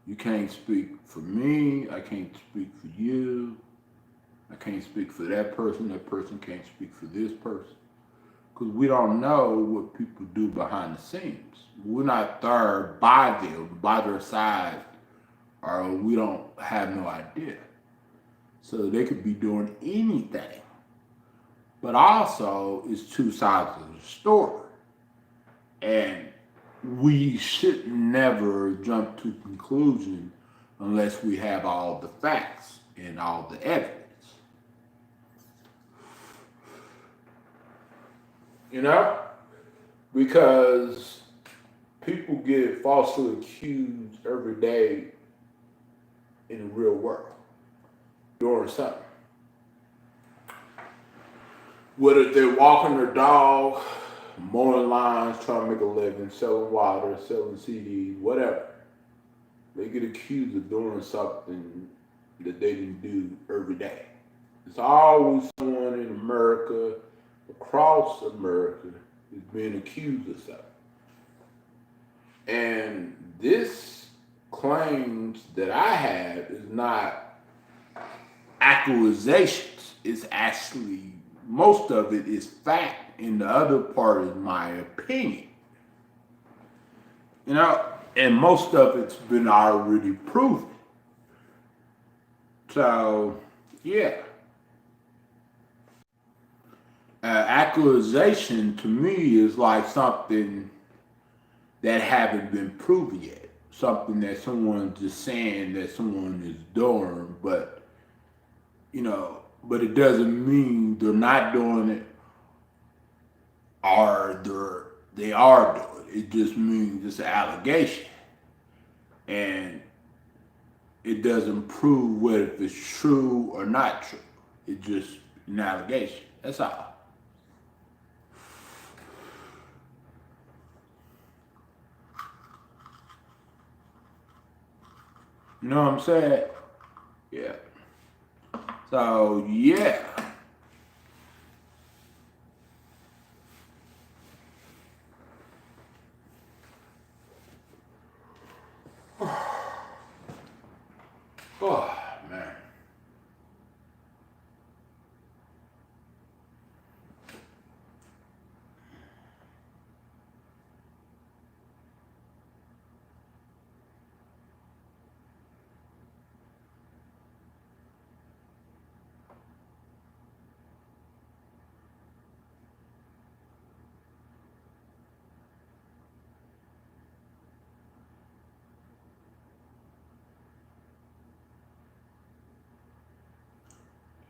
you can't speak for me, I can't speak for you, I can't speak for that person can't speak for this person. Because we don't know what people do behind the scenes. We're not there by them, by their side, or we don't have no idea. So they could be doing anything. But also, it's two sides of the story. And we should never jump to conclusion unless we have all the facts and all the evidence. Because people get falsely accused every day in the real world doing something. Whether they're walking their dog, mowing lines, trying to make a living, selling water, selling CDs, whatever. They get accused of doing something that they didn't do every day. It's always someone in America, across America, is being accused of something. And this claims that I have is not accusations. It's actually, most of it is fact, and the other part is my opinion. And most of it's been already proven. So, yeah. Accusation to me is like something that haven't been proven yet. Something that someone's just saying that someone is doing, but it doesn't mean they're not doing it or they are doing it. It just means it's an allegation. And it doesn't prove whether it's true or not true. It's just an allegation. That's all. You know what I'm saying? Yeah. So, yeah. Oh, man.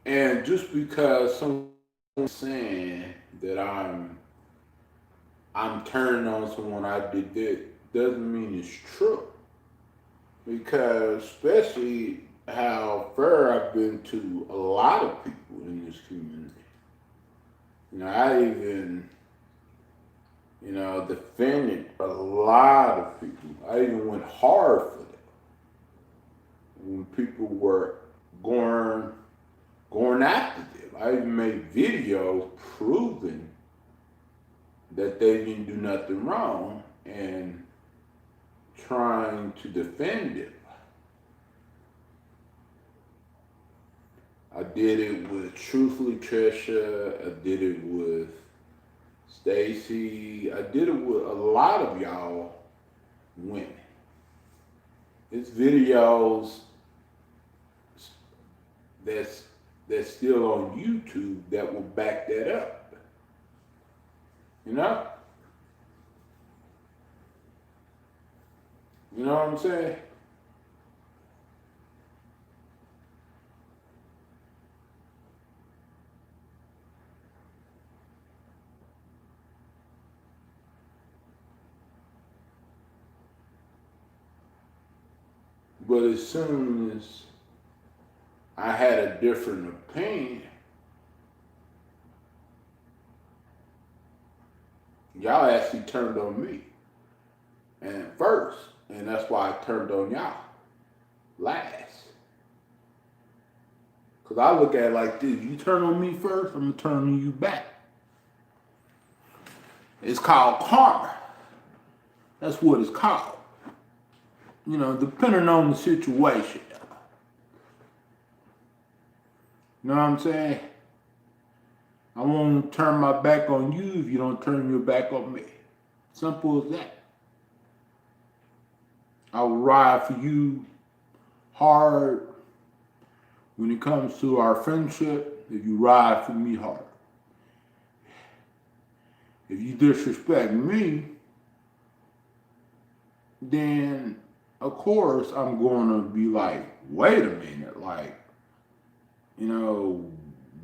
And just because someone's saying that I'm turning on someone I did that doesn't mean it's true. Because especially how fair I've been to a lot of people in this community. I even, defended a lot of people. I even went hard for them. When people were going going after them. I even made videos proving that they didn't do nothing wrong and trying to defend them. I did it with Truthfully Trisha. I did it with Stacy. I did it with a lot of y'all women. It's videos that's still on YouTube that will back that up. You know? You know what I'm saying? But as soon as I had a different opinion, y'all actually turned on me. And first, and that's why I turned on y'all last. Because I look at it like this: you turn on me first, I'm going to turn on you back. It's called karma. That's what it's called. You know, depending on the situation. You know what I'm saying? I won't turn my back on you if you don't turn your back on me. Simple as that. I will ride for you hard when it comes to our friendship if you ride for me hard. If you disrespect me, then of course I'm going to be like, wait a minute, like, you know,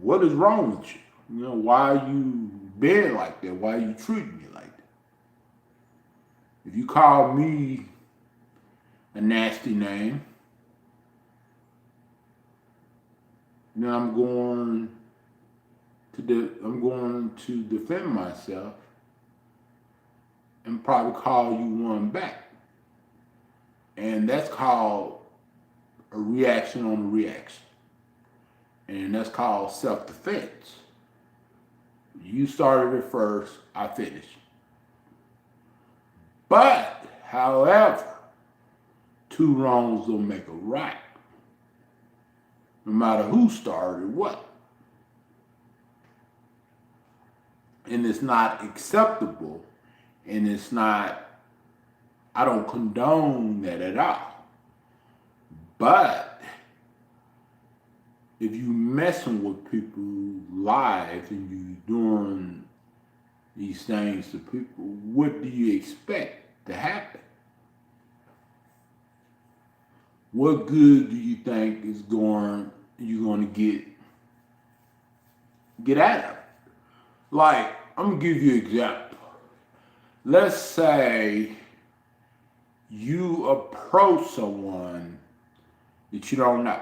what is wrong with you? You know, why you being like that? Why you treating me like that? If you call me a nasty name, then I'm going to defend myself and probably call you one back. And that's called a reaction on a reaction. And that's called self-defense. You started it first, I finished. But, however, two wrongs don't make a right. No matter who started what. And it's not acceptable, and it's not, I don't condone that at all. But if you messing with people's lives and you doing these things to people, what do you expect to happen? What good do you think you're going to get out of it? Like, I'm gonna give you an example. Let's say you approach someone that you don't know,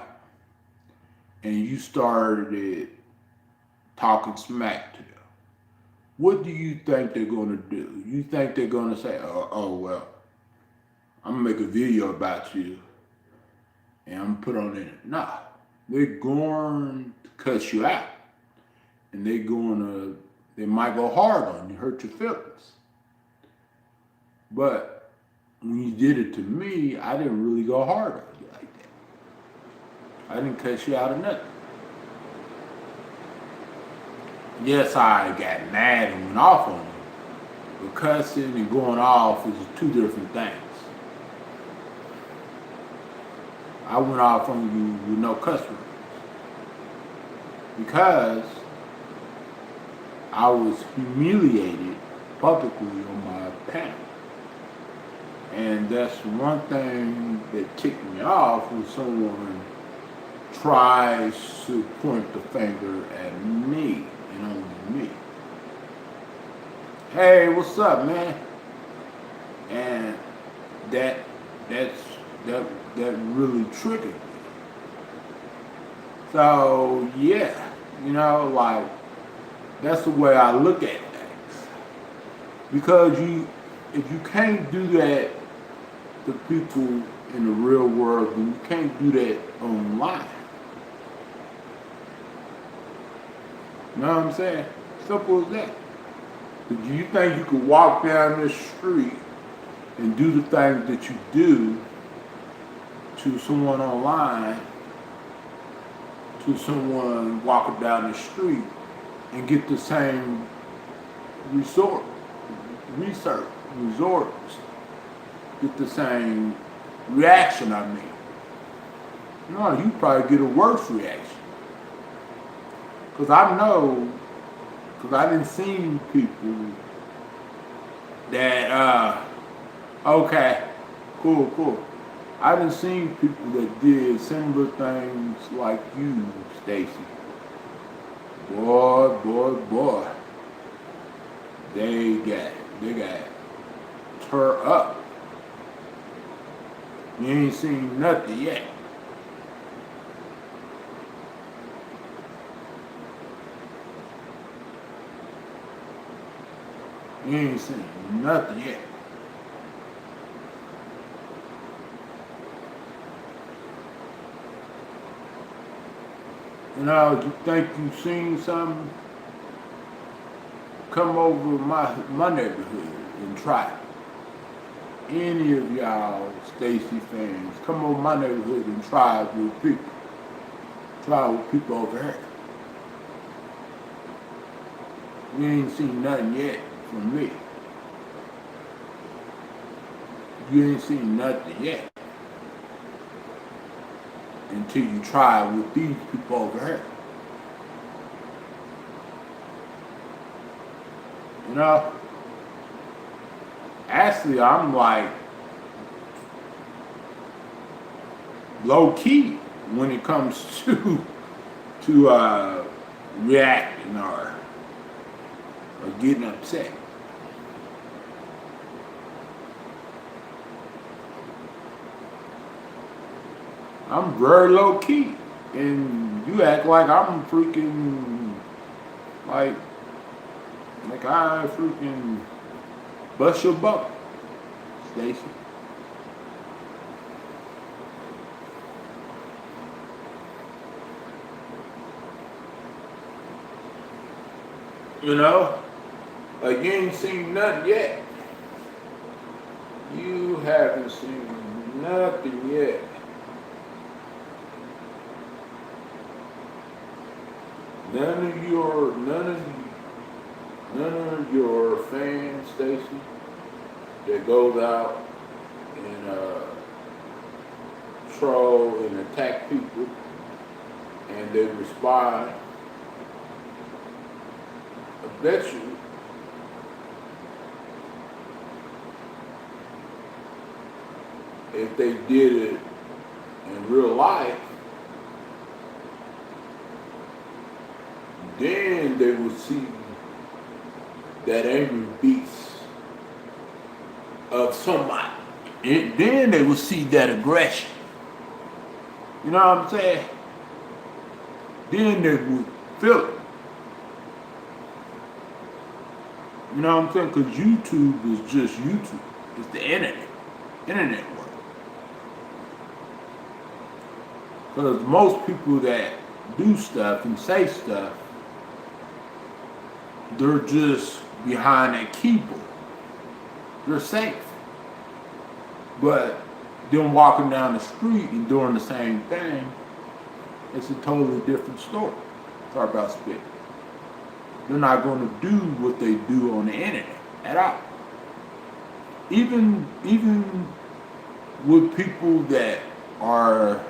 and you started talking smack to them. What do you think they're gonna do? You think they're gonna say, oh well, I'm gonna make a video about you and I'm gonna put on it? Nah, they're going to cuss you out, and they might go hard on you, hurt your feelings. But when you did it to me, I didn't really go hard on you like that. I didn't cuss you out of nothing. Yes, I got mad and went off on you, but cussing and going off is two different things. I went off on you with no cuss words because I was humiliated publicly on my panel. And that's one thing that ticked me off when someone tries to point the finger at me and only me. Hey, what's up, man? And that really triggered me. So yeah, like, that's the way I look at things. Because if you can't do that to people in the real world, then you can't do that online. You know what I'm saying? Simple as that. But do you think you could walk down this street and do the things that you do to someone online, to someone walking down the street, and get the same resorts, get the same reaction, I mean? No, you probably get a worse reaction. Because I know, because I done seen people that, okay, cool. I done seen people that did similar things like you, Stacy. Boy. They got tore up. You ain't seen nothing yet. You ain't seen nothing yet. You know, you think you've seen something? Come over my neighborhood and try it. Any of y'all Stacy fans, come over my neighborhood and try it with people. Try it with people over here. You ain't seen nothing yet from me. You ain't seen nothing yet until you try it with these people over here. You know, actually, I'm like low key when it comes to reacting or getting upset. I'm very low key, and you act like I'm freaking like I freaking bust your butt, Stacy. You know, like you ain't seen nothing yet. You haven't seen nothing yet. None of your fans, Stacy, that goes out and troll and attack people, and they respond. I bet you if they did it in real life, then they would see that angry beast of somebody. Then they would see that aggression. You know what I'm saying? Then they would feel it. You know what I'm saying? Because YouTube is just YouTube. It's the internet world. Because most people that do stuff and say stuff, they're just behind that keyboard. They're safe. But them walking down the street and doing the same thing, it's a totally different story. Sorry about spit. They're not going to do what they do on the internet at all. Even with people that are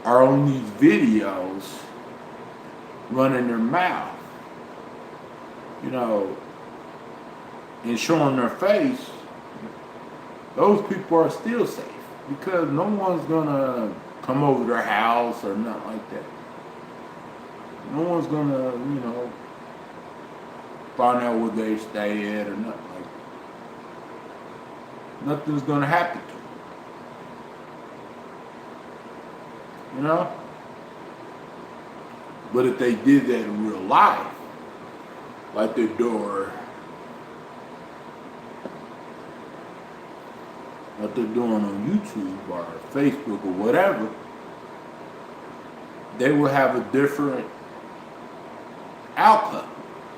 on these videos running their mouth, you know, and showing their face, those people are still safe because no one's gonna come over their house or nothing like that. No one's gonna, you know, find out where they stay at or nothing like that. Nothing's gonna happen to them. You know? But if they did that in real life, like they're doing, what they're doing on YouTube or Facebook or whatever, they will have a different outcome.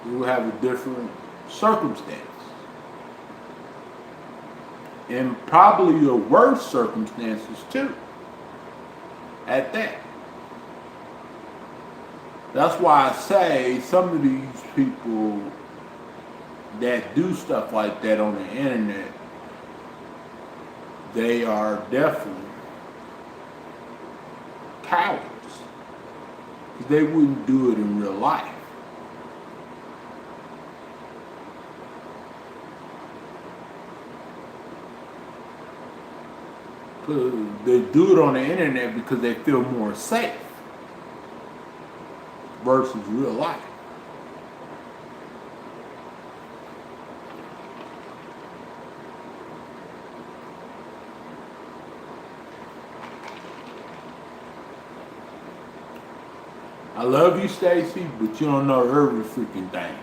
We will have a different circumstance. And probably a worse circumstances too. At that. That's why I say some of these people that do stuff like that on the internet, they are definitely cowards. Because they wouldn't do it in real life. They do it on the internet because they feel more safe versus real life. I love you, Stacy, but you don't know every freaking thing.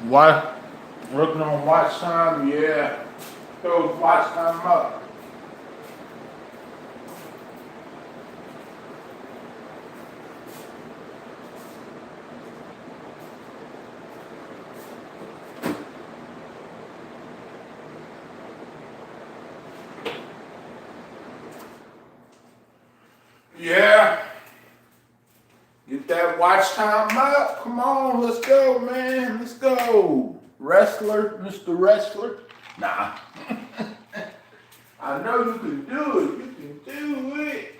What? Working on watch time? Yeah. Those watch time up. Yeah. Get that watch time up. Come on, let's go, man. Let's go. Wrestler, Mr. Wrestler. Nah. I know you can do it. You can do it.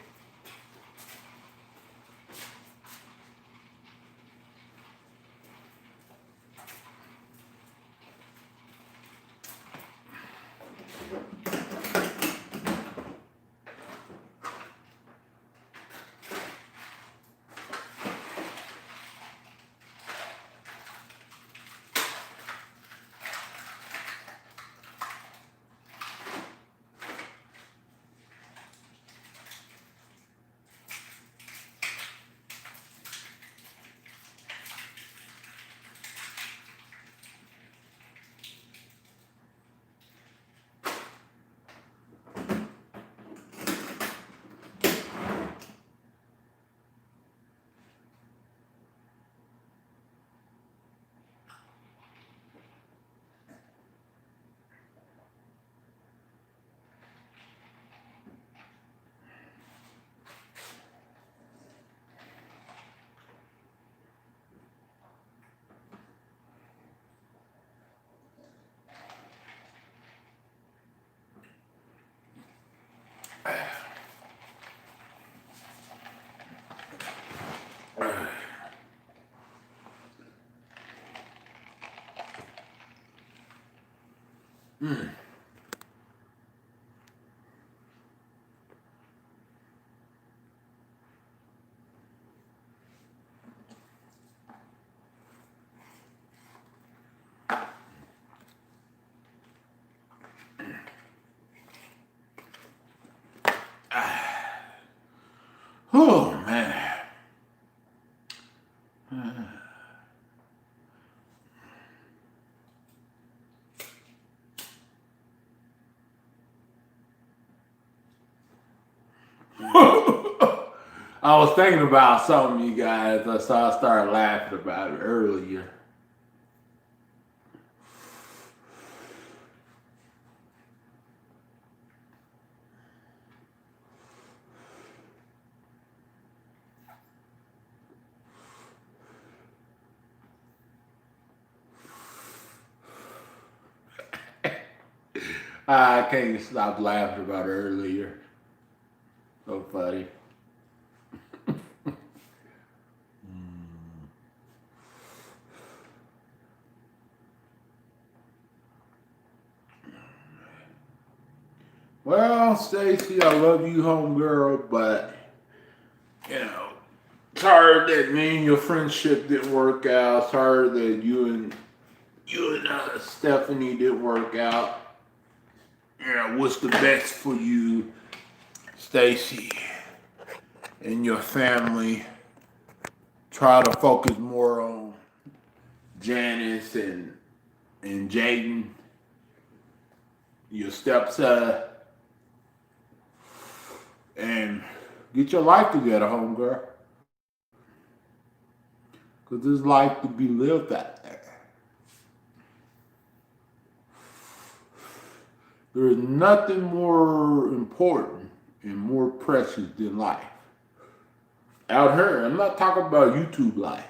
Oh man. I was thinking about something, you guys, so I started laughing about it earlier. I can't stop laughing about it earlier. So funny. Well, Stacy, I love you, homegirl, but you know, sorry that me and your friendship didn't work out. Sorry that you and Stephanie didn't work out. You know, what's the best for you, Stacy, and your family? Try to focus more on Janice and Jaden, your stepson, and get your life together, homegirl. Because there's life to be lived out there. There is nothing more important and more precious than life. Out here, I'm not talking about YouTube life.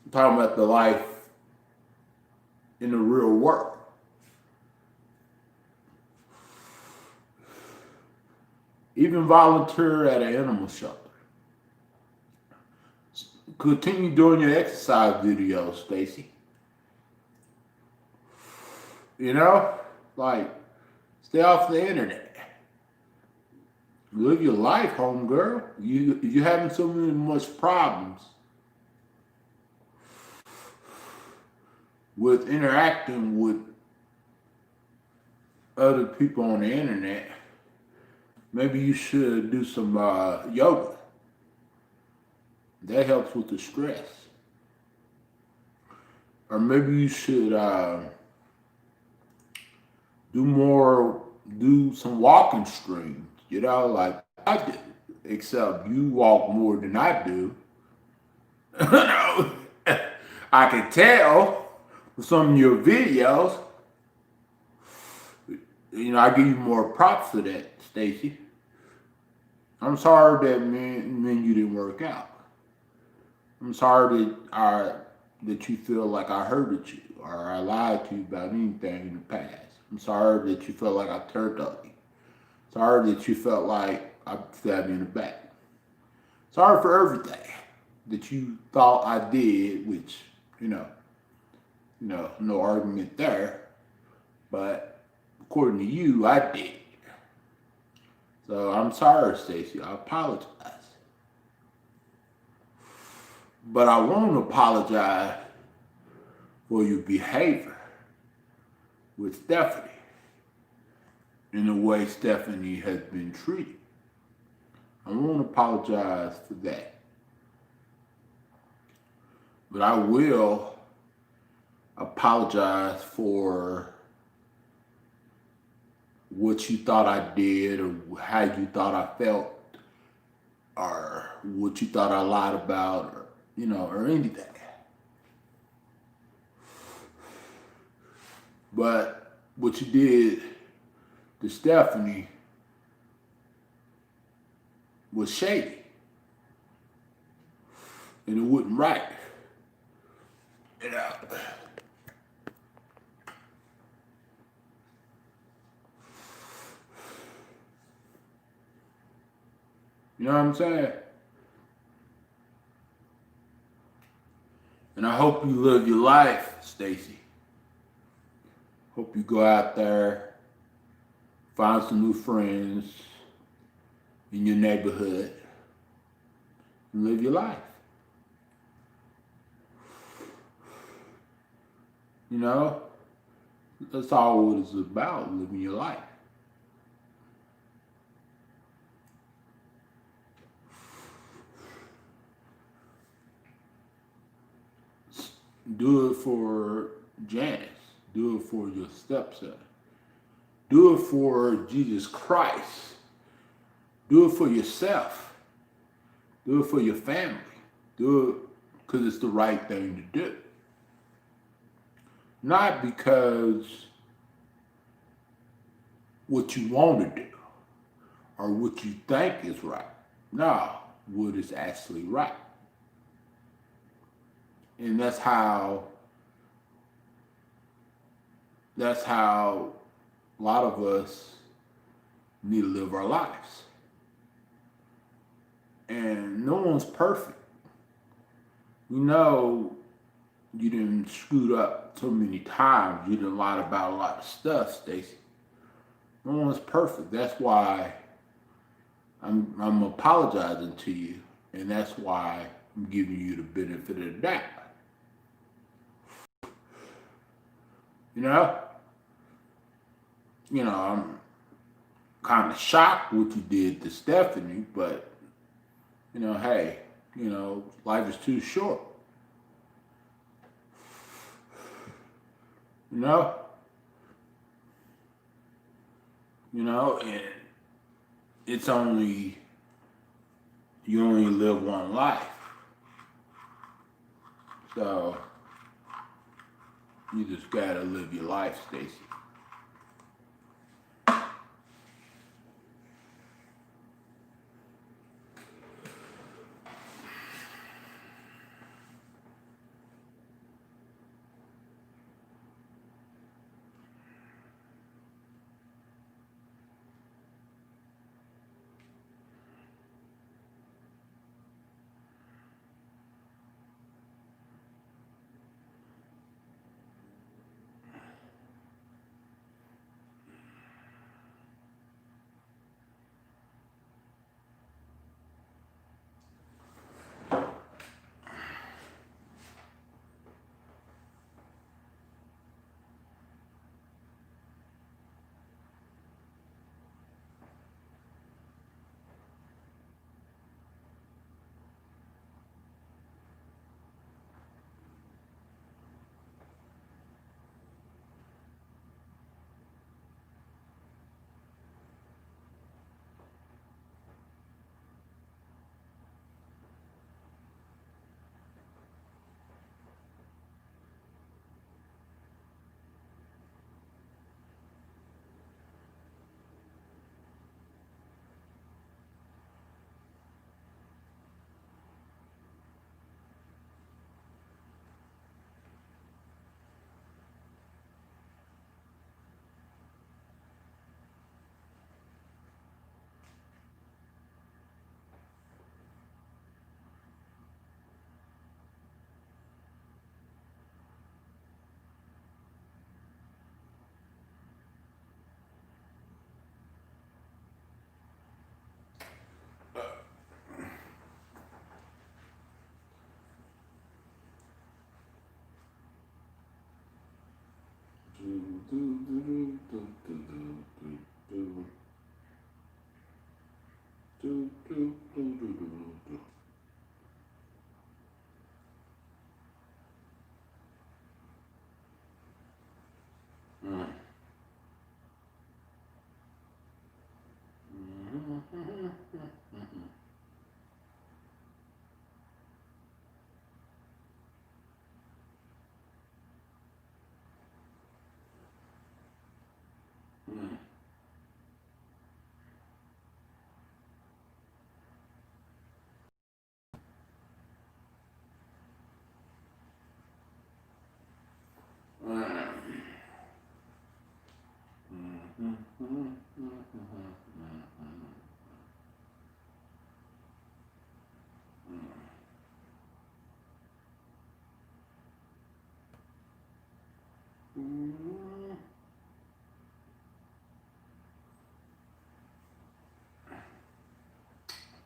I'm talking about the life in the real world. Even volunteer at an animal shelter. Continue doing your exercise videos, Stacy. You know, like, stay off the internet. Live your life, homegirl. You're having so many much problems with interacting with other people on the internet. Maybe you should do some yoga. That helps with the stress. Or maybe you should do some walking streams, you know, like I do. Except you walk more than I do. I can tell from some of your videos. You know, I give you more props for that, Stacy. I'm sorry that me and you didn't work out. I'm sorry that you feel like I hurted you or I lied to you about anything in the past. I'm sorry that you felt like I turned on you. Sorry that you felt like I stabbed you in the back. Sorry for everything that you thought I did, which, you know, no argument there. But according to you, I did. So I'm sorry, Stacy. I apologize. But I won't apologize for your behavior with Stephanie in the way Stephanie has been treated. I won't apologize for that. But I will apologize for what you thought I did or how you thought I felt or what you thought I lied about or, you know, or anything. But what you did to Stephanie was shady. And it wasn't right. You know. You know what I'm saying? And I hope you live your life, Stacy. Hope you go out there, find some new friends in your neighborhood, and live your life. You know, that's all it is about, living your life. Do it for Janice. Do it for your stepson. Do it for Jesus Christ. Do it for yourself. Do it for your family. Do it because it's the right thing to do. Not because what you want to do or what you think is right. No, what is actually right. And that's how a lot of us need to live our lives. And no one's perfect. We know you didn't screwed up so many times. You didn't lie about a lot of stuff, Stacy. No one's perfect. That's why I'm apologizing to you, and that's why I'm giving you the benefit of the doubt. You know, I'm kind of shocked what you did to Stephanie, but hey, life is too short. And it's you only live one life. So you just gotta live your life, Stacy.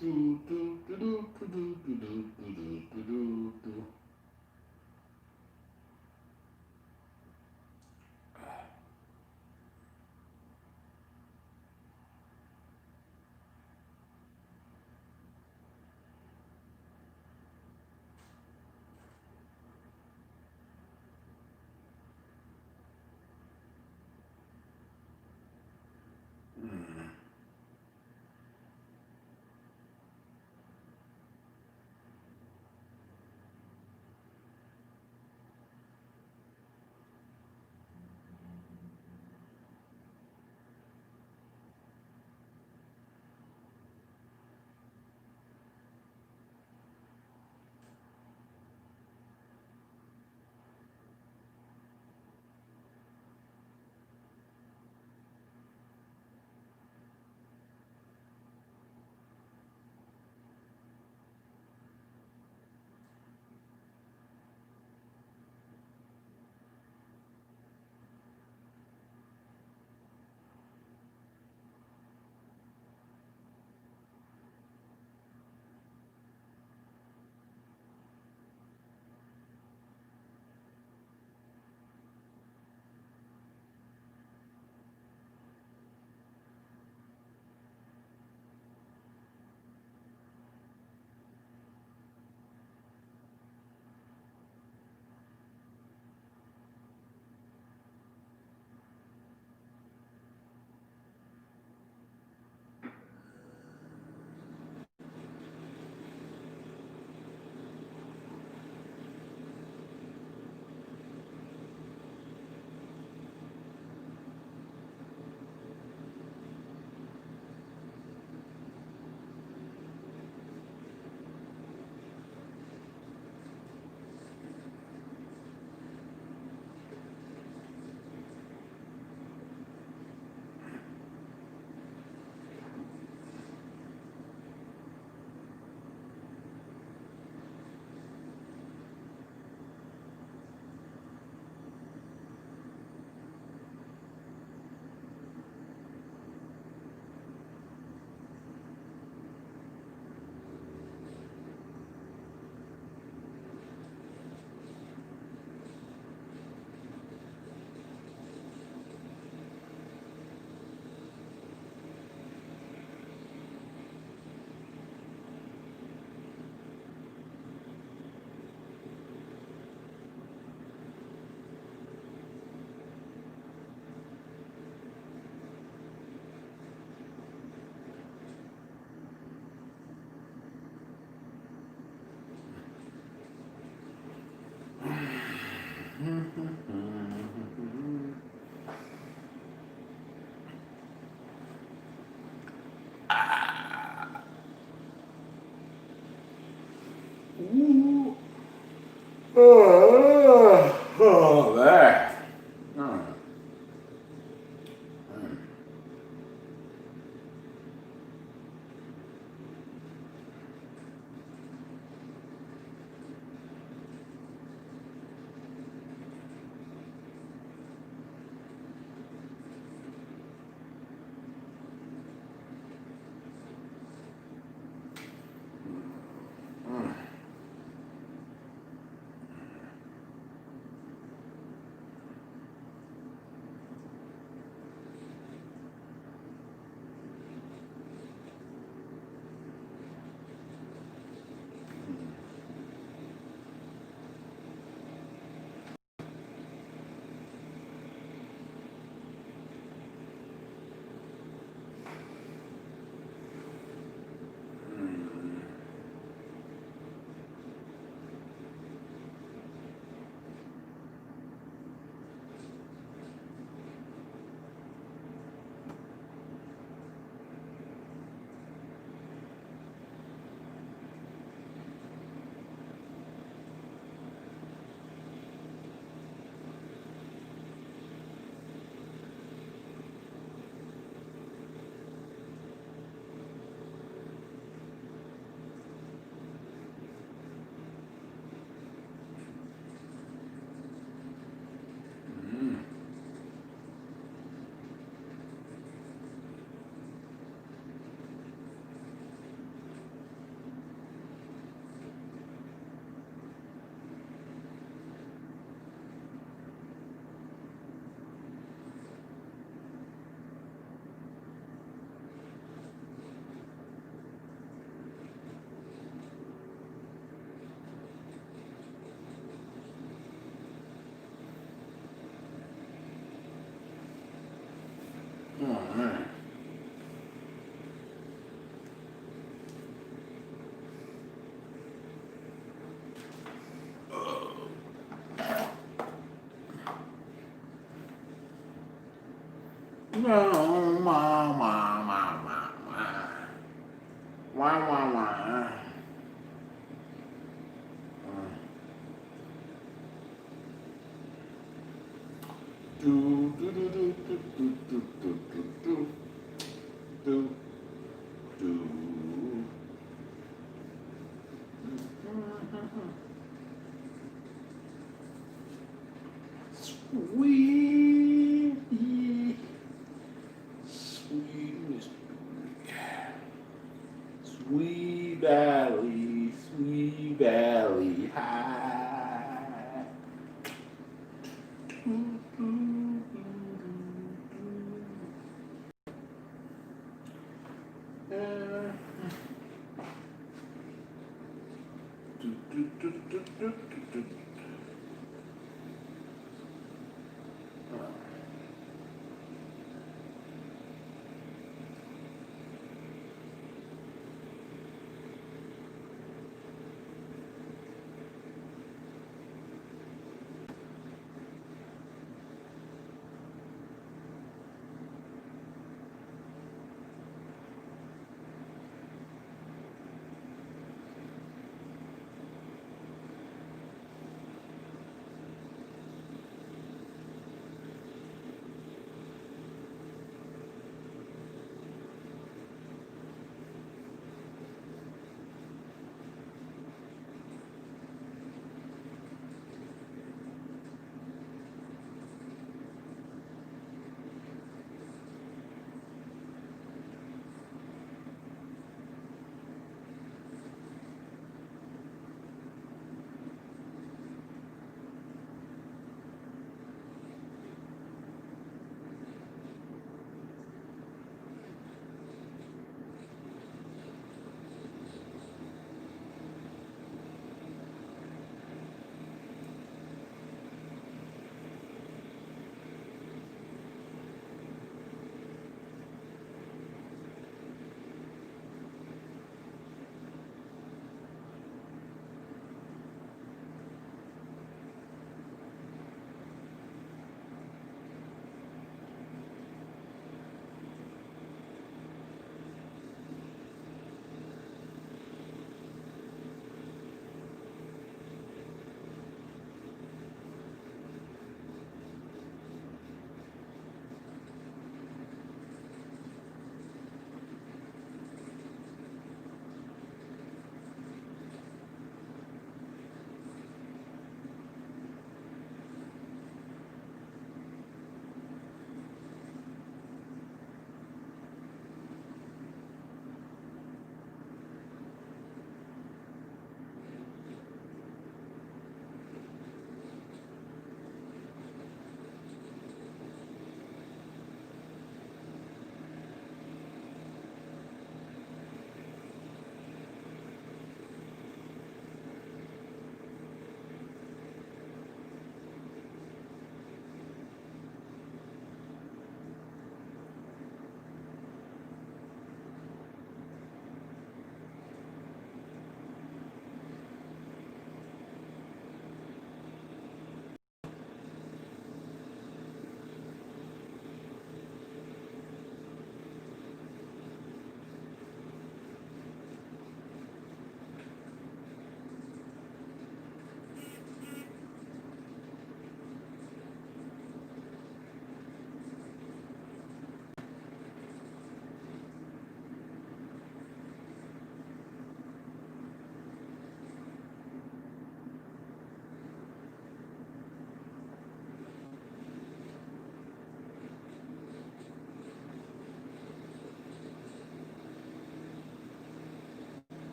Do, do, do, do, do, do, do, do, do, do, do, do. Ooh. Oh, that. No, wah. Do do do do do do do do do do. Sweet, sweet mystery, sweet valley high.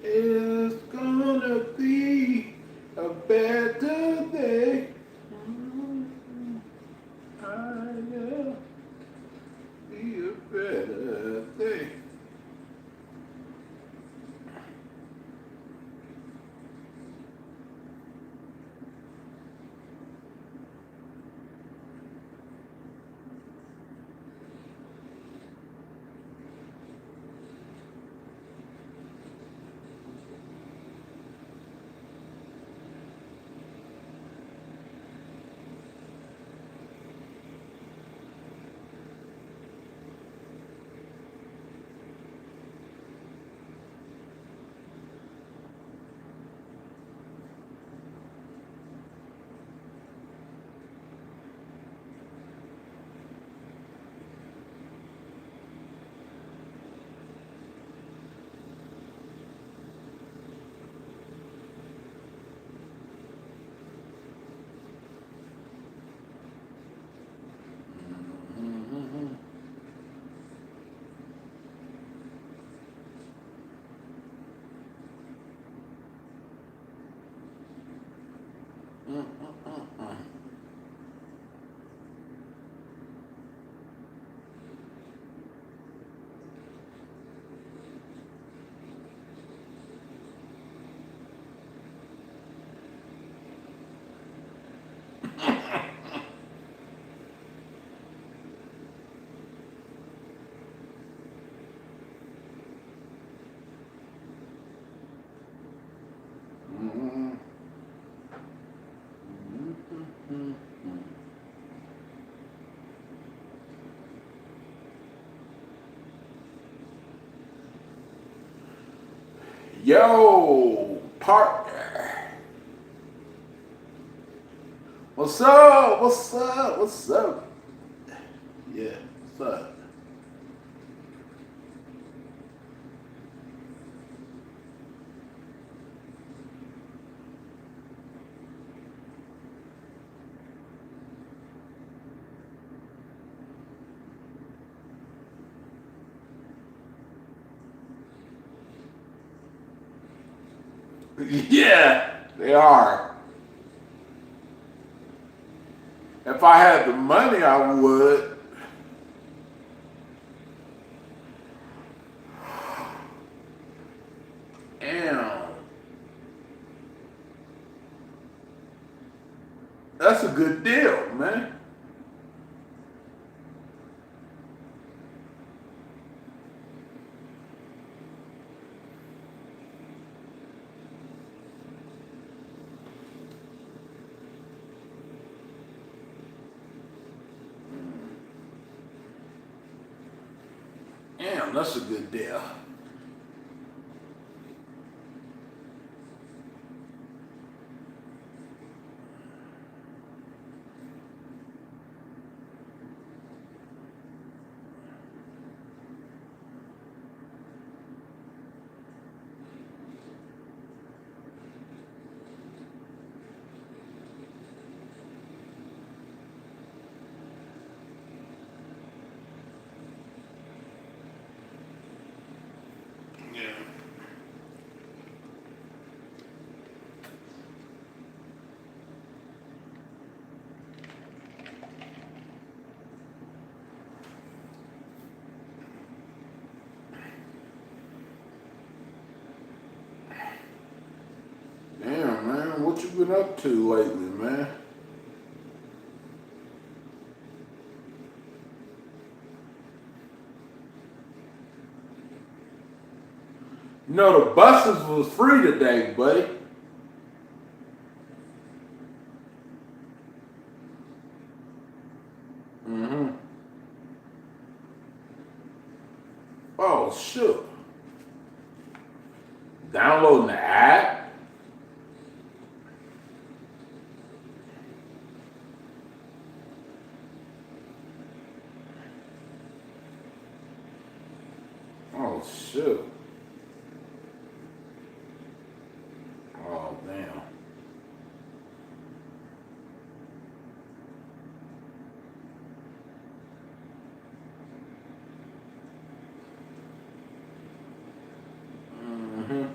It's gonna be a better day. I will be a better day. Yo, partner. What's up? What's up? What's up? Yeah, what's up? Yeah, they are. If I had the money, I would. Damn. That's a good deal, man. Damn, that's a good deal. Damn, man, what you been up to lately, man? You know, the buses was free today, buddy. Mm-hmm. Oh, shoot. Downloading the app? Oh, shoot. Oh, damn. Mm-hmm.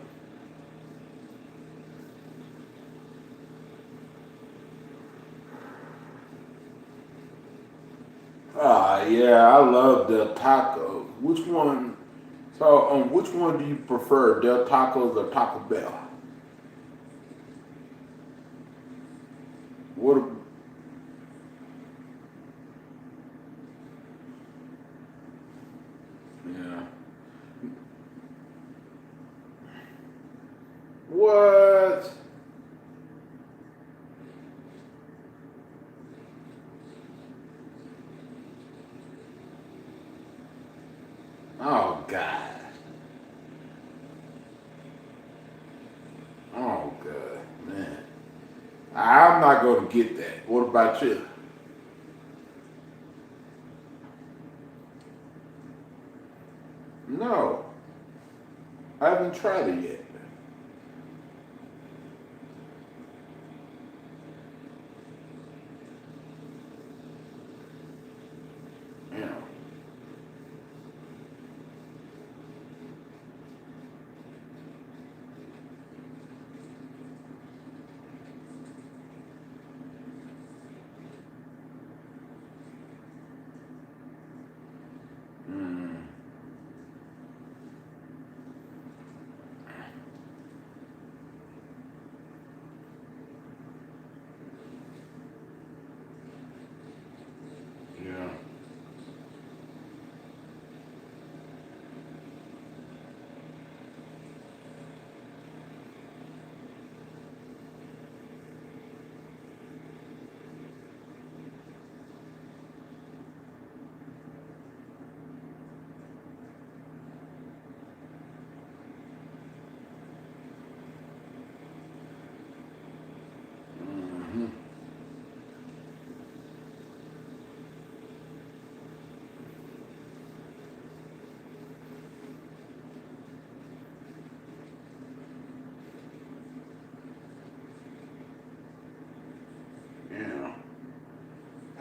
Ah, yeah, I love Del Taco. Which one? So, which one do you prefer, Del Tacos or Taco Bell? What? Yeah. What? Oh God. Oh God, man. I'm not gonna get that. What about you? No, I haven't tried it yet. Yeah. Mm.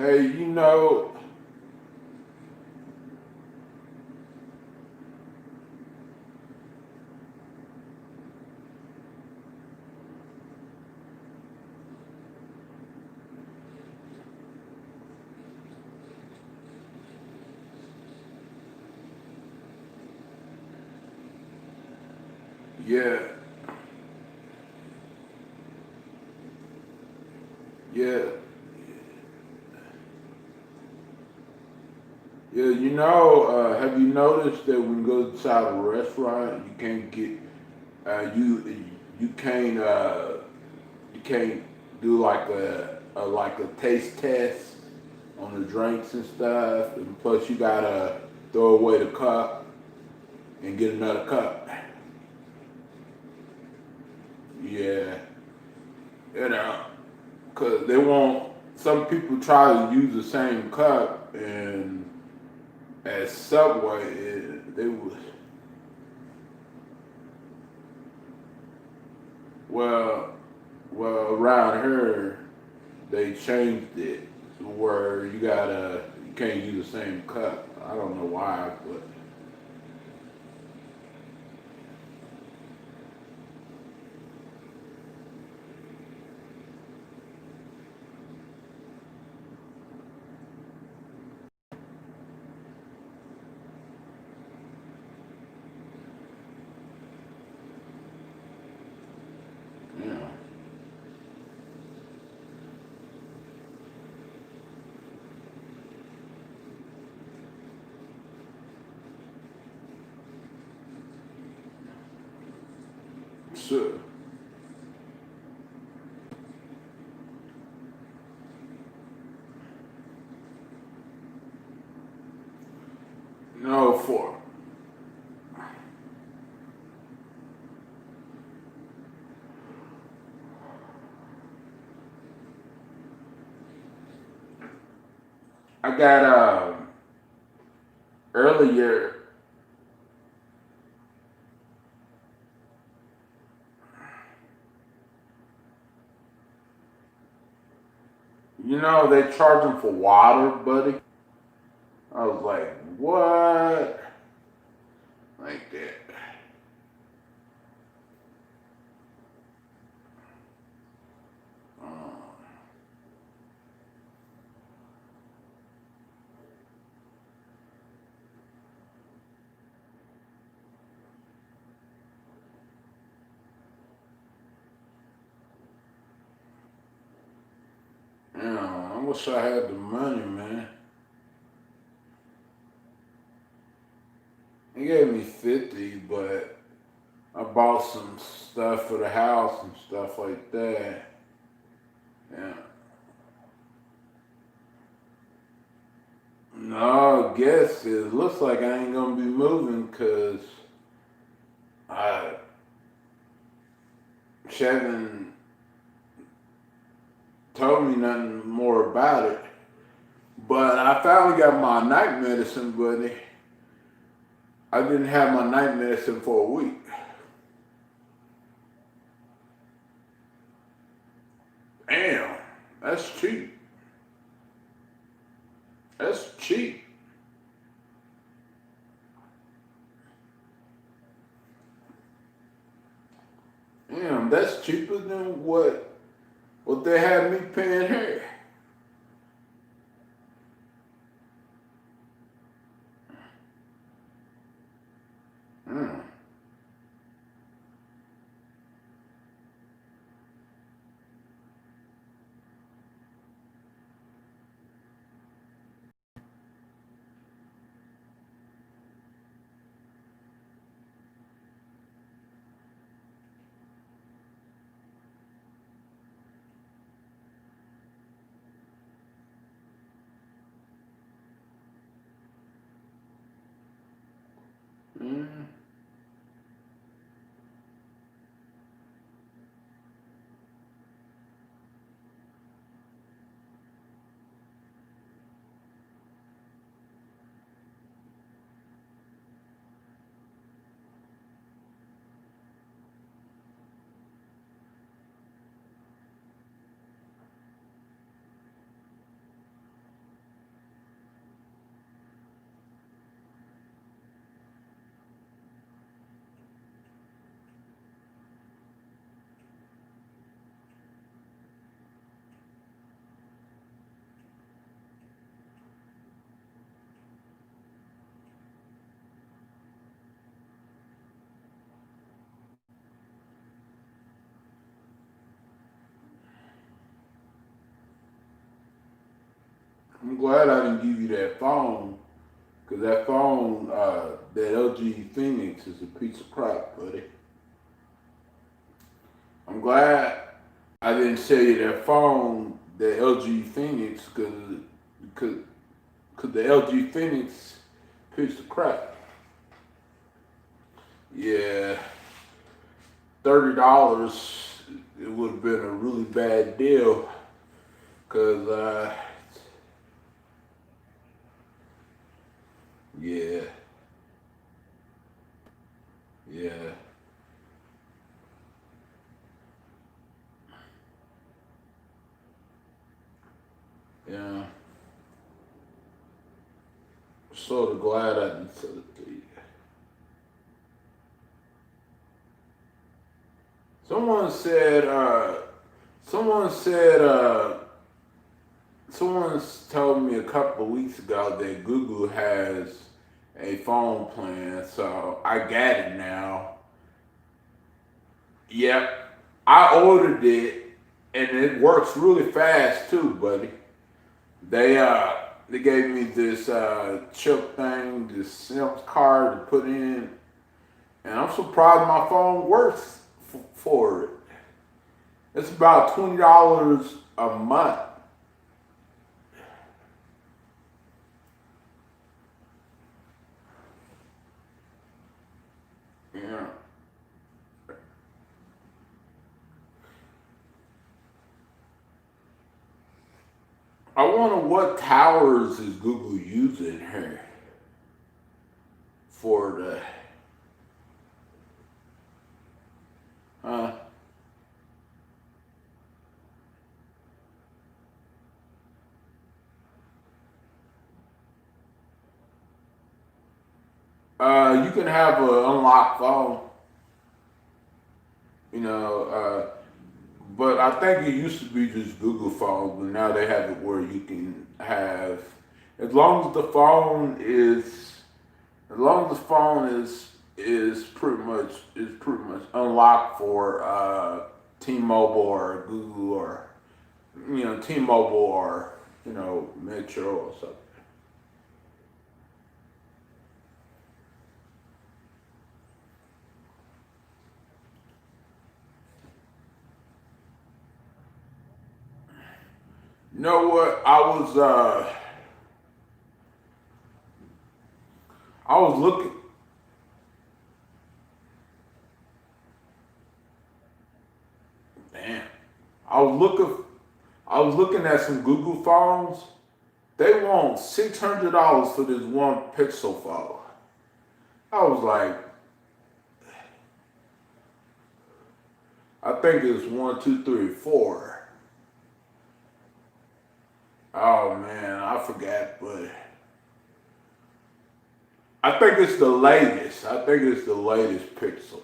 Hey, you know, yeah, yeah, yeah. You know, have you noticed that when you go inside a restaurant, you can't get, you can't, you can't do like a taste test on the drinks and stuff, and plus you gotta throw away the cup and get another cup. Yeah, you know, cause they won't. Some people try to use the same cup, and at Subway, they was well, well around here they changed it where you can't use the same cup. I don't know why, but you know, so no for I got earlier. You know they charge them for water, buddy. I was like, what? Like that. You know, I wish I had the money, man. He gave me 50, but I bought some stuff for the house and stuff like that. Yeah. No, I guess it looks like I ain't gonna be moving because I she haven't told me nothing more about it. But I finally got my night medicine, buddy. I didn't have my night medicine for a week. Damn, that's cheap. That's cheap. Damn, that's cheaper than what they had me paying here. Mm. I'm glad I didn't give you that phone, because that phone, that LG Phoenix is a piece of crap, buddy. I'm glad I didn't sell you that phone, the LG Phoenix, because the LG Phoenix piece of crap. Yeah, $30. It would have been a really bad deal, cause yeah, yeah, yeah. Sort of glad I didn't sell it to you. Someone said, someone said, someone told me a couple of weeks ago that Google has a phone plan, so I got it now. Yep, I ordered it, and it works really fast too, buddy. They gave me this chip thing, this SIM card to put in, and I'm surprised my phone works for it. It's about $20 a month. Yeah. I wonder what towers is Google using here for the, huh? You can have an unlocked phone, you know, but I think it used to be just Google phones, but now they have it where you can have, as long as the phone is, as long as the phone is pretty much unlocked for T-Mobile or Google or T-Mobile or Metro or something. You know what? I was looking. Damn. I was looking. I was looking at some Google phones. They want $600 for this one Pixel phone. I was like, I think it's one, two, three, four. Oh man, I forgot, but I think it's the latest. I think it's the latest Pixel.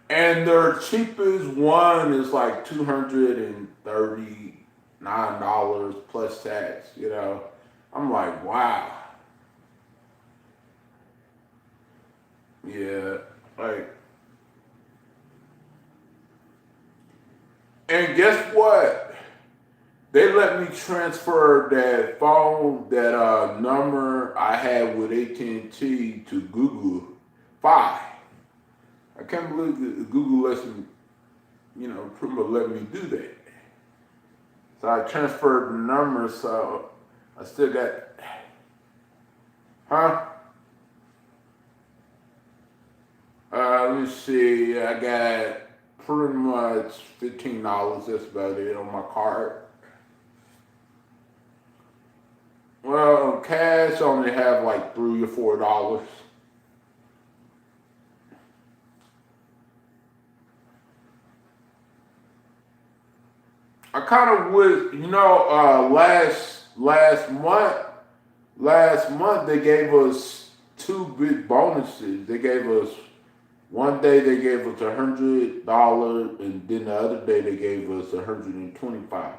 And their cheapest one is like $239 plus tax, I'm like, wow. Yeah, like, and guess what? They let me transfer that phone, that number I had with AT&T to Google Fi. I can't believe that Google lets me, pretty much let me do that. So I transferred the number, so I still got, huh? Let me see, I got pretty much $15, that's about it on my card. Well, on cash, I only have like $3 or $4. I kind of would, last month they gave us two big bonuses. They gave us one day they gave us $100, and then the other day they gave us $125.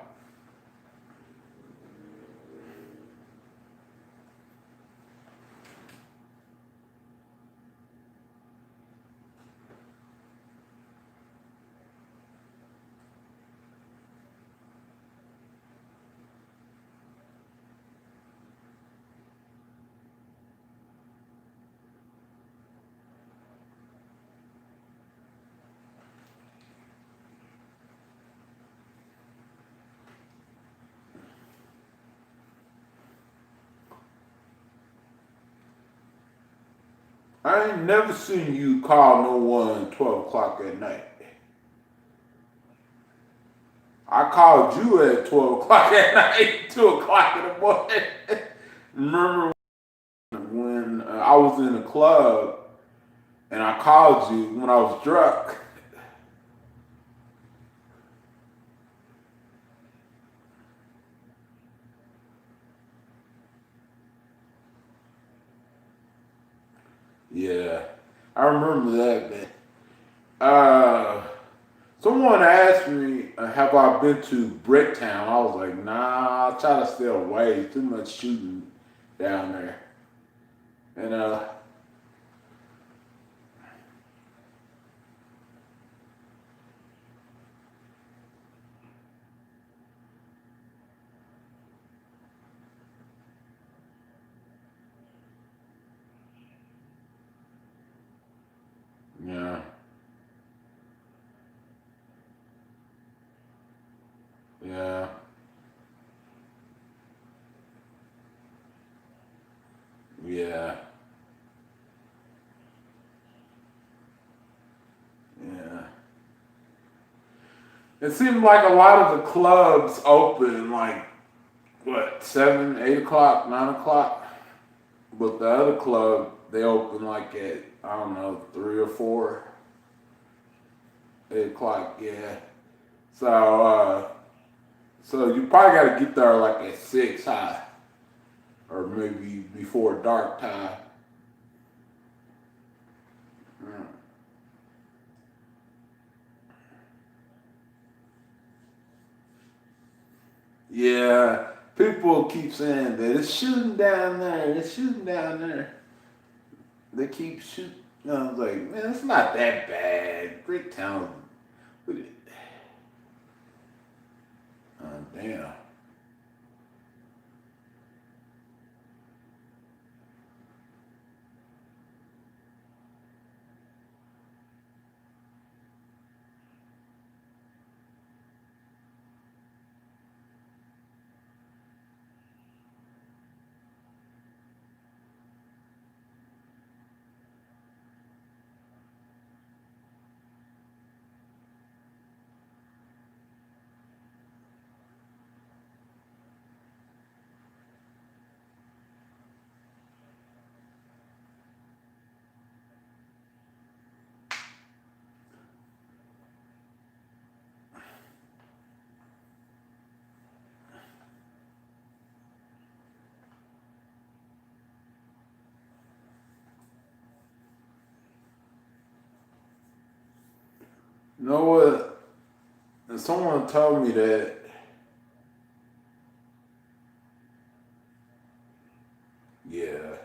I ain't never seen you call no one 12 o'clock at night. I called you at 12 o'clock at night, 2 o'clock in the morning. Remember when I was in a club and I called you when I was drunk? Yeah, I remember that, man. Someone asked me, have I been to Bricktown? I was like, nah, I try to stay away. Too much shooting down there. And, yeah, yeah, yeah, yeah. It seemed like a lot of the clubs open like, what, 7, 8 o'clock, 9 o'clock? But the other club, they open like at, I don't know, 3 or 4, 8 o'clock, yeah. So you probably got to get there like at 6 high, or maybe before dark time. Mm. Yeah, people keep saying that it's shooting down there, it's shooting down there. They keep shooting. I was like, man, it's not that bad. Bricktown, damn. You know what? And someone told me that, yeah,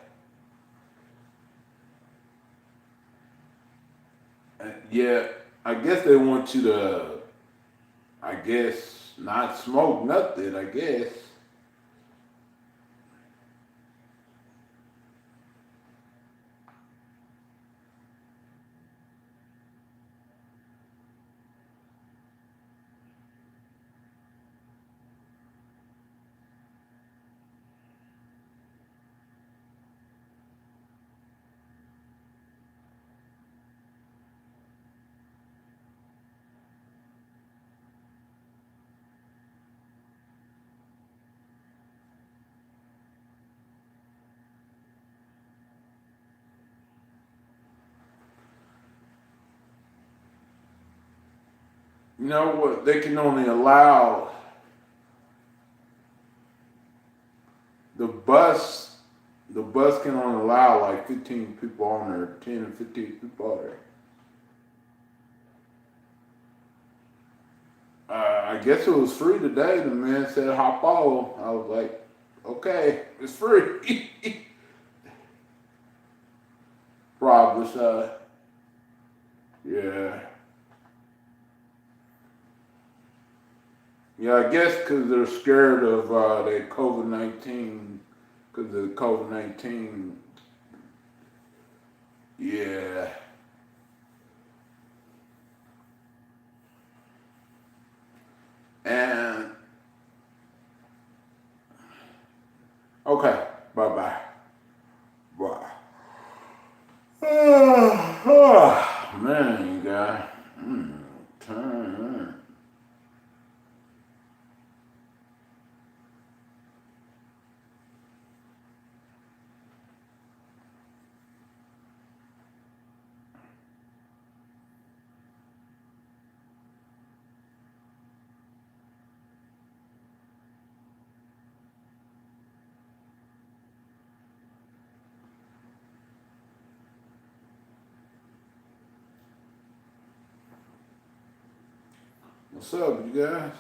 yeah, I guess they want you to, I guess, not smoke nothing, I guess. You know what? They can only allow the bus. The bus can only allow like 15 people on there, 10 or 15 people on there. I guess it was free today. The man said hop on. I was like, okay, it's free. Probably so. Yeah. Yeah, I guess because they're scared of that COVID-19, because of COVID-19. Yeah. And, okay, bye-bye. Bye. What's up, you guys?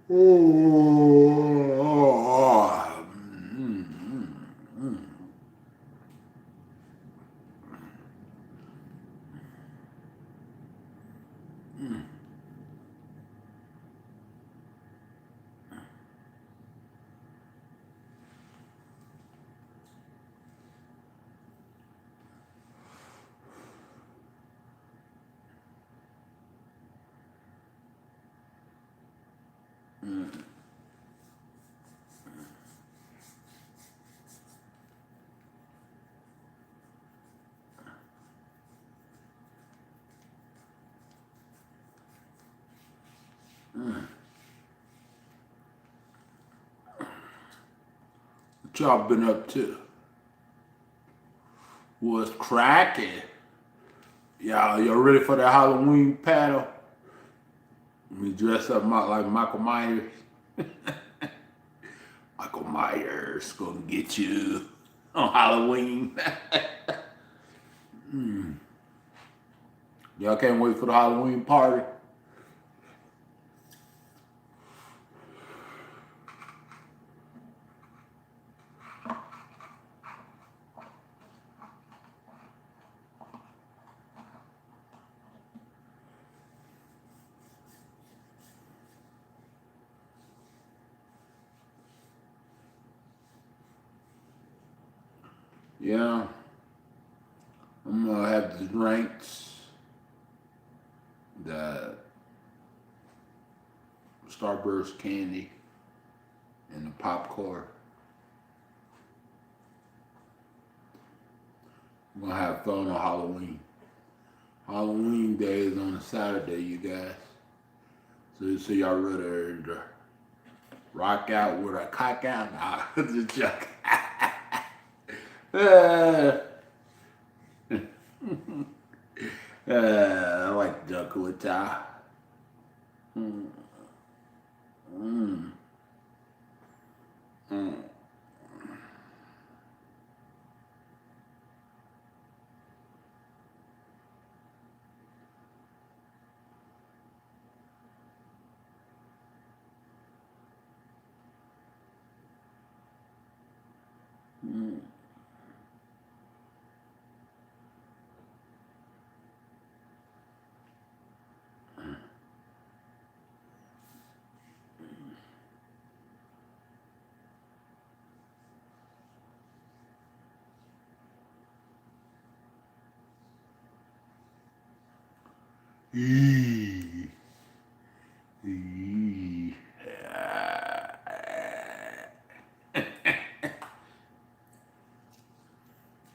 What y'all been up to? What's cracking? Y'all ready for the Halloween paddle? We dress up like Michael Myers. Michael Myers gonna get you on Halloween. Y'all can't wait for the Halloween party. Yeah, I'm gonna have the drinks, the Starburst candy, and the popcorn. I'm gonna have fun on Halloween. Halloween day is on a Saturday, you guys. So y'all ready to rock out with a cock out? Nah, just joking. I like joking with y'all. Mm, mm, mm, mm. Eee. Eee.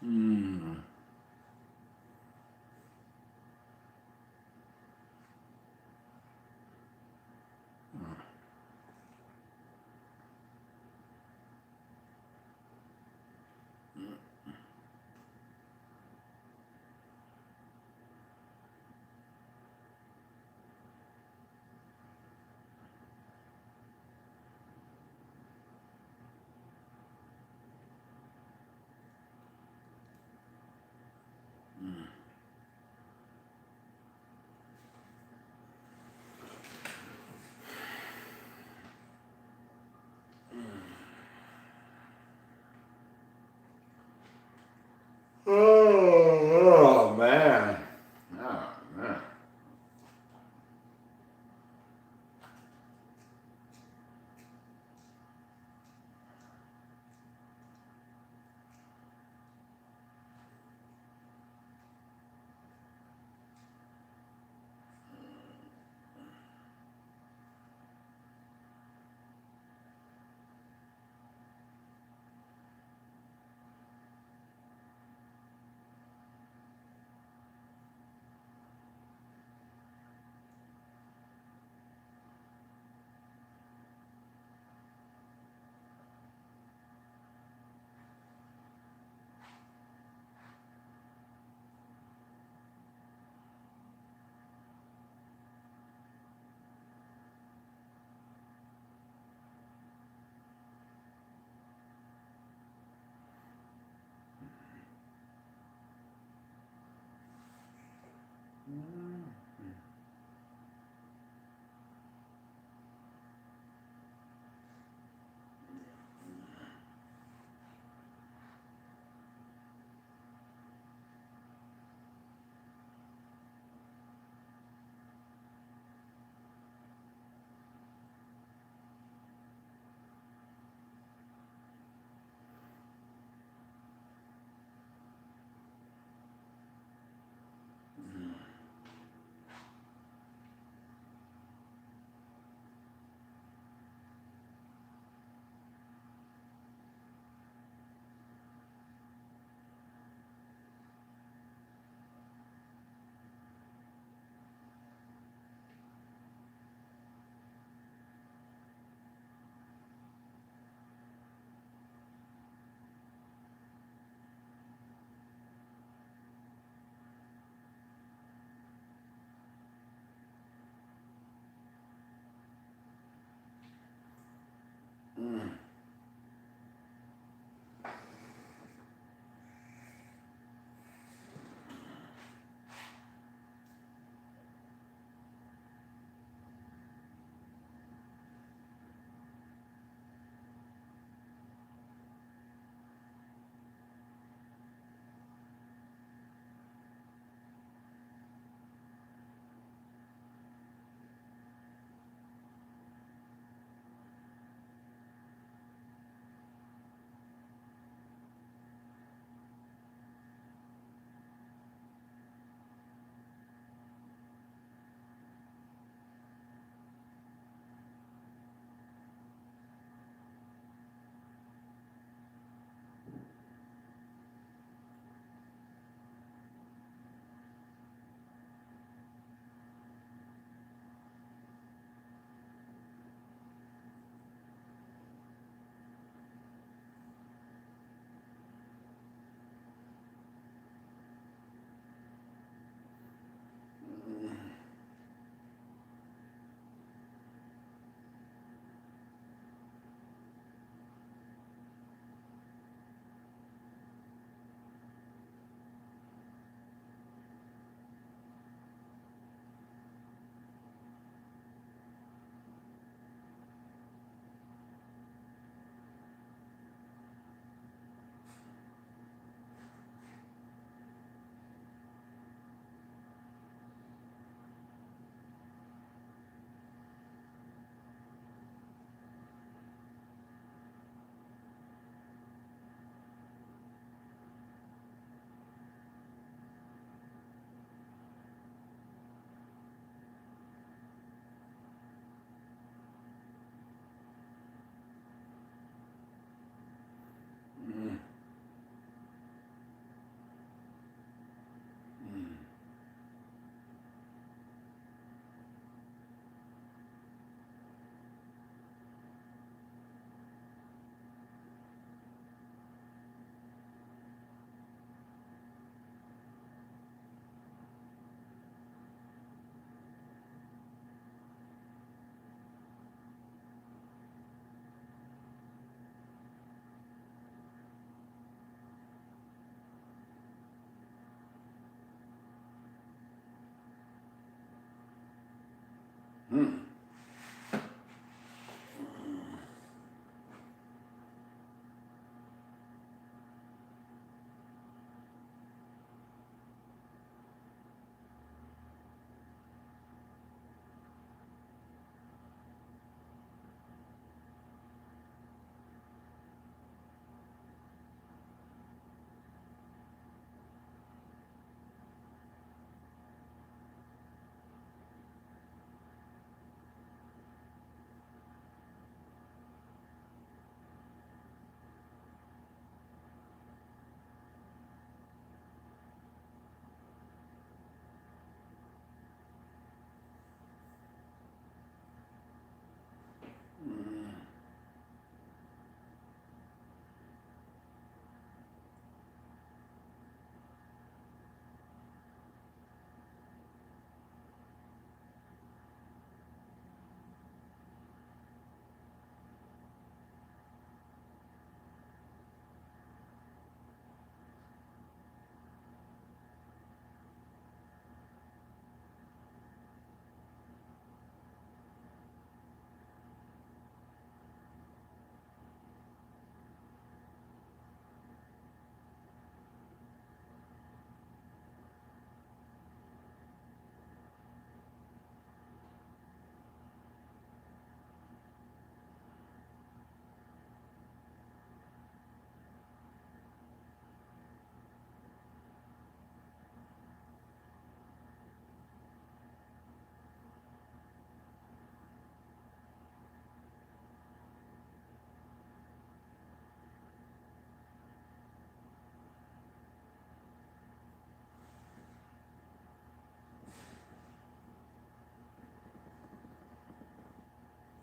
Mm.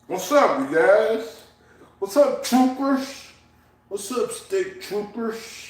What's up, you guys? What's up, troopers? What's up, state troopers?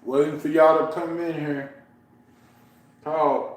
Waiting for y'all to come in here. Talk.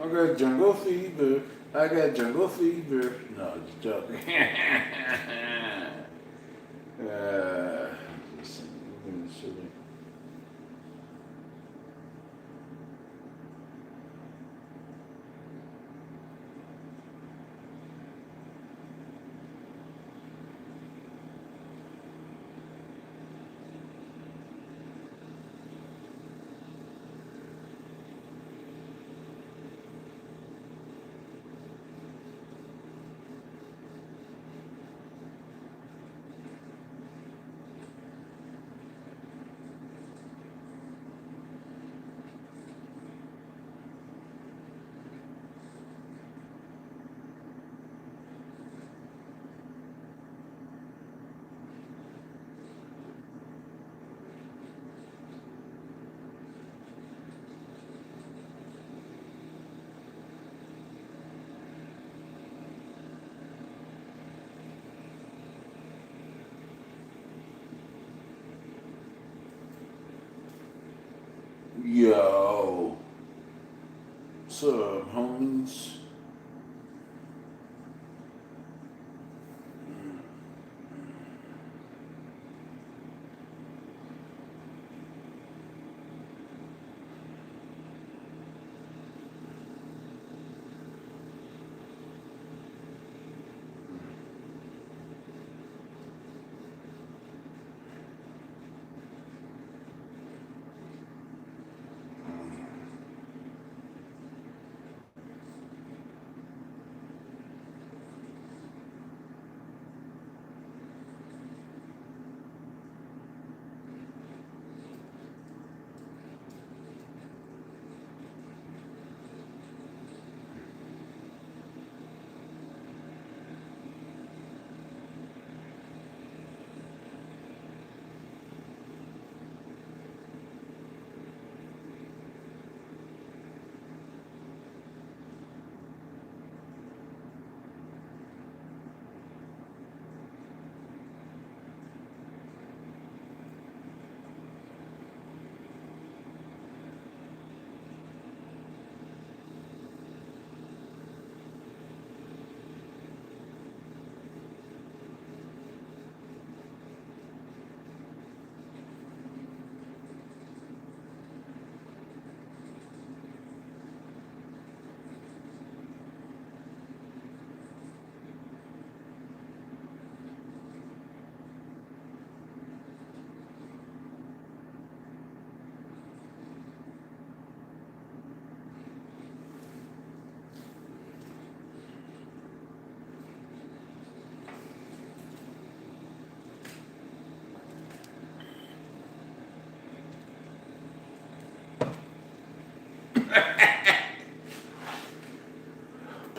I got jungle fever. I got jungle fever. No, just joking. Silly. Yo, what's up, homies?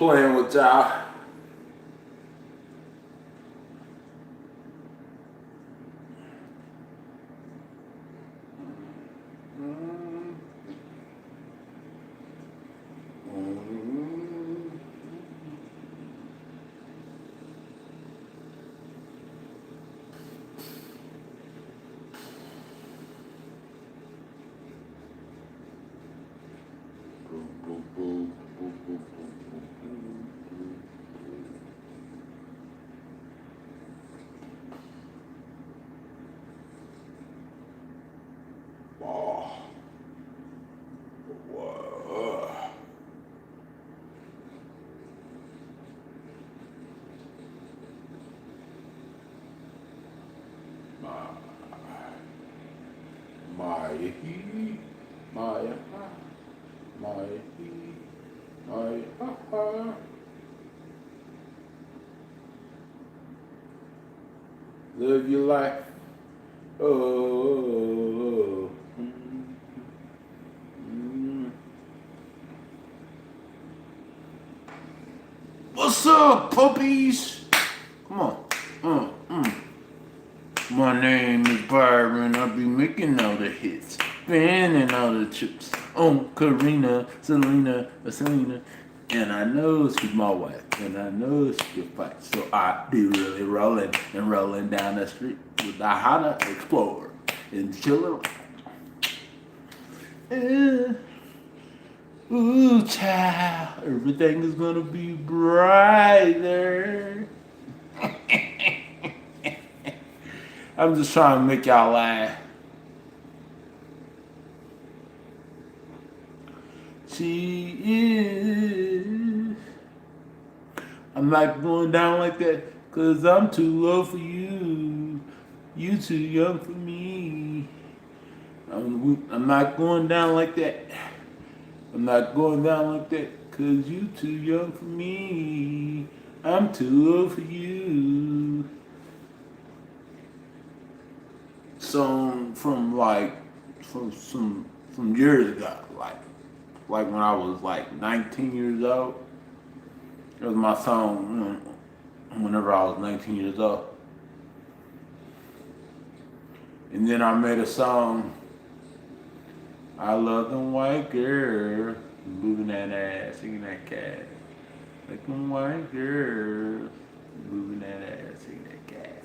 playing with y'all. Live your life. Oh. What's up, puppies? Come on. My name is Byron. I'll be making all the hits, spinning all the chips on Karina, Selena. And I know she's my wife, and I know she can fight. So I be really rolling down the street with the Honda Explorer and chillin'. Ooh, child, everything is gonna be brighter. I'm just trying to make y'all laugh. She is. I'm not going down like that, 'cause I'm too old for you. You too young for me. I'm not going down like that. I'm not going down like that, 'cause you too young for me. I'm too old for you. Song from from years ago, like when I was like 19 years old. It was my song whenever I was 19 years old. And then I made a song, I love them white girls, moving that ass, singing that cat. Like them white girls, moving that ass, singing that cat.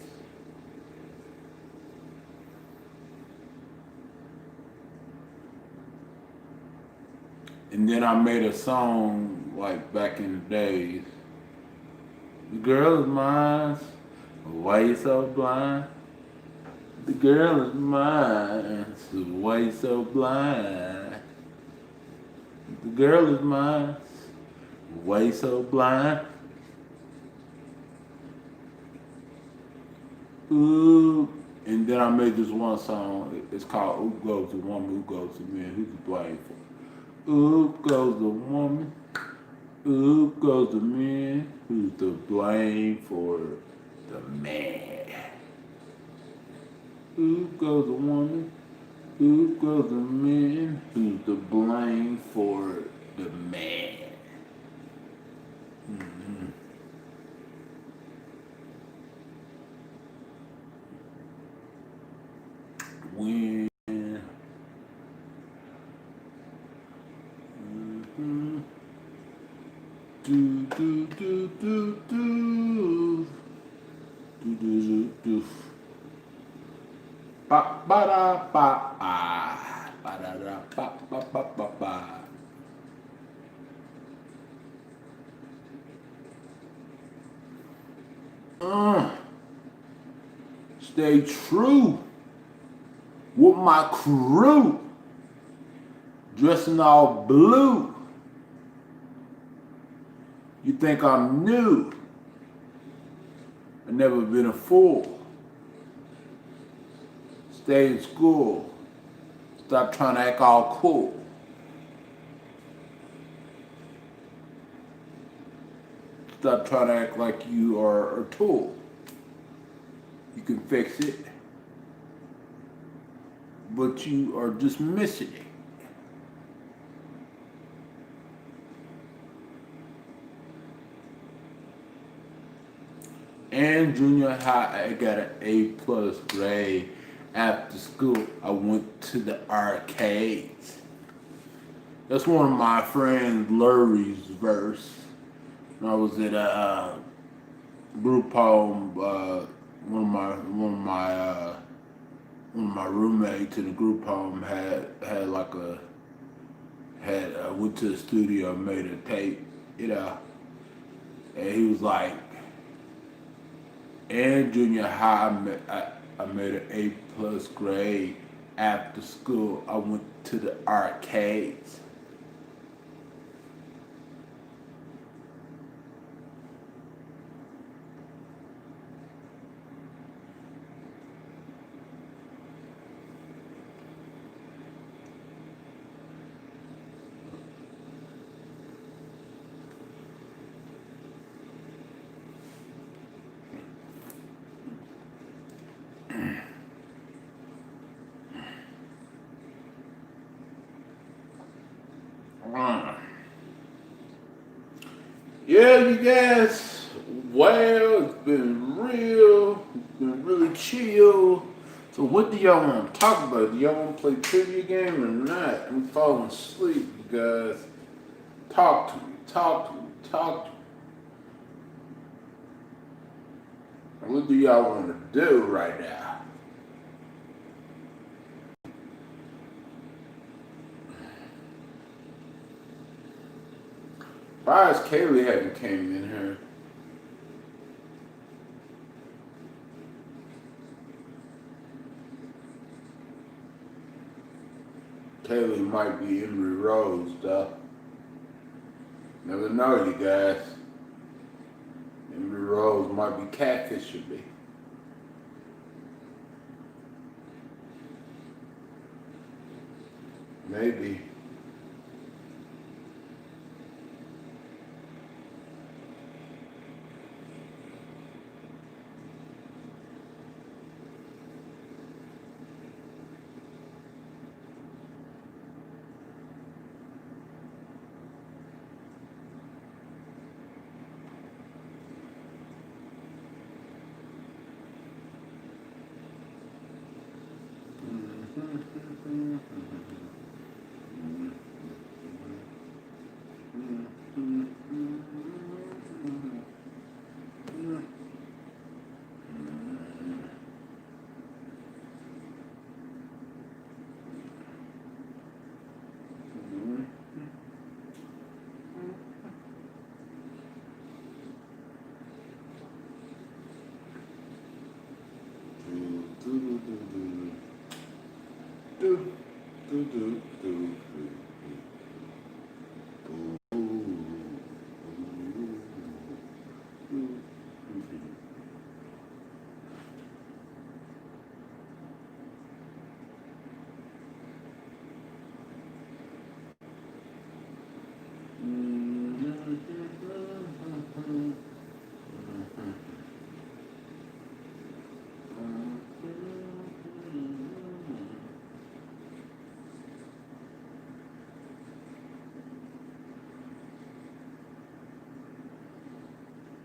And then I made a song like back in the days. The girl is mine, why you so blind? The girl is mine, so why you so blind? The girl is mine, why you so blind? Ooh, and then I made this one song. It's called "Who Goes the Woman, Who Goes the Man, Who's to blame for?" Who goes the woman? Who goes the man? Who's to blame for the man? Who goes the woman? Who goes the man? Who's to blame for the man? Mm-hmm. When ba ba da ba ba da da ba. Stay true with my crew, dressing all blue. You think I'm new? I've never been a fool. Stay in school. Stop trying to act all cool. Stop trying to act like you are a tool. You can fix it, but you are just missing it. And junior high, I got an A plus grade. After school, I went to the arcades. That's one of my friend Lurie's verse. When I was at a group home. One of my roommates in the group home had like a had went to the studio and made a tape, you know, and he was like, in junior high, I made an A plus grade. After school, I went to the arcades. Yeah, you guys. Well, it's been real. It's been really chill. So, what do y'all want to talk about? Do y'all want to play trivia game or not? I'm falling asleep, you guys. Talk to me. Talk to me. Talk to me. What do y'all want to do right now? Why is Kaylee haven't came in here? Kaylee might be Emery Rose, though. Never know, you guys. Emery Rose might be catfishing me. Maybe.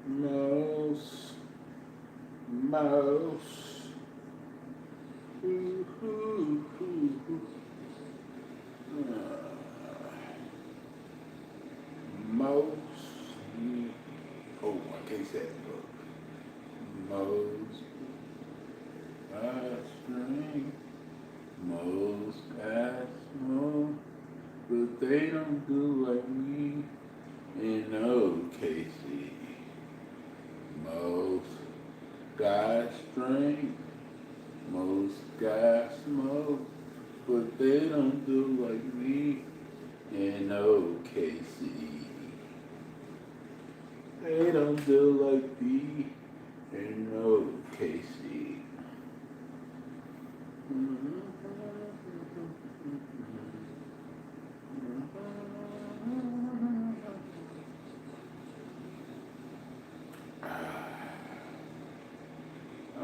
Mouse. Mouse. Oh, I can't say it. Mouse. String. Mouse. Smoke. But they don't do like me. And OKC. Most got strength, most got smoke, but they don't do like me in OKC. They don't do like me in OKC. I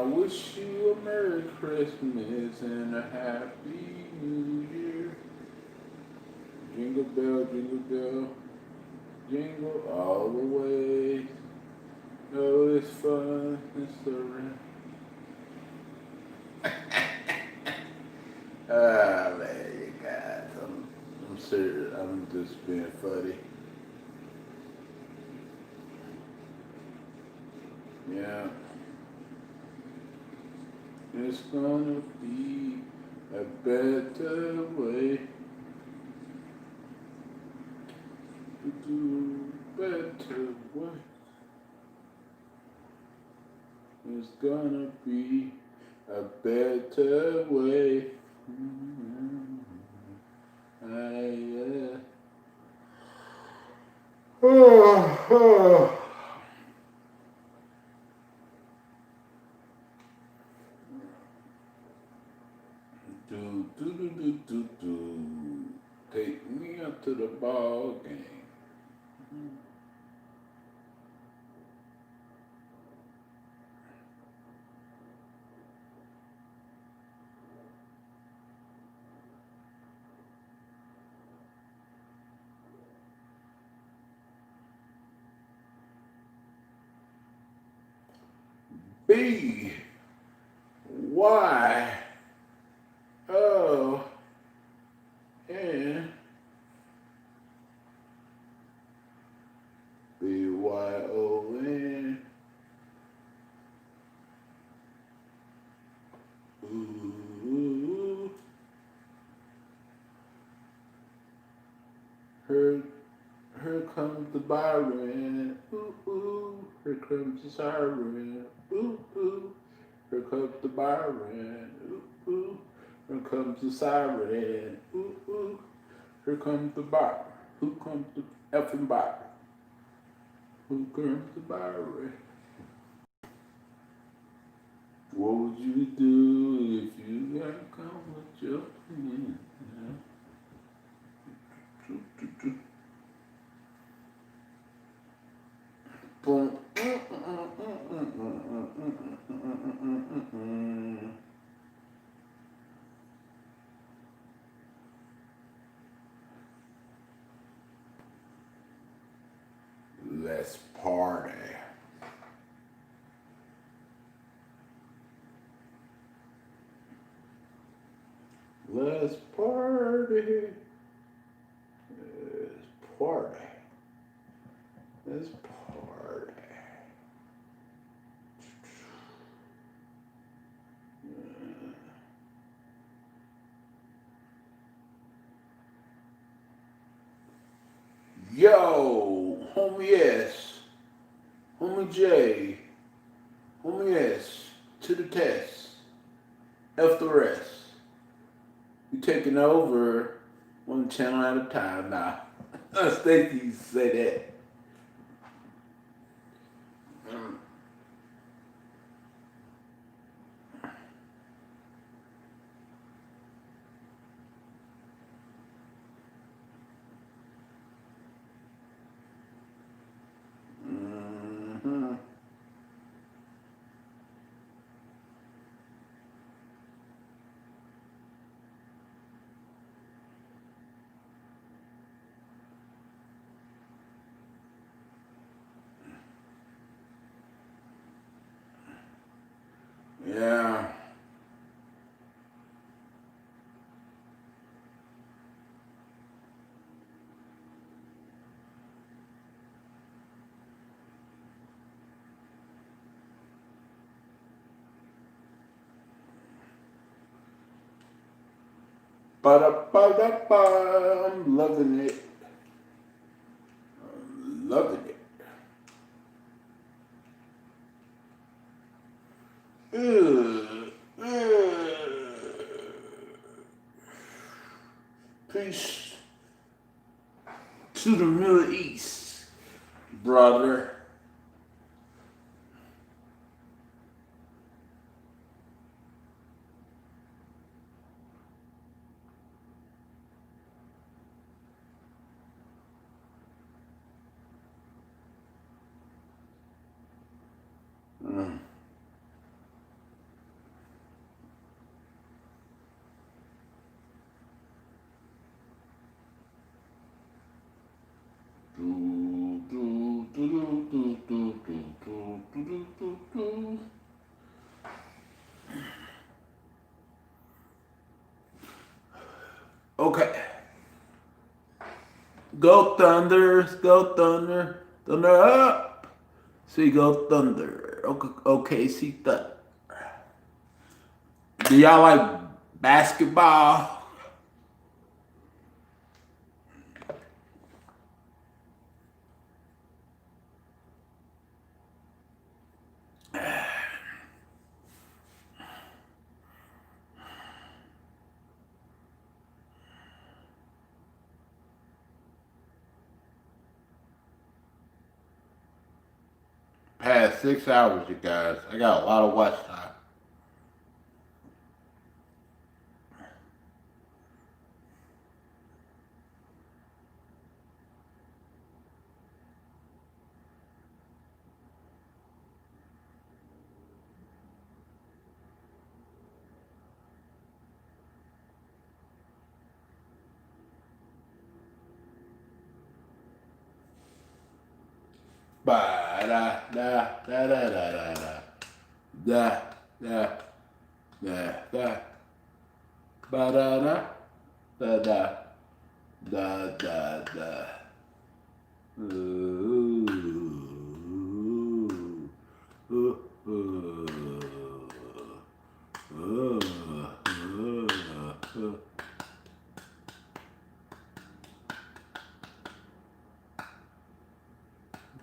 wish you a Merry Christmas and a Happy New Year. Jingle bell, jingle all the way. Oh, it's fun. Yeah. It's gonna be a better way to do better way. It's gonna be a better way. Yeah. Do. Take me up to the ball game. B Y O N BYON. Ooh, here comes the Byron. Ooh, here comes the siren. Ooh, here comes the Byron. Ooh, here comes the siren. Ooh, here comes the Byron. Who comes the effing Byron? Who comes the Byron? What would you do if you got caught with your friend? Boom. Let's party. Let's party. Let's party. Let's party. Yo, homie S, homie J, homie S, to the test, F the rest. You taking over one channel at a time now. Stacy used to say that. Yeah. Ba-da-ba-da-ba, I'm loving it. I'm loving it. Peace to the Middle East, brother. Okay. Go Thunder, go Thunder, Thunder up. Seagull Thunder. Okay, see that. Do y'all like basketball? Past 6 hours, you guys. I got a lot of watch time. Ba da da da da da da da da da da ba da da da da da da. Ooh, ooh, ooh, ooh, ooh.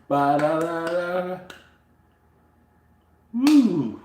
Ba da da da. Woo.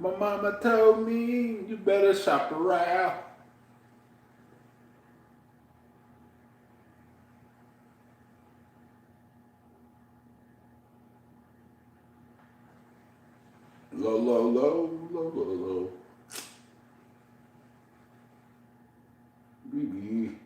My mama told me you better shop around. Low, low, low, low, low, low. Baby.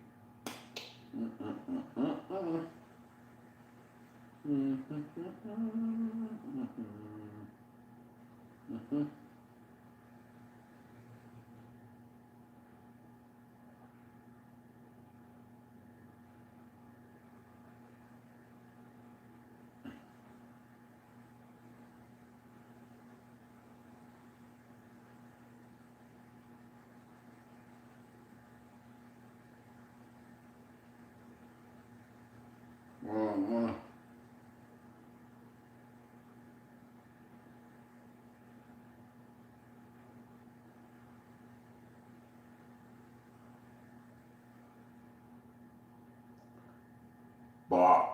Bah.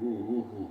Ooh.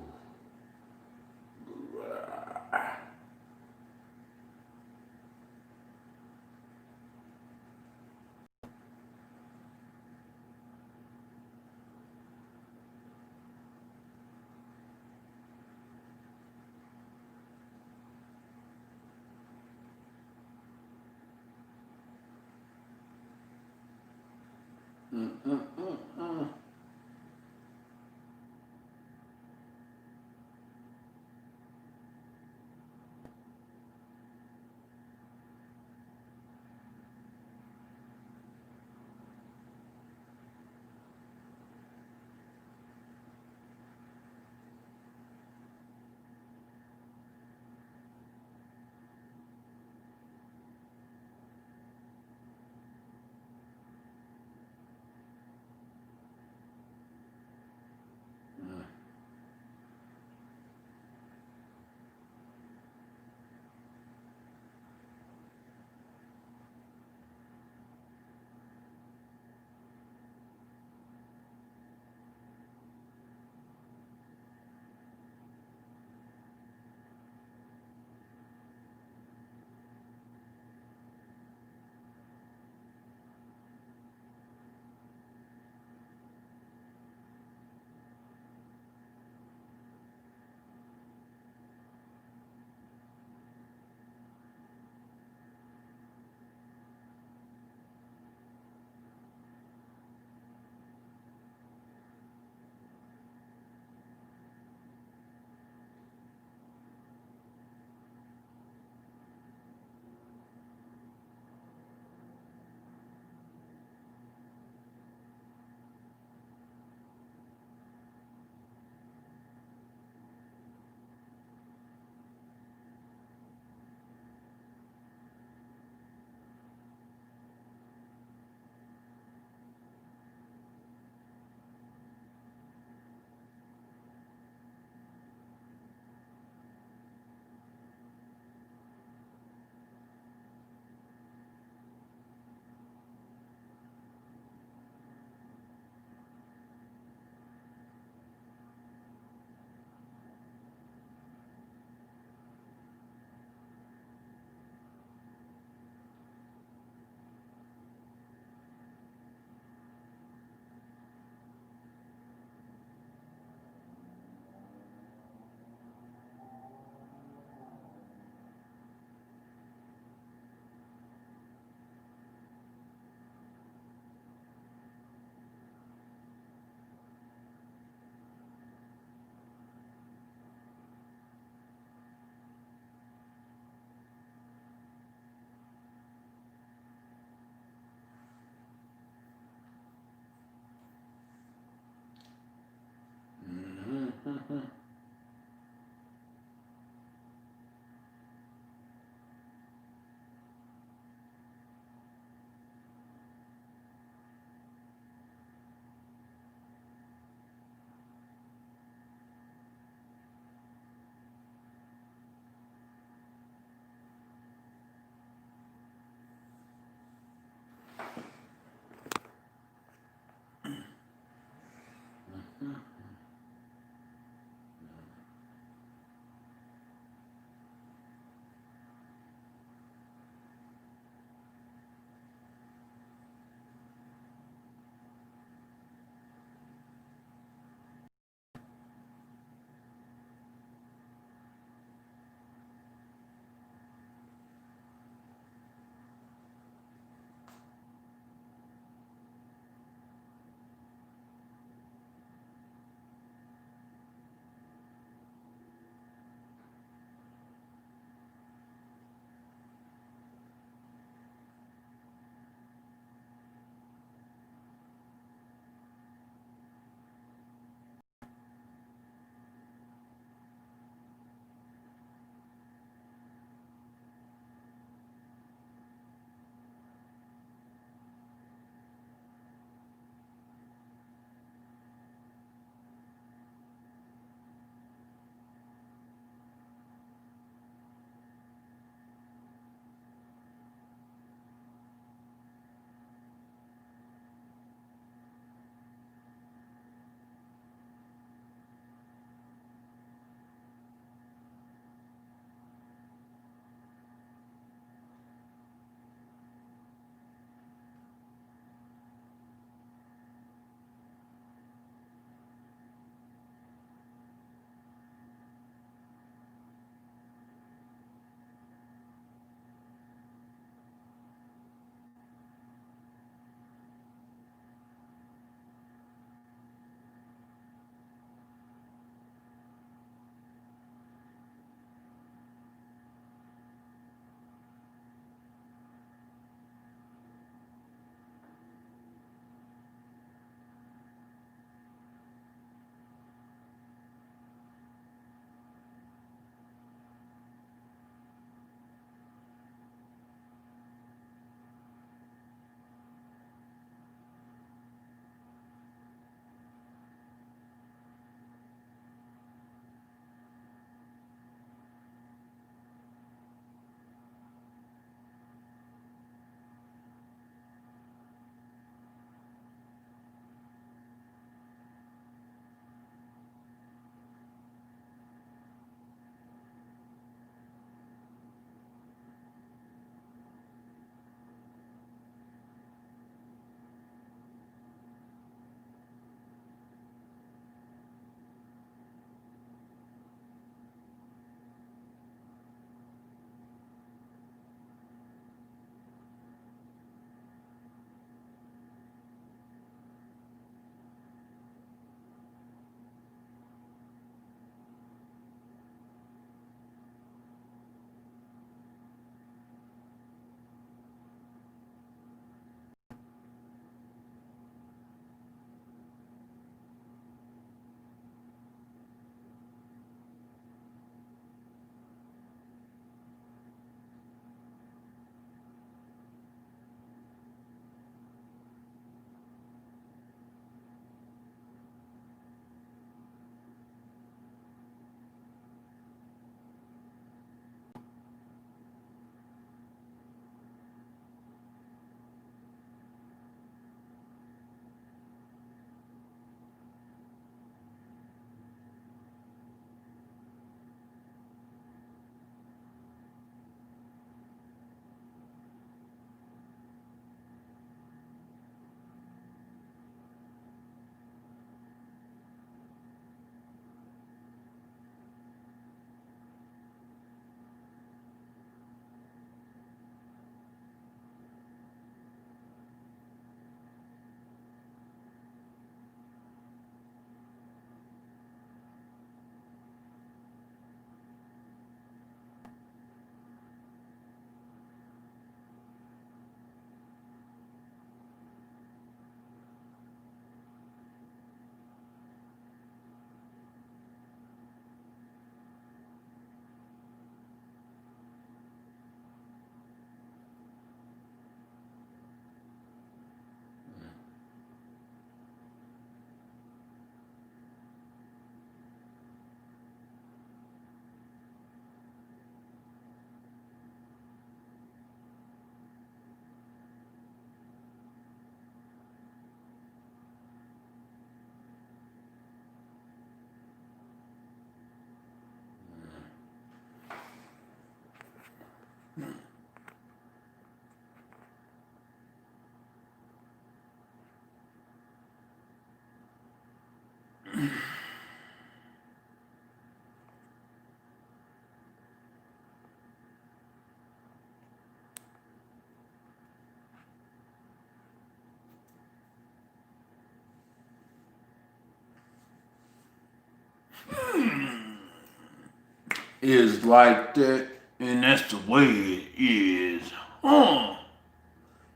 is like that, and that's the way it is.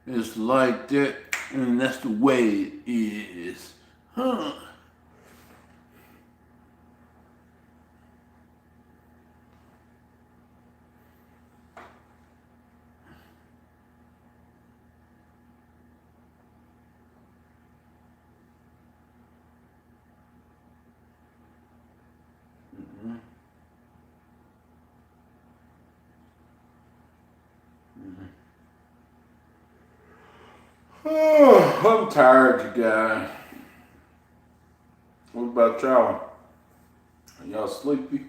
It's like that, and that's the way it is. Huh. Oh, I'm tired, you guys. What about y'all? Are y'all sleepy?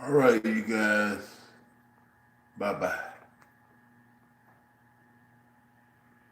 All right, you guys. Bye bye.